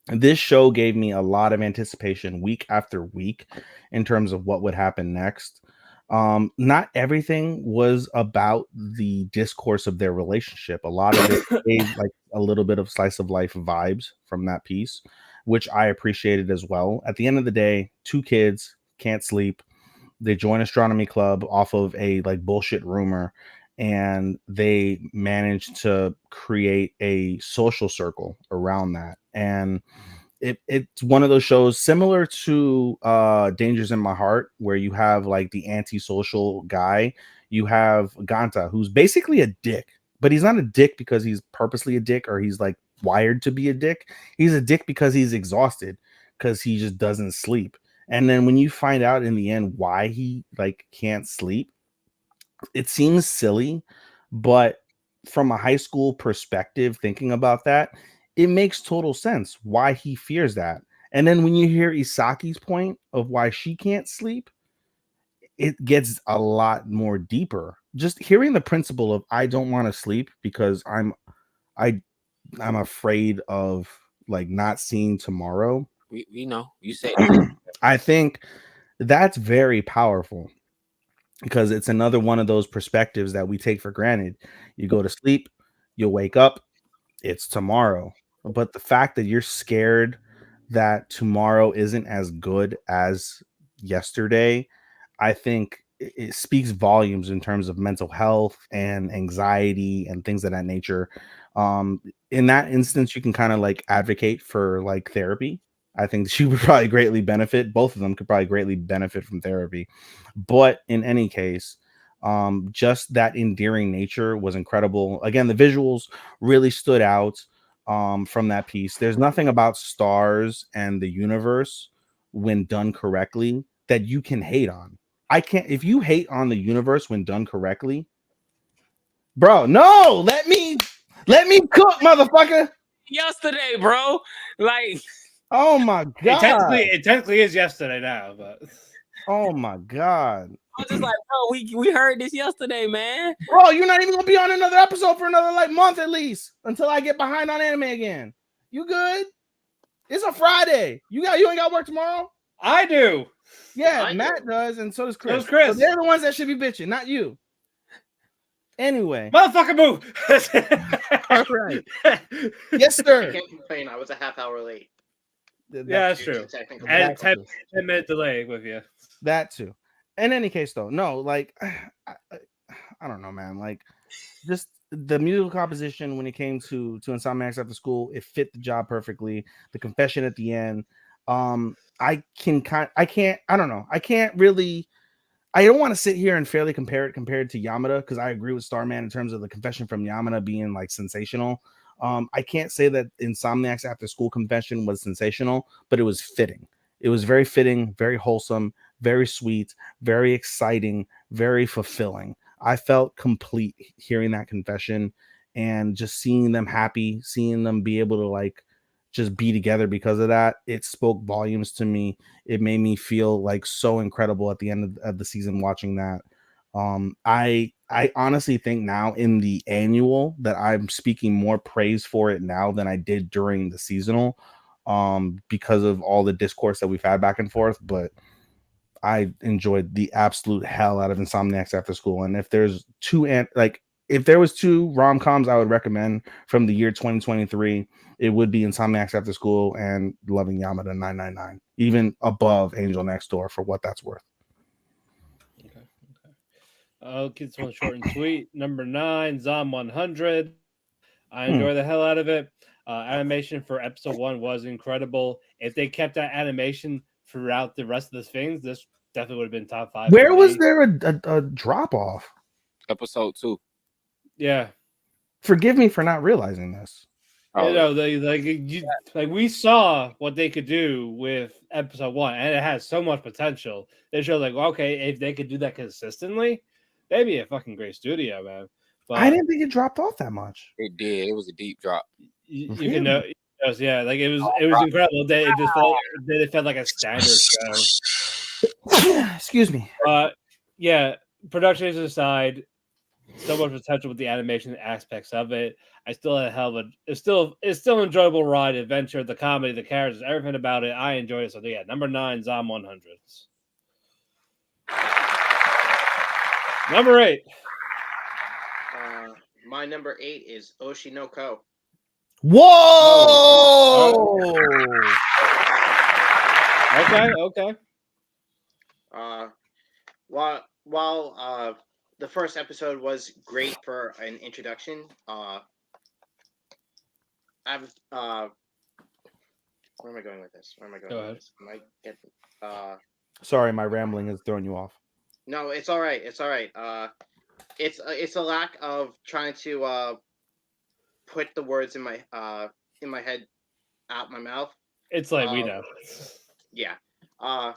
This show gave me a lot of anticipation week after week in terms of what would happen next. Not everything was about the discourse of their relationship. A lot of it gave like a little bit of slice of life vibes from that piece, which I appreciated as well. At the end of the day, two kids can't sleep. They join astronomy club off of a like bullshit rumor, and they managed to create a social circle around that. And it's one of those shows similar to Dangers in My Heart, where you have like the antisocial guy. You have Ganta, who's basically a dick, but he's not a dick because he's purposely a dick or he's like wired to be a dick. He's a dick because he's exhausted, because he just doesn't sleep. And then when you find out in the end why he like can't sleep, it seems silly, but from a high school perspective, thinking about that, it makes total sense why he fears that. And then when you hear Isaki's point of why she can't sleep, it gets a lot more deeper. Just hearing the principle of I don't want to sleep because I'm afraid of like not seeing tomorrow. We know you said I think that's very powerful because it's another one of those perspectives that we take for granted. You go to sleep, you'll wake up, it's tomorrow. But the fact that you're scared that tomorrow isn't as good as yesterday, I think it speaks volumes in terms of mental health and anxiety and things of that nature. In that instance, you can kind of like advocate for like therapy. I think she would probably greatly benefit. Both of them could probably greatly benefit from therapy. But in any case, just that endearing nature was incredible. Again, the visuals really stood out from that piece. There's nothing about stars and the universe when done correctly that you can hate on. I can't. If you hate on the universe when done correctly, bro, no, let me cook, motherfucker. yesterday, bro. Like, Oh my god, It technically is yesterday now, but oh my god, I was just like, bro, we heard this yesterday, man. bro, you're not even gonna be on another episode for another like month at least until I get behind on anime again. You good? It's a Friday. You ain't got work tomorrow. I do. Yeah, Matt does, and so does Chris. So does Chris. So they're the ones that should be bitching, not you. Anyway, Motherfucker, move. all right. Yes, I sir. can't complain. I was a half hour late. Yeah, that's true. Technically. And 10-minute delay with you. That too. In any case, though, no, like I don't know, man. Like, just the musical composition when it came to Insomniacs After School, it fit the job perfectly. The confession at the end, I don't know. I don't want to sit here and fairly compare it compared to Yamada because I agree with Starman in terms of the confession from Yamada being like sensational. I can't say that Insomniacs After School confession was sensational, but it was fitting. It was very fitting, very wholesome, very sweet, very exciting, very fulfilling. I felt complete hearing that confession and just seeing them happy, seeing them be able to like just be together because of that. It spoke volumes to me. It made me feel like so incredible at the end of the season watching that. I honestly think now in the annual that I'm speaking more praise for it now than I did during the seasonal, because of all the discourse that we've had back and forth. But I enjoyed the absolute hell out of Insomniacs After School. And if there's if there was 2 rom-coms I would recommend from the year 2023, it would be Insomniacs After School and Loving Yamada 999, even above Angel Next Door for what that's worth. Okay. I'll keep this one short and sweet. Number 9, Zom 100. I enjoy the hell out of it. Animation for episode 1 was incredible. If they kept that animation throughout the rest of the things, this definitely would have been top 5. Where was there a drop off? Episode 2. Yeah. Forgive me for not realizing this. You know, like we saw what they could do with episode 1, and it has so much potential. They showed like, okay, if they could do that consistently, they'd be a fucking great studio, man. But I didn't think it dropped off that much. It did. It was a deep drop. You can know, yeah, like it was incredible. It felt like a standard show. Excuse me. Yeah, production aside, so much potential with the animation aspects of it. I still had a hell of a it's still an enjoyable ride, adventure, the comedy, the characters, everything about it. I enjoy it. So yeah, number 9, Zom 100s. Number 8. My number 8 is Oshinoko. Whoa! Okay. While the first episode was great for an introduction, where am I going with this? Go ahead. With this? I might get. Sorry, my rambling has thrown you off. No, it's all right. It's a lack of trying to put the words in my head, out my mouth. It's like we know. Yeah. I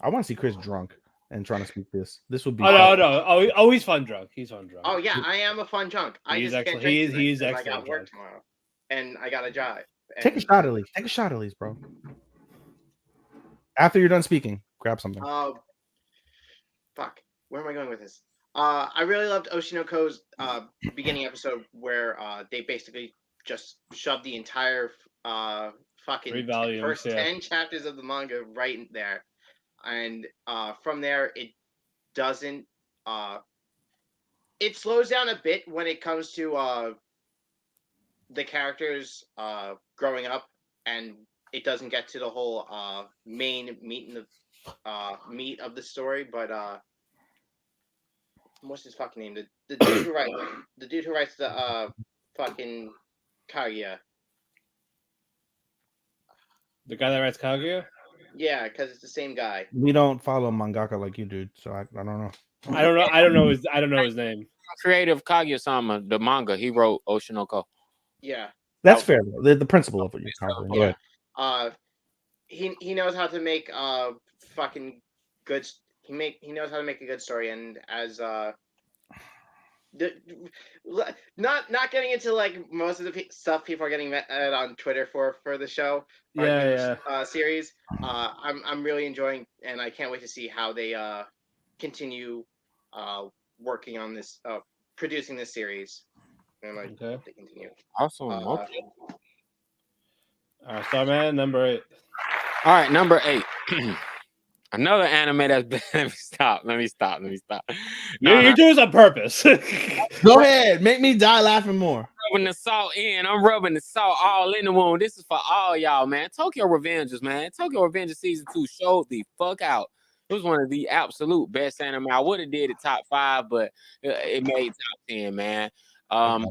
want to see Chris drunk and trying to speak this. This would be. Oh, he's fun drunk. He's fun drunk. Oh yeah, I am a fun drunk. He's excellent. He's excellent. I got work tomorrow, and I got to drive. Take a shot at least. Take a shot at least, bro. After you're done speaking, grab something. Fuck. Where am I going with this? I really loved Oshinoko's beginning episode where they basically just shoved the entire fucking first 10 chapters of the manga right in there, and from there it doesn't. It slows down a bit when it comes to the characters growing up, and it doesn't get to the whole main meat of the story, but what's his fucking name? The dude who writes the fucking Kaguya. The guy that writes Kaguya? Yeah, because it's the same guy. We don't follow mangaka like you do, so I don't know. I don't know his name. Creative Kaguya-sama, the manga, he wrote Oshinoko. Yeah. That's fair. The principle of what you're covering. Yeah. He knows how to make fucking good. He knows how to make a good story, and as not getting into like most of the stuff people are getting mad on Twitter for the show. Series. I'm really enjoying, and I can't wait to see how they continue working on this, producing this series. And like they continue. Awesome. All right, Starman, number 8. All right, number 8. Another anime that's been. Let me stop. You're doing this on purpose. Go ahead, make me die laughing more. Rubbing the salt in. I'm rubbing the salt all in the wound. This is for all y'all, man. Tokyo Revengers, man. Tokyo Revengers season 2 showed the fuck out. It was one of the absolute best anime. I would have did it top 5, but it made top 10, man. Had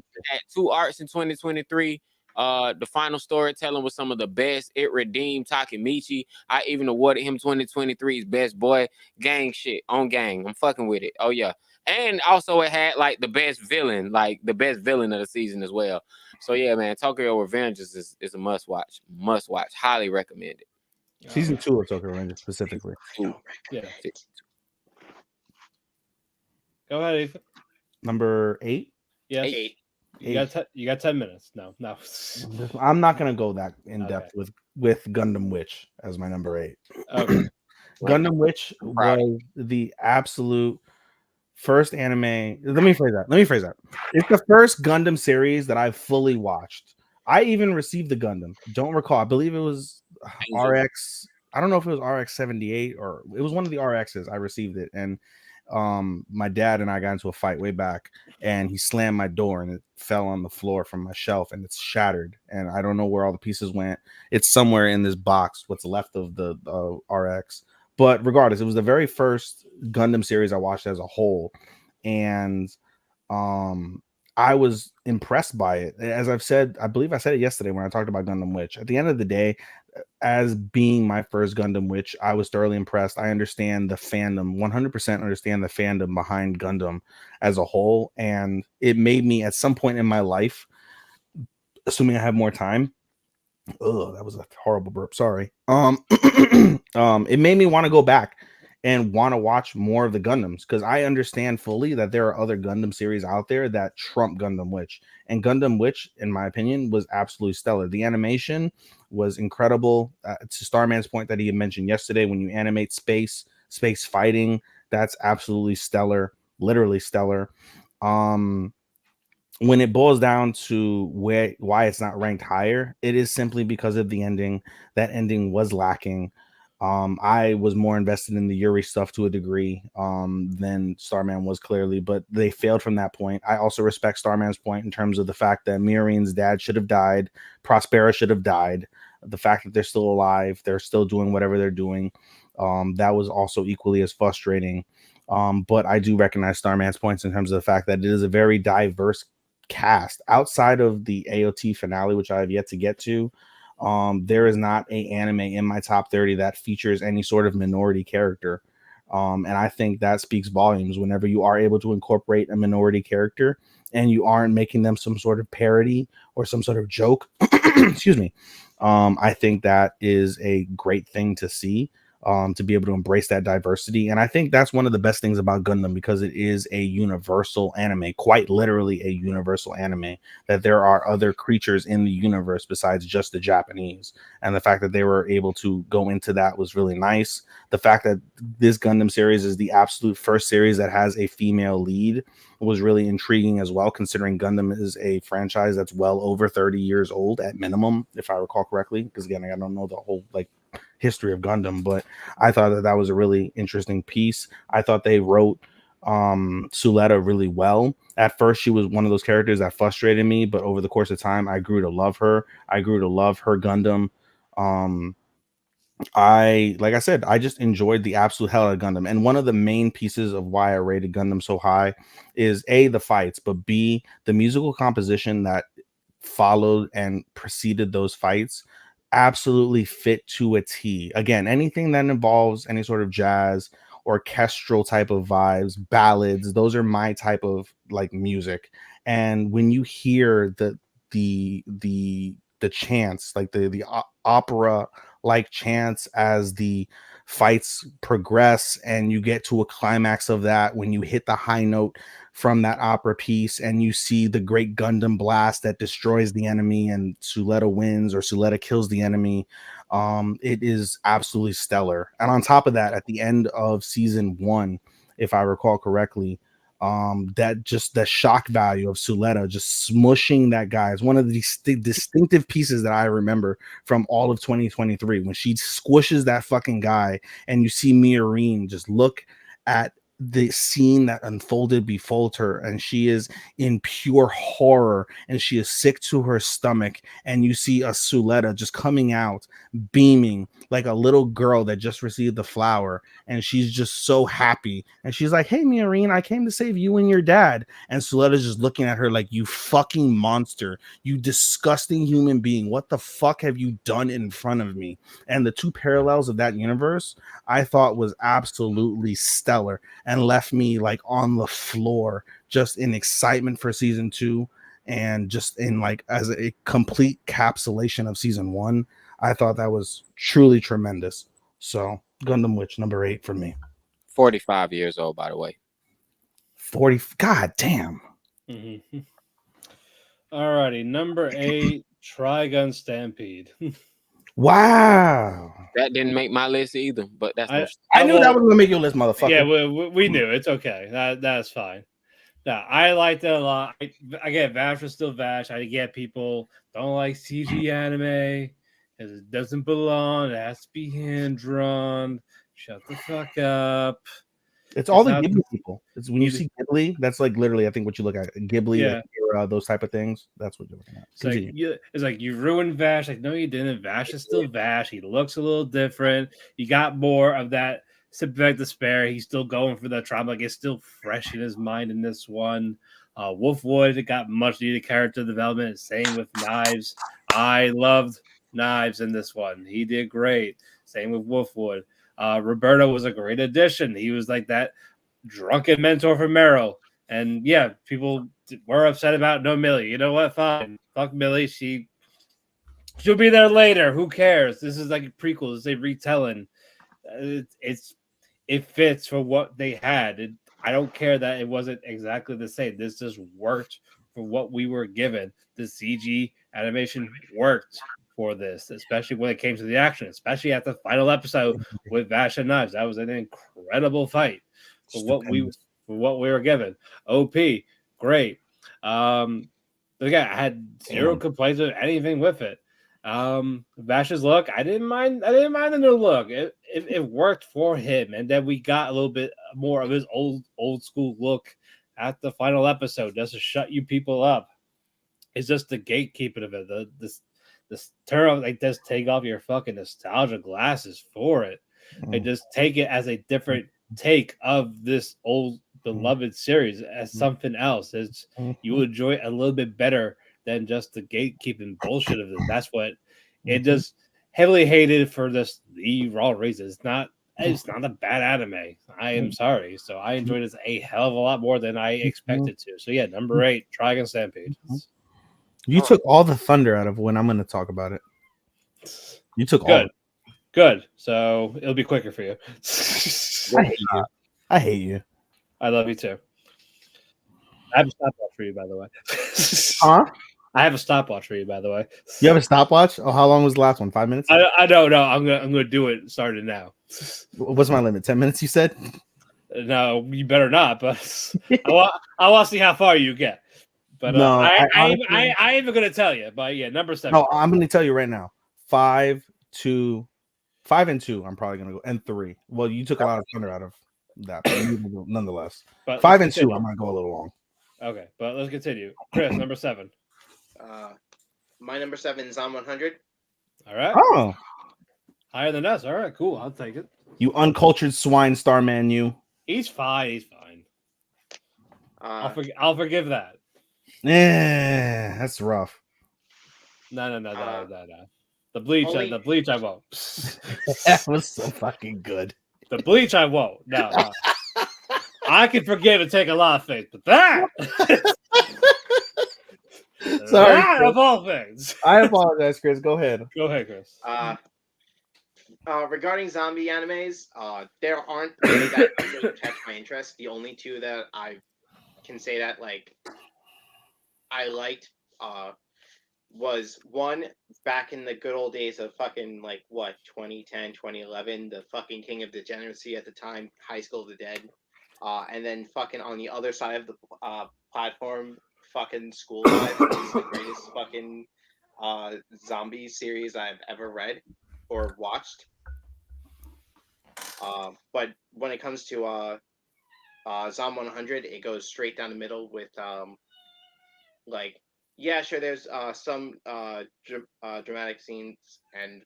2 arcs in 2023. The final storytelling was some of the best. It redeemed Takemichi. I even awarded him 2023's best boy. Gang shit on gang. I'm fucking with it. Oh yeah. And also it had like the best villain of the season as well. So yeah, man, Tokyo Revengers is a must watch. Highly recommend it. Season 2 of Tokyo Revengers specifically. Yeah. Go ahead, Ethan. Number 8. Yes. 8. You got 10 minutes. No. I'm not gonna go that in depth with Gundam Witch as my number 8. Okay. Gundam Witch was the absolute first anime. Let me phrase that. It's the first Gundam series that I've fully watched. I even received the Gundam. Don't recall. I believe it was RX. I don't know if it was RX 78 or it was one of the RXs. I received it, and my dad and I got into a fight way back, and he slammed my door and it fell on the floor from my shelf and it's shattered. And I don't know where all the pieces went. It's somewhere in this box, what's left of the RX. But regardless, it was the very first Gundam series I watched as a whole. And I was impressed by it. As I've said, I believe I said it yesterday when I talked about Gundam Witch. At the end of the day, as being my first Gundam Witch, I was thoroughly impressed. I understand the fandom, 100% understand the fandom behind Gundam as a whole. And it made me, at some point in my life, assuming I have more time, that was a horrible burp. Sorry. It made me want to go back and want to watch more of the Gundams, because I understand fully that there are other Gundam series out there that trump Gundam Witch. And Gundam Witch, in my opinion, was absolutely stellar. The animation was incredible. To Starman's point that he had mentioned yesterday, when you animate space fighting, that's absolutely stellar, literally stellar. When it boils down to why it's not ranked higher, it is simply because of the ending. That ending was lacking. I was more invested in the Yuri stuff to a degree than Starman was, clearly, but they failed from that point. I also respect Starman's point in terms of the fact that Mirine's dad should have died, Prospera should have died. The fact that they're still alive, they're still doing whatever they're doing, that was also equally as frustrating. But I do recognize Starman's points in terms of the fact that it is a very diverse cast. Outside of the AOT finale, which I have yet to get to, there is not an anime in my top 30 that features any sort of minority character. And I think that speaks volumes whenever you are able to incorporate a minority character and you aren't making them some sort of parody or some sort of joke. Excuse me. I think that is a great thing to see. To be able to embrace that diversity. And I think that's one of the best things about Gundam, because it is a universal anime, quite literally a universal anime, that there are other creatures in the universe besides just the Japanese. And the fact that they were able to go into that was really nice. The fact that this Gundam series is the absolute first series that has a female lead was really intriguing as well, considering Gundam is a franchise that's well over 30 years old at minimum, if I recall correctly, because again, I don't know the whole history of Gundam, but I thought that was a really interesting piece. I thought they wrote Suletta really well. At first, she was one of those characters that frustrated me, but over the course of time, I grew to love her. I grew to love her Gundam. Like I said, I just enjoyed the absolute hell out of Gundam. And one of the main pieces of why I rated Gundam so high is A, the fights, but B, the musical composition that followed and preceded those fights absolutely fit to a T. Again, anything that involves any sort of jazz, orchestral type of vibes, ballads, those are my type of music. And when you hear the chants, like the opera like chants as the fights progress and you get to a climax of that, when you hit the high note from that opera piece and you see the great Gundam blast that destroys the enemy and Suletta wins or Suletta kills the enemy, it is absolutely stellar. And on top of that, at the end of season 1, if I recall correctly, that just the shock value of Suletta just smushing that guy is one of the distinctive pieces that I remember from all of 2023, when she squishes that fucking guy and you see Miorine just look at the scene that unfolded before her, and she is in pure horror and she is sick to her stomach, and you see a Suletta just coming out beaming like a little girl that just received the flower, and she's just so happy, and she's like, "Hey Miorine, I came to save you and your dad." And Suletta's just looking at her like, "You fucking monster, you disgusting human being, what the fuck have you done in front of me?" And the two parallels of that universe I thought was absolutely stellar and left me on the floor just in excitement for season 2, and just in as a complete capsulation of season 1. I thought that was truly tremendous. So Gundam Witch number 8 for me. 45 years old, by the way. 40. God damn. Mm-hmm. Alrighty, number 8, Trigun Stampede. Wow. That didn't make my list either, but that's I knew that was gonna make your list, motherfucker. Yeah, we knew. It's okay. That's fine. Now, I liked it a lot. I get Vash was still Vash. I get people don't like CG anime because it doesn't belong. It has to be hand drawn. Shut the fuck up. It's all the not- Ghibli people. It's when you see Ghibli, that's like literally, I think, what you look at. Ghibli, Akira, those type of things. That's what you're looking at. It's like you ruined Vash. Like, no, you didn't. Vash is still Vash. He looks a little different. You got more of that sympathetic despair. He's still going for that trauma. Like, it's still fresh in his mind in this one. Wolfwood got much needed character development. Same with Knives. I loved Knives in this one. He did great. Same with Wolfwood. Roberto was a great addition. He was like that drunken mentor for Meryl. And yeah, people were upset about no Millie. You know what? Fine. Fuck Millie. She'll be there later. Who cares? This is like a prequel. It's a retelling. It fits for what they had. I don't care that it wasn't exactly the same. This just worked for what we were given. The CG animation worked for this, especially when it came to the action, especially at the final episode with Vash and Knives. That was an incredible fight for what we were given. OP, great. But again, I had zero complaints with anything with it. Vash's look, I didn't mind the new look. It worked for him, and then we got a little bit more of his old school look at the final episode, just to shut you people up. It's just the gatekeeping of it. This turn off, like, just take off your fucking nostalgia glasses for it. And just take it as a different take of this old beloved series as something else. You enjoy it a little bit better than just the gatekeeping bullshit of it. That's what it just heavily hated for this the raw reasons. It's not a bad anime. I am sorry. So I enjoyed it a hell of a lot more than I expected to. So yeah, number 8, Trigon Stampede. You took all the thunder out of when I'm going to talk about it. You took all of it. Good. So it'll be quicker for you. I hate you. I love you too. I have a stopwatch for you, by the way. Huh? I have a stopwatch for you, by the way. You have a stopwatch? Oh, how long was the last one? 5 minutes? I don't know. I'm gonna do it starting now. What's my limit? 10 minutes, you said? No, you better not, but I want to see how far you get. But no, I ain't even gonna tell you. But yeah, number 7. No, I'm gonna tell you right now. 5 and 2. I'm probably gonna go, and 3. Well, you took a lot of thunder out of that, but nonetheless. But 5 and 2, I'm gonna go a little long. Okay, but let's continue. Chris, number 7. My number 7 is on 100. All right. Oh, higher than us. All right, cool. I'll take it. You uncultured swine, Starman. You. He's fine. I'll forgive that. Yeah, that's rough. No. The bleach, I won't. That was so fucking good. The bleach, I won't. No. I can forgive and take a lot of things, but that. Sorry, that of all things. I apologize, Chris. Go ahead. Go ahead, Chris. Regarding zombie animes, there aren't any that really catch my interest. The only 2 that I can say that like I liked was one back in the good old days of fucking 2010, 2011, the fucking king of degeneracy at the time, High School of the Dead, and then fucking on the other side of the platform, fucking School Life is the greatest fucking zombie series I've ever read or watched. But when it comes to Zom 100, it goes straight down the middle with yeah, sure, there's some dramatic scenes and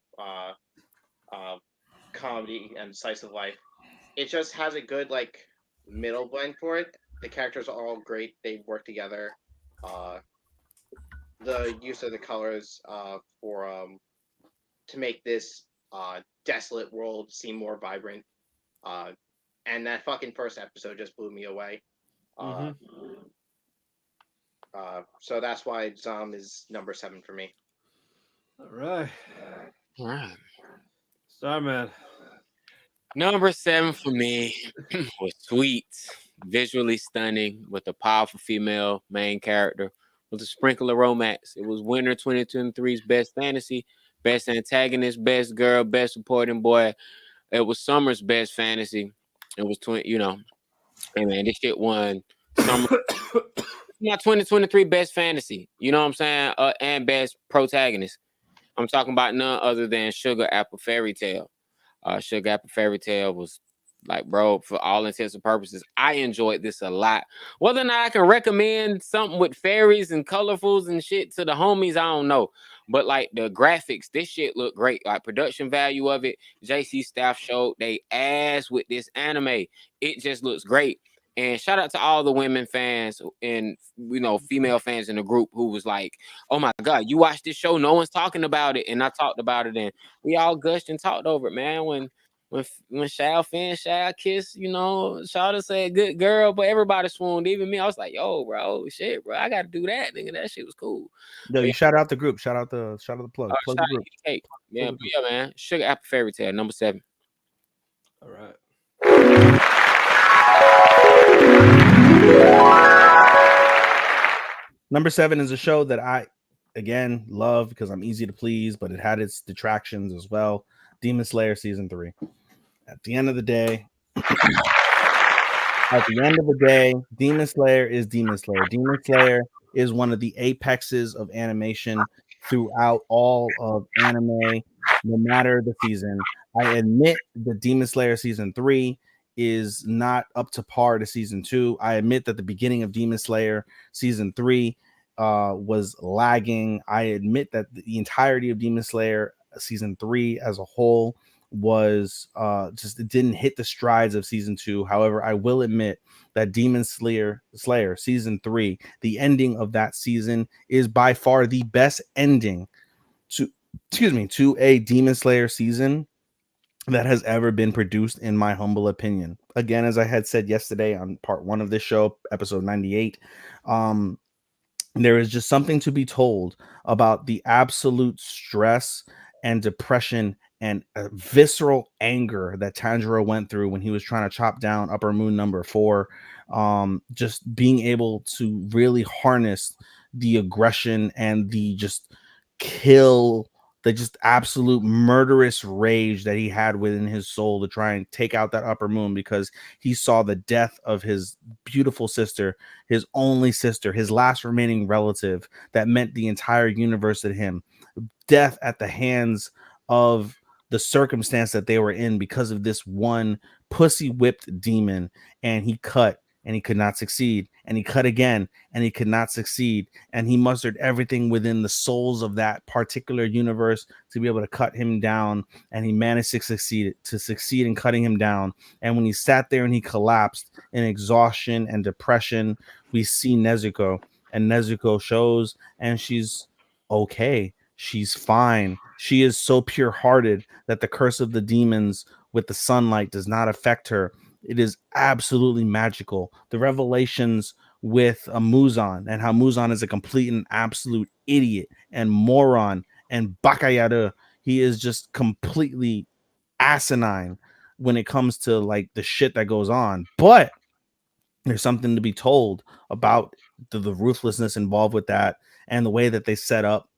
comedy and slice of life. It just has a good middle blend for it. The characters are all great. They work together. The use of the colors for to make this desolate world seem more vibrant. And that fucking first episode just blew me away. So that's why Zom is number 7 for me. All right. Starman. Number 7 for me was sweet, visually stunning, with a powerful female main character with a sprinkle of romance. It was Winter 2023's best fantasy, best antagonist, best girl, best supporting boy. It was Summer's best fantasy. It was hey man, this shit won Summer. My 2023 best fantasy, you know what I'm saying, and best protagonist. I'm talking about none other than Sugar Apple Fairy Tale. Sugar Apple Fairy Tale was Like, bro, for all intents and purposes, I enjoyed this a lot. Whether or not I can recommend something with fairies and colorfuls and shit to the homies, I don't know. But like the graphics, this shit look great. Like production value of it, JC staff showed they ass with this anime. It just looks great. And shout out to all the women fans and female fans in the group who was like, "Oh my god, you watched this show? No one's talking about it." And I talked about it, and we all gushed and talked over it, man. When Shao kiss, Shawty said good girl, but everybody swooned, even me. I was like, yo, bro, shit, bro, I gotta do that, nigga. That shit was cool. Yo, you shout out the group. Shout out the plug. Plug Shout the group. out Cake. Yeah, but yeah, man. Sugar Apple Fairy Tale, number 7. All right. Number 7 is a show that I, again, love because I'm easy to please, but it had its detractions as well. Demon Slayer season 3. At the end of the day, Demon Slayer is Demon Slayer. Demon Slayer is one of the apexes of animation throughout all of anime, no matter the season. I admit that Demon Slayer season 3 is not up to par to season 2. I admit that the beginning of Demon Slayer season 3 was lagging. I admit that the entirety of Demon Slayer season 3 as a whole was just, it didn't hit the strides of season 2. However, I will admit that Demon Slayer season 3, the ending of that season is by far the best ending to a Demon Slayer season that has ever been produced, in my humble opinion. Again, as I had said yesterday on part 1 of this show, episode 98, there is just something to be told about the absolute stress and depression and visceral anger that Tanjiro went through when he was trying to chop down Upper Moon number 4. Just being able to really harness the aggression and the just absolute murderous rage that he had within his soul to try and take out that Upper Moon, because he saw the death of his beautiful sister, his only sister, his last remaining relative that meant the entire universe to him. Death at the hands of the circumstance that they were in because of this one pussy whipped demon. And he cut and he could not succeed, and he cut again and he could not succeed, and he mustered everything within the souls of that particular universe to be able to cut him down, and he managed to succeed in cutting him down. And when he sat there and he collapsed in exhaustion and depression, we see Nezuko, and Nezuko shows, and she's okay. She's fine. She is so pure-hearted that the curse of the demons with the sunlight does not affect her. It is absolutely magical. The revelations with Muzan, and how Muzan is a complete and absolute idiot and moron and bakayada. He is just completely asinine when it comes to like the shit that goes on. But there's something to be told about the ruthlessness involved with that, and the way that they set up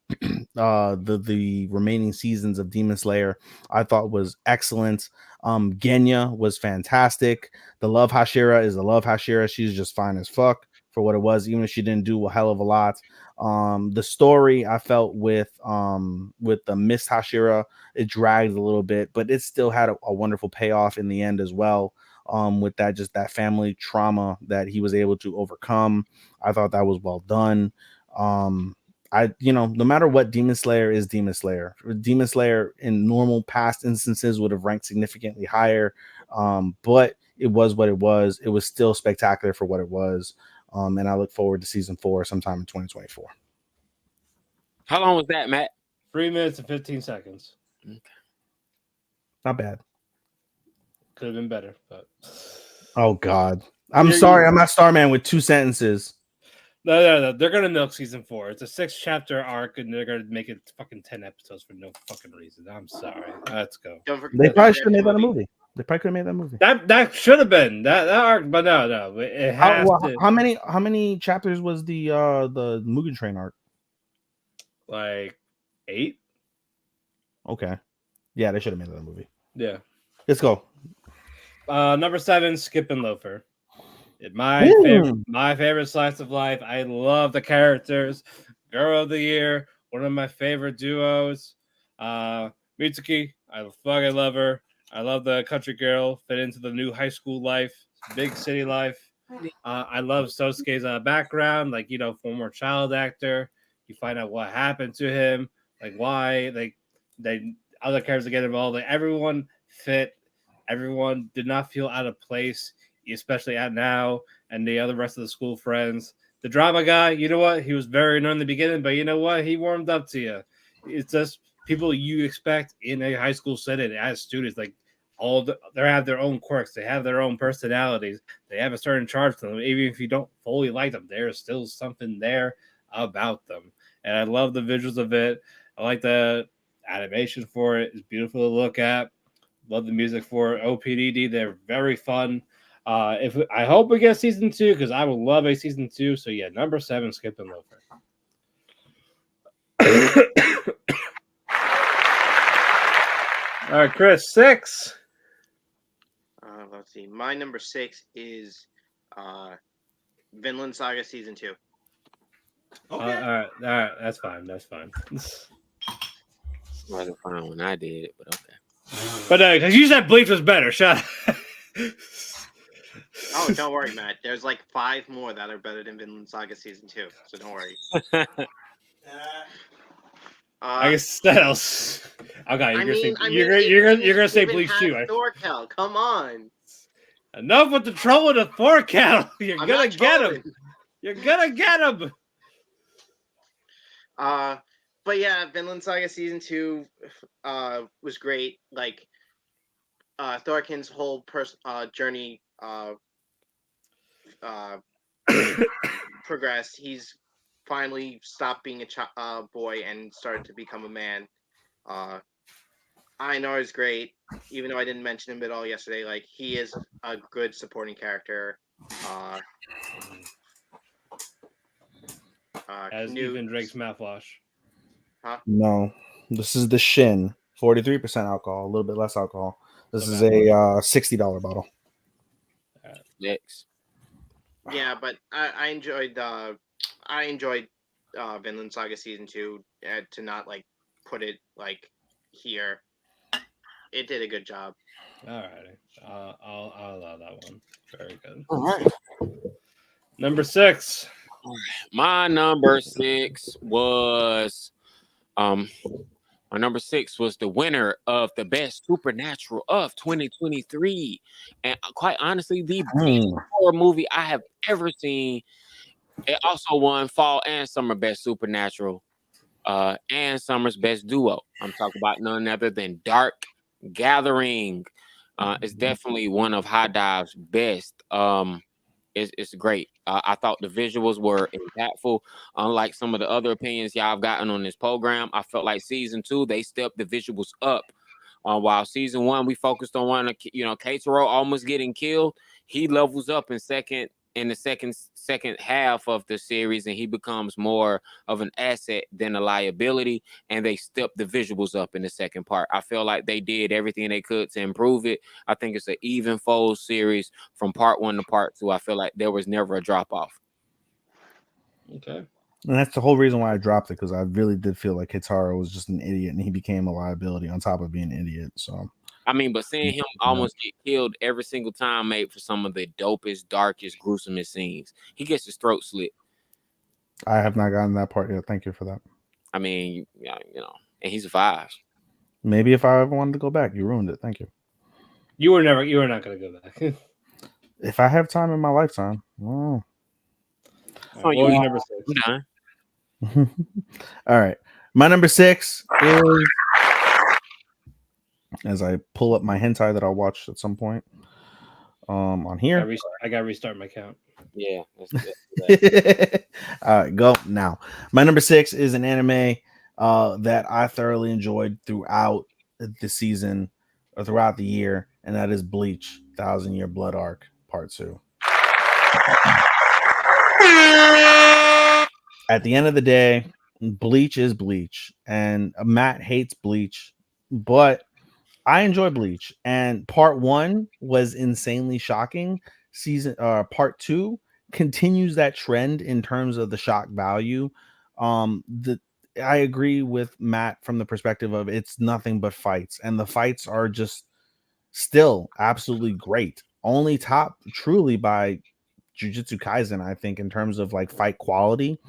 the remaining seasons of Demon Slayer, I thought was excellent. Genya was fantastic. The Love Hashira is the Love Hashira. She's just fine as fuck for what it was, even if she didn't do a hell of a lot. The story I felt with the Miss Hashira, it dragged a little bit, but it still had a wonderful payoff in the end as well. With that family trauma that he was able to overcome. I thought that was well done. No matter what, Demon Slayer is Demon Slayer. Demon Slayer in normal past instances would have ranked significantly higher, but it was what it was. It was still spectacular for what it was, and I look forward to season 4 sometime in 2024. How long was that, Matt? 3 minutes and 15 seconds. Okay. Not bad. Could have been better, but oh god, I'm sorry, I'm not Starman with 2 sentences. No. They're gonna milk season 4. It's a 6-chapter arc, and they're gonna make it fucking 10 episodes for no fucking reason. I'm sorry. Let's go. They probably should have made that a movie. They probably could have made that movie. That should have been that arc, but no. It has to. How many chapters was the Mugen Train arc? Like 8. Okay, yeah, they should have made that a movie. Yeah. Let's go. Number 7, Skip and Loafer. My favorite slice of life. I love the characters. Girl of the Year, one of my favorite duos. Mitsuki, I fucking love her. I love the country girl fit into the new high school life, big city life. I love Sosuke's background, like former child actor. You find out what happened to him, like why, like they other characters get involved. Like everyone fit, everyone did not feel out of place, especially at now and the other rest of the school friends. The drama guy, you know what? He was very annoying in the beginning, but you know what? He warmed up to you. It's just people you expect in a high school setting as students, like they have their own quirks, they have their own personalities, they have a certain charge to them. Even if you don't fully like them, there's still something there about them. And I love the visuals of it. I like the animation for it. It's beautiful to look at. Love the music for it. OPDD, they're very fun. If I hope we get season 2 because I would love a season 2. So yeah, number 7, Skip and Loafer. All right, Chris, 6. Let's see. My number 6 is Vinland Saga season 2. Okay. All right, that's fine. Wasn't fine when I did it, but okay. But because you said Bleach was better, shut up. Oh, don't worry, Matt. There's like 5 more that are better than Vinland Saga season 2, so don't worry. I guess that else. Okay, you're gonna say Bleach too. Thorkel, come on. Enough with the trouble to Thorkel. You're gonna get him. You're gonna get him. But yeah, Vinland Saga season 2 was great. Like Thorken's whole journey progressed. He's finally stopped being a boy and started to become a man. Einar is great, even though I didn't mention him at all yesterday. Like he is a good supporting character. As even Drake's mouthwash. Huh? No, this is the Shin, 43% alcohol, a little bit less alcohol. This is a $60 bottle. Next. Yeah, but I enjoyed Vinland Saga season 2. To not like put it like here, it did a good job. All right, I'll allow that one. Very good. All right. Number 6. My number 6 was the winner of the best supernatural of 2023, and quite honestly, the best horror movie I have ever seen. It also won fall and summer best supernatural, and summer's best duo. I'm talking about none other than Dark Gathering. It's definitely one of High Dive's best. It's great. I thought the visuals were impactful. Unlike some of the other opinions y'all have gotten on this program, I felt like season 2 they stepped the visuals up. While season 1 we focused on one, Keitaro almost getting killed. He levels up in the second half of the series, and he becomes more of an asset than a liability. And they stepped the visuals up in the second part. I feel like they did everything they could to improve it. I think it's an even fold series from part 1 to part 2. I feel like there was never a drop off. Okay. And that's the whole reason why I dropped it, because I really did feel like Hitaro was just an idiot, and he became a liability on top of being an idiot. So, I mean, but seeing him almost get killed every single time made for some of the dopest, darkest, gruesomest scenes. He gets his throat slit. I have not gotten that part yet. Thank you for that. I mean, and he survives. Maybe if I ever wanted to go back, you ruined it. Thank you. You were not going to go back. If I have time in my lifetime. Oh. What was your number 6? All right. My number 6 is, as I pull up my hentai that I'll watch at some point on here. I got to restart my count. Yeah. All right, go now. My number 6 is an anime that I thoroughly enjoyed throughout the season or throughout the year, and that is Bleach, 1,000 Year Blood Arc, Part 2. At the end of the day, Bleach is Bleach, and Matt hates Bleach, but I enjoy Bleach. And part 1 was insanely shocking. Part 2 continues that trend in terms of the shock value. I agree with Matt from the perspective of it's nothing but fights, and the fights are just still absolutely great. Only top truly by Jujutsu Kaisen, I think, in terms of like fight quality,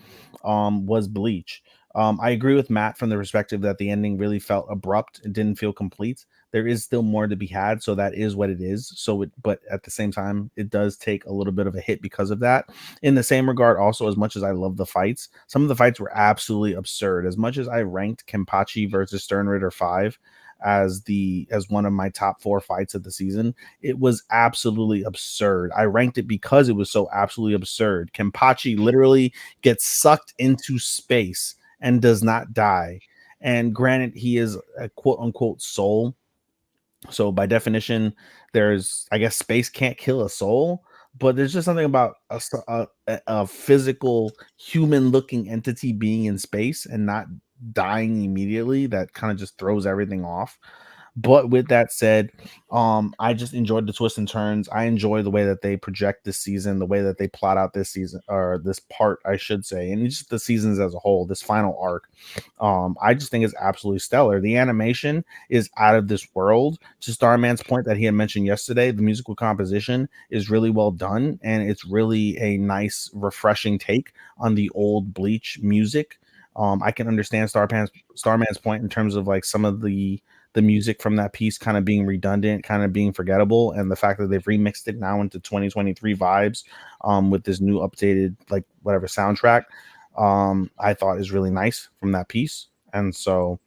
was Bleach. I agree with Matt from the perspective that the ending really felt abrupt. It didn't feel complete. There is still more to be had, so that is what it is. But at the same time, it does take a little bit of a hit because of that. In the same regard, also, as much as I love the fights, some of the fights were absolutely absurd. As much as I ranked Kenpachi versus Stern Ritter 5 as one of my top 4 fights of the season, it was absolutely absurd. I ranked it because it was so absolutely absurd. Kenpachi literally gets sucked into space and does not die. And granted, he is a quote unquote soul. So by definition, I guess space can't kill a soul, but there's just something about a physical human looking entity being in space and not dying immediately that kind of just throws everything off. But with that said, I just enjoyed the twists and turns. I enjoy the way that they project this season, the way that they plot out this season, or this part, I should say, and just the seasons as a whole, this final arc. I just think is absolutely stellar. The animation is out of this world. To Starman's point that he had mentioned yesterday, the musical composition is really well done, and it's really a nice, refreshing take on the old Bleach music. I can understand Starman's point in terms of like some of the music from that piece kind of being redundant, kind of being forgettable, and the fact that they've remixed it now into 2023 vibes with this new updated like whatever soundtrack, I thought is really nice from that piece. And so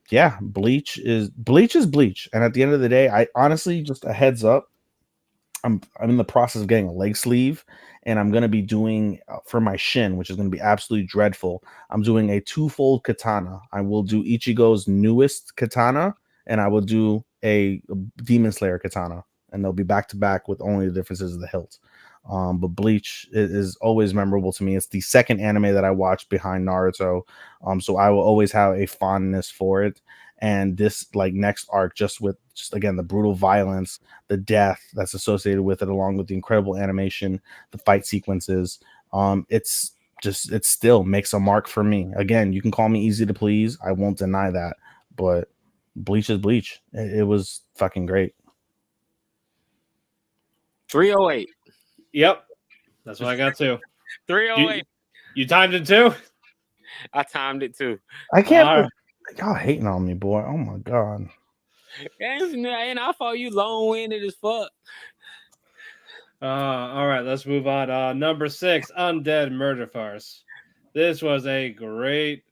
yeah, Bleach is Bleach. And at the end of the day, I honestly, just a heads up, I'm in the process of getting a leg sleeve, and I'm going to be doing for my shin, which is going to be absolutely dreadful. I'm doing a twofold katana. I will do Ichigo's newest katana, and I will do a Demon Slayer katana, and they'll be back to back with only the differences of the hilt. But Bleach is always memorable to me. It's the second anime that I watched behind Naruto, so I will always have a fondness for it. And this like next arc, just again the brutal violence, the death that's associated with it, along with the incredible animation, the fight sequences, it still makes a mark for me. Again, you can call me easy to please, I won't deny that, but Bleach is Bleach. It was fucking great. 308. Yep, that's what I got too. 308. You timed it too? I timed it too. I can't. Y'all hating on me, boy. Oh my god. And I thought you long-winded as fuck. All right, let's move on. Number 6, Undead Murder Farce. This was a great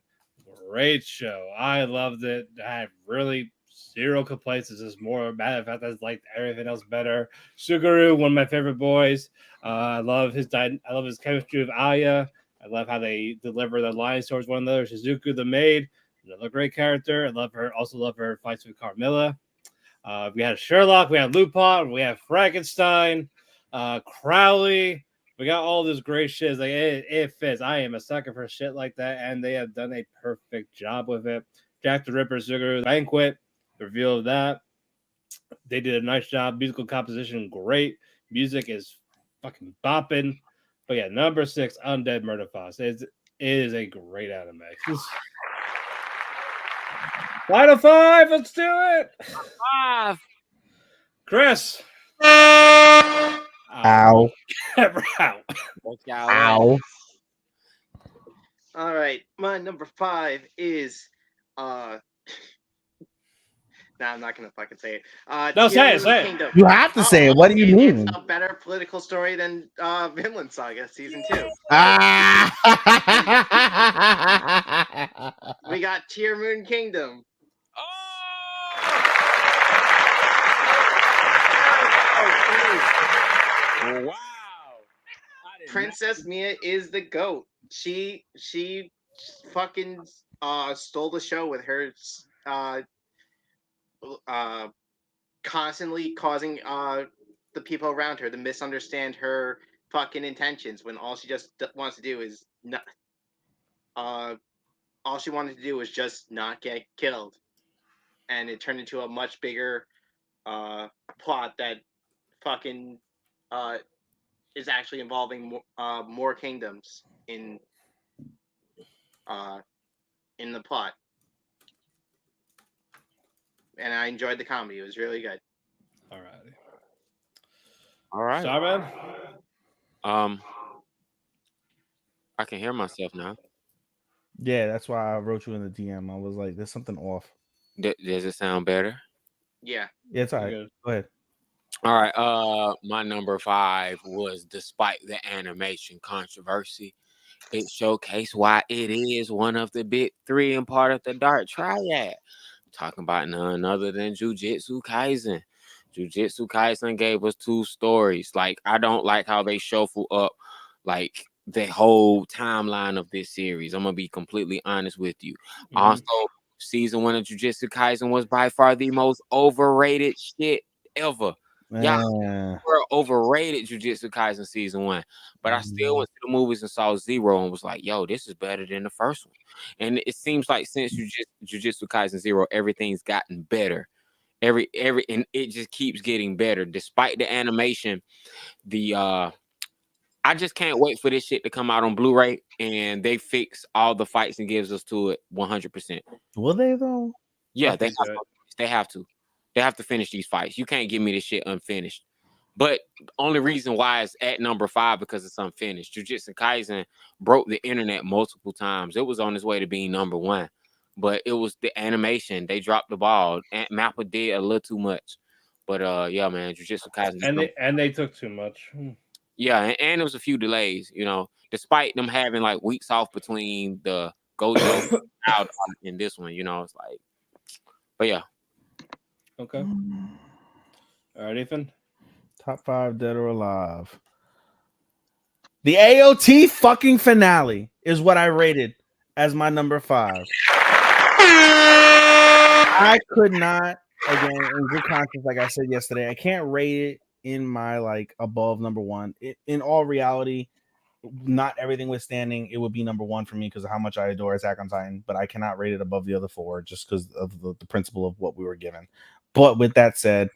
show. I loved it. I had really zero complaints. This is more bad in fact I liked everything else better. Suguru, one of my favorite boys. I love his chemistry with Aya. I love how they deliver the lines towards one another. Shizuku the maid, another great character. I love her. Also love her fights with Carmilla. We had Sherlock, we had Lupin, we have Frankenstein, Crowley. We got all this great shit. It's like it fits. I am a sucker for shit like that, and they have done a perfect job with it. Jack the Ripper, Sugar Banquet, the reveal of that. They did a nice job. Musical composition, great. Music is fucking bopping. But yeah, number 6, Undead Murder Farce. It is a great anime. Final 5, let's do it. 5. Chris. Ow. Ow. Ow. All right, my number 5 is nah, I'm not gonna fucking say it. No, say it. Kingdom. You have to say it. What do you mean? It's a better political story than Vinland Saga season 2. We got Tear Moon Kingdom. Oh, wow. Princess Mia is the GOAT. She fucking stole the show with her constantly causing the people around her to misunderstand her fucking intentions when all she just wants to do is not all she wanted to do was just not get killed, and it turned into a much bigger plot that fucking is actually involving more kingdoms in the plot. And I enjoyed the comedy. It was really good. Alrighty. All right. Starman? I can hear myself now. Yeah, that's why I wrote you in the DM. I was like, there's something off. Does it sound better? Yeah. Yeah, it's all right. Good. Go ahead. All right. My number 5 was despite the animation controversy, it showcased why it is one of the big 3 and part of the Dark Triad. Talking about none other than Jujutsu Kaisen. Jujutsu Kaisen gave us 2 stories. Like, I don't like how they shuffle up like the whole timeline of this series. I'm gonna be completely honest with you. Mhm. Also, season 1 of Jujutsu Kaisen was by far the most overrated shit ever. Y'all were overrated Jujutsu Kaisen season 1, but I still went to the movies and saw Zero and was like, "Yo, this is better than the first one." And it seems like since Jujutsu Kaisen Zero, everything's gotten better. Every and it just keeps getting better despite the animation. The I just can't wait for this shit to come out on Blu-ray and they fix all the fights and gives us to it 100%. Will they though? Yeah, I they think have, so. they have to. They have to finish these fights. You can't give me this shit unfinished. But the only reason why it's at number 5 because it's unfinished. Jujutsu Kaisen broke the internet multiple times. It was on its way to being number 1, but it was the animation. They dropped the ball. And Mappa did a little too much. But yeah, man, Jujutsu Kaisen. And they took too much. Yeah, and there was a few delays. Despite them having like weeks off between the Gojo out and this one. It's like, but yeah. Okay. All right, Ethan. Top 5 dead or alive. The AOT fucking finale is what I rated as my number 5. I could not, again, in good conscience, like I said yesterday, I can't rate it in my like above number 1. In all reality, not everything withstanding, it would be number 1 for me because of how much I adore Attack on Titan, but I cannot rate it above the other 4 just because of the principle of what we were given. But with that said,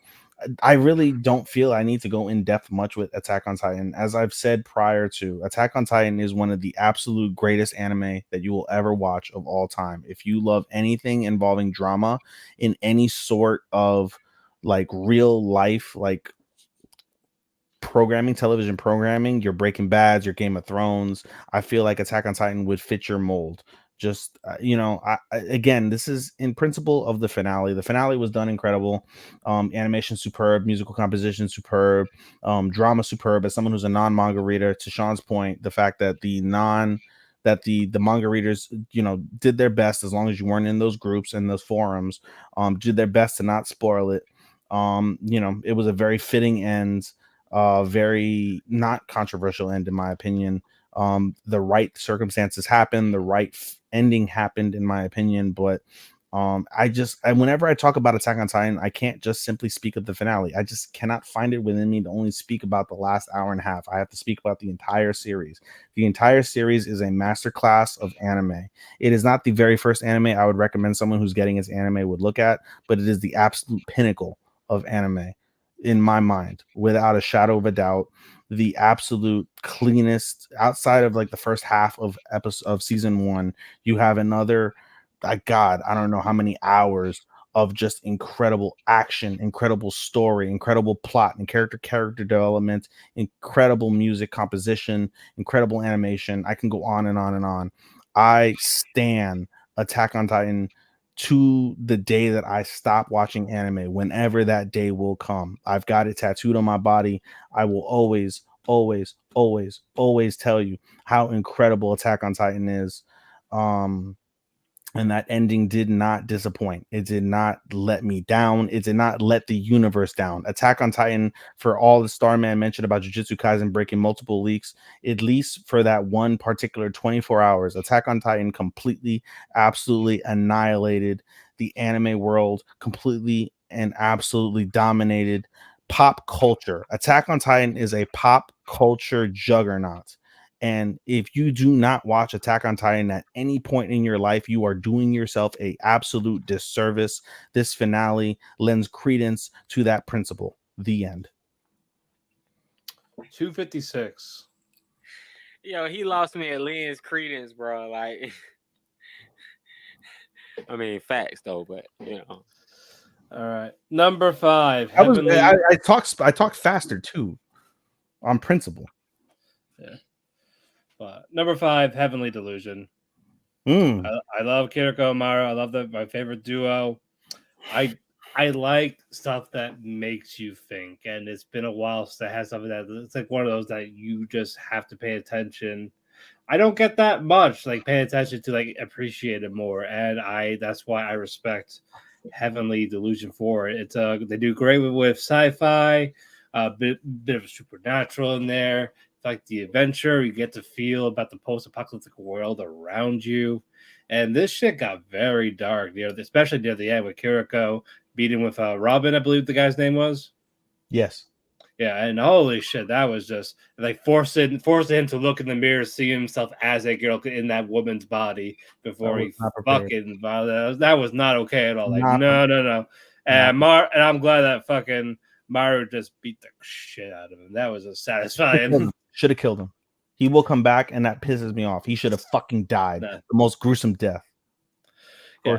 I really don't feel I need to go in depth much with Attack on Titan. As I've said prior to, Attack on Titan is one of the absolute greatest anime that you will ever watch of all time. If you love anything involving drama in any sort of like real life, like television programming, your Breaking Bads, your Game of Thrones, I feel like Attack on Titan would fit your mold. Just again, this is in principle of the finale. The finale was done incredible. Animation superb, musical composition superb, drama superb. As someone who's a non-manga reader, to Sean's point, the fact that the manga readers did their best, as long as you weren't in those groups and those forums, did their best to not spoil it. It was a very fitting end, very not controversial end in my opinion. The right circumstances happened, the right ending happened in my opinion, but whenever I talk about Attack on Titan, I can't just simply speak of the finale. I just cannot find it within me to only speak about the last hour and a half. I have to speak about the entire series. The entire series is a masterclass of anime. It is not the very first anime I would recommend someone who's getting his anime would look at, but it is the absolute pinnacle of anime in my mind, without a shadow of a doubt. The absolute cleanest, outside of like the first half of season 1, you have another, God, I don't know how many hours of just incredible action, incredible story, incredible plot and character development, incredible music composition, incredible animation. I can go on and on and on. I stan Attack on Titan to the day that I stop watching anime, whenever that day will come. I've got it tattooed on my body. I will always, always, always, always tell you how incredible Attack on Titan is. And that ending did not disappoint. It did not let me down. It did not let the universe down. Attack on Titan, for all the Starman mentioned about Jujutsu Kaisen breaking multiple leaks, at least for that one particular 24 hours, Attack on Titan completely, absolutely annihilated the anime world, completely and absolutely dominated pop culture. Attack on Titan is a pop culture juggernaut. And if you do not watch Attack on Titan at any point in your life, you are doing yourself a absolute disservice. This finale lends credence to that principle. The end. 256. Yo, he lost me at Lynn's credence, bro. Like, I mean, facts though, but All right, number 5. I talked faster too, on principle. Yeah. But number 5, Heavenly Delusion. Mm. I love Kiriko and Mara. I love my favorite duo. I like stuff that makes you think, and it's been a while since I had something that it's like one of those that you just have to pay attention. I don't get that much like pay attention to like appreciate it more, and that's why I respect Heavenly Delusion for it. It's they do great with sci-fi, a bit of supernatural in there. Like the adventure, you get to feel about the post-apocalyptic world around you. And this shit got very dark, especially near the end with Kiriko beating with Robin, I believe the guy's name was. Yes. Yeah, and holy shit, that was just like forcing him to look in the mirror, see himself as a girl in that woman's body before he fucking that was not okay at all. Like no. And and I'm glad that fucking Maru just beat the shit out of him. That was a satisfying. Should have killed him. He will come back, and that pisses me off. He should have fucking died. The most gruesome death. Yeah,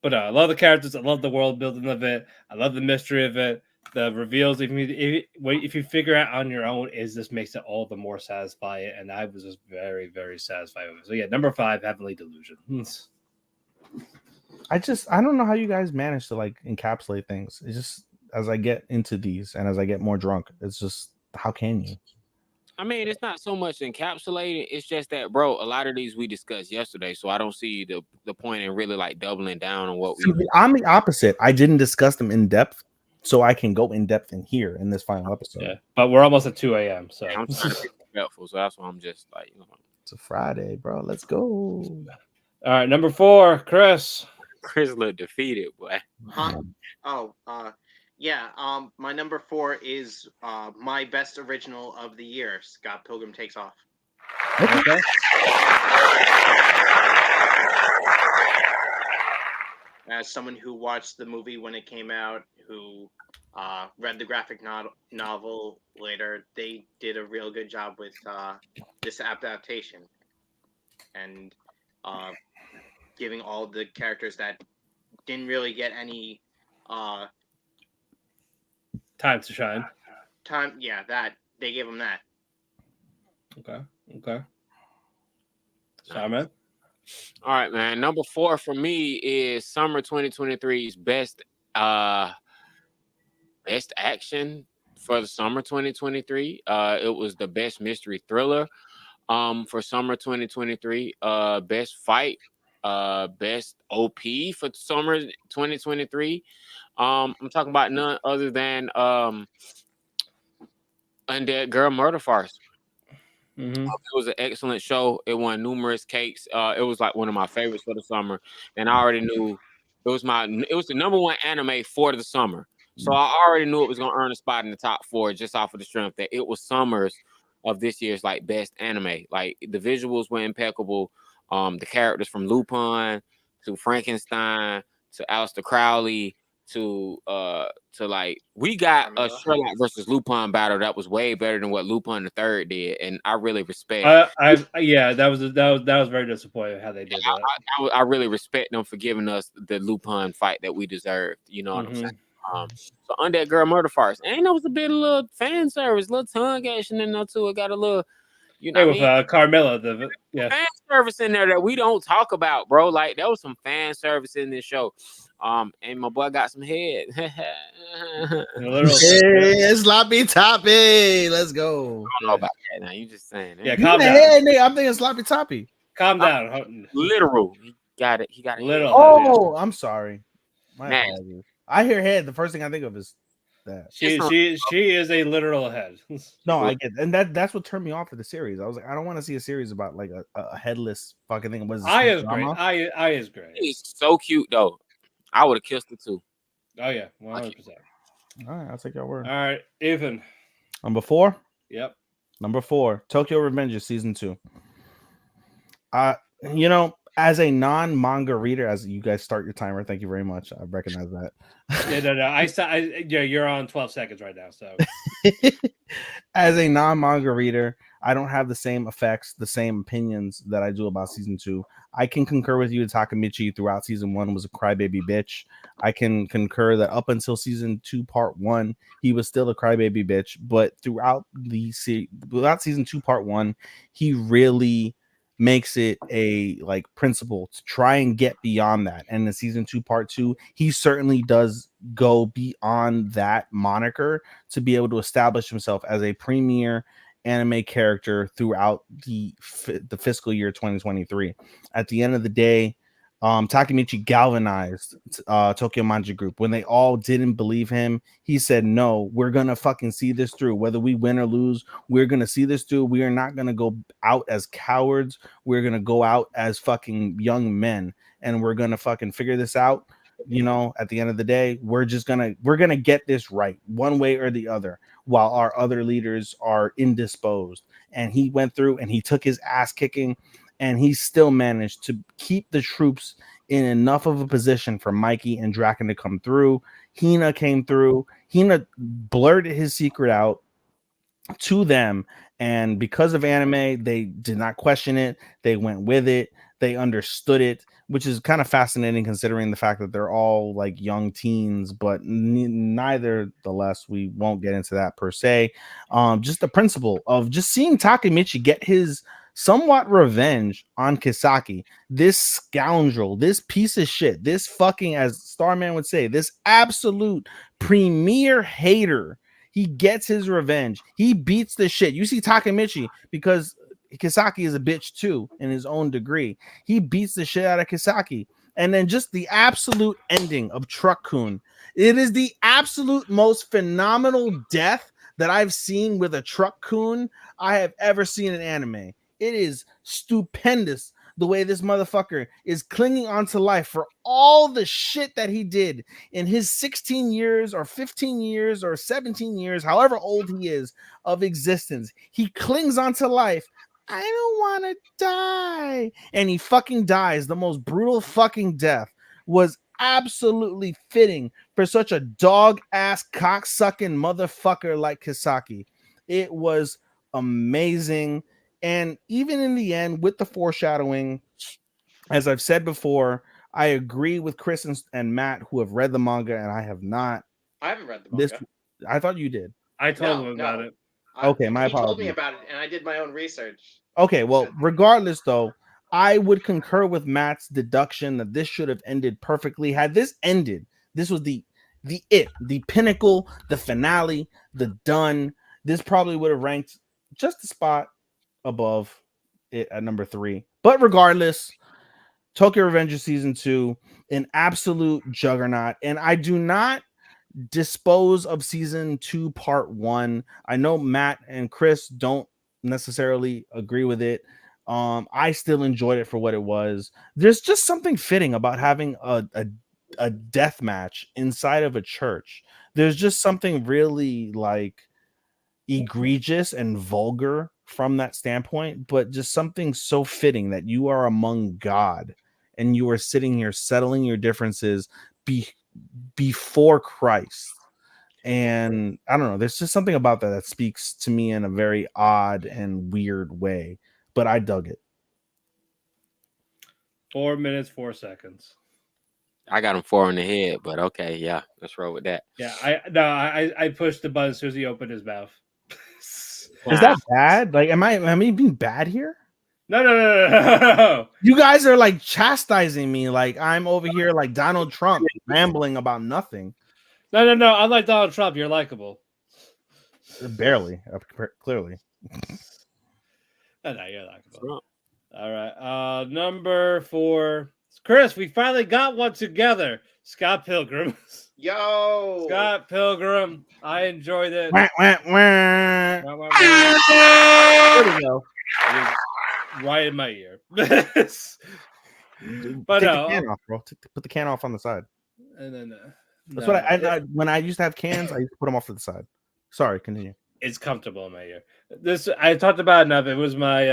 but I love the characters. I love the world building of it. I love the mystery of it. The reveals, if you figure out on your own, this makes it all the more satisfying. And I was just very, very satisfied with it. So yeah, number 5, Heavenly Delusion. I don't know how you guys manage to like encapsulate things. It's just as I get into these and as I get more drunk, it's just how can you? I mean, it's not so much encapsulated. It's just that, bro, a lot of these we discussed yesterday, so I don't see the point in really like doubling down on what we. I'm the opposite. I didn't discuss them in depth, so I can go in depth in here in this final episode. Yeah, but we're almost at 2 a.m. So I'm trying to be respectful, so that's why I'm just like, it's a Friday, bro. Let's go. All right, number 4, Chris. Chris looked defeated, boy. Huh? Oh, yeah. My number 4 is my best original of the year. Scott Pilgrim Takes Off. Okay. As someone who watched the movie when it came out, who read the graphic novel later, they did a real good job with this adaptation and giving all the characters that didn't really get any time to shine. That they gave them that. Okay. Starman. All right, man. Number 4 for me is summer 2023's best action for the summer 2023. It was the best mystery thriller for summer 2023. Best fight, best OP for summer 2023. I'm talking about none other than Undead Girl Murder Farce. Mm-hmm. It was an excellent show. It won numerous cakes. It was like one of my favorites for the summer, and I already knew it was the number 1 anime for the summer. So I already knew it was gonna earn a spot in the top 4 just off of the strength that it was summers of this year's like best anime. Like the visuals were impeccable. The characters from Lupin to Frankenstein to Aleister Crowley to like we got a Sherlock versus Lupin battle that was way better than what Lupin the Third did, and I really respect. That was very disappointing how they did that. I really respect them for giving us the Lupin fight that we deserved. You know what I'm saying? So Undead Girl Murder Farce, and there was a bit of little fan service, little tongue action in there too. It got a little, with Carmilla, fan service in there that we don't talk about, bro. Like there was some fan service in this show. And my boy got some head. Sloppy toppy. Let's go. I don't know about that now. You just saying. Yeah, calm down. I'm thinking sloppy toppy. Calm down. Literal. He got it. Literal. Oh, I'm sorry. My apologies. I hear head. The first thing I think of is that. She is a literal head. No, I get, and that's what turned me off of the series. I was like, I don't want to see a series about like a headless fucking thing. I is great. I is great. He's so cute though. I would have kissed her too. Oh yeah, 100%. All right, I'll take your word. All right, Ethan. Number 4. Yep. Number 4, Tokyo Revengers season 2. as a non-manga reader, as you guys start your timer, thank you very much. I recognize that. Yeah, no. Yeah, you're on 12 seconds right now. So, as a non-manga reader, I don't have the same effects, the same opinions that I do about season 2. I can concur with you. Takamichi throughout season 1 was a crybaby bitch. I can concur that up until season 2, part 1, he was still a crybaby bitch. But throughout season 2, part 1, he really makes it a like principle to try and get beyond that. And in season 2, part 2, he certainly does go beyond that moniker to be able to establish himself as a premier anime character throughout the fiscal year 2023. At the end of the day, Takamichi galvanized Tokyo Manga Group. When they all didn't believe him, he said, no, we're gonna fucking see this through. Whether we win or lose, we're gonna see this through. We are not gonna go out as cowards. We're gonna go out as fucking young men, and we're gonna fucking figure this out. You know, at the end of the day, we're gonna get this right one way or the other, while our other leaders are indisposed. And he went through and he took his ass kicking, and he still managed to keep the troops in enough of a position for Mikey and Draken to come through. Hina came through. Hina blurted his secret out to them, and because of anime, they did not question it. They went with it. They understood it, which is kind of fascinating considering the fact that they're all like young teens, but neither the less, we won't get into that per se. Just the principle of just seeing Takamichi get his somewhat revenge on Kisaki, this scoundrel, this piece of shit, this fucking, as Starman would say, this absolute premier hater. He gets his revenge. He beats the shit. You see Takamichi, because Kisaki is a bitch too in his own degree. He beats the shit out of Kisaki. And then just the absolute ending of Truck-kun. It is the absolute most phenomenal death that I've seen with a Truck-kun I have ever seen in anime. It is stupendous the way this motherfucker is clinging onto life for all the shit that he did in his 16 years or 15 years or 17 years, however old he is, of existence. He clings onto life. I don't want to die. And he fucking dies. The most brutal fucking death was absolutely fitting for such a dog-ass cock-sucking motherfucker like Kisaki. It was amazing. And even in the end, with the foreshadowing, as I've said before, I agree with Chris and Matt, who have read the manga, and I have not. I haven't read the manga. I thought you did. I told him about it. Okay, my apologies. He told me about it, and I did my own research. Okay, well, regardless, though, I would concur with Matt's deduction that this should have ended perfectly. Had this ended, this was the pinnacle, the finale, the done. This probably would have ranked just a spot above it at number 3. But regardless, Tokyo Revengers season 2, an absolute juggernaut. And I do not dispose of season 2 part 1. I know Matt and Chris don't necessarily agree with it. I still enjoyed it for what it was. There's just something fitting about having a death match inside of a church. There's just something really like egregious and vulgar from that standpoint, but just something so fitting that you are among God and you are sitting here settling your differences before Christ. And I don't know, there's just something about that speaks to me in a very odd and weird way, but I dug it. 4 minutes, 4 seconds. I got him 4 in the head, but okay, yeah, let's roll with that. Yeah, I pushed the button as soon as he opened his mouth. Is that bad? Like, am I being bad here? No. You guys are like chastising me, like I'm over here like Donald Trump rambling about nothing. No. Unlike Donald Trump, you're likable. Barely, clearly. No, you're likable. All right. Number 4. Chris, we finally got one together. Scott Pilgrim. Yo! Scott Pilgrim. I enjoyed it. Wah, wah, wah. There we go. Right in my ear. But Take the can off, bro. Put the can off on the side. And then that's what I when I used to have cans, I used to put them off to the side. Sorry, continue. It's comfortable in my ear. This I talked about enough. It was my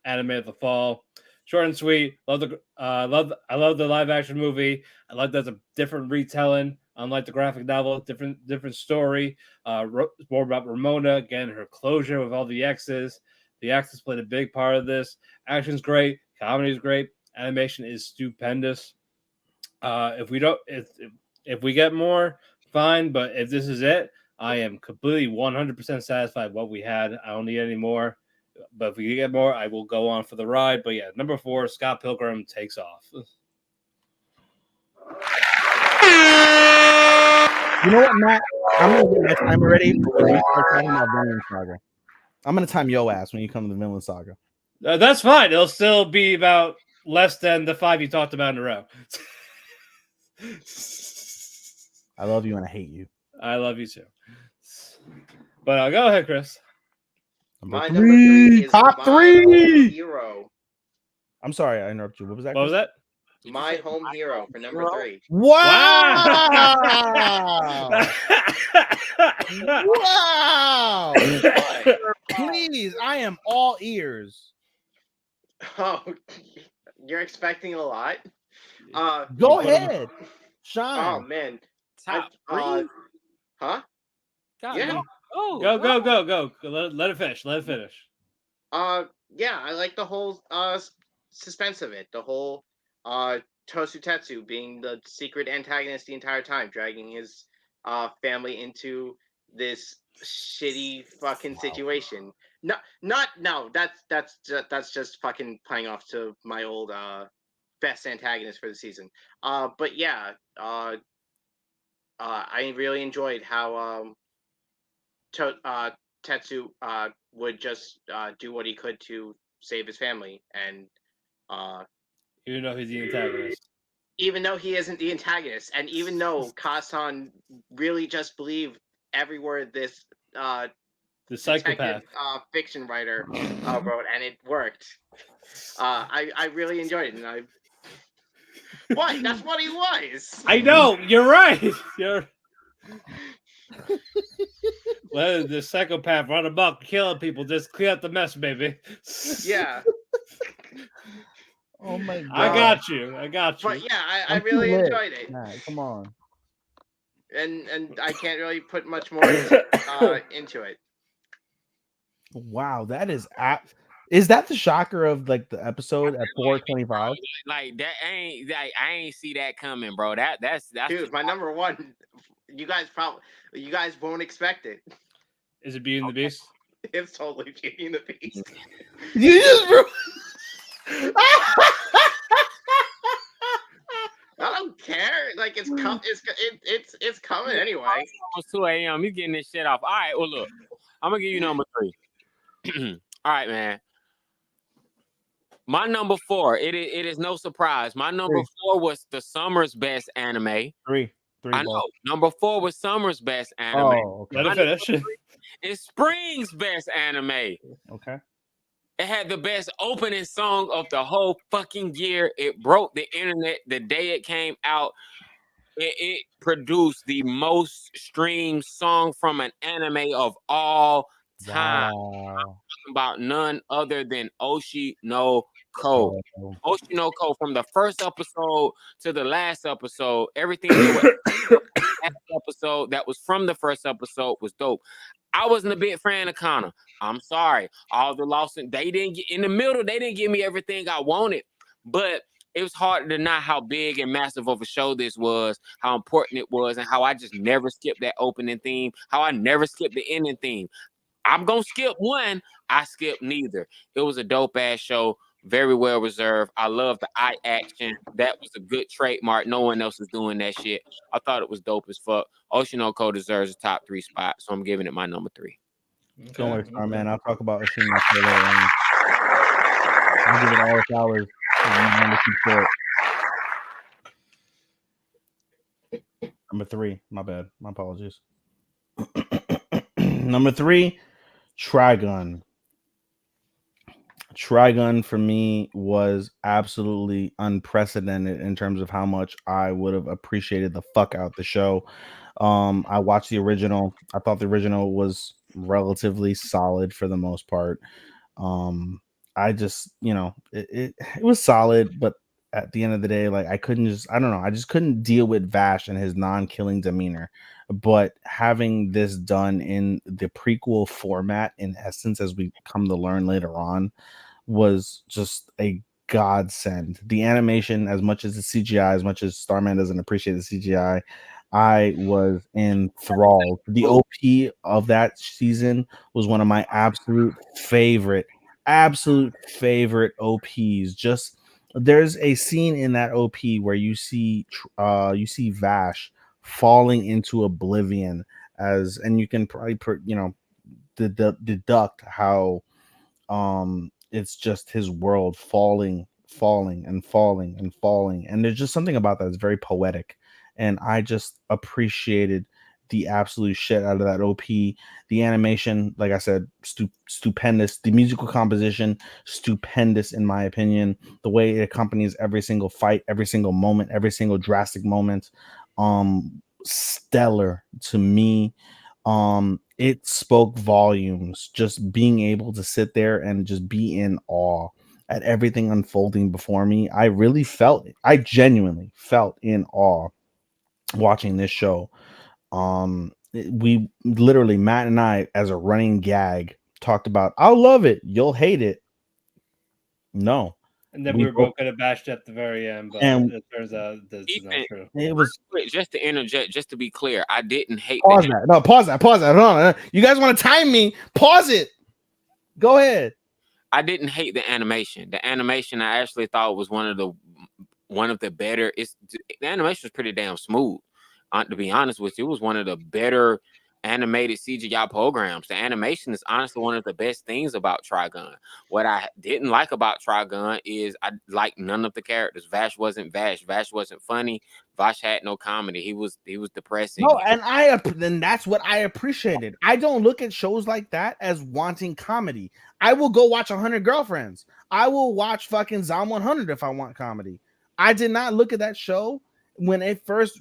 anime of the fall. Short and sweet. I love the live action movie. I like that's a different retelling, unlike the graphic novel. Different story. More about Ramona, again, her closure with all the exes. The exes played a big part of this. Action's great. Comedy is great. Animation is stupendous. If we get more, fine. But if this is it, I am completely 100% satisfied with what we had. I don't need any more. But if we get more, I will go on for the ride. But yeah, number 4, Scott Pilgrim takes off. You know what, Matt? I'm gonna get my timer ready for when we start talking about Vinland Saga. I'm gonna time yo ass when you come to the Vinland Saga. That's fine. It'll still be about less than the 5 you talked about in a row. I love you and I hate you. I love you too. But go ahead, Chris. My number 3 is top My 3 Home Hero. I'm sorry, I interrupted you. What was that? What was that? My Home Hero for number 3. Wow! Wow! Please, I am all ears. Oh, you're expecting a lot. Go ahead, Oh shine. man, Top 3. huh? God, Yeah. Go. Let it finish. Yeah, I like the whole suspense of it. The whole Tosu Tetsu being the secret antagonist the entire time, dragging his family into this shitty fucking situation. No, that's just fucking playing off to my old best antagonist for the season. But yeah, I really enjoyed how Tetsu would just do what he could to save his family, and Even though he's the antagonist. even though he isn't the antagonist, and even though Kasan really just believed every word this The psychopath. fiction writer wrote, and it worked. I really enjoyed it, and I. What? That's what he was. I know. You're right. Let the psychopath run amok, killing people. Just clean up the mess, baby. Yeah. Oh my god! I got you. But yeah, I really enjoyed it. Nah, come on. And I can't really put much more into it. Wow, that is that the shocker of like the episode at 4:25? Like that ain't like I ain't see that coming, bro. That's Dude, my number 1. You guys won't expect it. Is it Beauty and the Beast? It's totally Beauty and the Beast. You just I don't care. Like it's coming anyway. It's almost 2 a.m. You getting this shit off. All right, well look, I'm gonna give you number 3. All right, man. My number 4, it is no surprise. My number 4 was the summer's best anime. 3. I know. Number 4 was summer's best anime. Oh, okay. Let it finish. It's spring's best anime. Okay. It had the best opening song of the whole fucking year. It broke the internet the day it came out. It produced the most streamed song from an anime of all time. Wow. I'm talking about none other than Oshi no Ko. Oshi no Ko, from the first episode to the last episode, everything episode that was from the first episode was dope. I wasn't a big fan of Kana. I'm sorry. All the Lawson, they didn't get in the middle, they didn't give me everything I wanted. But it was hard to deny how big and massive of a show this was, how important it was, and how I just never skipped that opening theme, how I never skipped the ending theme. I'm gonna skip one, I skipped neither. It was a dope ass show, very well reserved. I love the eye action. That was a good trademark. No one else is doing that shit. I thought it was dope as fuck. Oshinoko deserves a top 3 spot, so I'm giving it my number 3. Don't worry, Starman. I'll talk about Oshima later on. I'll give it all its hours. Number 3. My bad. My apologies. Number 3, Trigun. Trigun for me was absolutely unprecedented in terms of how much I would have appreciated the fuck out the show. I watched the original. I thought the original was relatively solid for the most part. I just, it was solid, but at the end of the day, like I don't know, I just couldn't deal with Vash and his non-killing demeanor. But having this done in the prequel format, in essence, as we come to learn later on, was just a godsend. The animation, as much as the CGI, as much as Starman doesn't appreciate the CGI, I was enthralled. The OP of that season was one of my absolute favorite OPs. Just there's a scene in that OP where you see Vash falling into oblivion, and you can probably deduct how it's just his world falling and there's just something about that that's very poetic, and I just appreciated the absolute shit out of that OP. The animation, like I said, stupendous. The musical composition, stupendous in my opinion. The way it accompanies every single fight, every single moment, every single drastic moment, stellar to me. It spoke volumes, just being able to sit there and just be in awe at everything unfolding before me. I genuinely felt in awe watching this show. We literally, Matt and I, as a running gag, talked about, I'll love it, you'll hate it. No. And then we were both kind of bashed at the very end, but it turns out that's not true. It was just to interject, just to be clear, I didn't hate pause that. No, pause that. Hold on. You guys want to time me? Pause it. Go ahead. I didn't hate the animation. The animation I actually thought was one of the better. The animation was pretty damn smooth. To be honest with you, it was one of the better animated CGI programs. The animation is honestly one of the best things about Trigun. What I didn't like about Trigun is I like none of the characters. Vash wasn't Vash. Vash wasn't funny. Vash had no comedy. He was depressing. No, and then that's what I appreciated. I don't look at shows like that as wanting comedy. I will go watch 100 Girlfriends. I will watch fucking Zom 100 if I want comedy. I did not look at that show when I first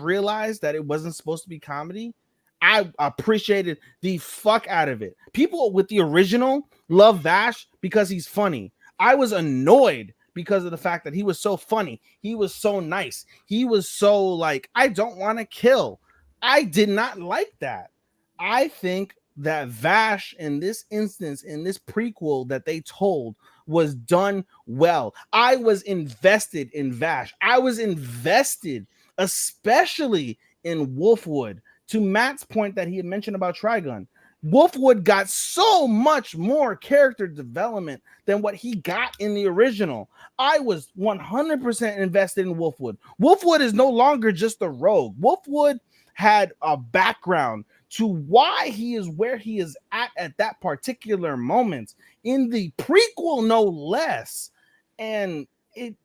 realized that it wasn't supposed to be comedy. I appreciated the fuck out of it. People with the original love Vash because he's funny. I was annoyed because of the fact that he was so funny. He was so nice. He was so like, I don't want to kill. I did not like that. I think that Vash in this instance, in this prequel that they told, was done well. I was invested in Vash. I was invested, especially in Wolfwood. To Matt's point that he had mentioned about Trigun, Wolfwood got so much more character development than what he got in the original. I was 100% invested in Wolfwood. Wolfwood is no longer just a rogue. Wolfwood had a background to why he is where he is at that particular moment in the prequel, no less. And it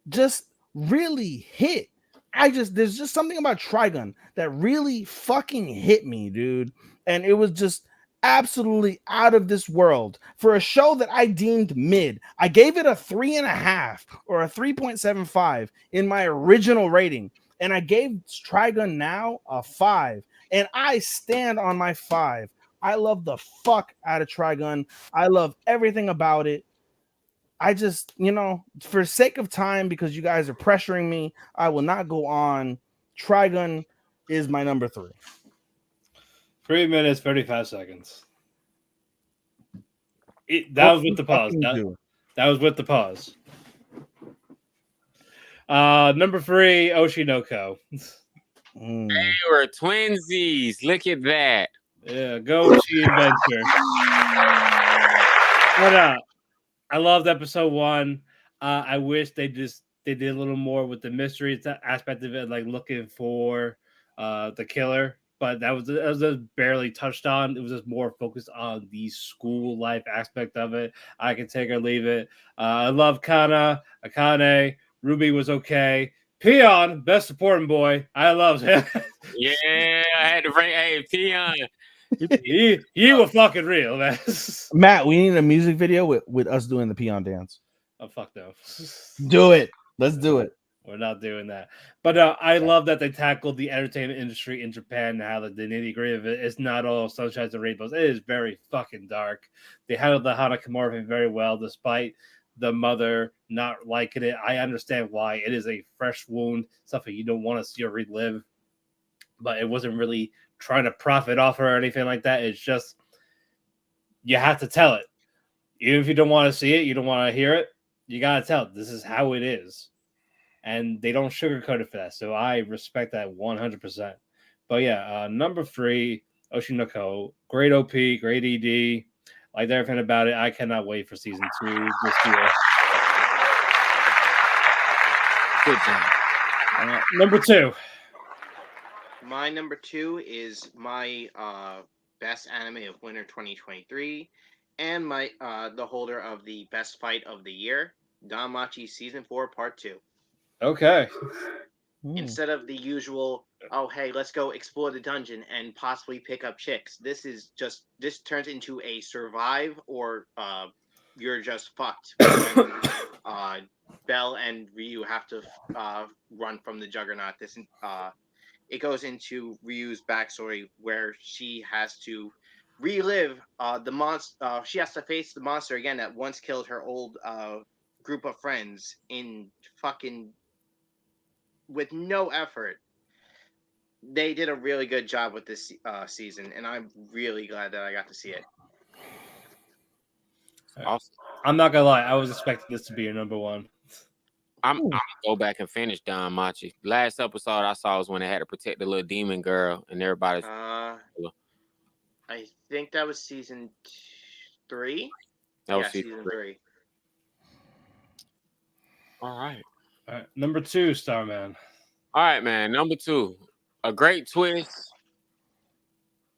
just really hit. There's just something about Trigun that really fucking hit me, dude. And it was just absolutely out of this world for a show that I deemed mid. I gave it a 3.5 or a 3.75 in my original rating. And I gave Trigun now a 5. And I stand on my 5. I love the fuck out of Trigun. I love everything about it. I just, for sake of time, because you guys are pressuring me, I will not go on. Trigun is my number 3. 3 minutes, 35 seconds. That was with the pause. That was with the pause. Number 3, Oshinoko. They were twinsies. Look at that. Yeah, go Chi Adventure. But I loved episode 1. I wish they did a little more with the mystery aspect of it, like looking for the killer. But that was just barely touched on. It was just more focused on the school life aspect of it. I can take or leave it. I love Kana, Akane. Ruby was okay. Peon, best supporting boy. I loved him. Yeah, I had to bring Peon. He was fucking real, man. Matt, we need a music video with us doing the Peon dance. Oh, fuck no. Do it. Let's do it. We're not doing that. But I love that they tackled the entertainment industry in Japan and how the nitty-gritty of it is not all sunshine and rainbows. It is very fucking dark. They handled the Hanakamura thing very well, despite the mother not liking it. I understand why. It is a fresh wound, something you don't want to see or relive. But it wasn't really trying to profit off her or anything like that. It's just, you have to tell it. Even if you don't want to see it, you don't want to hear it, you got to tell it. This is how it is. And they don't sugarcoat it for that. So I respect that 100%. But yeah, number 3, Oshinoko. Great OP, great ED. Like everything about it. I cannot wait for season 2 this year. Good job. Number 2. My number 2 is my best anime of winter 2023, and my the holder of the best fight of the year, Danmachi Season 4 Part 2. Okay. Instead of the usual, oh hey, let's go explore the dungeon and possibly pick up chicks, this turns into a survive or you're just fucked when Belle and Ryu have to run from the Juggernaut. It goes into Ryu's backstory where she has to relive the monster. She has to face the monster again that once killed her old group of friends in fucking with no effort. They did a really good job with this season, and I'm really glad that I got to see it. Awesome. I'm not gonna lie, I was expecting this to be your number 1. I'm gonna go back and finish Danmachi. Last episode I saw was when they had to protect the little demon girl, and everybody's. I think that was season 3. That was season 3. All right. Number 2, Starman. All right, man. Number 2, a great twist.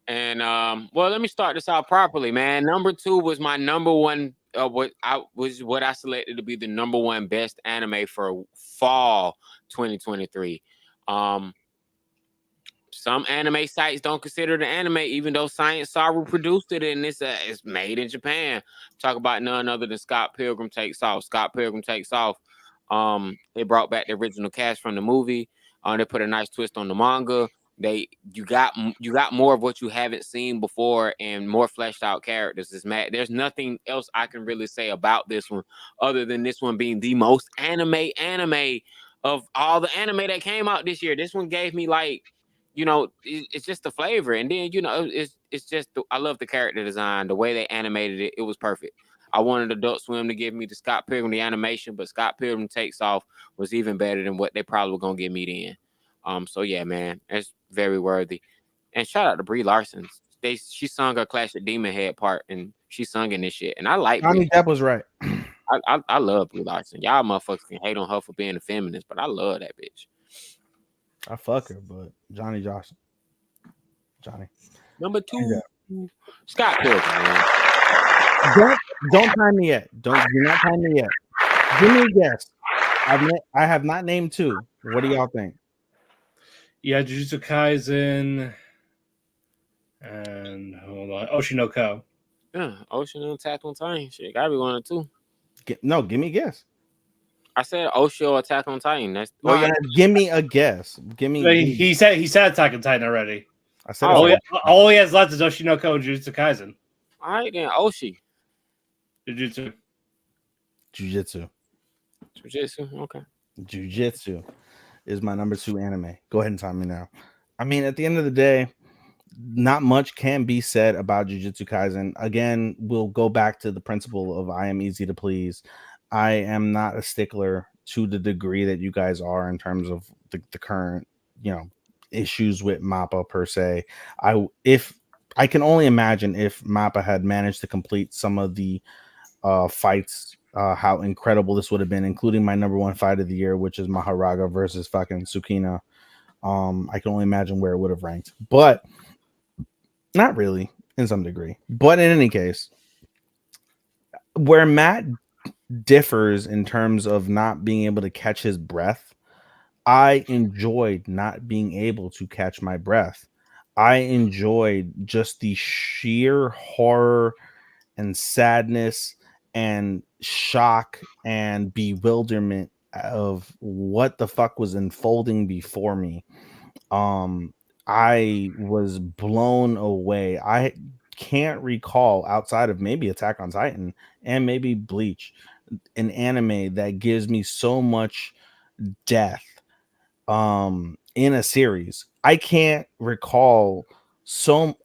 And well, let me start this out properly, man. Number 2 was my number 1. What I selected to be the number 1 best anime for fall 2023. Some anime sites don't consider the anime, even though Science Saru produced it, and it's made in Japan. Talk about none other than Scott Pilgrim Takes Off. Scott Pilgrim Takes Off. They brought back the original cast from the movie. They put a nice twist on the manga. You got more of what you haven't seen before and more fleshed out characters. There's nothing else I can really say about this one other than this one being the most anime of all the anime that came out this year. This one gave me it's just the flavor, and then it's just I love the character design, the way they animated it. It was perfect. I wanted Adult Swim to give me the Scott Pilgrim the animation, but Scott Pilgrim Takes Off was even better than what they probably were gonna give me then. So yeah, man, it's very worthy. And shout out to Brie Larson. She sung her classic Demon Head part, and she sung in this shit. And I like Johnny Depp was right. I love Brie Larson. Y'all motherfuckers can hate on her for being a feminist, but I love that bitch. I fuck her, but Johnny. Number 2, Scott Pilgrim, man. Don't time me yet. Do not time me yet. Give me a guess. I have not named 2. What do y'all think? Yeah, Jujutsu Kaisen and hold on, Oshinoko. Yeah, Ocean and Attack on Titan. Shit, gotta be 1 or 2. Give me a guess. I said Osho Attack on Titan. That's give me a guess. He said Attack on Titan already. I said all he has left is Oshinoko and Jujutsu Kaisen. All right, then Oshi. Jujutsu. Okay. Jujutsu is my number 2 anime. Go ahead and time me now. I mean, at the end of the day, not much can be said about Jujutsu Kaisen. Again, we'll go back to the principle of I am easy to please. I am not a stickler to the degree that you guys are in terms of the current, issues with MAPPA per se. I can only imagine if MAPPA had managed to complete some of the fights, how incredible this would have been, including my number 1 fight of the year, which is Maharaga versus fucking Tsukina. I can only imagine where it would have ranked, but not really in some degree. But in any case, where Matt differs in terms of not being able to catch his breath, I enjoyed not being able to catch my breath. I enjoyed just the sheer horror and sadness and shock and bewilderment what the fuck was unfolding before me. I was blown away. I can't recall, outside of maybe Attack on Titan and maybe Bleach, an anime that gives me so much death in a series. I can't recall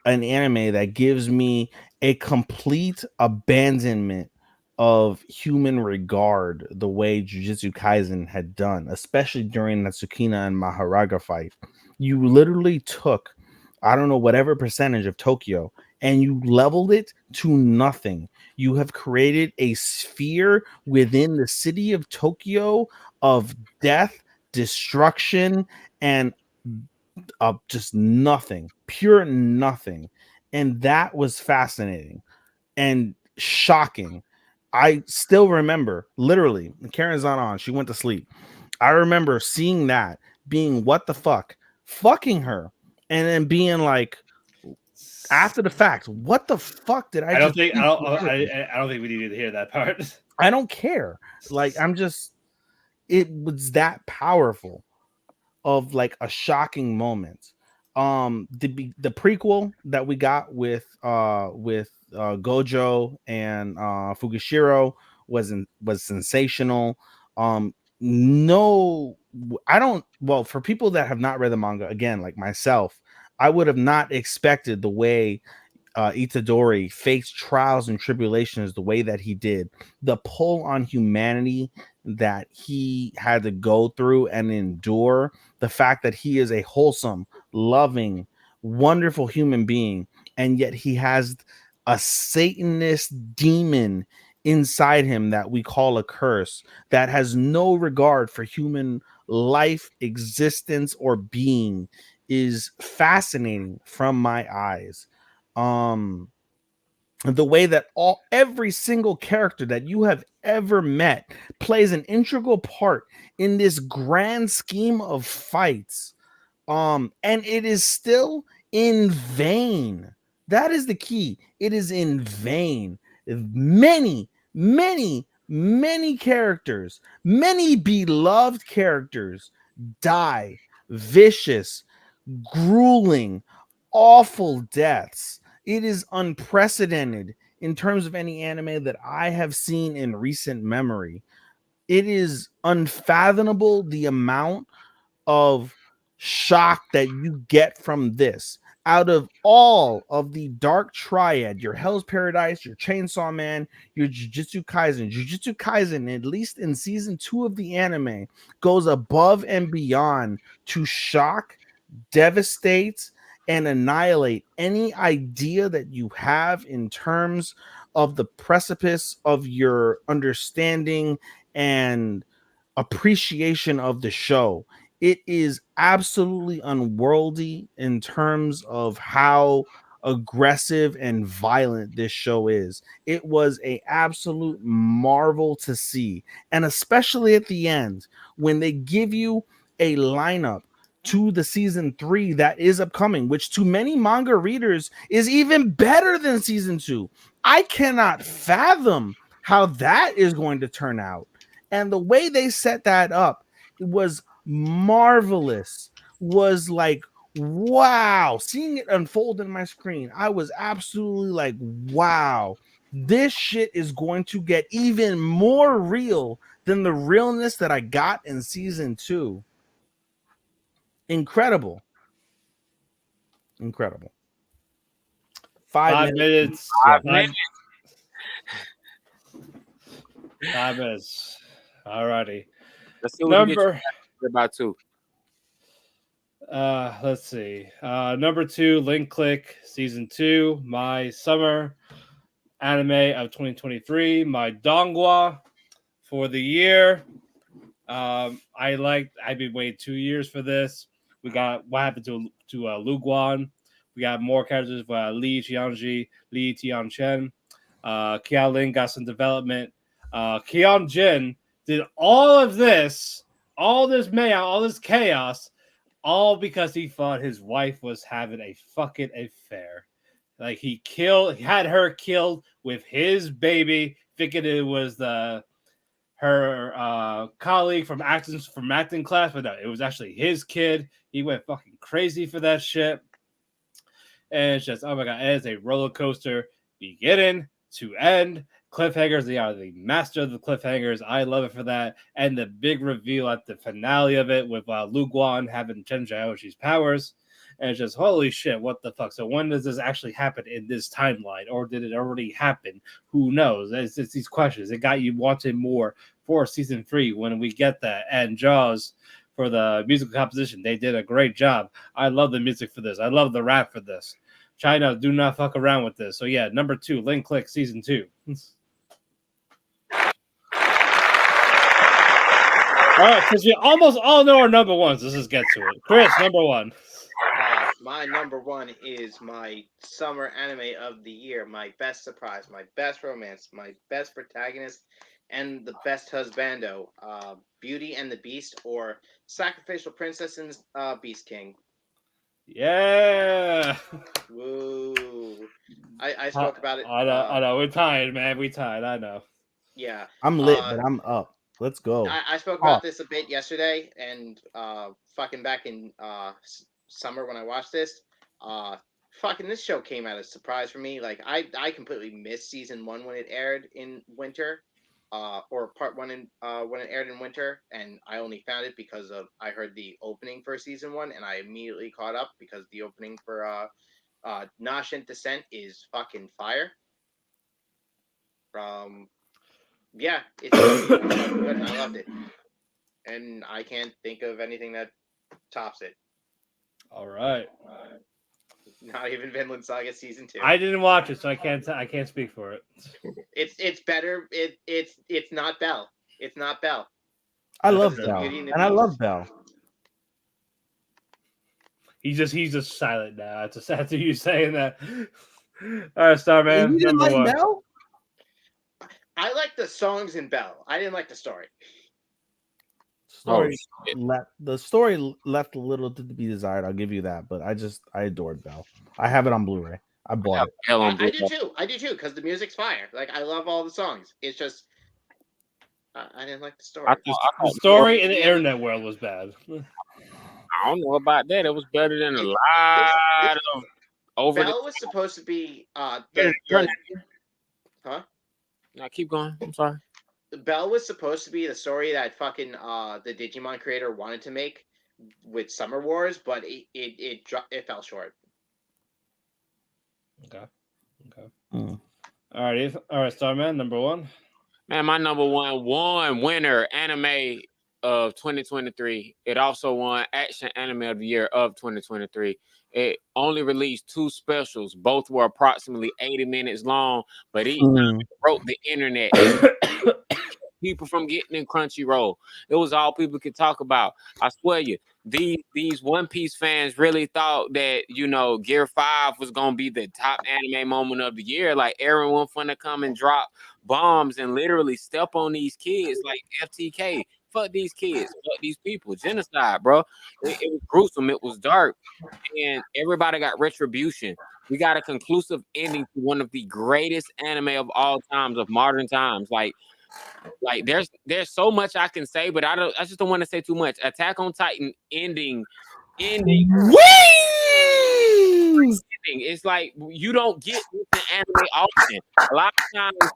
an anime that gives me a complete abandonment of human regard the way Jujutsu Kaisen had done, especially during the Tsukina and Maharaga fight. You literally took, I don't know, whatever percentage of Tokyo and you leveled it to nothing. You have created a sphere within the city of Tokyo of death, destruction, and just nothing, pure nothing. And that was fascinating and shocking. I still remember, literally, Karen's not on, she went to sleep. I remember seeing that, being what the fuck, fucking her, and then being like, after the fact, what the fuck did I don't think we needed to hear that part. I don't care. Like, it was that powerful of like a shocking moment. The prequel that we got with Gojo and Fugashiro was sensational. No, I don't. Well, for people that have not read the manga, again, like myself, I would have not expected the way Itadori faced trials and tribulations the way that he did, the pull on humanity that he had to go through and endure, the fact that he is a wholesome, loving, wonderful human being, and yet he has a Satanist demon inside him that we call a curse, that has no regard for human life, existence, or being, is fascinating from my eyes. The way that every single character that you have ever met plays an integral part in this grand scheme of fights, and it is still in vain. That is the key. It is in vain. Many characters, many beloved characters die vicious, grueling, awful deaths. It is unprecedented in terms of any anime that I have seen in recent memory. It is unfathomable the amount of shock that you get from this. Out of all of the Dark Triad, your Hell's Paradise, your Chainsaw Man, your Jujutsu Kaisen, at least in season 2 of the anime, goes above and beyond to shock, devastate, and annihilate any idea that you have in terms of the precipice of your understanding and appreciation of the show. It is absolutely unworldly in terms of how aggressive and violent this show is. It was a absolute marvel to see, and especially at the end when they give you a lineup to the season 3 that is upcoming, which to many manga readers is even better than season 2. I cannot fathom how that is going to turn out. And the way they set that up, it was marvelous. Was like, wow. Seeing it unfold in my screen, I was absolutely like, wow. This shit is going to get even more real than the realness that I got in season 2. Incredible. 5 minutes. Yeah. 5 minutes. All righty. Let's see what we get about 2. Let's see. Number 2, Link Click Season 2, my summer anime of 2023, my Dongwa for the year. I've been waiting 2 years for this. We got what happened to Lu Guan. We got more characters for Li Qianji, Li Tianchen. Qiao Ling got some development. Qian Jin did all of this, all this mayhem, all this chaos, all because he thought his wife was having a fucking affair. Like he had her killed with his baby, thinking it was her colleague from acting class, but no, it was actually his kid. He went fucking crazy for that shit. And it's just, oh my god, it is a roller coaster beginning to end. Cliffhangers, they are the master of the cliffhangers. I love it for that. And the big reveal at the finale of it with Lu Guan having Chen Xiaoshi's powers. And it's just, holy shit, what the fuck? So when does this actually happen in this timeline? Or did it already happen? Who knows? It's these questions. It got you wanting more for season 3 when we get that. And Jaws, for the musical composition, they did a great job. I love the music for this. I love the rap for this. China, do not fuck around with this. So yeah, number 2, Link Click season 2. All right, because we almost all know our number ones. Let's just get to it. Chris, number 1. My number 1 is my summer anime of the year, my best surprise, my best romance, my best protagonist, and the best husbando, Beauty and the Beast, or Sacrificial Princess and Beast King. Yeah. Woo. I spoke about it. I know. We're tired, man. We tired. I know. Yeah. I'm lit, but I'm up. Let's go. I spoke about this a bit yesterday, and fucking back in summer when I watched this, fucking this show came out as a surprise for me. Like I completely missed season 1 when it aired in winter, or part 1 in when it aired in winter, and I only found it because I heard the opening for season 1, and I immediately caught up because the opening for Nascent Descent is fucking fire. Yeah, it's good. I loved it, and I can't think of anything that tops it. All right. Not even Vinland Saga season 2. I didn't watch it, so I can't speak for it. It's better. It's not Belle. It's not Belle. I love Belle, and I love Belle. He's just silent now. It's sad to you saying that. All right, Starman. You didn't like Belle? I like the songs in Belle. I didn't like the story. The story left a little to be desired. I'll give you that, but I adored Belle. I have it on Blu-ray. I bought it. I do too. I do too because the music's fire. Like I love all the songs. It's just I didn't like the story. The story in the internet world was bad. I don't know about that. It was better than a lot of over. Belle was supposed to be huh? No, keep going. I'm sorry. Belle was supposed to be the story that fucking the Digimon creator wanted to make with Summer Wars, but it fell short. Okay. All right, Starman, number 1. Man, my number 1 winner anime of 2023. It also won Action Anime of the Year of 2023. It only released 2 specials. Both were approximately 80 minutes long, but each broke the internet. People from getting in Crunchyroll. It was all people could talk about. I swear you, these One Piece fans really thought that, Gear 5 was going to be the top anime moment of the year. Like, everyone finna come and drop bombs and literally step on these kids like FTK. Fuck these kids. Fuck these people. Genocide, bro. It was gruesome. It was dark. And everybody got retribution. We got a conclusive ending to one of the greatest anime of all times, of modern times. Like there's so much I can say, but I just don't want to say too much. Attack on Titan ending. It's like you don't get the anime often. A lot of times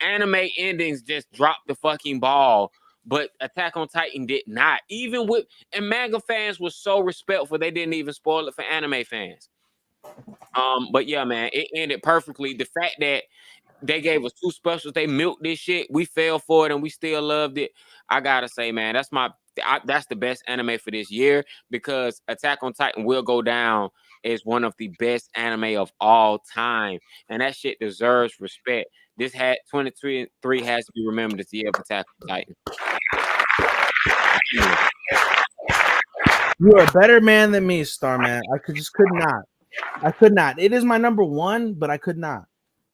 anime endings just drop the fucking ball, but Attack on Titan did not. And manga fans were so respectful, they didn't even spoil it for anime fans. But yeah, man, it ended perfectly. The fact that they gave us 2 specials, they milked this shit. We fell for it and we still loved it. I gotta say, man, that's the best anime for this year, because Attack on Titan will go down as one of the best anime of all time, and that shit deserves respect. This 2023 has to be remembered as the year of Attack on Titan. You are a better man than me, Starman. I could not. It is my number 1, but I could not.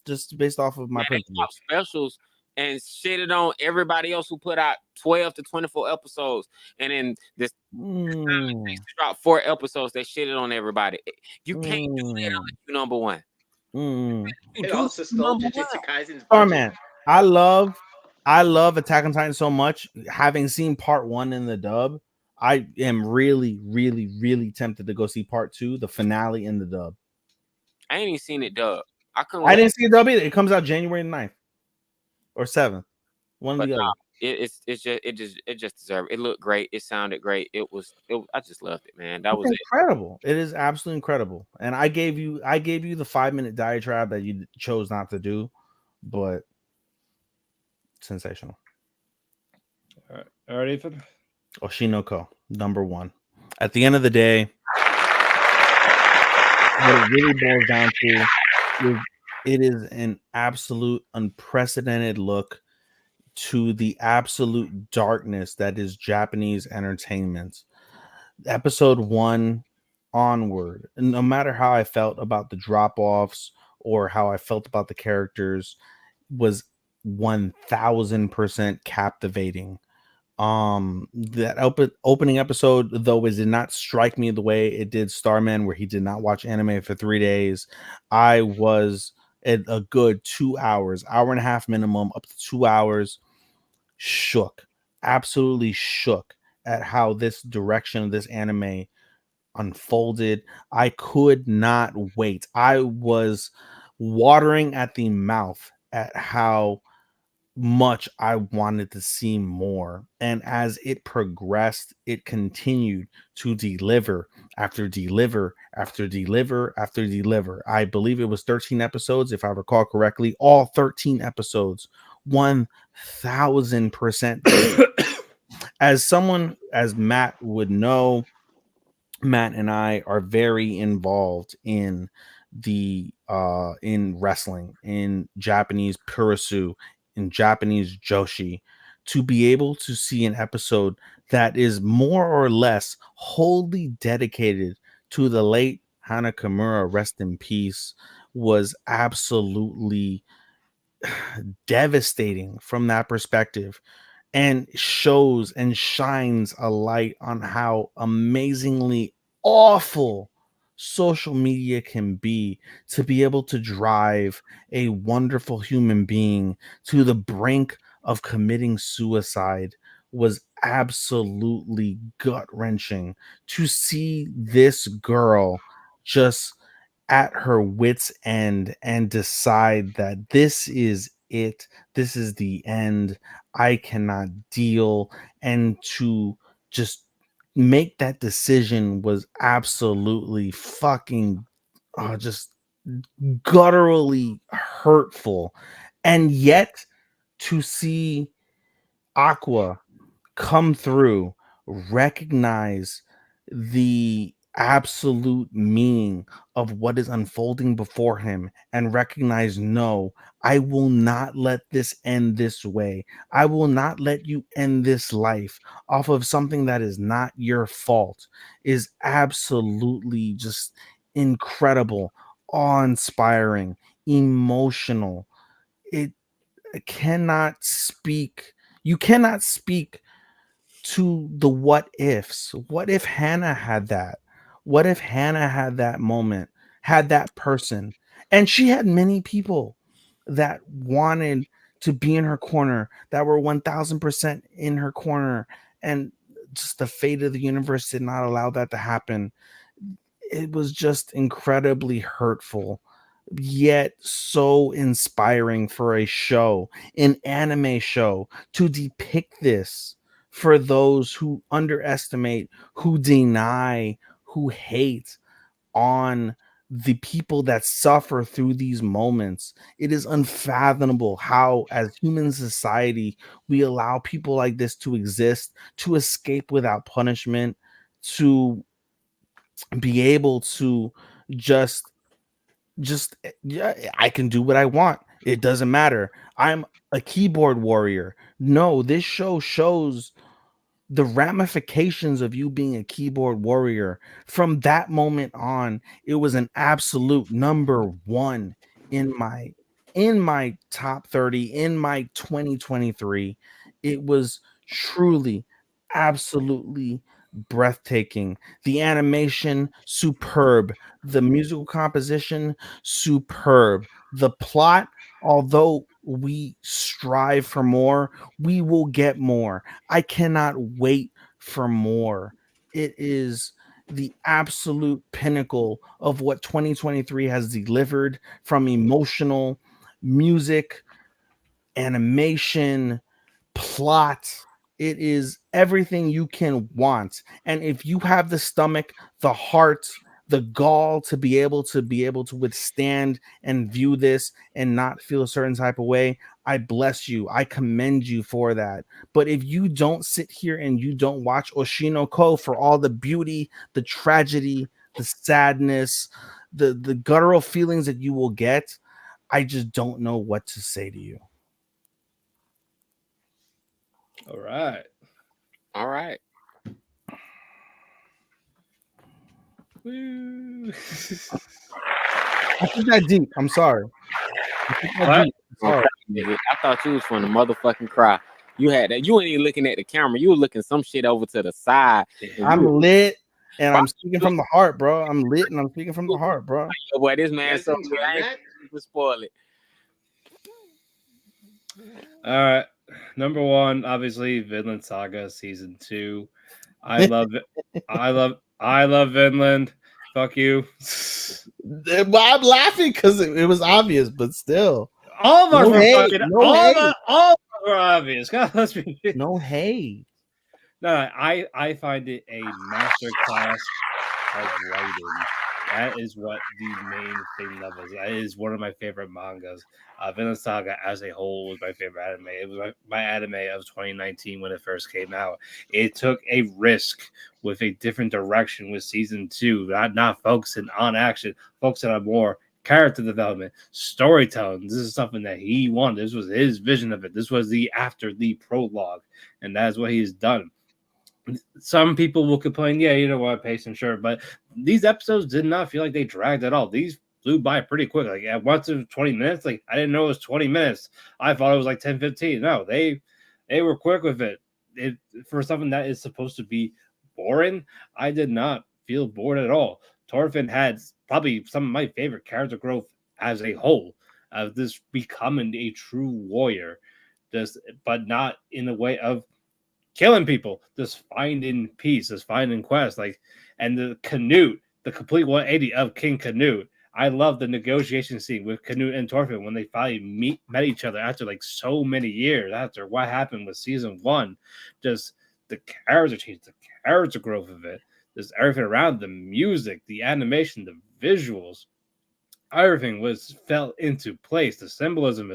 Just based off of my principles. Specials and shitted on everybody else who put out 12 to 24 episodes, and then this drop 4 episodes, they shitted on everybody. You can't do that unless you're number 1. It also stole Jujutsu Kaisen's Starman, I love I love Attack on Titan so much. Having seen part 1 in the dub, I am really, really, really tempted to go see part 2, the finale in the dub. I ain't even seen it dub. I didn't see it dub either. It comes out January 9th or 7th. One But of the other. it just deserved. It looked great. It sounded great. I just loved it, man. That It's was incredible. It is absolutely incredible. And I gave you the 5-minute diatribe that you chose not to do, but sensational. All right, Ethan. Oshinoko, number 1. At the end of the day, what it really boils down to is it is an absolute unprecedented look to the absolute darkness that is Japanese entertainment. Episode 1 onward, no matter how I felt about the drop-offs or how I felt about the characters, was 1000% captivating. That opening episode, though, it did not strike me the way it did Starman, where he did not watch anime for 3 days. I was at a good 2 hours, hour and a half minimum, up to 2 hours, shook, absolutely shook at how this direction of this anime unfolded. I could not wait. I was watering at the mouth at how much I wanted to see more. And as it progressed, it continued to deliver after deliver after deliver after deliver. I believe it was 13 episodes, if I recall correctly. All 13 episodes, 1000%. As Matt would know, Matt and I are very involved in in wrestling, in Japanese purosu, in Japanese joshi. To be able to see an episode that is more or less wholly dedicated to the late Hana Kimura, rest in peace, was absolutely devastating from that perspective, and shows and shines a light on how amazingly awful social media can be able to drive a wonderful human being to the brink of committing suicide. Was absolutely gut-wrenching to see this girl just at her wits end and decide that this is it, this is the end, I cannot deal, and to just make that decision was absolutely fucking just gutturally hurtful. And yet to see Aqua come through, recognize the absolute meaning of what is unfolding before him, and recognize, no, I will not let this end this way. I will not let you end this life off of something that is not your fault, is absolutely just incredible, awe-inspiring, emotional. It cannot speak. You cannot speak to the what ifs. What if Hannah had that? What if Hannah had that moment, had that person? And she had many people that wanted to be in her corner, that were 1000% in her corner. And just the fate of the universe did not allow that to happen. It was just incredibly hurtful, yet so inspiring for a show, an anime show, to depict this for those who underestimate, who deny, who hate on the people that suffer through these moments. It is unfathomable how, as human society, we allow people like this to exist, to escape without punishment, to be able to just yeah, I can do what I want. It doesn't matter. I'm a keyboard warrior. No, this show shows the ramifications of you being a keyboard warrior. From that moment on, it was an absolute number 1 in my top 30 in my 2023. It was truly absolutely breathtaking. The animation, superb. The musical composition, superb. The plot, although we strive for more, we will get more. I cannot wait for more. It is the absolute pinnacle of what 2023 has delivered from emotional music, animation, plot. It is everything you can want. And if you have the stomach, the heart, the gall to be able to withstand and view this and not feel a certain type of way, I bless you. I commend you for that. But if you don't sit here and you don't watch Oshinoko for all the beauty, the tragedy, the sadness, the guttural feelings that you will get, I just don't know what to say to you. All right. All right. Woo. I think that deep. I'm sorry. What? Sorry. I thought you was from the motherfucking cry. You had that. You ain't even looking at the camera. You were looking some shit over to the side. I'm lit and I'm speaking from the heart, bro. I'm lit and I'm speaking from the heart, bro. Yo, boy, this man Yes, so didn't time that? spoil it. All right. Number one, obviously, Vinland Saga season 2. I love it. I love Vinland. Fuck you. Well, I'm laughing because it was obvious, but still. All of us No were hate, fucking. no all hate. of us were obvious. God, let's be. No hate. No, I find it a masterclass of writing. That is what the main thing of it. That is one of my favorite mangas. Vinland Saga as a whole was my favorite anime. It was my anime of 2019 when it first came out. It took a risk with a different direction with season 2, not focusing on action, focusing on more character development, storytelling. This is something that he wanted. This was his vision of it. This was the after the prologue, and that is what he's done. Some people will complain, yeah, you know what, pacing, sure, but these episodes did not feel like they dragged at all. These flew by pretty quick. Like at once it was 20 minutes. Like I didn't know it was 20 minutes. I thought it was like 10, 15. No, they were quick with it. It for something that is supposed to be boring. I did not feel bored at all. Thorfinn had probably some of my favorite character growth as a whole, of this becoming a true warrior, but not in the way of killing people, just finding peace, just finding quests, and the Canute, the complete 180 of King Canute. I love the negotiation scene with Canute and Thorfinn when they finally met each other after like so many years after what happened with season 1. Just the character change, the character growth of it, just everything around, the music, the animation, the visuals, everything fell into place. The symbolism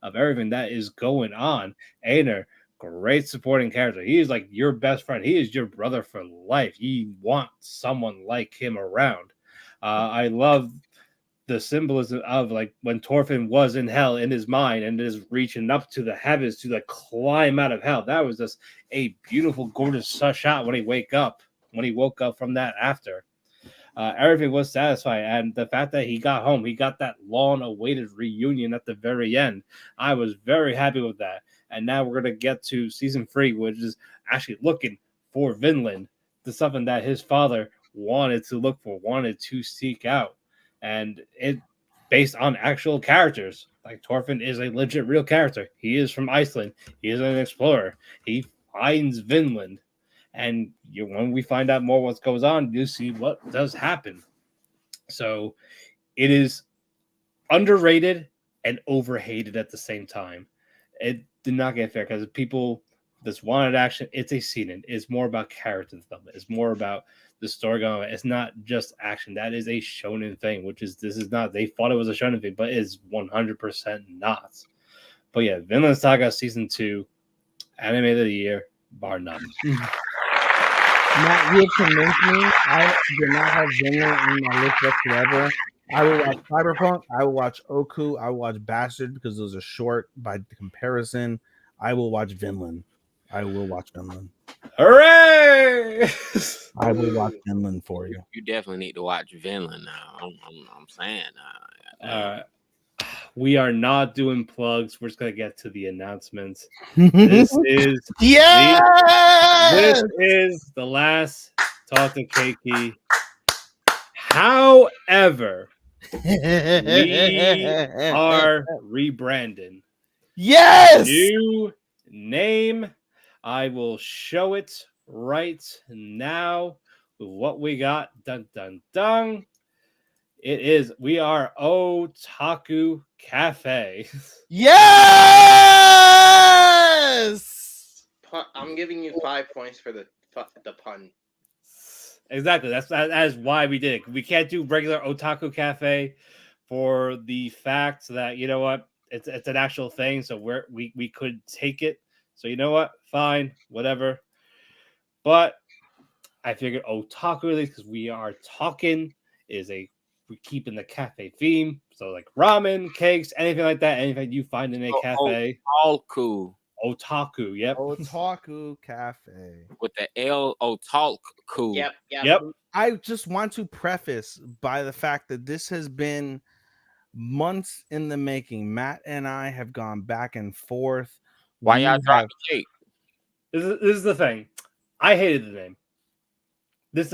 of everything that is going on. Einar, great supporting character. He is like your best friend. He is your brother for life. You want someone like him around. I love the symbolism of like when Thorfinn was in hell in his mind and is reaching up to the heavens to like climb out of hell. That was just a beautiful, gorgeous shot when he woke up from that after. Everything was satisfying, and the fact that he got home, he got that long-awaited reunion at the very end. I was very happy with that. And now we're going to get to season 3, which is actually looking for Vinland, to something that his father wanted to look for, wanted to seek out. And it based on actual characters. Like Thorfinn is a legit real character. He is from Iceland. He is an explorer. He finds Vinland. And when we find out more what goes on, you see what does happen. So it is underrated and overhated at the same time. It did not get fair because people just wanted action. It's a seinen. It's more about character development. It's more about the story going on. It's not just action. That is a shonen thing, this is not. They thought it was a shonen thing, but it's 100% not. But yeah, Vinland Saga season 2, anime of the year, bar none. Matt, you have convinced me. I did not have Vinland in my list whatsoever. I will watch Cyberpunk. I will watch Oku. I will watch Bastard because those are short by comparison. I will watch Vinland. I will watch Vinland. Hooray! I will watch Vinland for you. You definitely need to watch Vinland now. I'm saying. we are not doing plugs. We're just gonna get to the announcements. This is Yes! this is the last Talk the Kēki. However, we are rebranding. Yes! New name. I will show it right now with what we got. Dun dun dun. We are Otaku Cafe. Yes! I'm giving you 5 points for the pun. Exactly. That is why we did it. We can't do regular Otaku Cafe for the fact that, you know what, it's an actual thing. So we could take it. So you know what, fine, whatever. But I figured Otaku, because we are talking, we're keeping the cafe theme. So like ramen, cakes, anything like that, anything you find in a cafe. All cool. Otaku, yep. Otaku Cafe. With the L talk cool. Yep. I just want to preface by the fact that this has been months in the making. Matt and I have gone back and forth. Why y'all drop the cake? This is the thing. I hated the name. This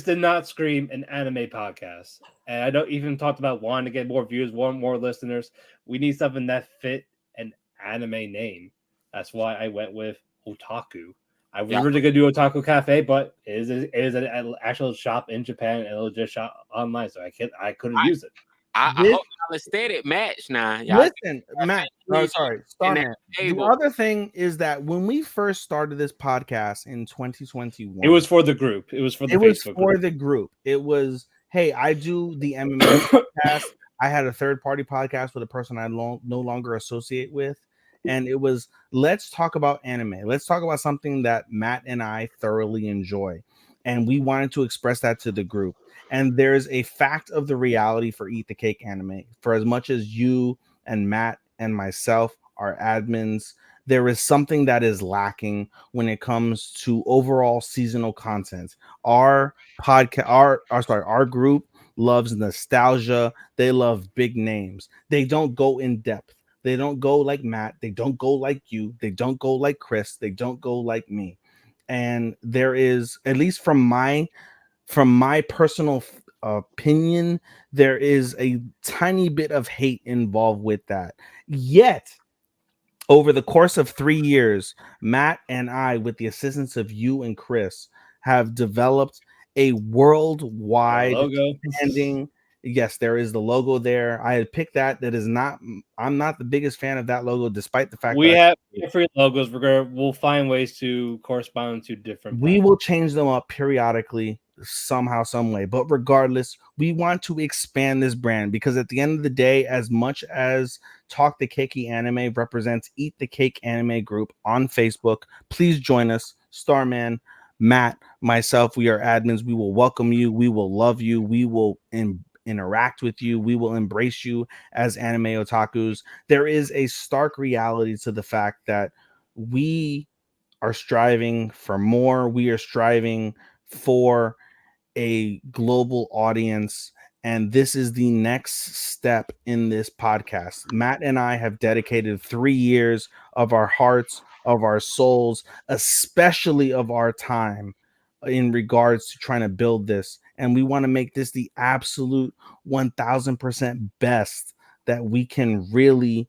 did not scream an anime podcast. And I don't even talked about wanting to get more views, more listeners. We need something that fit an anime name. That's why I went with Otaku. I was originally going to do Otaku Cafe, but it is an actual shop in Japan and it'll just shop online, so I couldn't use it. I hope y'all aesthetic match now. Listen, Matt. Oh, sorry, Starman. The other thing is that when we first started this podcast in 2021, it was for the group. It was for the group. It was, hey, I do the MMA podcast. I had a third-party podcast with a person I no longer associate with. And it was, let's talk about anime. Let's talk about something that Matt and I thoroughly enjoy. And we wanted to express that to the group. And there's a fact of the reality for Eat the Cake Anime. For as much as you and Matt and myself are admins, there is something that is lacking when it comes to overall seasonal content. Our group loves nostalgia. They love big names. They don't go in depth. They don't go like Matt. They don't go like you. They don't go like Chris. They don't go like me. And there is, at least from my personal opinion, there is a tiny bit of hate involved with that. Yet, over the course of 3 years, Matt and I, with the assistance of you and Chris, have developed a worldwide standing. Yes, there is the logo there. I had picked that. I'm not the biggest fan of that logo, despite the fact we have different logos. We'll find ways to correspond to different. We will change them up periodically, somehow, some way. But regardless, we want to expand this brand because at the end of the day, as much as Talk the Kēki Anime represents Eat the Cake Anime Group on Facebook, please join us. Starman, Matt, myself, we are admins. We will welcome you. We will love you. We will interact with you. We will embrace you as anime otakus. There is a stark reality to the fact that we are striving for more. We are striving for a global audience, and this is the next step in this podcast. Matt and I have dedicated 3 years of our hearts, of our souls, especially of our time in regards to trying to build this. And we want to make this the absolute 1000% best that we can really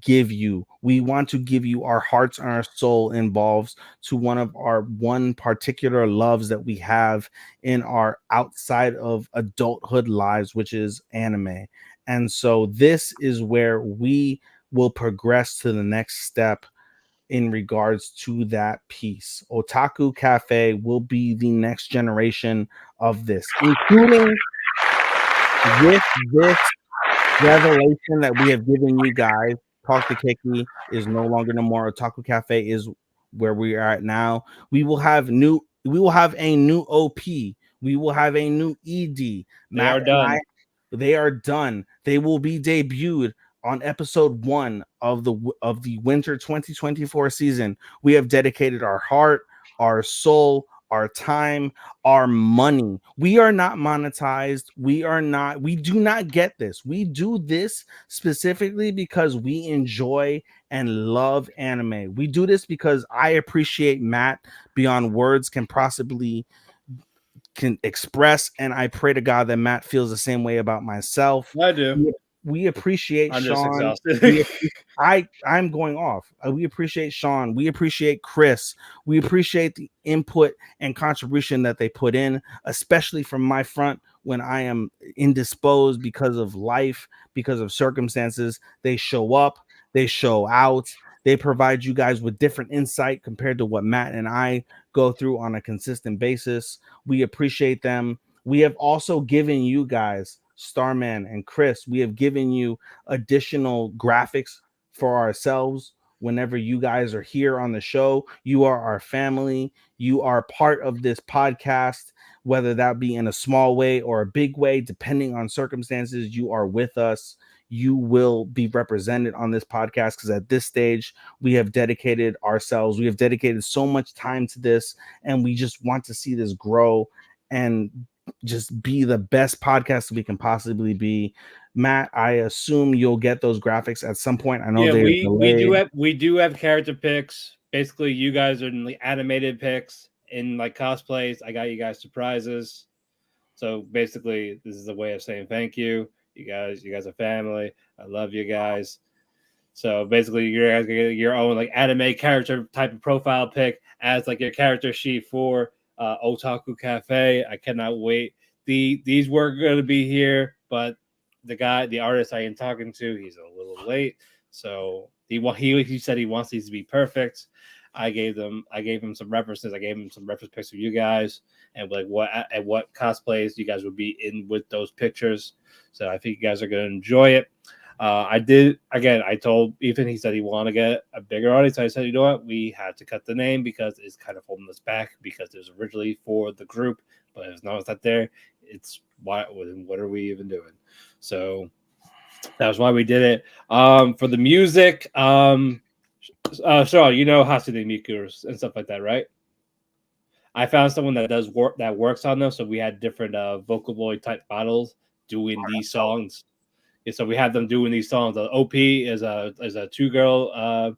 give you. We want to give you our hearts and our soul involves to one particular loves that we have in our outside of adulthood lives, which is anime. And so this is where we will progress to the next step in regards to that piece. Otaku Cafe will be the next generation of this, including with this revelation that we have given you guys. Talk the Kēki is no longer no more. Otaku Cafe is where we are at now. We will have a new OP. We will have a new ED. They are done. They will be debuted on episode 1 of the winter 2024 season. We have dedicated our heart, our soul, our time, our money. We are not monetized. We do not get this. We do this specifically because we enjoy and love anime. We do this because I appreciate Matt beyond words can express, and I pray to God that Matt feels the same way about myself. I do. We appreciate I'm just Sean. exhausted. I'm going off. We appreciate Sean. We appreciate Chris. We appreciate the input and contribution that they put in, especially from my front when I am indisposed because of life, because of circumstances. They show up, they show out, they provide you guys with different insight compared to what Matt and I go through on a consistent basis. We appreciate them. We have also given you guys, Starman and Chris, we have given you additional graphics for ourselves whenever you guys are here on the show. You are our family. You are part of this podcast, whether that be in a small way or a big way, depending on circumstances. You are with us. You will be represented on this podcast because at this stage, we have dedicated ourselves. We have dedicated so much time to this, and we just want to see this grow and just be the best podcast we can possibly be. Matt, I assume you'll get those graphics at some point. I know they're delayed. we do have character picks. Basically, you guys are in the animated picks in like cosplays. I got you guys surprises. So basically, this is a way of saying thank you. You guys are family. I love you guys. So basically, you guys get your own like anime character type of profile pic as like your character sheet for Otaku Cafe. I cannot wait. These were going to be here, but the artist I am talking to, he's a little late. So he said he wants these to be perfect. I gave him some references. I gave him some reference pics of you guys and like what cosplays you guys would be in with those pictures. So I think you guys are going to enjoy it. I told Ethan, he said he wanted to get a bigger audience. I said, you know what? We had to cut the name because it's kind of holding us back because it was originally for the group, but as long as that's there, it's what are we even doing? So that was why we did it. For the music, Sean, you know Hatsune Miku and stuff like that, right? I found someone that does work that works on them, so we had different Vocaloid type bottles doing these songs. Yeah, so we had them doing these songs. The OP is a 2-girl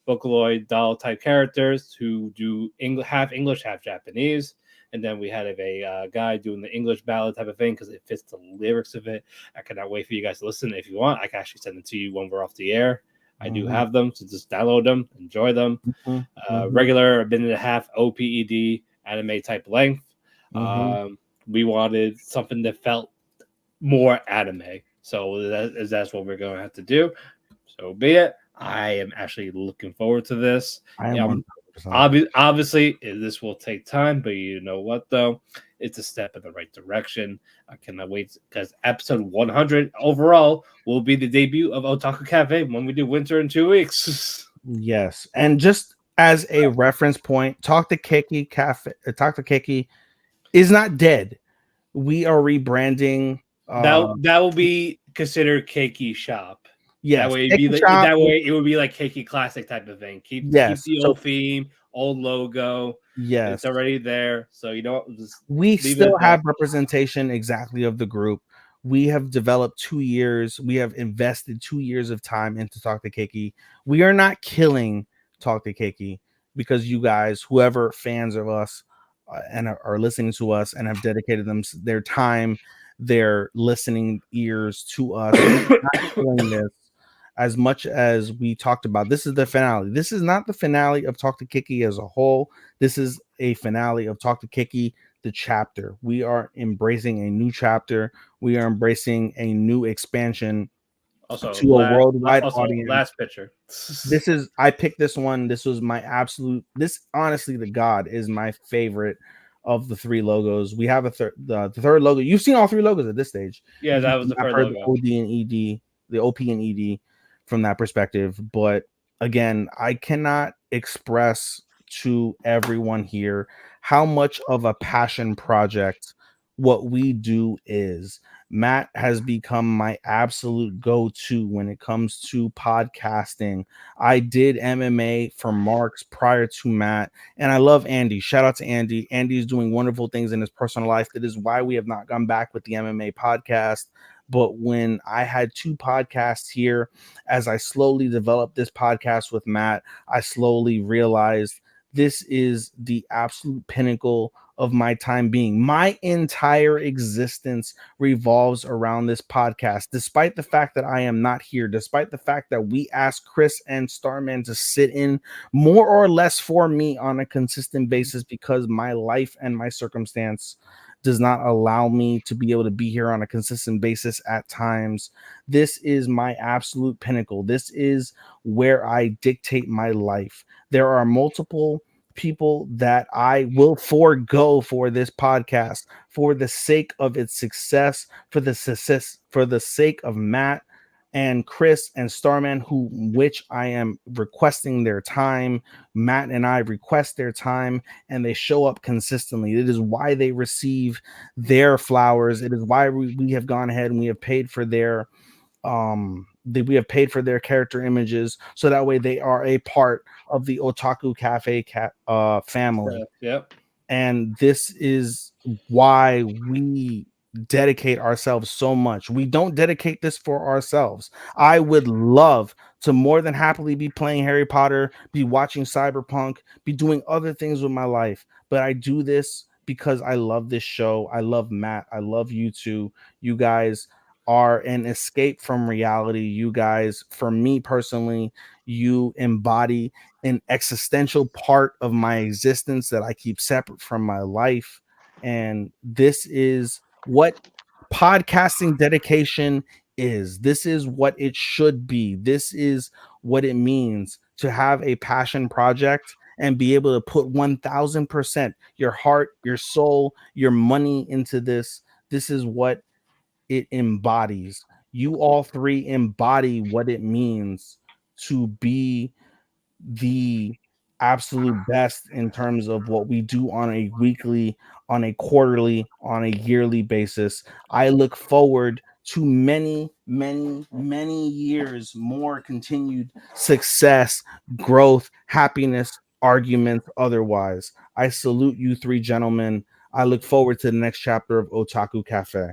Vocaloid doll type characters who do half English, half Japanese. And then we had a guy doing the English ballad type of thing because it fits the lyrics of it. I cannot wait for you guys to listen. If you want, I can actually send them to you when we're off the air. I do have them, so just download them, enjoy them. Regular, a minute and a half, OPED, anime type length. We wanted something that felt more anime. So that's what we're going to have to do. So be it. I am actually looking forward to this. Obviously, this will take time, but you know what, though? It's a step in the right direction. I cannot wait because episode 100 overall will be the debut of Otaku Cafe when we do winter in 2 weeks. Yes. And just as a reference point, Talk the Kēki is not dead. We are rebranding. That will be considered Keki Shop. Yes, that way it would be like Keki Classic type of thing. Keep the old theme, old logo. Yes, it's already there. So you know, we still have representation exactly of the group. We have developed 2 years. We have invested 2 years of time into Talk the Kēki. We are not killing Talk the Kēki because you guys, whoever fans of us and are listening to us and have dedicated their time, their listening ears to us. Not killing this. As much as we talked about, this is the finale. This is not the finale of Talk to Kēki as a whole. This is a finale of Talk to Kēki, the chapter. We are embracing a new chapter. We are embracing a new expansion to a worldwide audience. Last picture. I picked this one. This was my absolute. This honestly, the God is my favorite of the 3 logos. We have the third logo. You've seen all 3 logos at this stage. Yeah, that was the third logo. The OD and ED, the OP and ED. From that perspective, but again, I cannot express to everyone here how much of a passion project what we do is. Matt has become my absolute go-to when it comes to podcasting. I did MMA for Marks prior to Matt, and I love Andy. Shout out to Andy. Andy is doing wonderful things in his personal life. That is why we have not gone back with the MMA podcast. But when I had 2 podcasts here, as I slowly developed this podcast with Matt, I slowly realized this is the absolute pinnacle of my time being. My entire existence revolves around this podcast. Despite the fact that I am not here, despite the fact that we asked Chris and Starman to sit in more or less for me on a consistent basis because my life and my circumstance does not allow me to be able to be here on a consistent basis at times. This is my absolute pinnacle. This is where I dictate my life. There are multiple people that I will forego for this podcast for the sake of its success, for the sake of Matt and Chris and Starman, which I am requesting their time. Matt and I request their time, and they show up consistently. It is why they receive their flowers. It is why we have gone ahead and we have paid for their character images, so that way they are a part of the Otaku Cafe family. Yep. And this is why we dedicate ourselves so much. We don't dedicate this for ourselves. I would love to more than happily be playing Harry Potter, be watching Cyberpunk, be doing other things with my life, but I do this because I love this show. I love Matt. I love you two. You guys are an escape from reality. You guys, for me personally, you embody an existential part of my existence that I keep separate from my life. And this is what podcasting dedication is. This is what it should be. This is what it means to have a passion project and be able to put 1000% your heart, your soul, your money into this. This is what it embodies. You all three embody what it means to be the absolute best in terms of what we do on a weekly, on a quarterly, on a yearly basis. I look forward to many, many, many years more continued success, growth, happiness, arguments, otherwise. I salute you 3 gentlemen. I look forward to the next chapter of Otaku Cafe.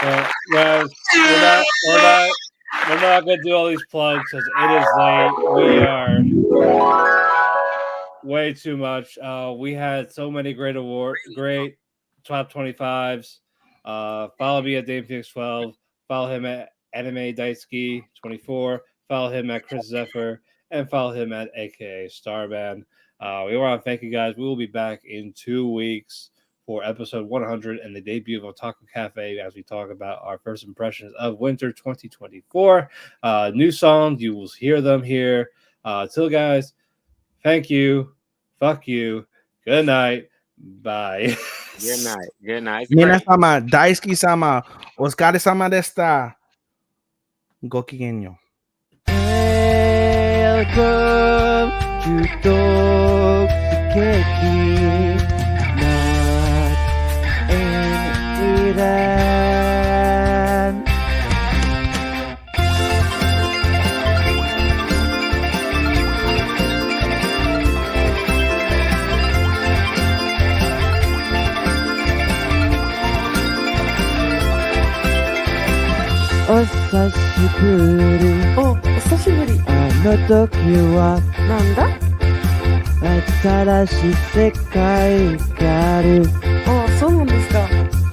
Guys, we're not gonna do all these plugs because it is late. We are way too much. We had so many great top 25s. Follow me at DamePhoenix12. Follow him at Anime Daisuke 24. Follow him at Chris Zephyr, and follow him at AKA Starman. We want to thank you guys. We will be back in 2 weeks for episode 100 and the debut of Otaku Cafe as we talk about our first impressions of winter 2024. New songs, you will hear them here. Till guys, thank you. Fuck you. Good night. Bye. Good night. Good night. Mina-sama, Daisuke-sama, Otsukare-sama deshita. Gokigenyo. Welcome to Talk the Kēki.お久しぶり。お久しぶり。あの時はなんだ？新しい世界がある。あ、そうなんですか。